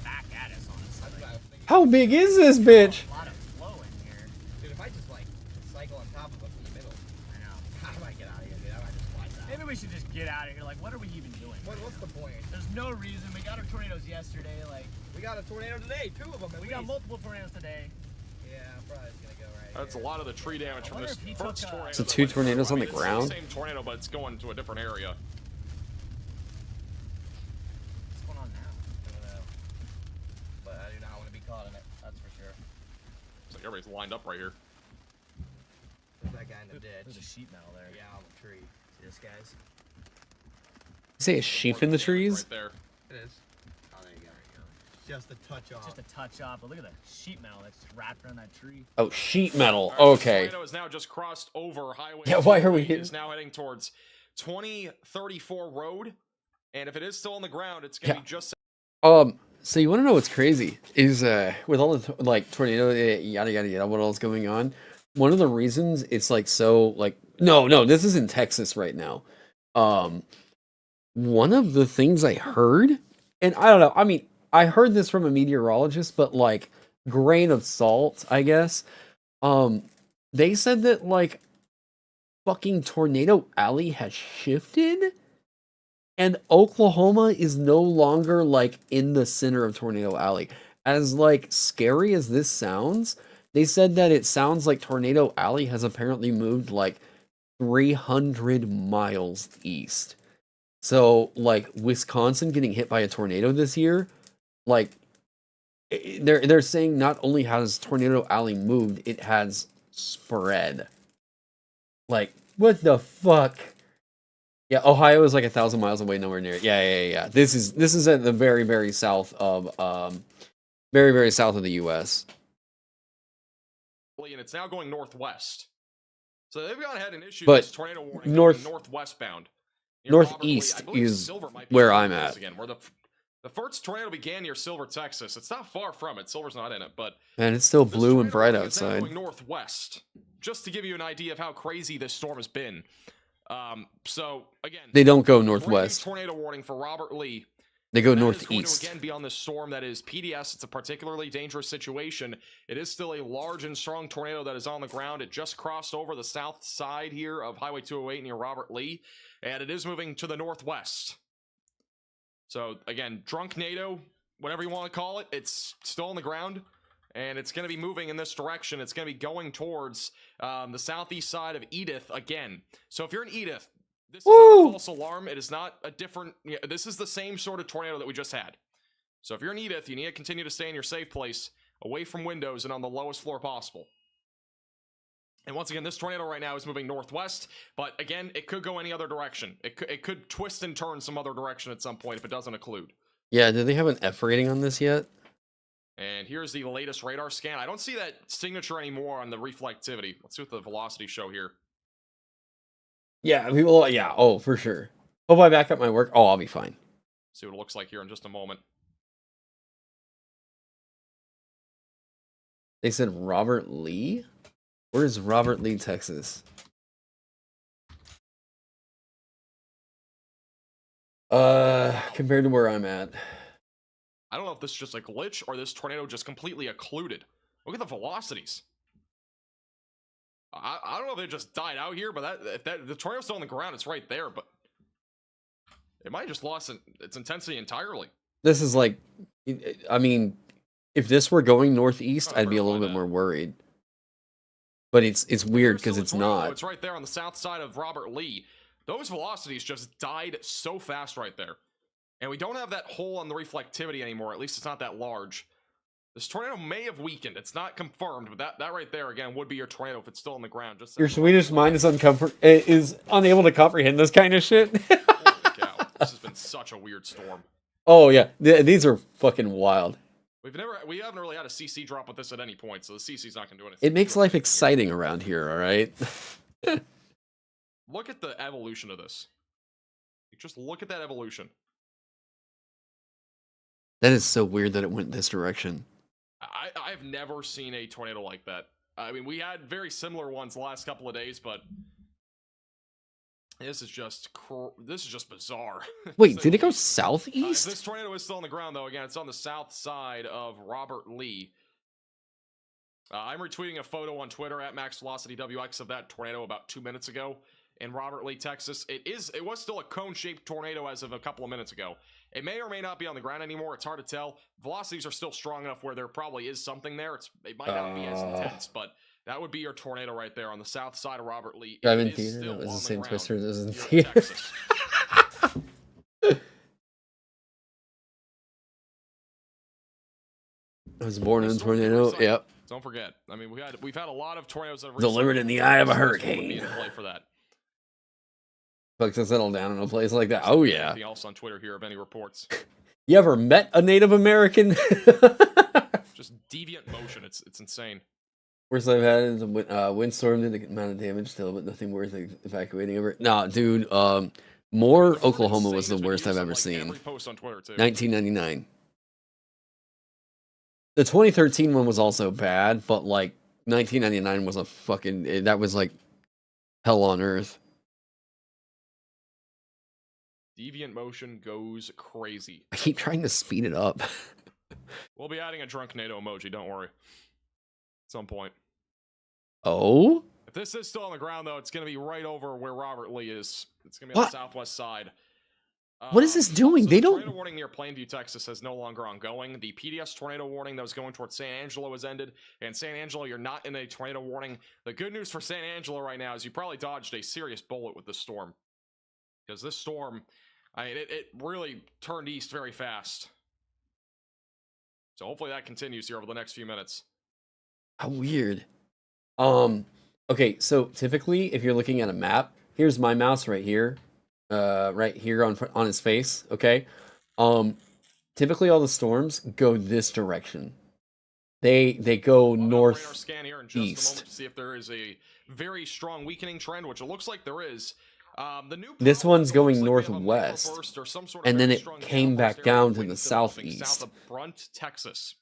How big is this bitch? A lot of flow in here. Dude, if I just like cycle on top of a middle, I know. I might get out of here, dude. I might just fly out. Maybe we should just get out of here. Like, what are we even doing? What's the point? There's no reason. We got our tornadoes yesterday. Like, we got a tornado today, 2 of them. We got multiple tornadoes today. Yeah, I'm probably just gonna go right. That's a lot of the tree damage from this first tornado. So 2 tornadoes on the ground? It's the same tornado, but it's going to a different area. What's going on now? I don't know. But I do not want to be caught in it. That's for sure. Looks like everybody's lined up right here. There's that guy in the ditch. There's a sheep metal there. Yeah, on the tree. See this, guys? You say a sheep in the trees? Right there. It is. Oh, there you go. Just a touch off. Just a touch off, but look at the sheep metal that's just wrapped around that tree. Oh, sheet metal. All right, Okay. The tornado has now just crossed over Highway. Yeah, why are we 208, here? Is now heading towards 2034 road, and if it is still on the ground, it's gonna be just. So you want to know what's crazy is with all the like tornado yada yada yada what all's going on. One of the reasons it's like so like no this is in Texas right now. One of the things I heard, and I don't know. I mean, I heard this from a meteorologist, but like grain of salt, I guess. They said that like fucking Tornado Alley has shifted. And Oklahoma is no longer, like, in the center of Tornado Alley. As, like, scary as this sounds, they said that it sounds like Tornado Alley has apparently moved, like, 300 miles east. So, like, Wisconsin getting hit by a tornado this year, like, they're saying not only has Tornado Alley moved, it has spread. Like, what the fuck? Yeah, Ohio is like 1,000 miles away, nowhere near it. Yeah. This is at the very, very south of very, very south of the U.S. And it's now going northwest. So they've gone ahead and issued But this tornado warning northwest bound. Northeast is where I'm at. Again, where the first tornado began near Silver, Texas. It's not far from it. Silver's not in it, but And it's still blue and bright is now outside. going northwest. Just to give you an idea of how crazy this storm has been. So again, They don't go northwest. Tornado warning for Robert Lee. They go That is going northeast. to again be on this storm that is PDS. It's a particularly dangerous situation. It is still a large and strong tornado that is on the ground. It just crossed over the south side here of Highway 208 near Robert Lee, and it is moving to the northwest. So again, drunk NATO, whatever you want to call it, it's still on the ground, and it's going to be moving in this direction. It's going to be going towards the southeast side of Edith again. So if you're in Edith, this is not a false alarm. It is not a different. This is the same sort of tornado that we just had. So if you're in Edith, you need to continue to stay in your safe place, away from windows and on the lowest floor possible. And once again, this tornado right now is moving northwest, but again, it could go any other direction. It could twist and turn some other direction at some point if it doesn't occlude. Yeah, do they have an F rating on this yet? And here's the latest radar scan. I don't see that signature anymore on the reflectivity. Let's see what the velocity show here. Yeah, people. Yeah, oh, for sure. Hope I back up my work. Oh, I'll be fine. See what it looks like here in just a moment. They said Robert Lee? Where's Robert Lee, Texas? Compared to where I'm at. I don't know if this is just a glitch or this tornado just completely occluded. Look at the velocities. I don't know if they just died out here, but the tornado's still on the ground. It's right there, but it might have just lost its intensity entirely. This is like, I mean, if this were going northeast, I'd be a little bit more worried. But it's weird because it's not. It's right there on the south side of Robert Lee. Those velocities just died so fast right there. And we don't have that hole on the reflectivity anymore. At least it's not that large. This tornado may have weakened. It's not confirmed, but that right there, again, would be your tornado if it's still on the ground. Just Your Swedish mind is unable to comprehend this kind of shit. Holy cow. This has been such a weird storm. Oh, yeah. These are fucking wild. We haven't really had a CC drop with this at any point, so the CC's not going to do anything. It makes life exciting around here, all right? Look at the evolution of this. Just look at that evolution. That is so weird that it went this direction. I've never seen a tornado like that. I mean, we had very similar ones the last couple of days, but this is just bizarre. Wait, did it go southeast? This tornado is still on the ground, though. Again, it's on the south side of Robert Lee. I'm retweeting a photo on Twitter at MaxVelocityWX of that tornado about 2 minutes ago in Robert Lee, Texas. It was still a cone-shaped tornado as of a couple of minutes ago. It may or may not be on the ground anymore. It's hard to tell. Velocities are still strong enough where there probably is something there. It might not be as intense, but that would be your tornado right there on the south side of Robert Lee. Drive-in theater? That was the same twister as in theater. I was born in a tornado. Yep. Don't forget. I mean, we've had a lot of tornadoes that have Delivered in the eye of a hurricane. Be in play for that. Fuck to settle down in a place like that. Oh yeah. Anything else on Twitter here of any reports? You ever met a Native American? Just deviant motion. It's insane. Worst I've had is a windstorm did the amount of damage still, but nothing worth evacuating over. Nah, dude. More Oklahoma was the worst I've ever seen. 1999. The 2013 one was also bad, but like 1999 was a fucking that was like hell on earth. Deviant motion goes crazy. I keep trying to speed it up. We'll be adding a drunk NATO emoji, don't worry. At some point. Oh? If this is still on the ground, though, it's going to be right over where Robert Lee is. It's going to be on the southwest side. What is this doing? They don't... The tornado warning near Plainview, Texas is no longer ongoing. The PDS tornado warning that was going towards San Angelo has ended. And San Angelo, you're not in a tornado warning. The good news for San Angelo right now is you probably dodged a serious bullet with this storm. Because this storm, I mean, it really turned east very fast. So hopefully that continues here over the next few minutes. How weird. Okay, so typically if you're looking at a map, here's my mouse right here. Right here on his face, okay? Typically all the storms go this direction. They go north scan here in just a moment to see if there is a very strong weakening trend, which it looks like there is. This one's going northwest, and then it came back down to the southeast. South of Brunt, Texas.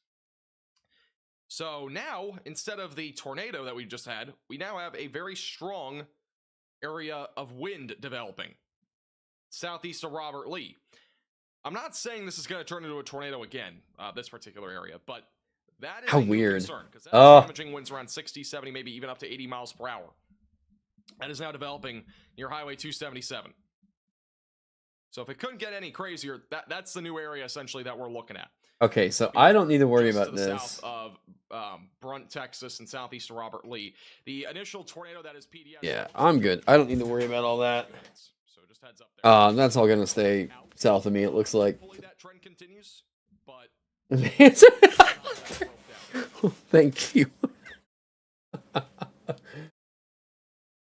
So now, instead of the tornado that we just had, we now have a very strong area of wind developing southeast of Robert Lee. I'm not saying this is going to turn into a tornado again, this particular area, but that is how a weird. Concern, because that's damaging winds around 60, 70, maybe even up to 80 miles per hour. That is now developing near Highway 277. So if it couldn't get any crazier, that's the new area essentially that we're looking at. Okay, so I don't need to worry about this. South of Brunt, Texas, and southeast of Robert Lee. The initial tornado that is PDS. Yeah, I'm good. I don't need to worry about all that. So just heads up there. That's all gonna stay south of me. It looks like. Hopefully that trend continues, but thank you.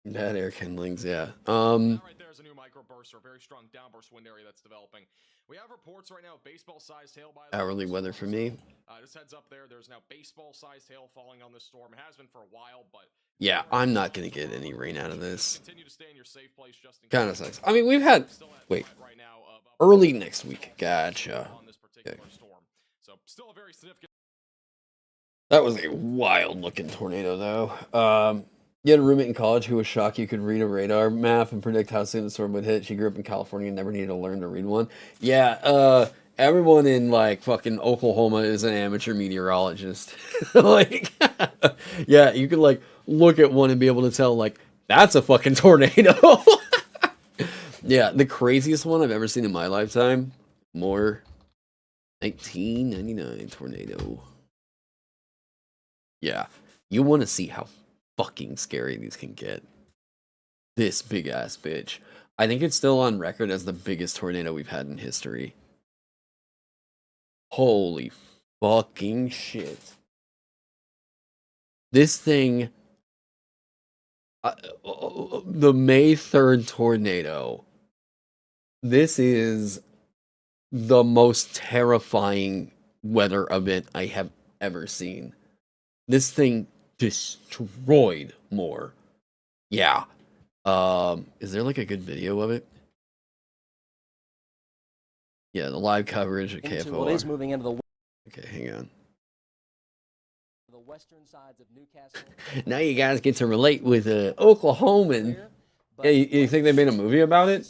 Bad air kindlings, yeah. Right there's a new microburst or very strong downburst wind area that's developing. We have reports right now of baseball-sized hail by hourly weather for me. Just heads up there. There's now baseball-sized hail falling on this storm. It has been for a while, but yeah, I'm not gonna get any rain out of this. Continue to stay in your safe place just in case. Kind of sucks. I mean, we've had early next week. Gotcha. Okay. So still a very significant. That was a wild-looking tornado, though. You had a roommate in college who was shocked you could read a radar map and predict how soon the storm would hit. She grew up in California and never needed to learn to read one. Yeah, everyone in, like, fucking Oklahoma is an amateur meteorologist. Like, yeah, you could, like, look at one and be able to tell, like, that's a fucking tornado. Yeah, the craziest one I've ever seen in my lifetime. 1999 tornado. Yeah, you want to see how fucking scary these can get. This big ass bitch. I think it's still on record as the biggest tornado we've had in history. Holy fucking shit. This thing, the May 3rd tornado, this is the most terrifying weather event I have ever seen. This thing destroyed more. Yeah. Is there like a good video of it? Yeah, the live coverage at KFOR. What is moving into the okay, hang on. The western sides of Newcastle. Now you guys get to relate with Oklahoman. Yeah, you think they made a movie about it?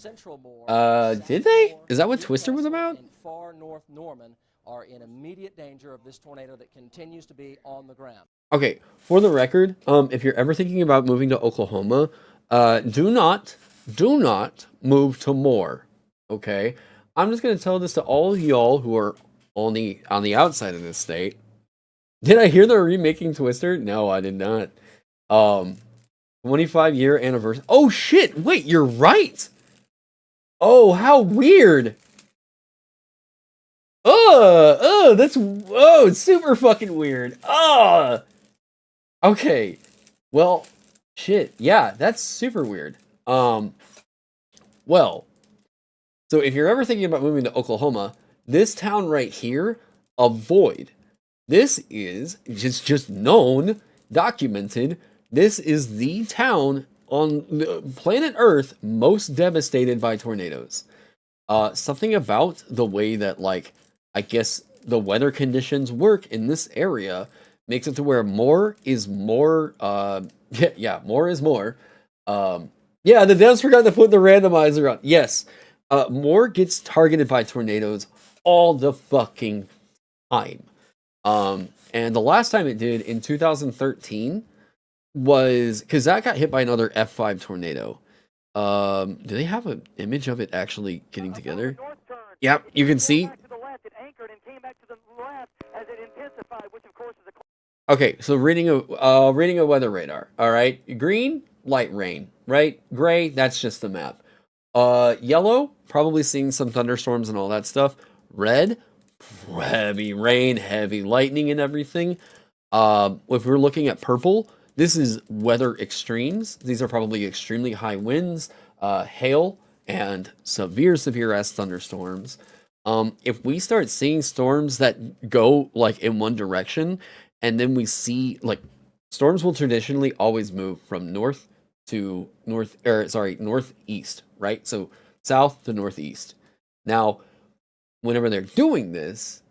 Did they? Is that what Twister was about? And far north Norman are in immediate danger of this tornado that continues to be on the ground. Okay, for the record, if you're ever thinking about moving to Oklahoma, do not move to Moore. Okay, I'm just gonna tell this to all of y'all who are on the outside of this state. Did I hear they're remaking Twister? No, I did not. 25-year anniversary. Oh shit! Wait, you're right. Oh, how weird. It's super fucking weird. Okay. Well, shit. Yeah, that's super weird. Well, so if you're ever thinking about moving to Oklahoma, this town right here, avoid. This is just known, documented. This is the town on planet Earth most devastated by tornadoes. Something about the way that, like, I guess the weather conditions work in this area makes it to where more is more. Yeah, more is more. Yeah, the devs forgot to put the randomizer on. Yes, more gets targeted by tornadoes all the fucking time. And the last time it did in 2013 was because that got hit by another F5 tornado. Do they have an image of it actually getting together? Yep, you can see. Okay, so reading a weather radar. All right, green, light rain. Right, gray, that's just the map. Yellow, probably seeing some thunderstorms and all that stuff. Red, heavy rain, heavy lightning, and everything. If we're looking at purple, this is weather extremes. These are probably extremely high winds, hail, and severe ass thunderstorms. If we start seeing storms that go like in one direction, and then we see like storms will traditionally always move from north to northeast, right? So south to northeast. Now, whenever they're doing this,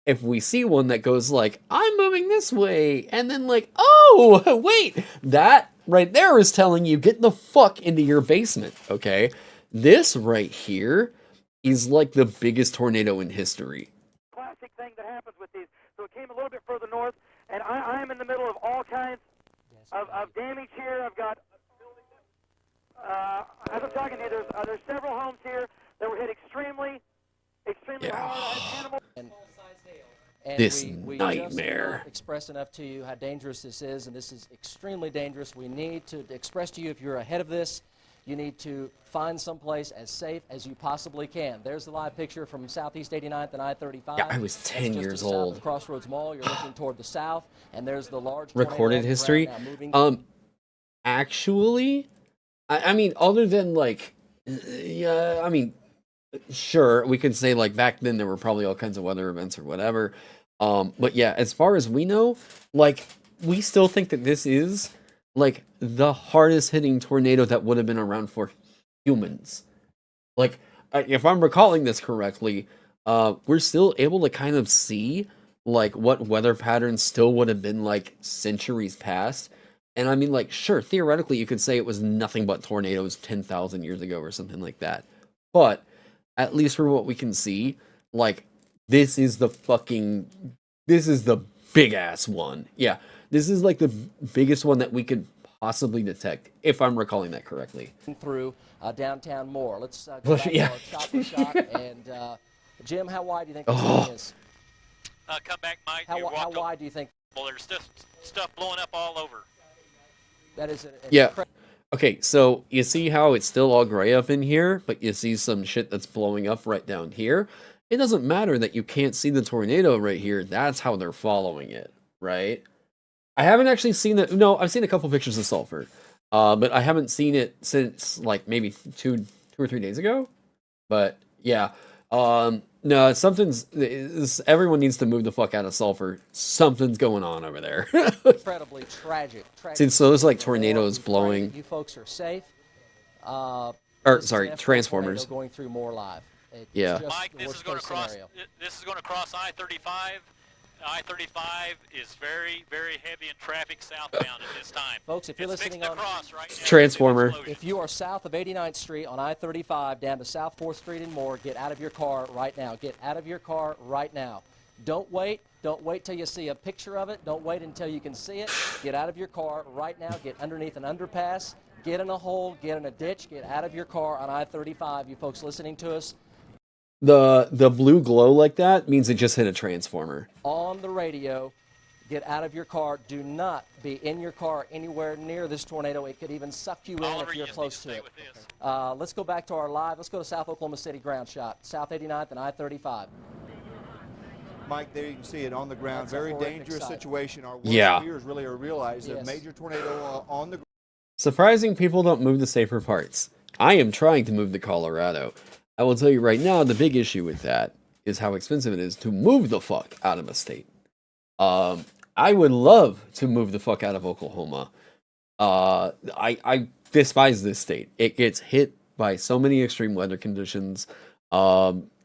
if we see one that goes like, I'm moving this way, and then like, oh, wait, that right there is telling you, get the fuck into your basement, okay? This right here is like the biggest tornado in history. Classic thing that happens with these. So it came a little bit further north, and I'm in the middle of all kinds of damage here. I've got, as I'm talking to you, there's several homes here that were hit extremely hard. And This we nightmare. Just express enough to you how dangerous this is, and this is extremely dangerous. We need to express to you, if you're ahead of this, you need to find someplace as safe as you possibly can. There's the live picture from Southeast 89th and I-35. Yeah, I was 10 That's just years to the south old. of Crossroads Mall. You're looking toward the south, and there's the large Recorded tornado history. now moving. Actually, I mean, other than like, yeah, I mean, sure, we could say like back then there were probably all kinds of weather events or whatever. But yeah, as far as we know, like, we still think that this is like the hardest hitting tornado that would have been around for humans. Like, if I'm recalling this correctly, we're still able to kind of see like what weather patterns still would have been like centuries past. And I mean, like, sure, theoretically, you could say it was nothing but tornadoes 10,000 years ago or something like that. But at least for what we can see, like, this is the big ass one. Yeah, this is like the biggest one that we could possibly detect, if I'm recalling that correctly. Through downtown more. Let's go back to our shot for shot. And Jim, how wide do you think this thing is? Come back, Mike. How wide do you think? Well, there's stuff blowing up all over. That is yeah. Okay, so you see how it's still all gray up in here, but you see some shit that's blowing up right down here. It doesn't matter that you can't see the tornado right here. That's how they're following it, right? I haven't actually seen it. No, I've seen a couple pictures of sulfur, but I haven't seen it since like maybe two or 3 days ago. But yeah, no, everyone needs to move the fuck out of sulfur. Something's going on over there. Incredibly tragic. Since those like tornadoes blowing. You folks are safe. Transformers going through more live. Yeah. Mike, this is going to cross I-35. I-35 is very, very heavy in traffic southbound at this time. Folks, if you're listening on Transformer. If you are south of 89th Street on I-35 down to South 4th Street and more, get out of your car right now. Get out of your car right now. Don't wait. Don't wait till you see a picture of it. Don't wait until you can see it. Get out of your car right now. Get underneath an underpass. Get in a hole. Get in a ditch. Get out of your car on I-35. You folks listening to us. The blue glow like that means it just hit a transformer. On the radio, get out of your car. Do not be in your car anywhere near this tornado. It could even suck you in if you're close to it. Let's go back to our live. Let's go to South Oklahoma City ground shot. South 89th and I-35. Mike, there you can see it on the ground. That's a Very horrific dangerous sight. situation. Our worst Yeah. fears really are realized that Yes. major tornado on the Surprising people don't move the safer parts. I am trying to move to Colorado. I will tell you right now, the big issue with that is how expensive it is to move the fuck out of a state. I would love to move the fuck out of Oklahoma. I despise this state. It gets hit by so many extreme weather conditions.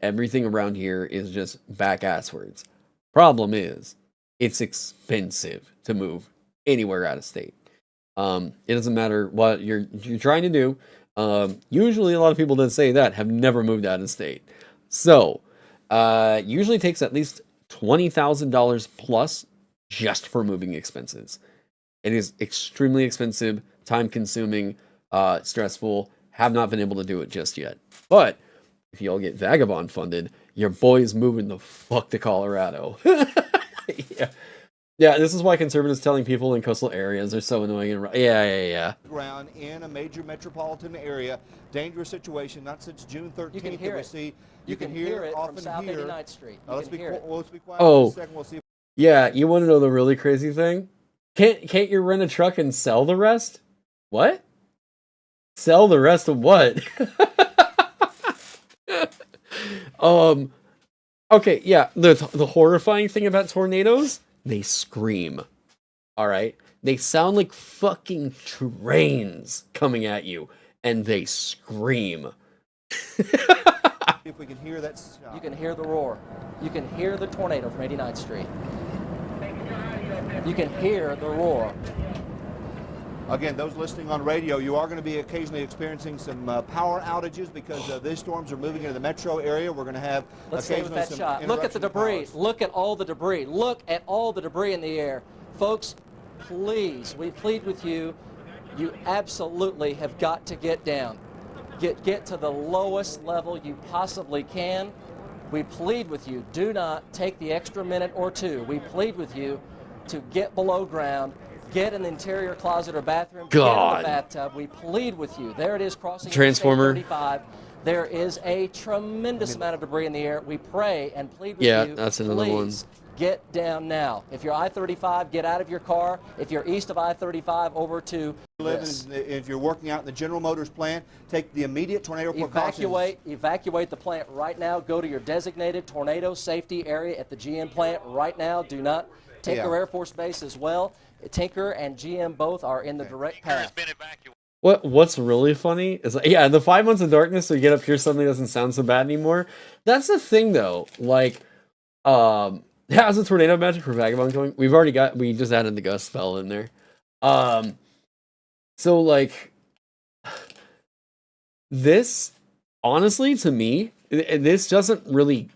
Everything around here is just back asswards. Problem is, it's expensive to move anywhere out of state. It doesn't matter what you're trying to do. Usually a lot of people that say that have never moved out of state. So, usually takes at least $20,000 plus just for moving expenses. It is extremely expensive, time consuming, stressful. Have not been able to do it just yet. But if y'all get Vagabond funded, your boy's moving the fuck to Colorado. Yeah. Yeah, this is why conservatives telling people in coastal areas are so annoying. And yeah. ground in a major metropolitan area. Dangerous situation, not since June 13th You can that hear we it. see. You can hear it from often South hear. 89th Street. You Let's can be hear it. let's be quiet Oh. for a second. We'll see. Yeah, you want to know the really crazy thing? Can't you rent a truck and sell the rest? What? Sell the rest of what? Okay, yeah, the horrifying thing about tornadoes, they scream. All right? They sound like fucking trains coming at you, and they scream. If we can hear that. You can hear the roar. You can hear the tornado from 89th Street. You can hear the roar. Again, those listening on radio, you are going to be occasionally experiencing some power outages because these storms are moving into the metro area. We're going to have Let's stay with that some shot. Look at the debris. Look at all the debris. Look at all the debris in the air. Folks, please, we plead with you. You absolutely have got to get down. Get to the lowest level you possibly can. We plead with you. Do not take the extra minute or two. We plead with you to get below ground. Get in the interior closet or bathroom. God. Get in the bathtub. We plead with you. There it is crossing Transformer. Interstate 35. There is a tremendous amount of debris in the air. We pray and plead with Yeah, you. that's another please one. get down now. If you're I-35, get out of your car. If you're east of I-35, over to this. If you're working out in the General Motors plant, take the immediate tornado precautions. Evacuate the plant right now. Go to your designated tornado safety area at the GM plant right now. Do not Tinker Air Force Base as well. Tinker and GM both are in the direct path. What's really funny is, yeah, the 5 months of darkness, so you get up here, suddenly doesn't sound so bad anymore. That's the thing, though. Like, how's the tornado magic for Vagabond going? We just added the gust spell in there. So, like, this, honestly, to me, this doesn't really,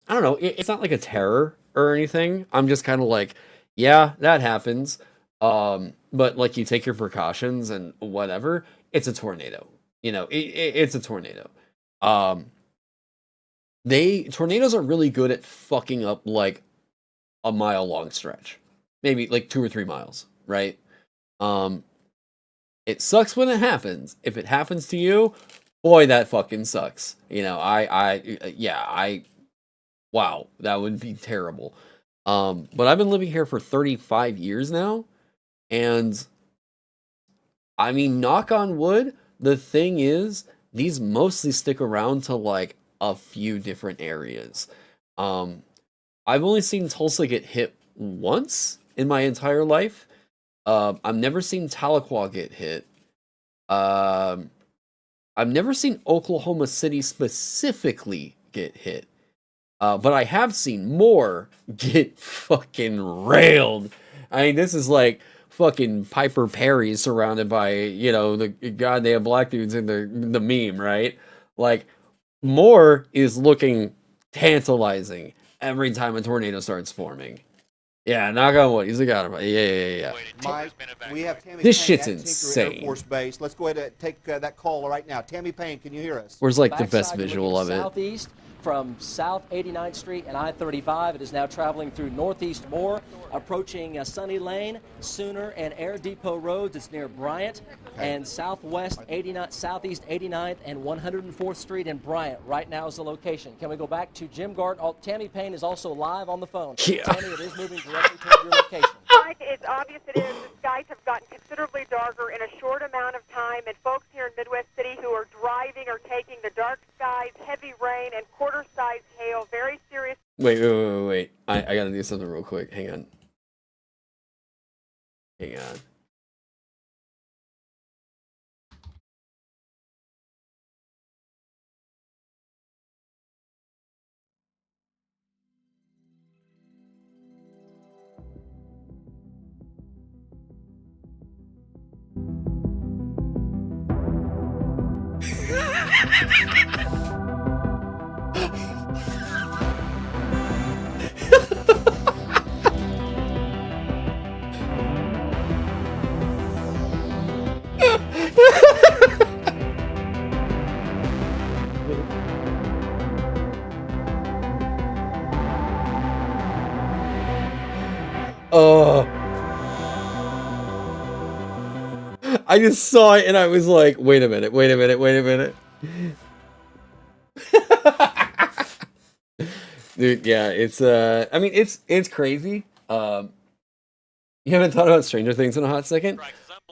I don't know, it's not like a terror or anything. I'm just kind of like, yeah, that happens. But like, you take your precautions and whatever. It's a tornado. You know, it's a tornado. Tornadoes are really good at fucking up like a mile long stretch, maybe like 2 or 3 miles, right? It sucks when it happens. If it happens to you, boy, that fucking sucks. You know, wow, that would be terrible. But I've been living here for 35 years now, and I mean, knock on wood, the thing is, these mostly stick around to like a few different areas. I've only seen Tulsa get hit once in my entire life. I've never seen Tahlequah get hit. I've never seen Oklahoma City specifically get hit. But I have seen more get fucking railed. I mean, this is like fucking Piper Perry surrounded by, you know, the goddamn black dudes in the meme, right? Like, more is looking tantalizing every time a tornado starts forming. Yeah, knock on wood. He's a god. Yeah. Mike, we have Tammy This Payne shit's at Tinker insane. Air Force Base. Let's go ahead and take that call right now. Tammy Payne, can you hear us? Where's like the best Backside, you're visual of looking it? Southeast, from South 89th Street and I-35. It is now traveling through Northeast Moore, approaching Sunny Lane, Sooner, and Air Depot Roads. It's near Bryant, and Southeast 89th and 104th Street in Bryant. Right now is the location. Can we go back to Jim Garden? Oh, Tammy Payne is also live on the phone. Yeah. Tammy, it is moving directly towards your location. Mike, it's obvious it is. The skies have gotten considerably darker in a short amount of time, and folks here in Midwest City who are driving are taking the dark skies, heavy rain, and quarter-sized hail very serious. Wait. I gotta do something real quick. Hang on. Hang on. Oh. I just saw it and I was like, wait a minute. Dude, yeah, it's I mean it's crazy. You haven't thought about Stranger Things in a hot second?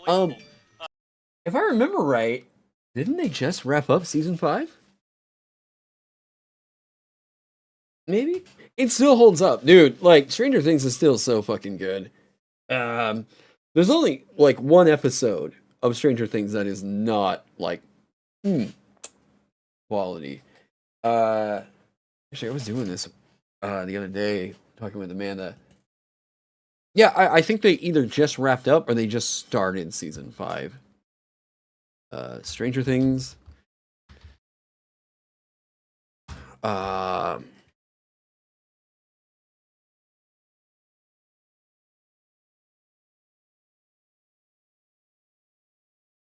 If I remember right, didn't they just wrap up season 5? Maybe? It still holds up, dude. Like, Stranger Things is still so fucking good. There's only like one episode of Stranger Things that is not like quality. Actually, I was doing this the other day, talking with Amanda. Yeah, I think they either just wrapped up or they just started season 5. Stranger Things.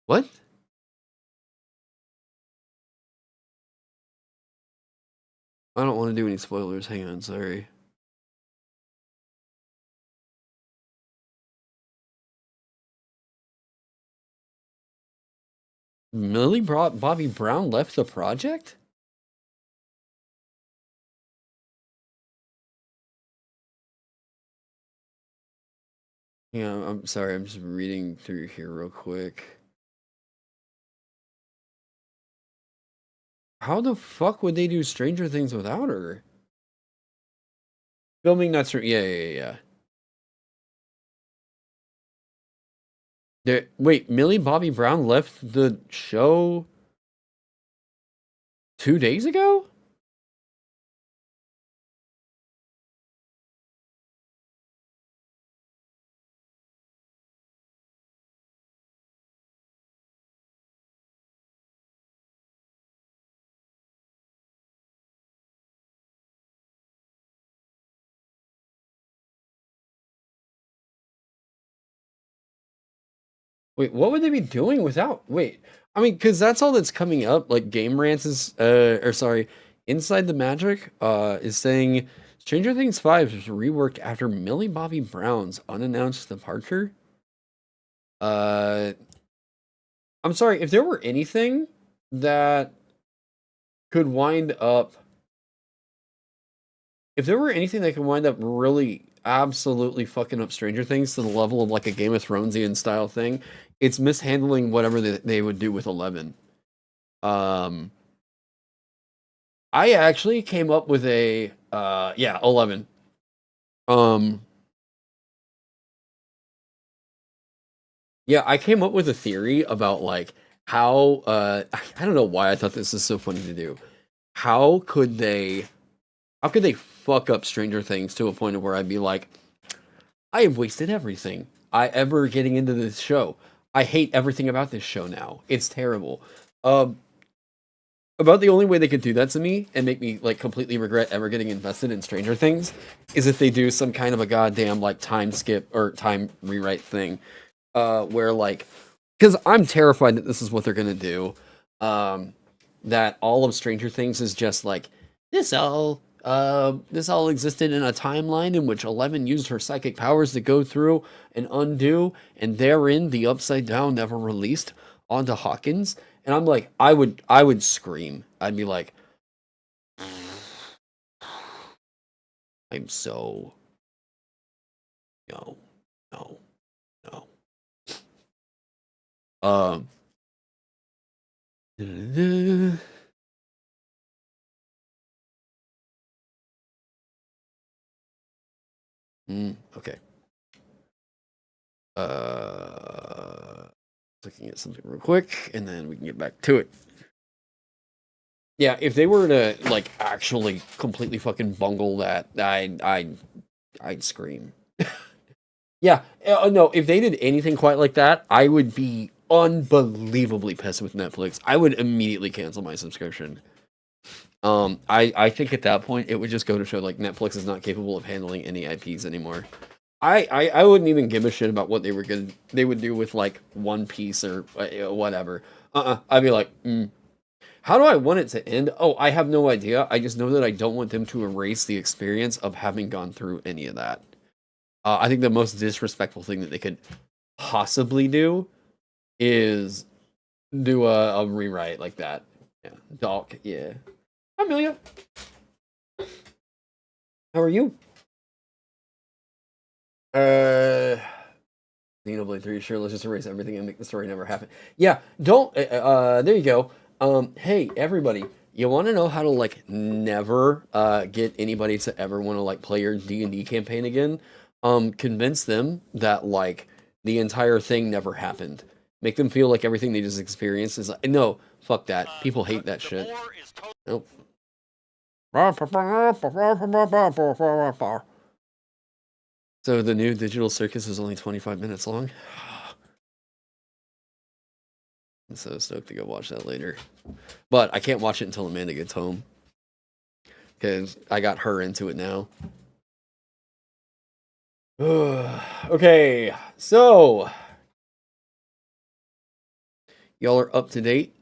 What? I don't want to do any spoilers. Hang on, sorry. Millie Bobby Brown left the project? Yeah, I'm sorry. I'm just reading through here real quick. How the fuck would they do Stranger Things without her? Filming not true. Yeah. Wait, Millie Bobby Brown left the show 2 days ago? Wait, what would they be doing without? Wait, I mean, because that's all that's coming up. Like Game Rants is, Inside the Magic, is saying Stranger Things 5 was reworked after Millie Bobby Brown's unannounced departure. I'm sorry, if there were anything that could wind up, really absolutely fucking up Stranger Things to the level of like a Game of Thronesian style thing, it's mishandling whatever they would do with 11. I actually came up with a 11. Yeah, I came up with a theory about like how I don't know why I thought this is so funny to do. How could they fuck up Stranger Things to a point of where I'd be like, I have wasted everything I ever getting into this show. I hate everything about this show now. It's terrible. About the only way they could do that to me and make me like completely regret ever getting invested in Stranger Things is if they do some kind of a goddamn like time skip or time rewrite thing, where like, because I'm terrified that this is what they're gonna do. That all of Stranger Things is just like This all existed in a timeline in which 11 used her psychic powers to go through and undo, and therein the Upside Down never released onto Hawkins. And I'm like, I would scream. I'd be like, I'm so no. Okay. Looking at something real quick, and then we can get back to it. Yeah, if they were to like actually completely fucking bungle that, I'd scream. Yeah, no, if they did anything quite like that, I would be unbelievably pissed with Netflix. I would immediately cancel my subscription. I think at that point it would just go to show like Netflix is not capable of handling any IPs anymore. I wouldn't even give a shit about what they would do with like One Piece or whatever. I'd be like, how do I want it to end? Oh, I have no idea. I just know that I don't want them to erase the experience of having gone through any of that. I think the most disrespectful thing that they could possibly do is do a rewrite like that. Yeah, Doc. Yeah. Hi, Amelia. How are you? Xenoblade 3, sure, let's just erase everything and make the story never happen. Yeah, don't, there you go. Hey, everybody, you want to know how to, like, never, get anybody to ever want to, like, play your D&D campaign again? Convince them that, like, the entire thing never happened. Make them feel like everything they just experienced is like, no, fuck that. People hate that shit. Nope. So the new digital circus is only 25 minutes long. I'm so stoked to go watch that later. But I can't watch it until Amanda gets home. Because I got her into it now. Okay, so y'all are up to date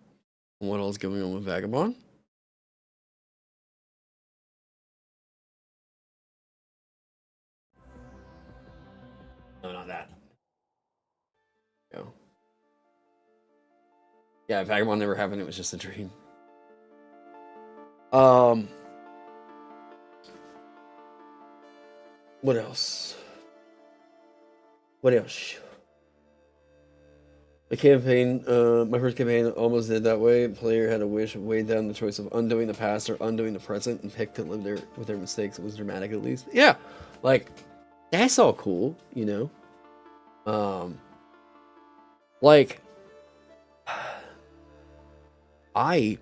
on what else is going on with Vagabond. No, not that. No. Yeah, Vagabond never happened. It was just a dream. What else? What else? The campaign, my first campaign almost did that way. Player had a wish, weighed down the choice of undoing the past or undoing the present, and picked to live there with their mistakes. It was dramatic, at least. Yeah, like that's all cool, you know. Like I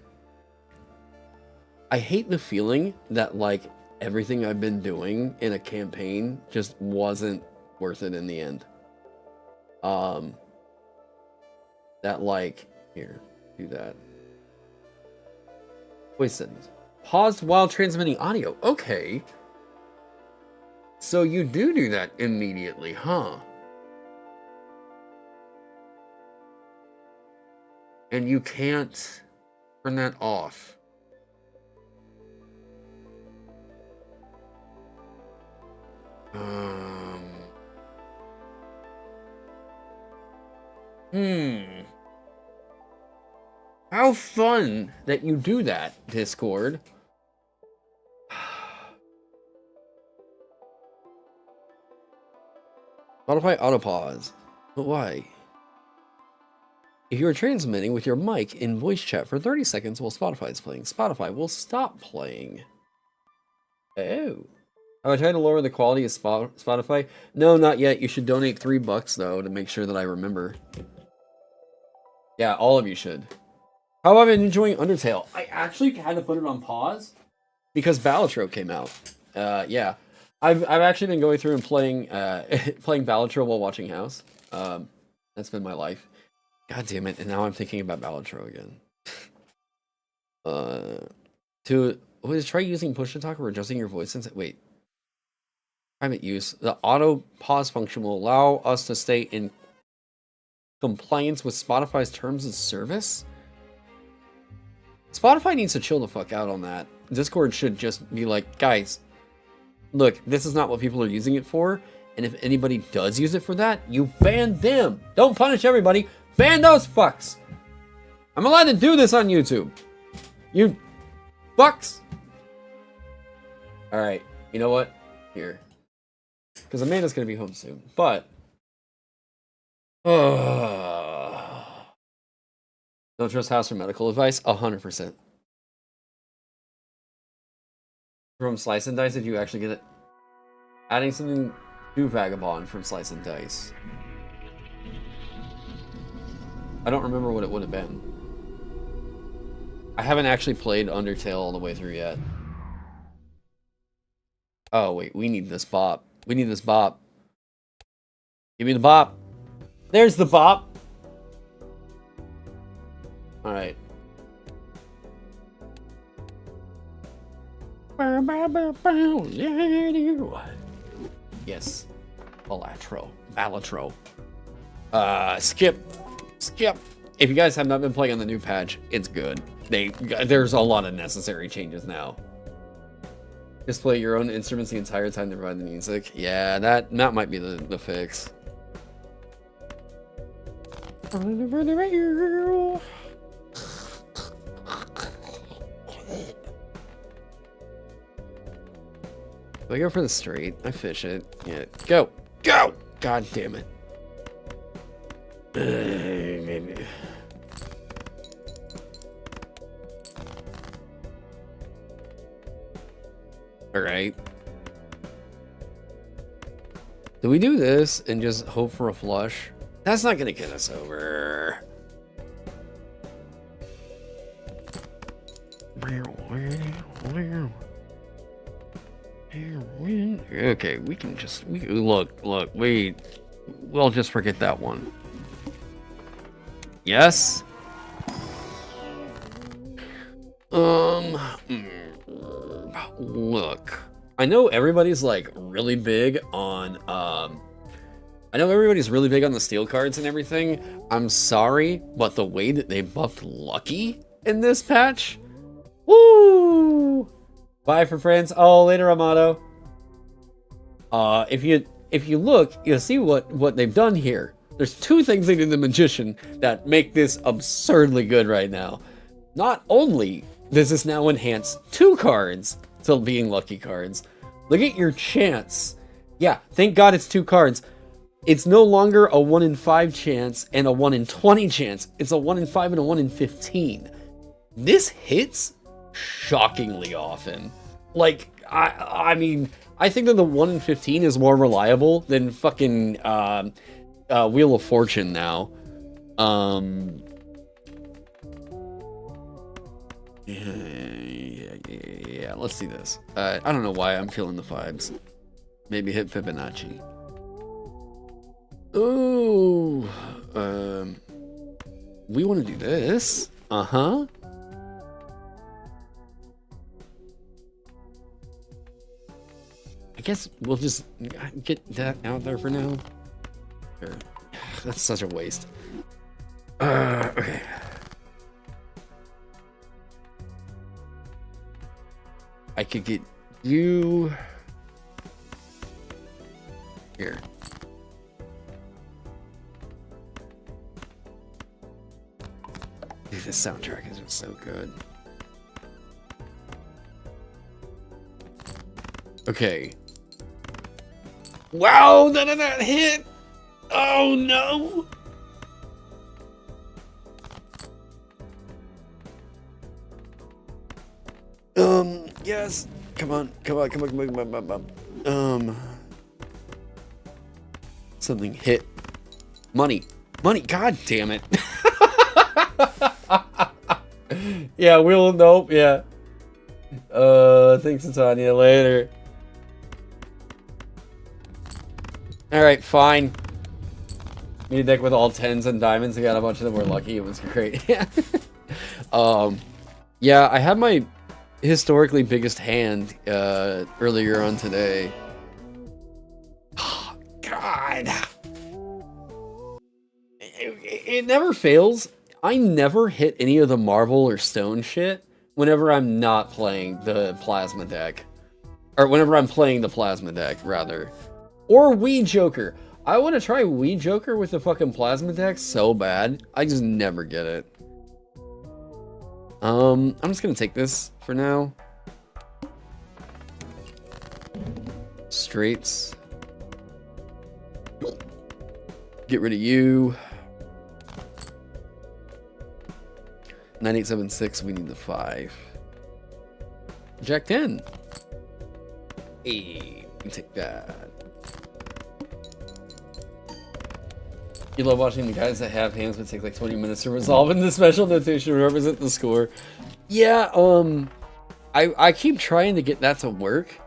hate the feeling that like everything I've been doing in a campaign just wasn't worth it in the end. That like, here, do that. Voice settings. Paused while transmitting audio. Okay. So you do that immediately, huh? And you can't turn that off. How fun that you do that, Discord. Spotify autopause. But why? If you are transmitting with your mic in voice chat for 30 seconds while Spotify is playing, Spotify will stop playing. Oh. Have I tried to lower the quality of Spotify? No, not yet. You should donate $3 though to make sure that I remember. Yeah, all of you should. How have I been enjoying Undertale? I actually had to put it on pause because Balatro came out. Yeah, I've actually been going through and playing playing Balatro while watching House. That's been my life. God damn it! And now I'm thinking about Balatro again. Try using push to talk or adjusting your voice. Wait. Private use. The auto pause function will allow us to stay in compliance with Spotify's terms of service. Spotify needs to chill the fuck out on that. Discord should just be like, guys, look, this is not what people are using it for, and if anybody does use it for that, you ban them. Don't punish everybody. Ban those fucks. I'm allowed to do this on YouTube. You fucks. All right, you know what? Here, because Amanda's gonna be home soon, but don't trust house for medical advice. 100%. From Slice and Dice, did you actually get it? Adding something to Vagabond from Slice and Dice. I don't remember what it would have been. I haven't actually played Undertale all the way through yet. Oh, wait, we need this bop. We need this bop. Give me the bop. There's the bop. Alright. Yes. Balatro. Skip. If you guys have not been playing on the new patch, it's good. There's a lot of necessary changes now. Just play your own instruments the entire time to provide the music. Yeah, that might be the fix. Do I go for the straight? I fish it. Yeah. Go! Go! God damn it. Alright. Do we do this and just hope for a flush? That's not gonna get us over. Okay, we can just look, we'll just forget that one. Yes. Look, I know everybody's like really big on the steel cards and everything. I'm sorry, but the way that they buffed Lucky in this patch, woo! Bye for friends. Oh, later, Amato. If you look, you'll see what they've done here. There's two things in the Magician that make this absurdly good right now. Not only does this now enhance 2 cards to being lucky cards, look at your chance. Yeah, thank God it's 2 cards. It's no longer a 1 in 5 chance and a 1 in 20 chance. It's a 1 in 5 and a 1 in 15. This hits shockingly often. Like, I mean, I think that the 1 in 15 is more reliable than fucking Wheel of Fortune now. Yeah, let's see this. I don't know why I'm feeling the vibes. Maybe hit Fibonacci. Ooh. We want to do this. Uh-huh. I guess we'll just get that out there for now. Sure. That's such a waste. Okay. I could get you here. Dude, this soundtrack is just so good. Okay. Wow, none of that hit! Oh no! Yes. Come on. Something hit. Money. God damn it. Yeah, nope, yeah. Thanks, Tanya. Later. Alright, fine. Made a deck with all 10s and diamonds. I got a bunch of them were lucky. It was great. Yeah, I had my historically biggest hand earlier on today. Oh, God. It never fails. I never hit any of the marble or stone shit whenever I'm not playing the plasma deck. Or whenever I'm playing the plasma deck, rather. Or Wii Joker. I want to try Wii Joker with the fucking plasma deck so bad. I just never get it. I'm just gonna take this for now. Straights. Get rid of you. 9876, we need the 5. Jack 10. Hey, we can take that. You love watching the guys that have hands but take like 20 minutes to resolve, and the special notation represent the score. Yeah, I keep trying to get that to work.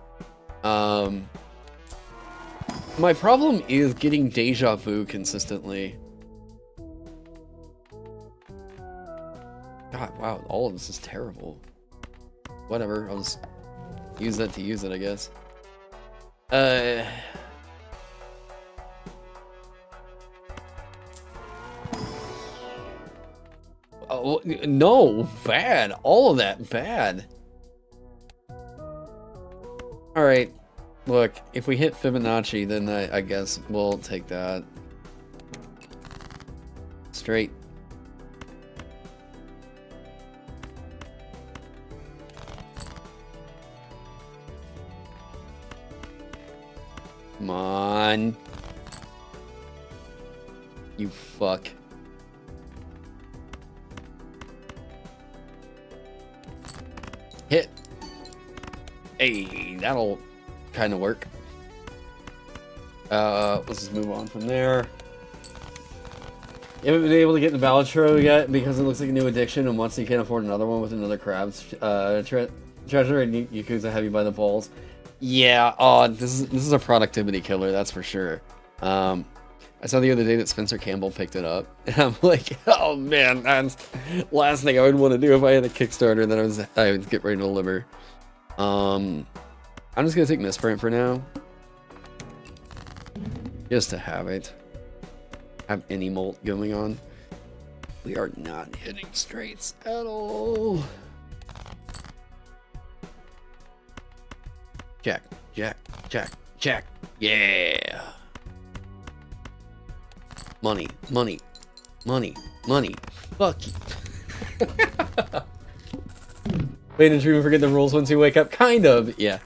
My problem is getting deja vu consistently. God, wow, all of this is terrible. Whatever, I'll just use that to use it, I guess. Oh, no, bad. All of that, bad. Alright, look, if we hit Fibonacci, then I guess we'll take that. Straight. Come on. You fuck. Hit. Hey, that'll kind of work. Let's just move on from there. You haven't been able to get the Balatro yet because it looks like a new addiction, and once you can't afford another one with another crab's treasure, and Yakuza have you by the balls. Yeah, this is a productivity killer, that's for sure. I saw the other day that Spencer Campbell picked it up, and I'm like, oh man, that's the last thing I would want to do if I had a Kickstarter that I would get ready to deliver. I'm just gonna take Misprint for now, just to have it. Have any molt going on. We are not hitting straights at all. Jack, Jack, Jack, Jack. Yeah. Money, money, money, money. Fuck you. Wait and true, forget the rules once you wake up. Kind of, yeah.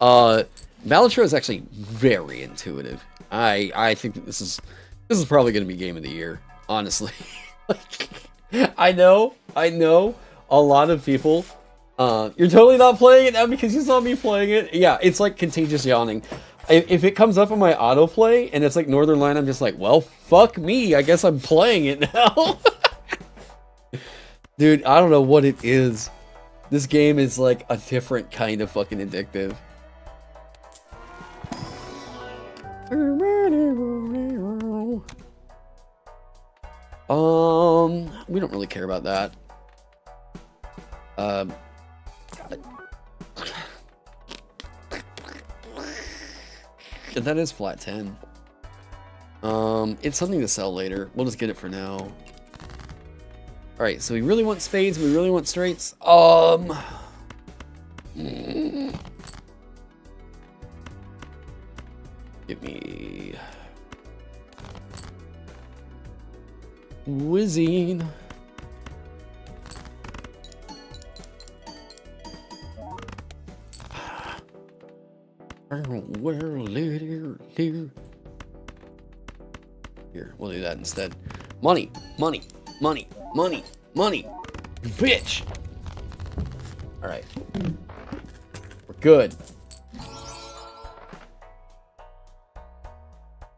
Balatro is actually very intuitive. I think that this is probably going to be game of the year, honestly. I know a lot of people. You're totally not playing it now because you saw me playing it. Yeah, it's like contagious yawning. If it comes up on my autoplay and it's like Northern Line, I'm just like, well, fuck me. I guess I'm playing it now. Dude, I don't know what it is. This game is like a different kind of fucking addictive. We don't really care about that. That is flat 10. It's something to sell later. We'll just get it for now. Alright, so we really want spades, we really want straights. Give me whizzing. Here, we'll do that instead. Money, money, money, money, money, bitch. All right, we're good.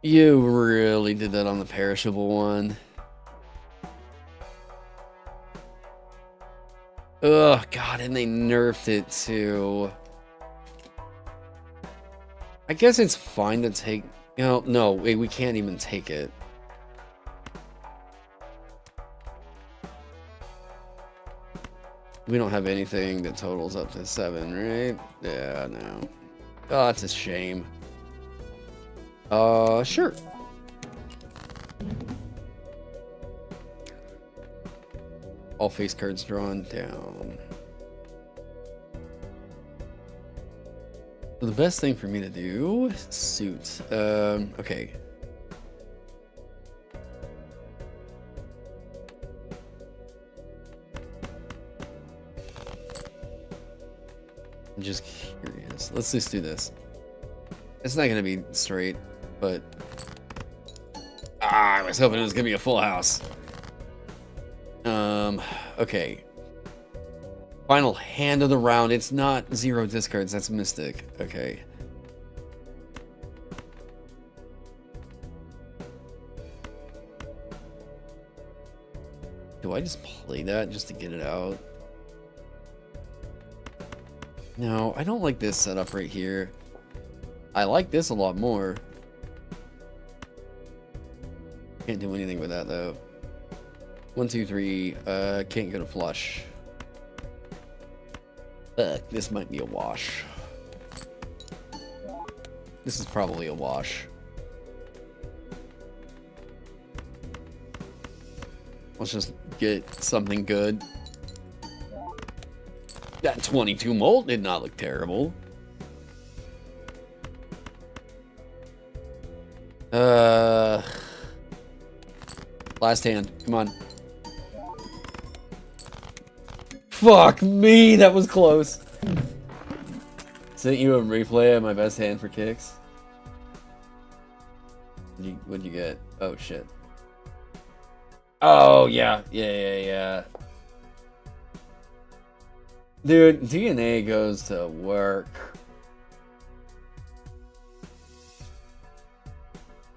You really did that on the perishable one. Ugh, God, and they nerfed it too. I guess it's fine to take... You know, no, wait, we can't even take it. We don't have anything that totals up to 7, right? Yeah, no. Oh, that's a shame. Sure. All face cards drawn down. the best thing for me to do, suit. Okay. I'm just curious. Let's just do this. It's not gonna be straight, but I was hoping it was gonna be a full house. Okay. Final hand of the round. It's not 0 discards. That's Mystic. Okay. Do I just play that just to get it out? No, I don't like this setup right here. I like this a lot more. Can't do anything with that though. 1, 2, 3. Can't go to flush. This might be a wash. This is probably a wash. Let's just get something good. That 22 molt did not look terrible. Last hand. Come on. Fuck me, that was close. Sent you a replay of my best hand for kicks. What'd you get? Oh shit. Oh yeah. Dude, DNA goes to work.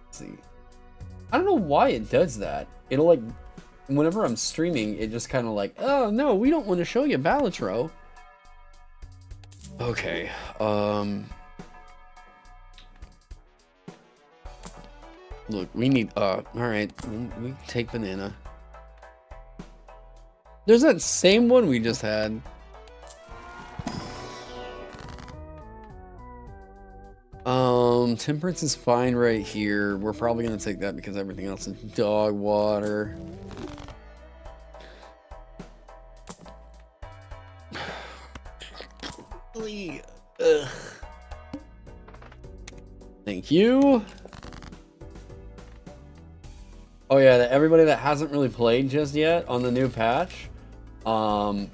Let's see. I don't know why it does that. It'll like, whenever I'm streaming, it just kind of like, oh no, we don't want to show you Balatro. Okay, look, we need, alright, we take banana. There's that same one we just had. Temperance is fine right here. We're probably gonna take that because everything else is dog water. Ugh. Thank you. Oh yeah, everybody that hasn't really played just yet on the new patch. Oh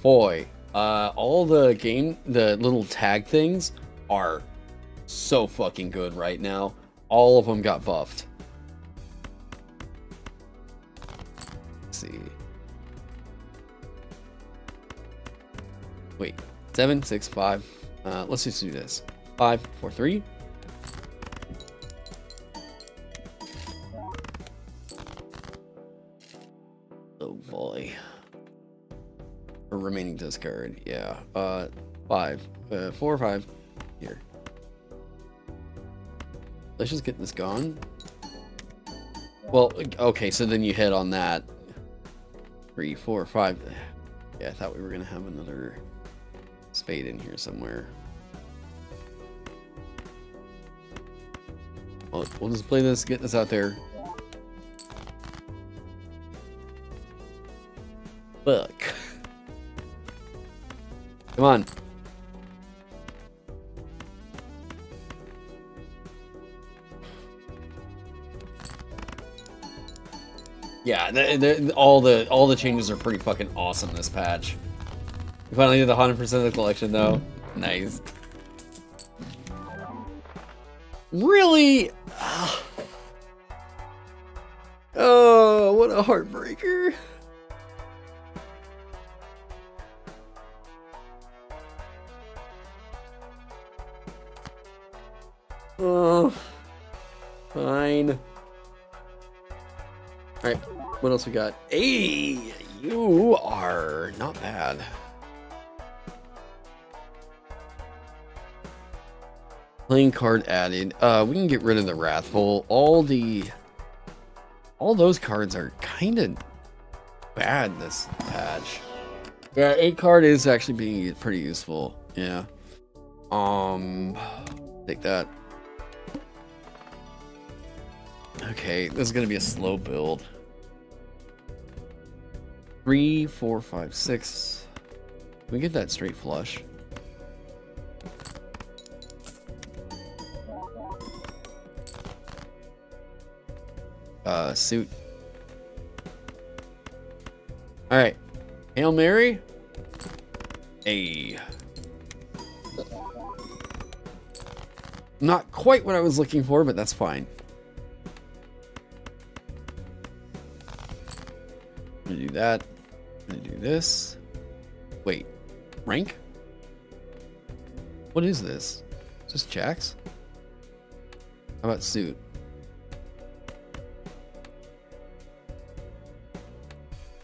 boy. All the little tag things are so fucking good right now. All of them got buffed. Let's see. Wait, 7, 6, 5. Let's just do this. 5, 4, 3. Oh boy. For remaining discard, yeah. 5, 4, 5. Here. Let's just get this gone. Well, okay, so then you hit on that. 3, 4, 5. Yeah, I thought we were gonna have another spade in here somewhere. Well, we'll just play this, get this out there. Fuck. Come on. Yeah, all the changes are pretty fucking awesome this patch. We finally did 100% of the collection though. Nice. Really? Oh, what a heartbreaker. Oh, fine. Alright, what else we got? Hey, you are not bad. Playing card added. We can get rid of the Wrathful. All those cards are kind of bad this patch. Yeah, 8 card is actually being pretty useful. Yeah. Take that. Okay, this is gonna be a slow build. 3, 4, 5, 6. Can we get that straight flush? suit. All right, Hail Mary. Hey. Not quite what I was looking for, but that's fine. I'm gonna do that. I'm gonna do this. Wait, rank? What is this? Is this Jax? How about suit? Is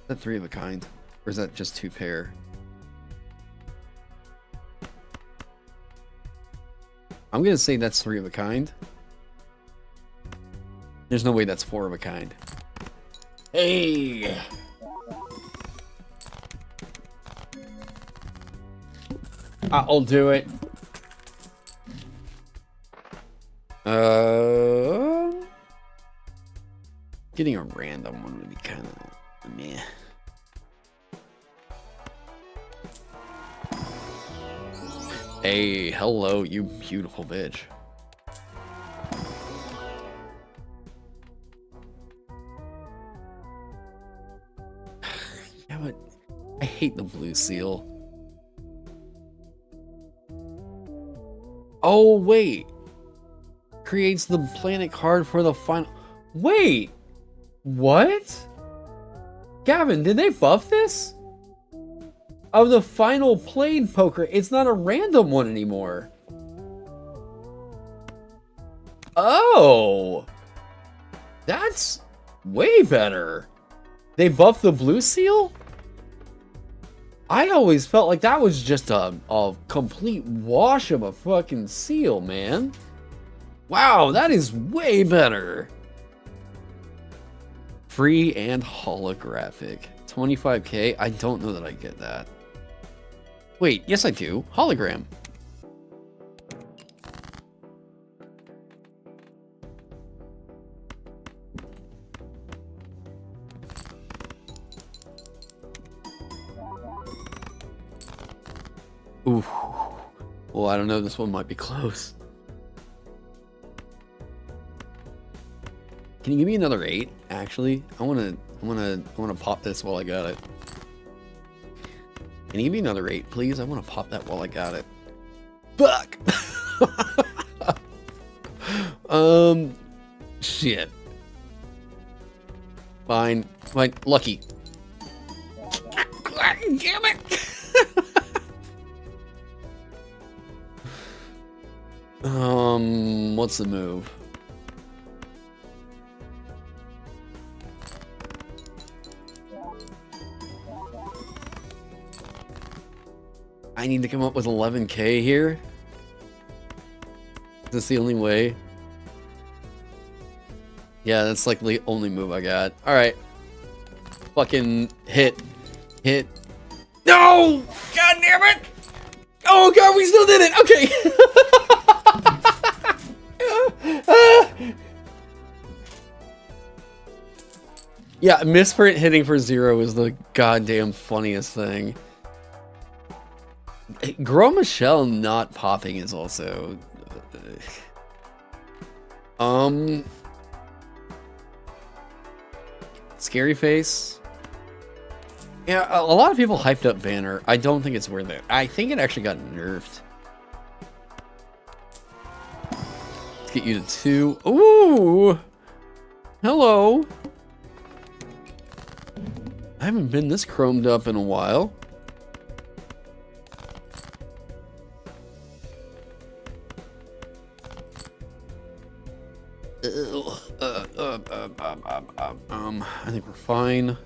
that 3 of a kind? Or is that just 2 pair? I'm gonna say that's 3 of a kind. There's no way that's 4 of a kind. Hey! I'll do it. Getting a random one would be kind of meh. Hey, hello, you beautiful bitch. Yeah, but I hate the blue seal. Oh, wait. Creates the planet card for the final... Wait! What? Gavin, did they buff this? Of the final played poker, it's not a random one anymore. Oh! That's way better. They buffed the blue seal? I always felt like that was just a complete wash of a fucking seal, man. Wow, that is way better. Free and holographic. 25k? I don't know that I get that. Wait, yes I do. Hologram. Ooh. Well, I don't know. This one might be close. Can you give me another 8? Actually, I wanna pop this while I got it. Can you give me another 8, please? I wanna pop that while I got it. Fuck. Shit. Fine. Fine. Lucky. Damn it. What's the move? I need to come up with 11k here? Is this the only way? Yeah, that's like the only move I got. Alright. Fucking hit. Hit. No! God damn it! Oh god, we still did it! Okay! Yeah, misprint hitting for 0 is the goddamn funniest thing. Gros Michel not popping is also... Scary face. Yeah, a lot of people hyped up Banner. I don't think it's worth it. I think it actually got nerfed. Let's get you to 2. Ooh! Hello! I haven't been this chromed up in a while. I think we're fine.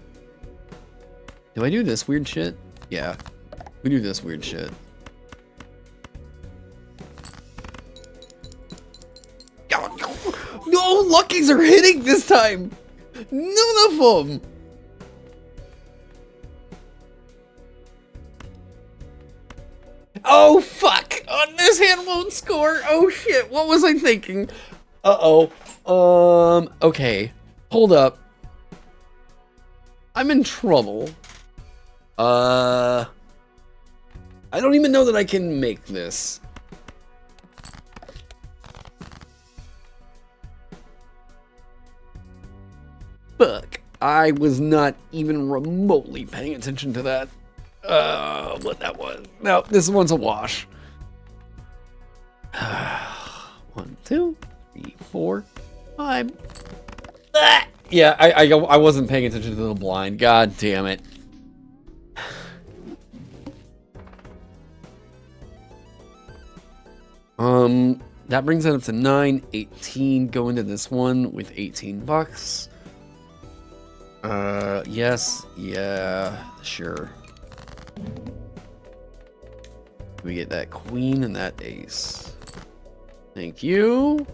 Do I do this weird shit? Yeah, we do this weird shit. No, Luckies are hitting this time! None of them! Oh, fuck! On this hand won't score! Oh, shit! What was I thinking? Uh-oh. Okay. Hold up. I'm in trouble. I don't even know that I can make this. Fuck. I was not even remotely paying attention to that. What that was. No, this one's a wash. 1, 2, 3, 4, 5. Ah! Yeah, I wasn't paying attention to the blind. God damn it. That brings it up to 9, 18. Go into this one with 18 bucks. Yes, yeah, sure. We get that queen and that ace. Thank you.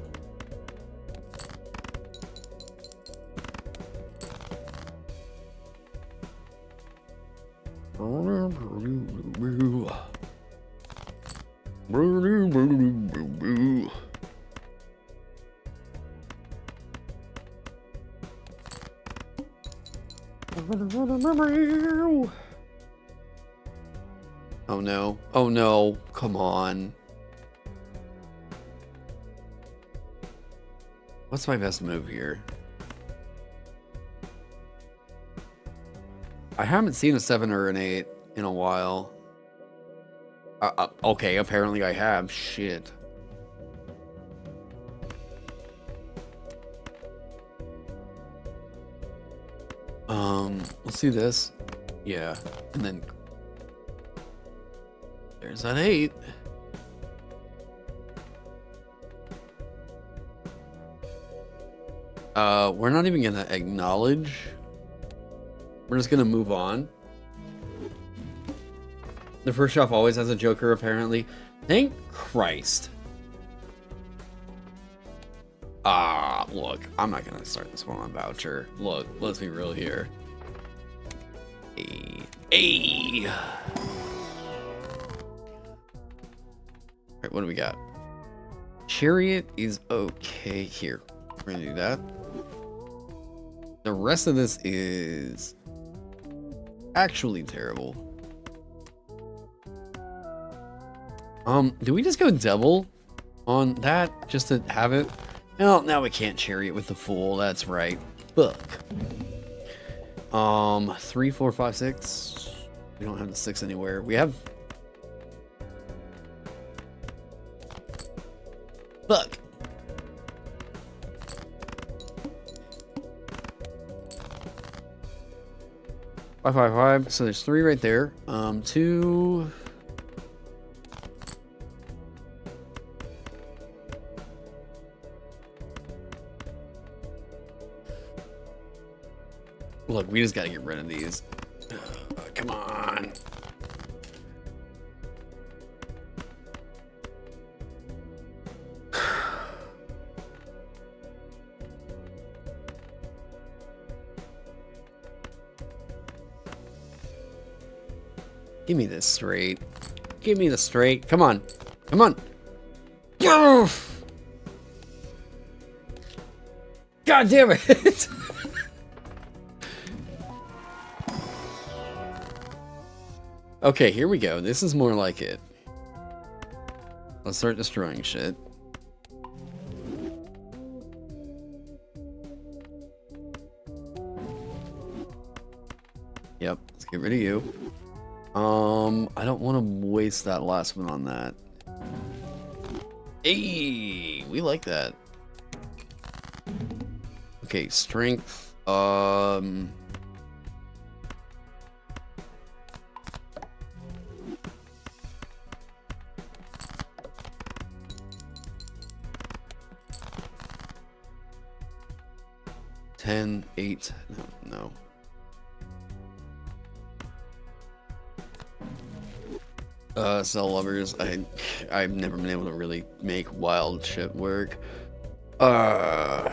Oh no. Oh no. Come on. What's my best move here? I haven't seen a 7 or an 8 in a while. Okay, apparently I have. Shit. Let's do this. Yeah, and then there's that 8. We're not even gonna acknowledge. We're just gonna move on. The first shelf always has a joker, apparently. Thank Christ. Look, I'm not gonna start this one on voucher. Look, let's be real here. Hey. Alright, what do we got? Chariot is okay here. We're gonna do that. The rest of this is actually terrible. Do we just go devil on that just to have it? No, now we can't chariot with the fool. That's right. Fuck. 3, 4, 5, 6. We don't have the 6 anywhere. We have. Fuck. Five, 5, 5. So there's 3 right there. 2. Look, we just gotta get rid of these. Come on. Give me this straight. Give me the straight. Come on. Come on. God damn it. Okay, here we go. This is more like it. Let's start destroying shit. Yep, let's get rid of you. I don't want to waste that last one on that. Hey, we like that. Okay, strength. 10, 8, no. Cell lovers, I've never been able to really make wild shit work. 7,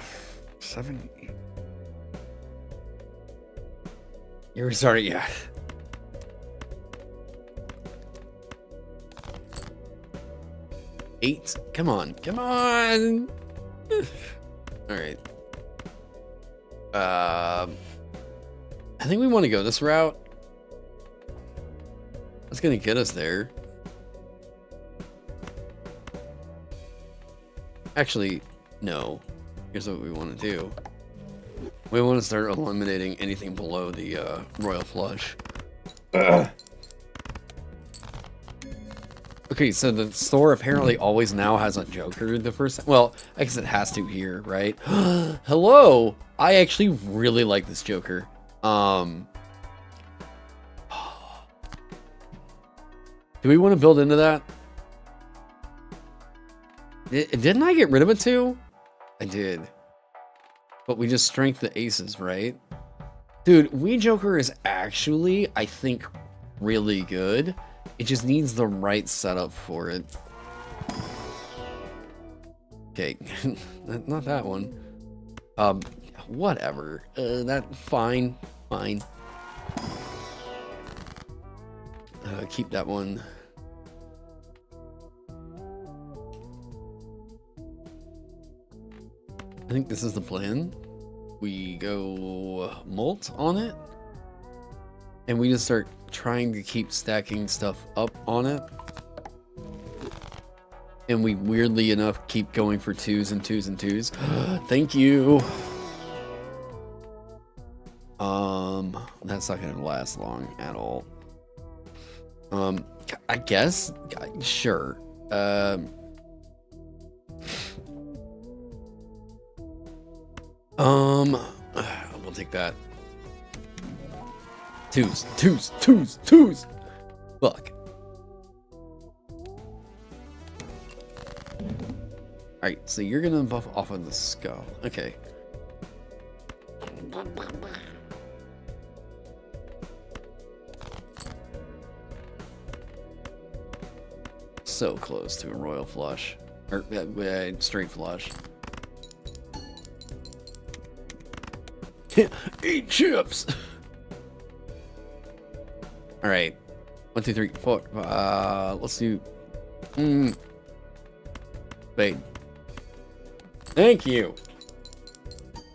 8. You're sorry, yeah. Eight, come on, come on! Alright. I think we want to go this route. That's gonna get us there. Actually, no. Here's what we want to do. We want to start eliminating anything below the royal flush. Okay, so the store apparently always now has a Joker the first... Well, I guess it has to here, right? Hello! I actually really like this Joker. Do we want to build into that? Didn't I get rid of it too? I did. But we just strength the aces, right? Dude, Wee Joker is actually, I think, really good. It just needs the right setup for it. Okay, not that one. Whatever. Fine. Keep that one. I think this is the plan. We go molt on it. And we just start trying to keep stacking stuff up on it. And we weirdly enough keep going for 2s and 2s and 2s. Thank you. That's not gonna last long at all. I guess, sure. We'll take that. 2s. Fuck. Alright, so you're gonna buff off of the skull. Okay. So close to a royal flush. Or straight flush. Eat chips! Alright. 1, 2, 3, 4. Let's do... Wait. Thank you!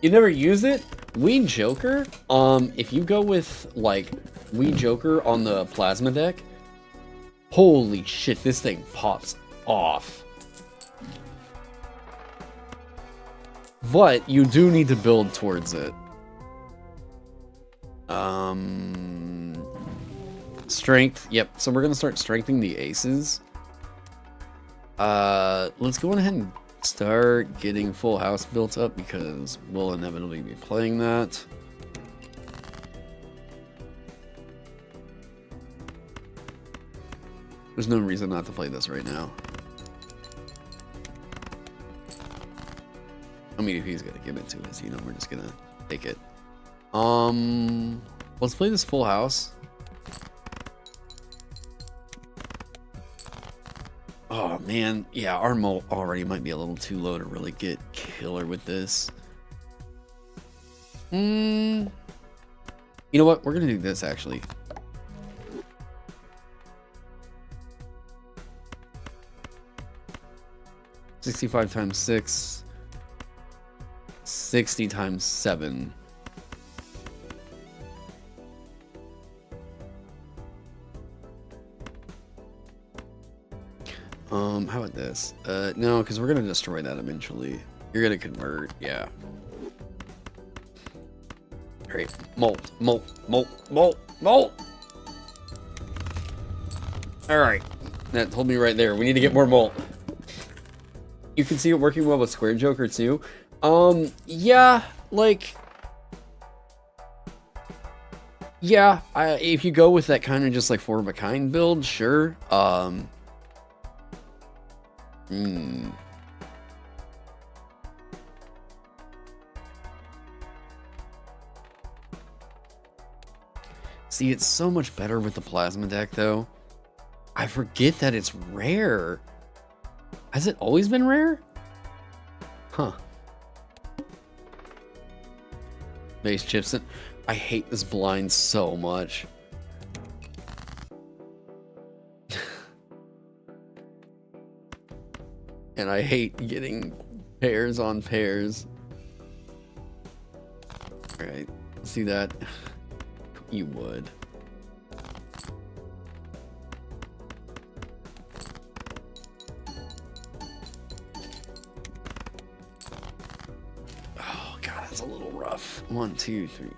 You never use it? Wee Joker? If you go with, like, Wee Joker on the plasma deck, holy shit, this thing pops off. But you do need to build towards it. Strength. Yep. So we're gonna start strengthening the aces. Let's go ahead and start getting full house built up because we'll inevitably be playing that. There's no reason not to play this right now. I mean, if he's gonna give it to us, you know, we're just gonna take it. Let's play this full house. Oh man, yeah, our molt already might be a little too low to really get killer with this. You know what? We're gonna do this actually. $65 times 6, 60 times 7. How about this? No, because we're gonna destroy that eventually. You're gonna convert, yeah. Alright, molt. Alright, that told me right there. We need to get more molt. You can see it working well with Square Joker too. Yeah, like... Yeah, if you go with that kind of just like 4 of a kind build, sure. See, it's so much better with the plasma deck though. I forget that it's rare. Has it always been rare? Huh. Base Chipson. I hate this blind so much. And I hate getting pairs on pairs. Alright, see that? You would. Oh, God, that's a little rough. 1, 2, 3.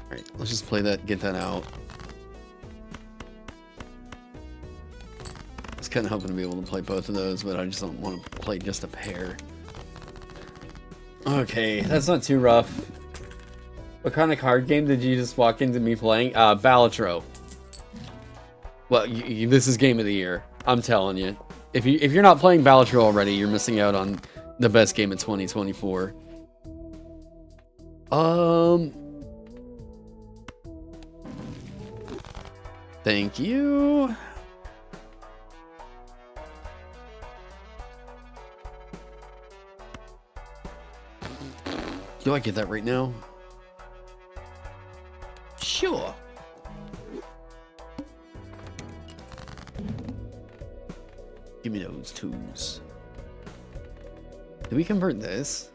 Alright, let's just play that, get that out. I was kind of hoping to be able to play both of those, but I just don't want to play just a pair. Okay, that's not too rough. What kind of card game did you just walk into me playing? Balatro. Well, this is game of the year. I'm telling you. If you're not playing Balatro already, you're missing out on the best game of 2024. Thank you. Do I get that right now? Sure. Give me those twos. Do we convert this?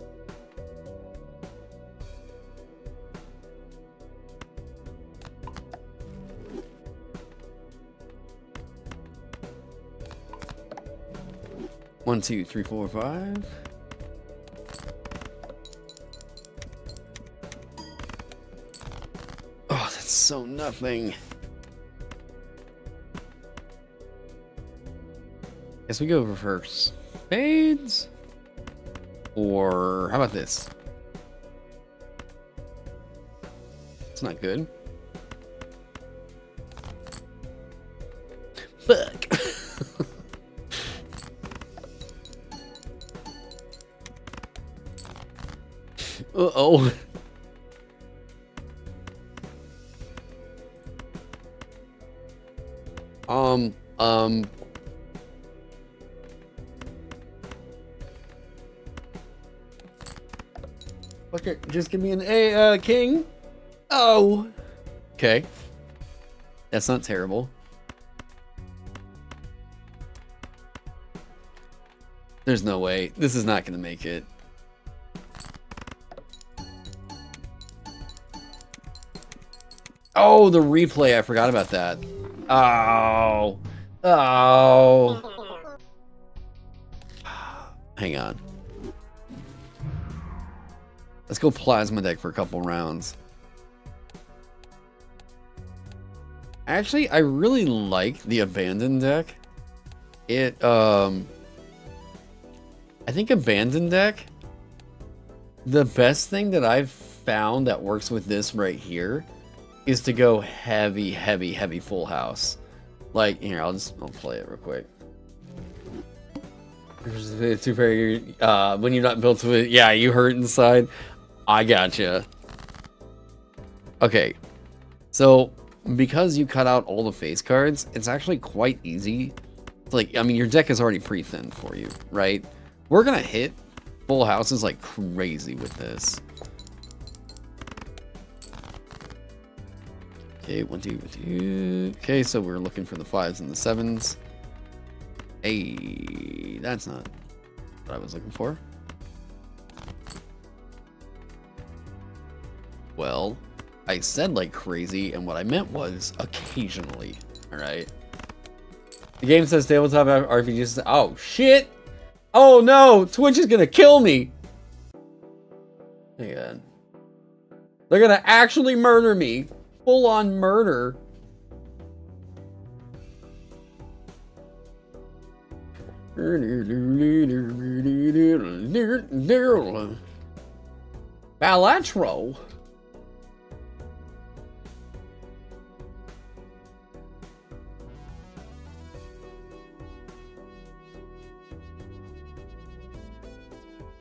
One, two, three, four, five. Oh, that's so nothing. Guess we go reverse spades, or how about this? It's not good. Fuck. Uh-oh. Okay, just give me an A, king. Oh. Okay. That's not terrible. There's no way. This is not gonna make it. Oh, the replay. I forgot about that. Oh. Oh. Hang on. Let's go plasma deck for a couple rounds. Actually, I really like the abandoned deck. I think abandoned deck, the best thing that I've found that works with this right here is to go heavy, heavy, heavy full house. Like, here, I'll play it real quick. It's too very, when you're not built to it, yeah, you hurt inside. I gotcha. Okay, so because you cut out all the face cards, it's actually quite easy. It's like, I mean, your deck is already pre-thinned for you, right? We're gonna hit full houses like crazy with this. Okay, 1, 2, 2. Okay, so we're looking for the 5s and the 7s. Hey, that's not what I was looking for. Well, I said like crazy, and what I meant was occasionally. All right. The game says tabletop RPGs. Oh shit! Oh no! Twitch is gonna kill me. Hang on. They're gonna actually murder me. Full on murder. Balatro.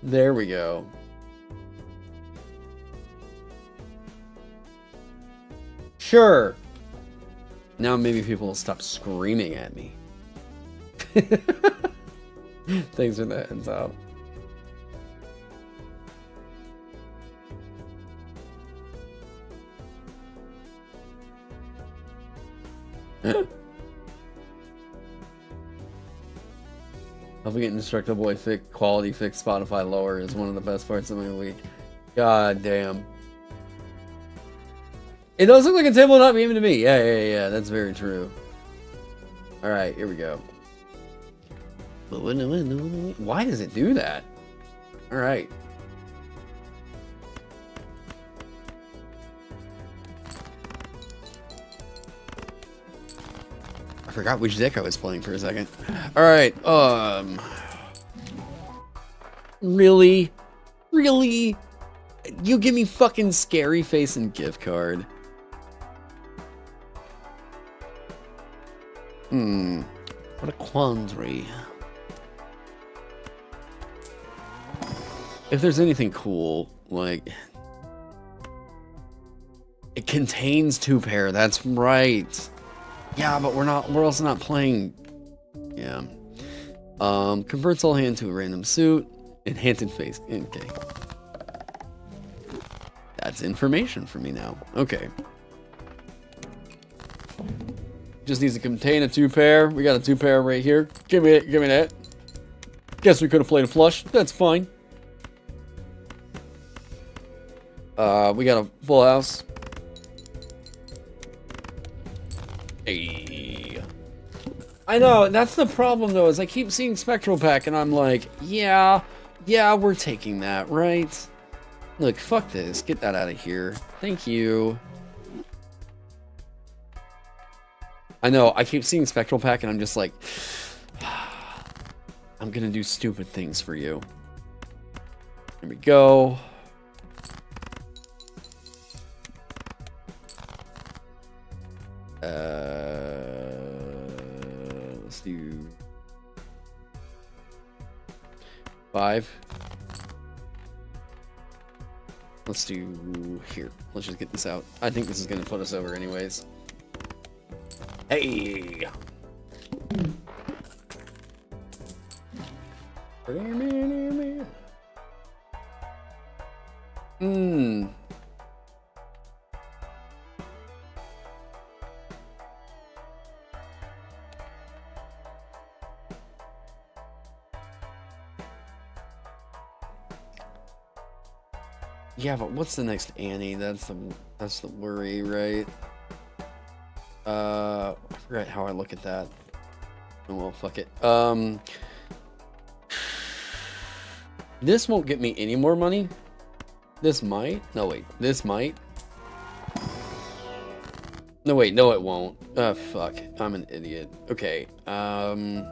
There we go. Sure. Now maybe people will stop screaming at me. Thanks for that heads up. Helping Indestructoboy quality fix Spotify lower is one of the best parts of my week. God damn. It does look like a tabletop even to me. Yeah, that's very true. Alright, here we go. Why does it do that? All right. I forgot which deck I was playing for a second. All right. Really? Really? You give me fucking scary face and gift card. What a quandary. If there's anything cool, like... It contains 2 pair, that's right. Yeah, but we're also not playing... Yeah. Converts all hand to a random suit. Enhanced face. Okay. That's information for me now. Okay. Just needs to contain a 2 pair. We got a 2 pair right here. Give me it. Give me that. Guess we could have played a flush. That's fine. We got a full house. Hey. I know, that's the problem though, is I keep seeing Spectral Pack and I'm like, yeah, we're taking that, right? Look, fuck this. Get that out of here. Thank you. I know, I keep seeing Spectral Pack and I'm just like, I'm gonna do stupid things for you. Here we go. Let's do 5. Let's do here. Let's just get this out. I think this is gonna put us over anyways. Hey. Yeah, but what's the next ENnie? That's the worry, right? I forgot how I look at that. Oh well, fuck it. This won't get me any more money. This might. No wait, this might. No wait, no it won't. Fuck. I'm an idiot. Okay. So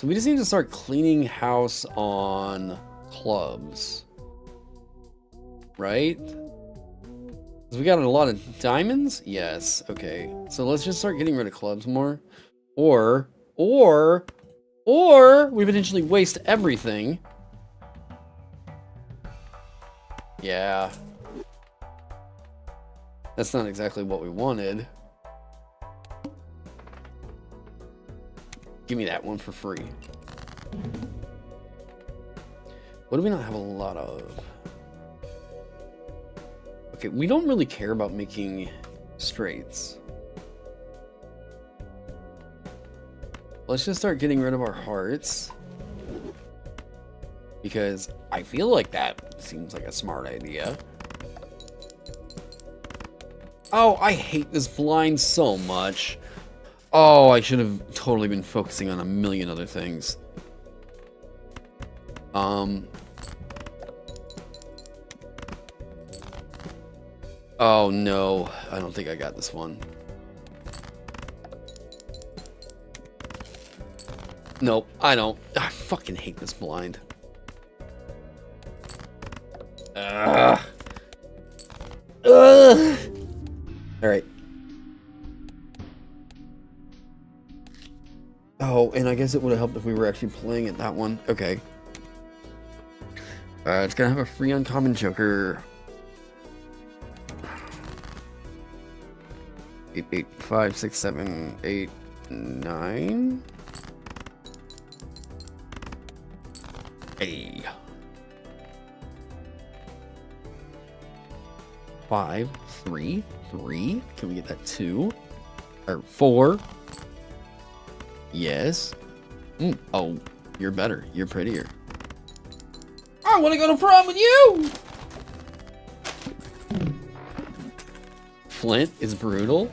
we just need to start cleaning house on clubs. Right? We got a lot of diamonds? Yes. Okay. So let's just start getting rid of clubs more. Or we potentially waste everything. Yeah. That's not exactly what we wanted. Give me that one for free. What do we not have a lot of? Okay, we don't really care about making straights. Let's just start getting rid of our hearts. Because I feel like that seems like a smart idea. Oh, I hate this blind so much. Oh, I should have totally been focusing on a million other things. Oh no, I don't think I got this one. Nope, I don't. I fucking hate this blind. Alright. Oh, and I guess it would have helped if we were actually playing it that one. Okay. It's gonna have a free uncommon joker. 8, 8, 5, 6, 7, 8, 9. Hey. 5, 3, 3. Can we get that 2? Or 4? Yes. Oh, you're better. You're prettier. I want to go to prom with you! Flint is brutal?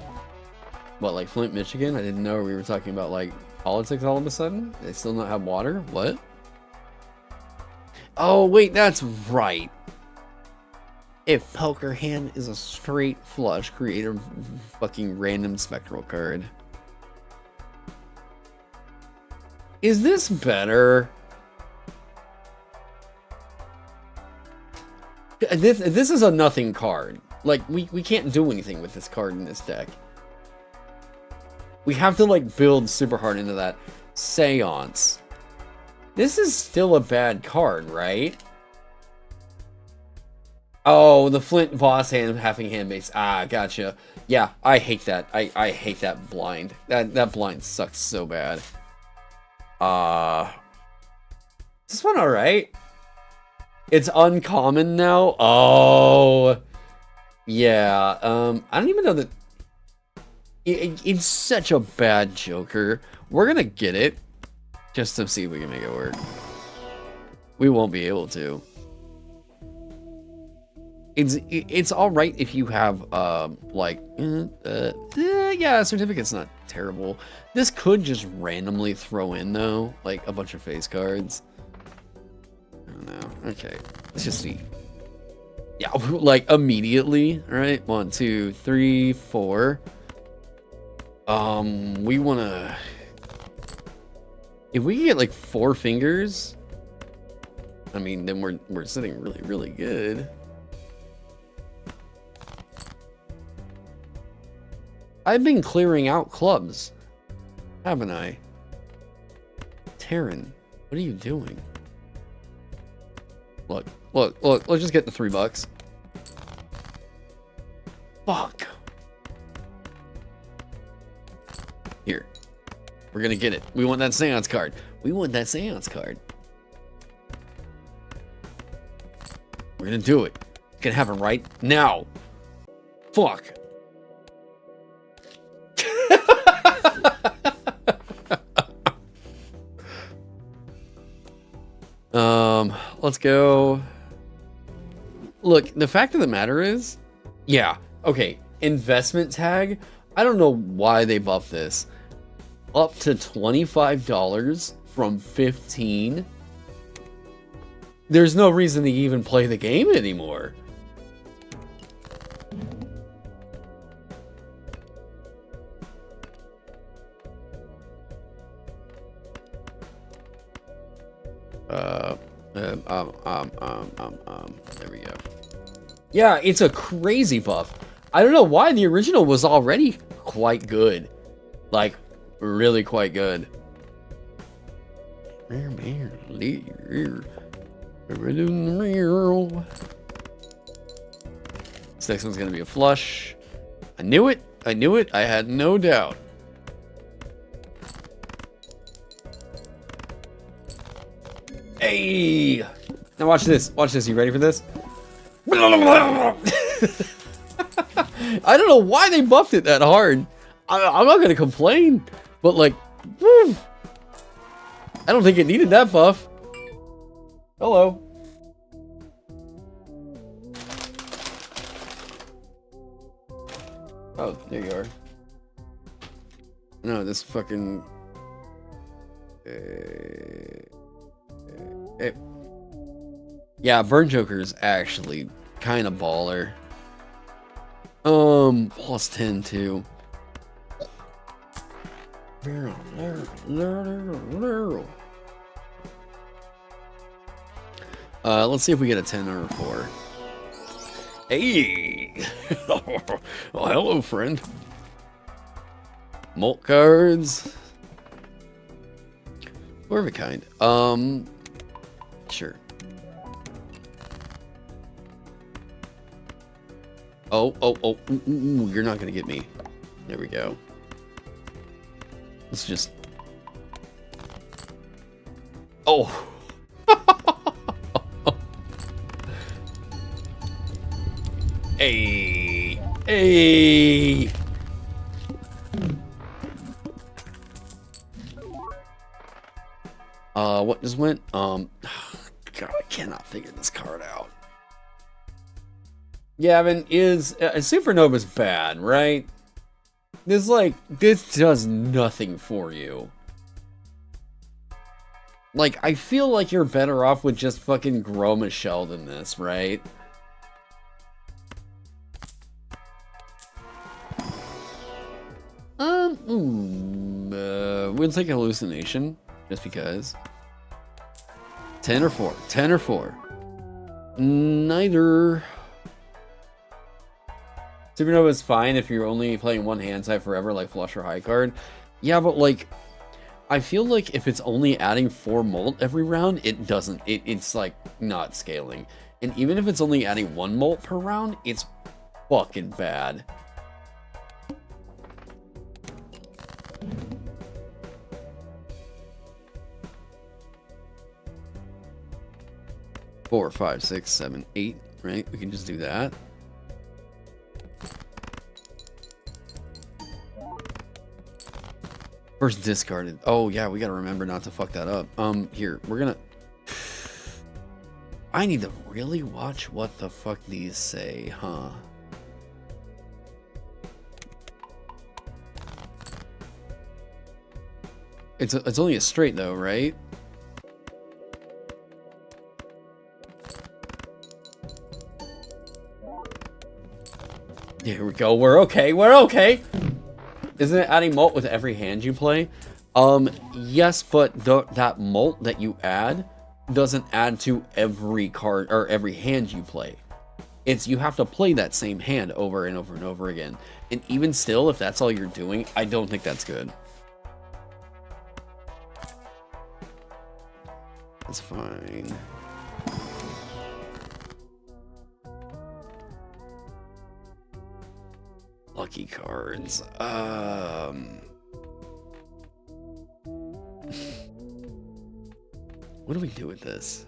What, like Flint, Michigan? I didn't know we were talking about, like, Politics all of a sudden? They still not have water? What? Oh, wait, that's right. If poker hand is a straight flush, create a fucking random spectral card. Is this better? This is a nothing card. Like, we can't do anything with this card in this deck. We have to, like, build super hard into that. Seance. This is still a bad card, right? Oh, the Flint boss hand, having hand base. Ah, gotcha. Yeah, I hate that. I hate that blind. That blind sucks so bad. Is this one alright? It's uncommon now? Oh. Yeah, I don't even know that... It's such a bad Joker. We're gonna get it. Just to see if we can make it work. We won't be able to. It's alright if you have, like... yeah, certificate's not terrible. This could just randomly throw in, though, like, a bunch of face cards. I don't know. Okay, let's just see. Yeah, like, immediately, right? 1, 2, 3, 4. We wanna... If we can get, like, 4 fingers... I mean, then we're sitting really, really good. I've been clearing out clubs, haven't I? Taron, what are you doing? Look, let's just get the $3. Fuck. Here. We're gonna get it. We want that seance card. We want that seance card. We're gonna do it. It's gonna happen right now. Fuck. Let's go. Look, the fact of the matter is, yeah, okay, investment tag. I don't know why they buffed this. Up to $25 from $15. There's no reason to even play the game anymore. There we go. Yeah, it's a crazy buff. I don't know why the original was already quite good. Like, really quite good. This next one's gonna be a flush. I knew it. I knew it. I had no doubt. Hey! Now watch this. Watch this. You ready for this? I don't know why they buffed it that hard. I'm not gonna complain, but like, woo, I don't think it needed that buff. Hello. Oh, there you are. No, this fucking... Yeah, Burn Joker's actually kind of baller. Plus 10 too. Let's see if we get a 10 or a 4. Hey! Oh, hello, friend. Molt cards. More of a kind. Sure. Oh, you're not gonna get me. There we go. Let's just... Oh! Hey! Hey! What just went? God, I cannot figure this card out. Gavin, is Supernova's bad, right? This does nothing for you. Like, I feel like you're better off with just fucking Grow Michelle than this, right? We'll take a hallucination, just because. 10 or 4. 10 or 4. Neither. Supernova is fine if you're only playing one hand side forever, like flush or high card. Yeah, but like, I feel like if it's only adding 4 molt every round, it doesn't. It's like not scaling. And even if it's only adding 1 molt per round, it's fucking bad. Four, 5, 6, 7, 8, right? We can just do that. First discarded. Oh yeah, we gotta remember not to fuck that up. Here, we're gonna... I need to really watch what the fuck these say, huh? It's only a straight though, right? Here we go. We're okay. We're okay. Isn't it adding molt with every hand you play? Yes, but that molt that you add doesn't add to every card or every hand you play. It's you have to play that same hand over and over and over again. And even still, if that's all you're doing, I don't think that's good. That's fine. Lucky cards. What do we do with this?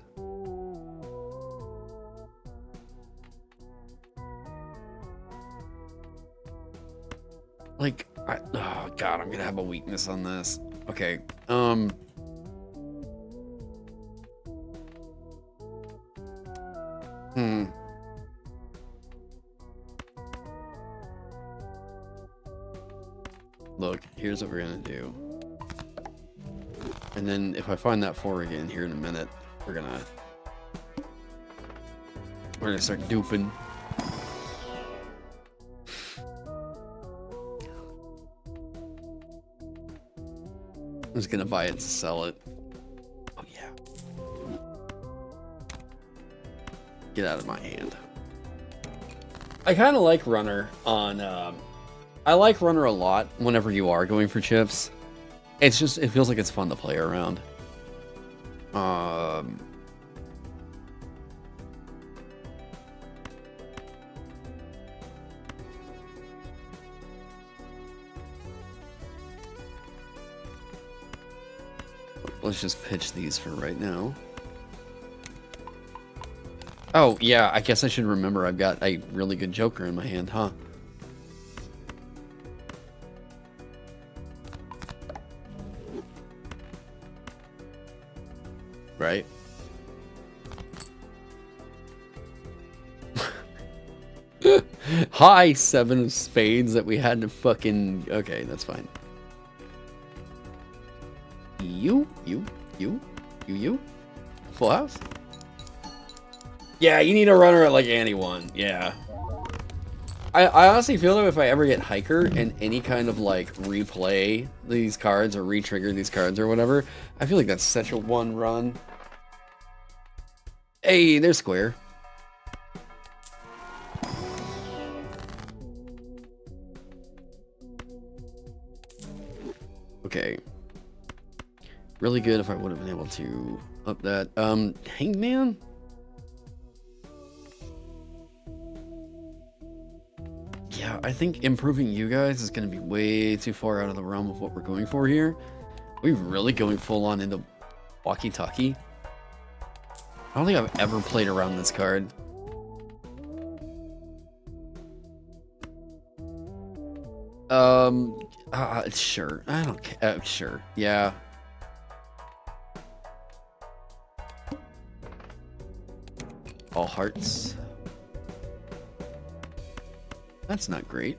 Like, oh god, I'm gonna have a weakness on this. Okay, Look, here's what we're gonna do. And then if I find that 4 again here in a minute, we're gonna start duping. I'm just gonna buy it to sell it. Oh yeah. Get out of my hand. I kind of like Runner on, I like Runner a lot whenever you are going for chips. It's just, it feels like it's fun to play around. Let's just pitch these for right now. Oh, yeah, I guess I should remember I've got a really good Joker in my hand, huh? Right? Hi, 7 of spades that we had to fucking... Okay, that's fine. You? Full house? Yeah, you need a runner at like ENnie one. Yeah. I honestly feel that if I ever get Hiker and any kind of like replay these cards or re-trigger these cards or whatever, I feel like that's such a one run. Hey, they're square. Okay. Really good if I would have been able to up that. Hangman? Yeah, I think improving you guys is going to be way too far out of the realm of what we're going for here. Are we really going full on into walkie-talkie? I don't think I've ever played around this card. Sure. I don't care. Sure. Yeah. All hearts. That's not great.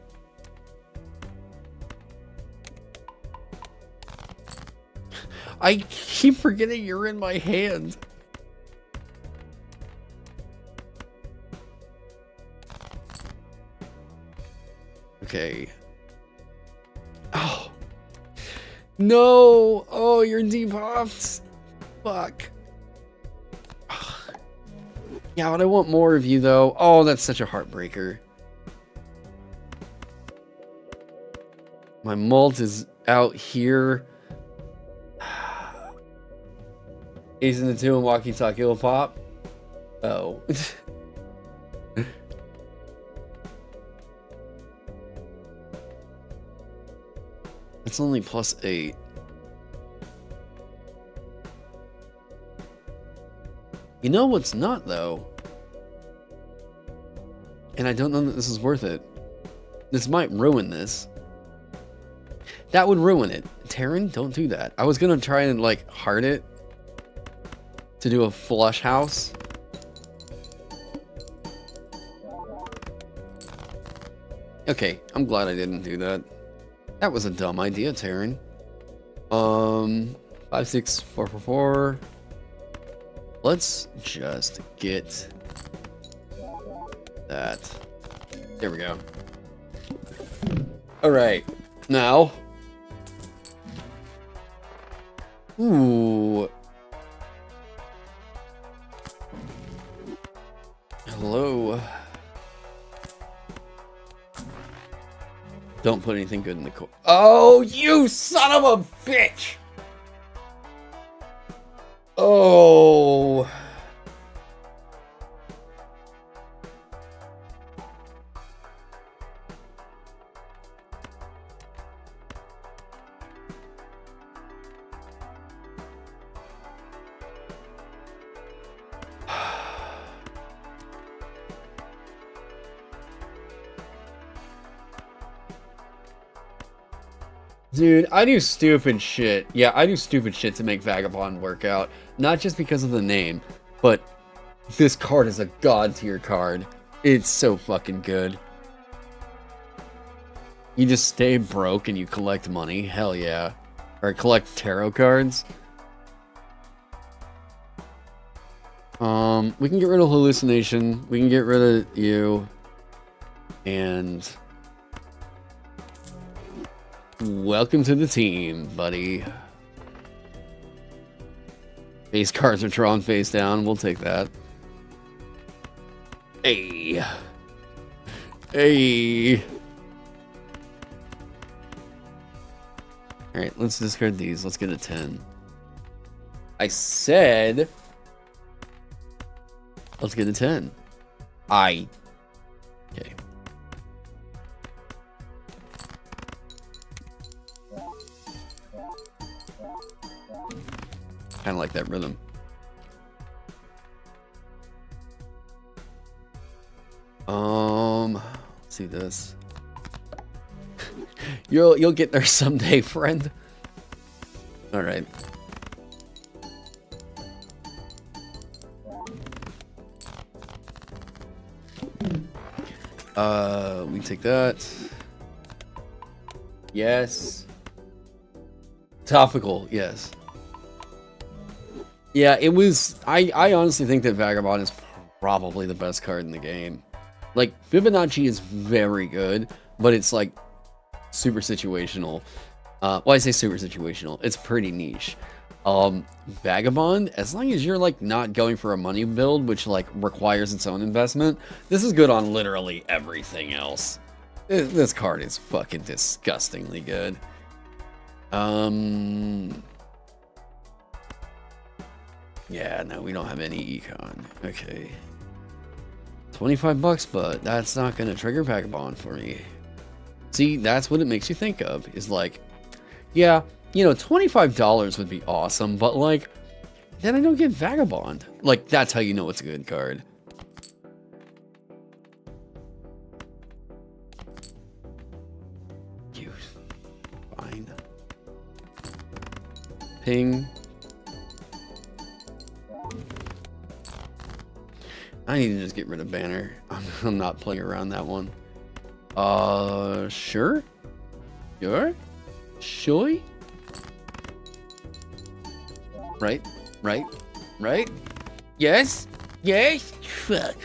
I keep forgetting you're in my hand. Okay. Oh. No! Oh, you're debuffed. Fuck. Yeah, but I want more of you, though. Oh, that's such a heartbreaker. My mult is out here. Ace in the 2 and walkie-talkie will pop. Oh. It's only +8. You know what's not, though? And I don't know that this is worth it. This might ruin this. That would ruin it. Taron, don't do that. I was gonna try and, like, heart it to do a flush house. Okay, I'm glad I didn't do that. That was a dumb idea, Taron. 5, 6, 4, 4, 4. Let's just get that. There we go. All right, now. Ooh. Hello. Don't put anything good in the core. Oh, you son of a bitch! Oh. Dude, I do stupid shit. Yeah, I do stupid shit to make Vagabond work out. Not just because of the name, but this card is a god tier card. It's so fucking good. You just stay broke and you collect money. Hell yeah. Or collect tarot cards. We can get rid of hallucination. We can get rid of you. And welcome to the team, buddy. Base cards are drawn face down. We'll take that. Hey. Hey. Alright, let's discard these. Let's get a 10. I said let's get a 10. Okay. Kind of like that rhythm. Let's see this. You'll get there someday, friend. All right. We take that. Yes. Topical, yes. Yeah, it was. I honestly think that Vagabond is probably the best card in the game. Like, Fibonacci is very good, but it's like super situational. Well, I say super situational. It's pretty niche. Vagabond, as long as you're like not going for a money build, which like requires its own investment, this is good on literally everything else. This card is fucking disgustingly good. Yeah, no, we don't have any econ. Okay. $25, but that's not gonna trigger Vagabond for me. See, that's what it makes you think of, is like, yeah, you know, $25 would be awesome, but like, then I don't get Vagabond. Like, that's how you know it's a good card. You. Fine. Ping. I need to just get rid of Banner. I'm not playing around that one. Sure? Sure? Sure? Right? Right? Right? Yes? Yes? Fuck.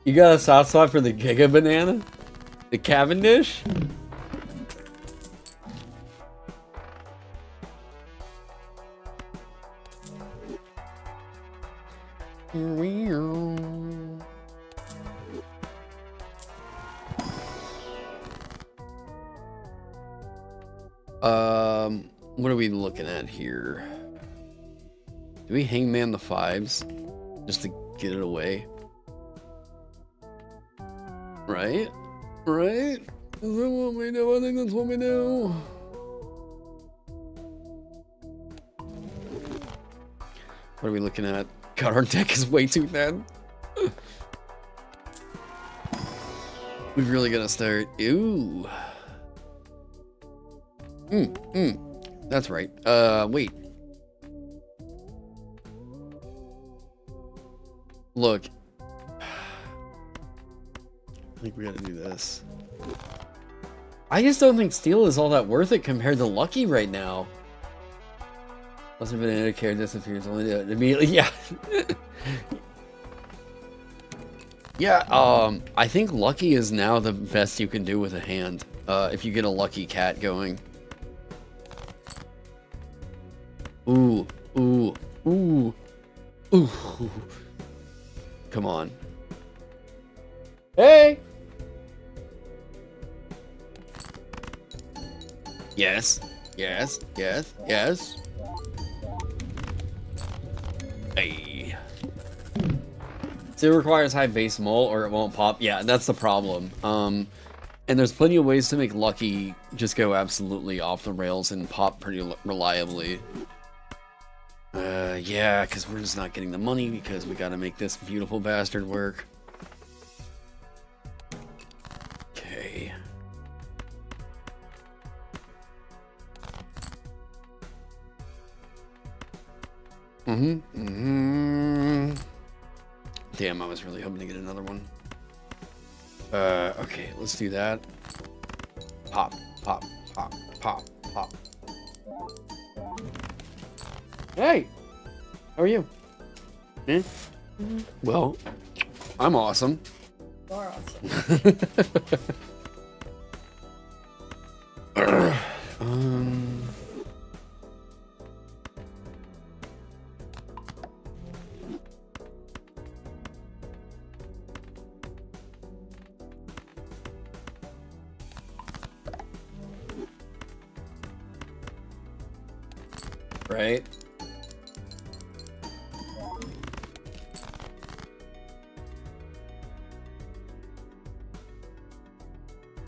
You got a soft spot for the Giga Banana? The Cavendish? What are we looking at here? Do we hangman the 5s just to get it away? Right? Right? Is that what we do? I think that's what we do. What are we looking at? God, our deck is way too thin. We've really got to start. Ooh. That's right. Wait. Look. I think we gotta do this. I just don't think steel is all that worth it compared to lucky right now. Must have been an educator disappears only immediately. Yeah. Yeah, I think lucky is now the best you can do with a hand. If you get a lucky cat going. Ooh, ooh, ooh, ooh. Come on. Hey! Yes, yes, yes, yes. Hey. So it requires high base mull or it won't pop. Yeah, that's the problem. And there's plenty of ways to make lucky just go absolutely off the rails and pop pretty reliably. Yeah, because we're just not getting the money because we gotta make this beautiful bastard work. Okay. Damn, I was really hoping to get another one. Okay, let's do that. Pop, pop, pop, pop, pop. Hey! How are you? Eh? Well, I'm awesome. You're awesome. Right?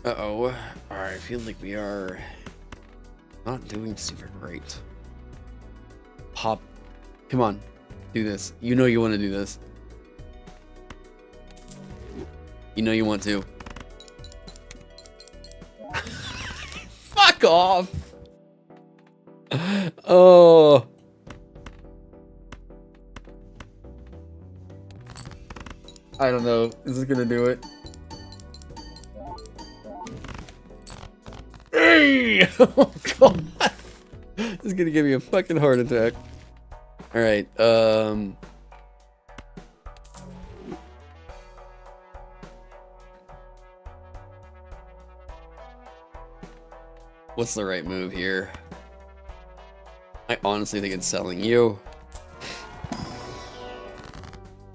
Uh-oh. Alright, I feel like we are not doing super great. Pop. Come on. Do this. You know you want to do this. You know you want to. Fuck off! Oh. I don't know. Is this gonna do it? Hey! Oh god. This is gonna give me a fucking heart attack. Alright, what's the right move here? I honestly think it's selling you.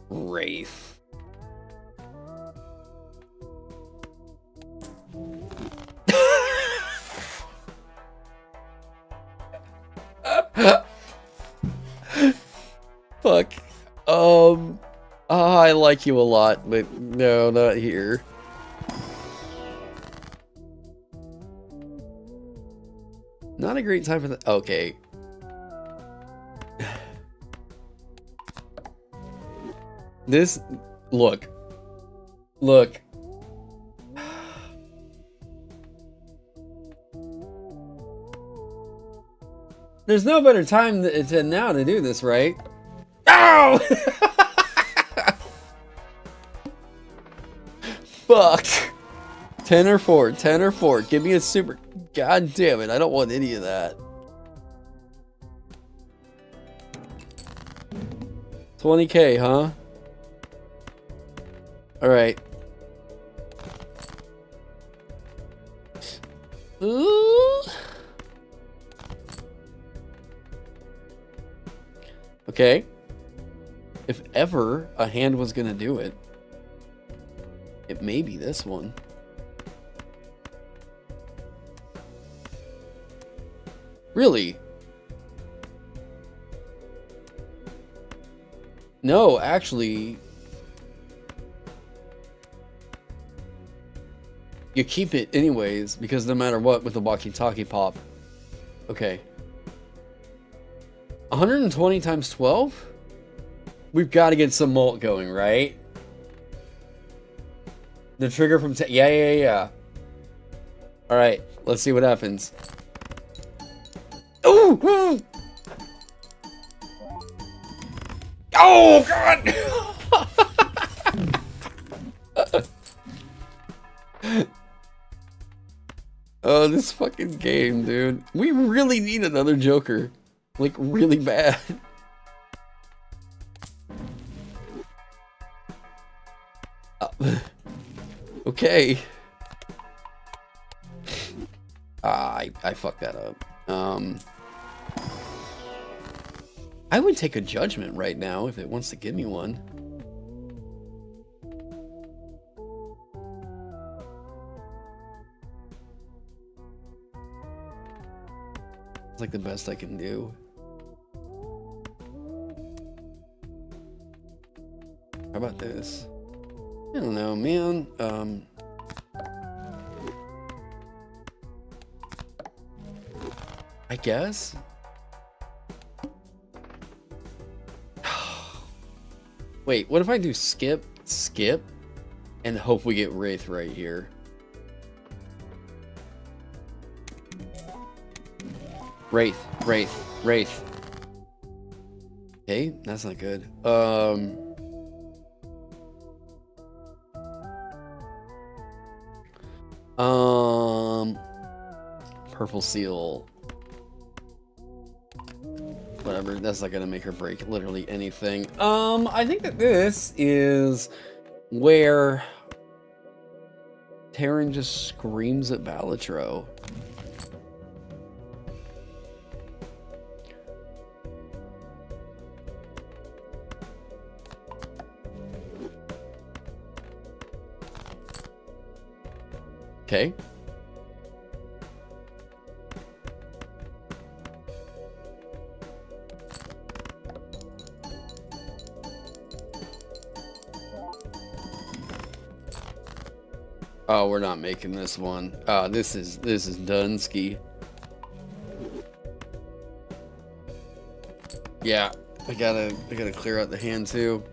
Wraith. Fuck. I like you a lot, but no, not here. Not a great time for that. Okay. This, look. Look. There's no better time than now to do this, right? Ow! Fuck. 10 or 4, 10 or 4. Give me a super. God damn it, I don't want any of that. 20k, huh? Alright. Ooh. Okay. If ever a hand was gonna do it, it may be this one. Really? No, actually, you keep it anyways, because no matter what with the walkie-talkie pop. Okay. 120 times 12? We've got to get some molt going, right? The trigger from... Yeah. Alright, let's see what happens. Ooh! Ooh! Oh, God! Oh, this fucking game, dude. We really need another Joker. Like, really bad. Okay. I fucked that up. I would take a judgment right now if it wants to give me one. It's like the best I can do. How about this? I don't know, man. I guess. Wait, what if I do skip, and hope we get Wraith right here? Wraith. Okay, that's not good. Purple seal. Whatever, that's not gonna make or break literally anything. I think that this is where Taron just screams at Balatro. Okay. Oh, we're not making this one. This is Dunsky. Yeah, I gotta clear out the hand too.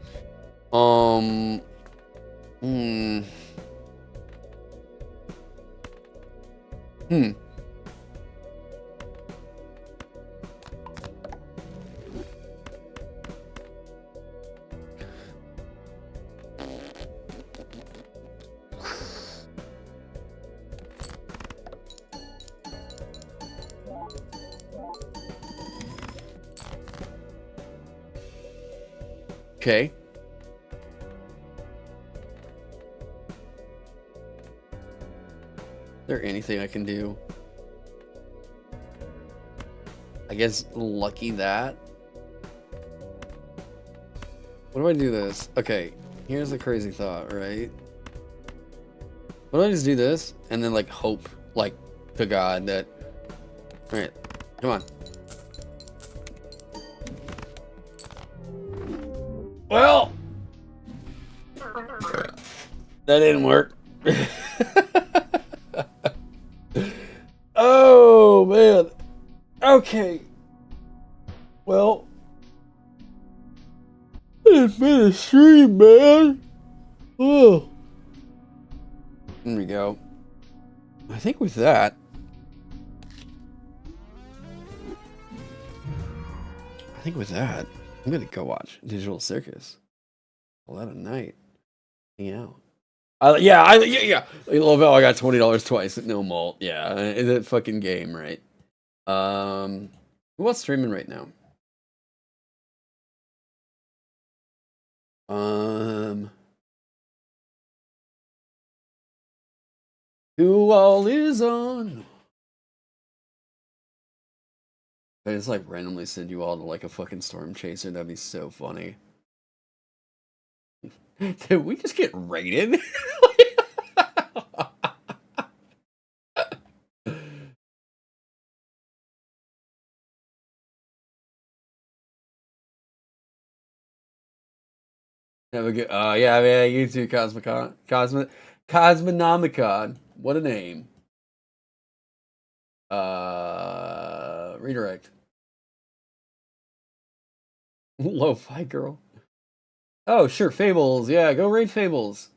Okay. Is there anything I can do? I guess lucky that. What do I do this? Okay, here's the crazy thought, right? What do I just do this and then like hope like to God that... Alright, come on. Well, that didn't work. Oh, man. Okay. Well, it's been a stream, man. Oh. There we go. I think with that, think with that, I'm gonna go watch Digital Circus. All that a night. Hang out. Yeah. Lavelle, I got $20 twice at No Malt. Yeah, it's a fucking game, right? Who else streaming right now? Who all is on? I just like randomly send you all to like a fucking storm chaser. That'd be so funny. Did we just get raided? Have a good, yeah, you too, Cosmonomicon. What a name. Redirect. Lo-fi girl. Oh, sure, Fables. Yeah, go raid Fables.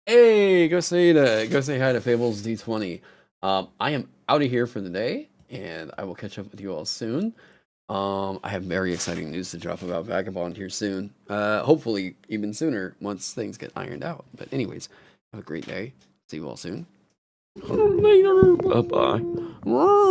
Hey, go say hi to Fables D20. I am out of here for the day, and I will catch up with you all soon. I have very exciting news to drop about Vagabond here soon. Hopefully even sooner once things get ironed out. But anyways, have a great day. See you all soon. Later. Bye-bye.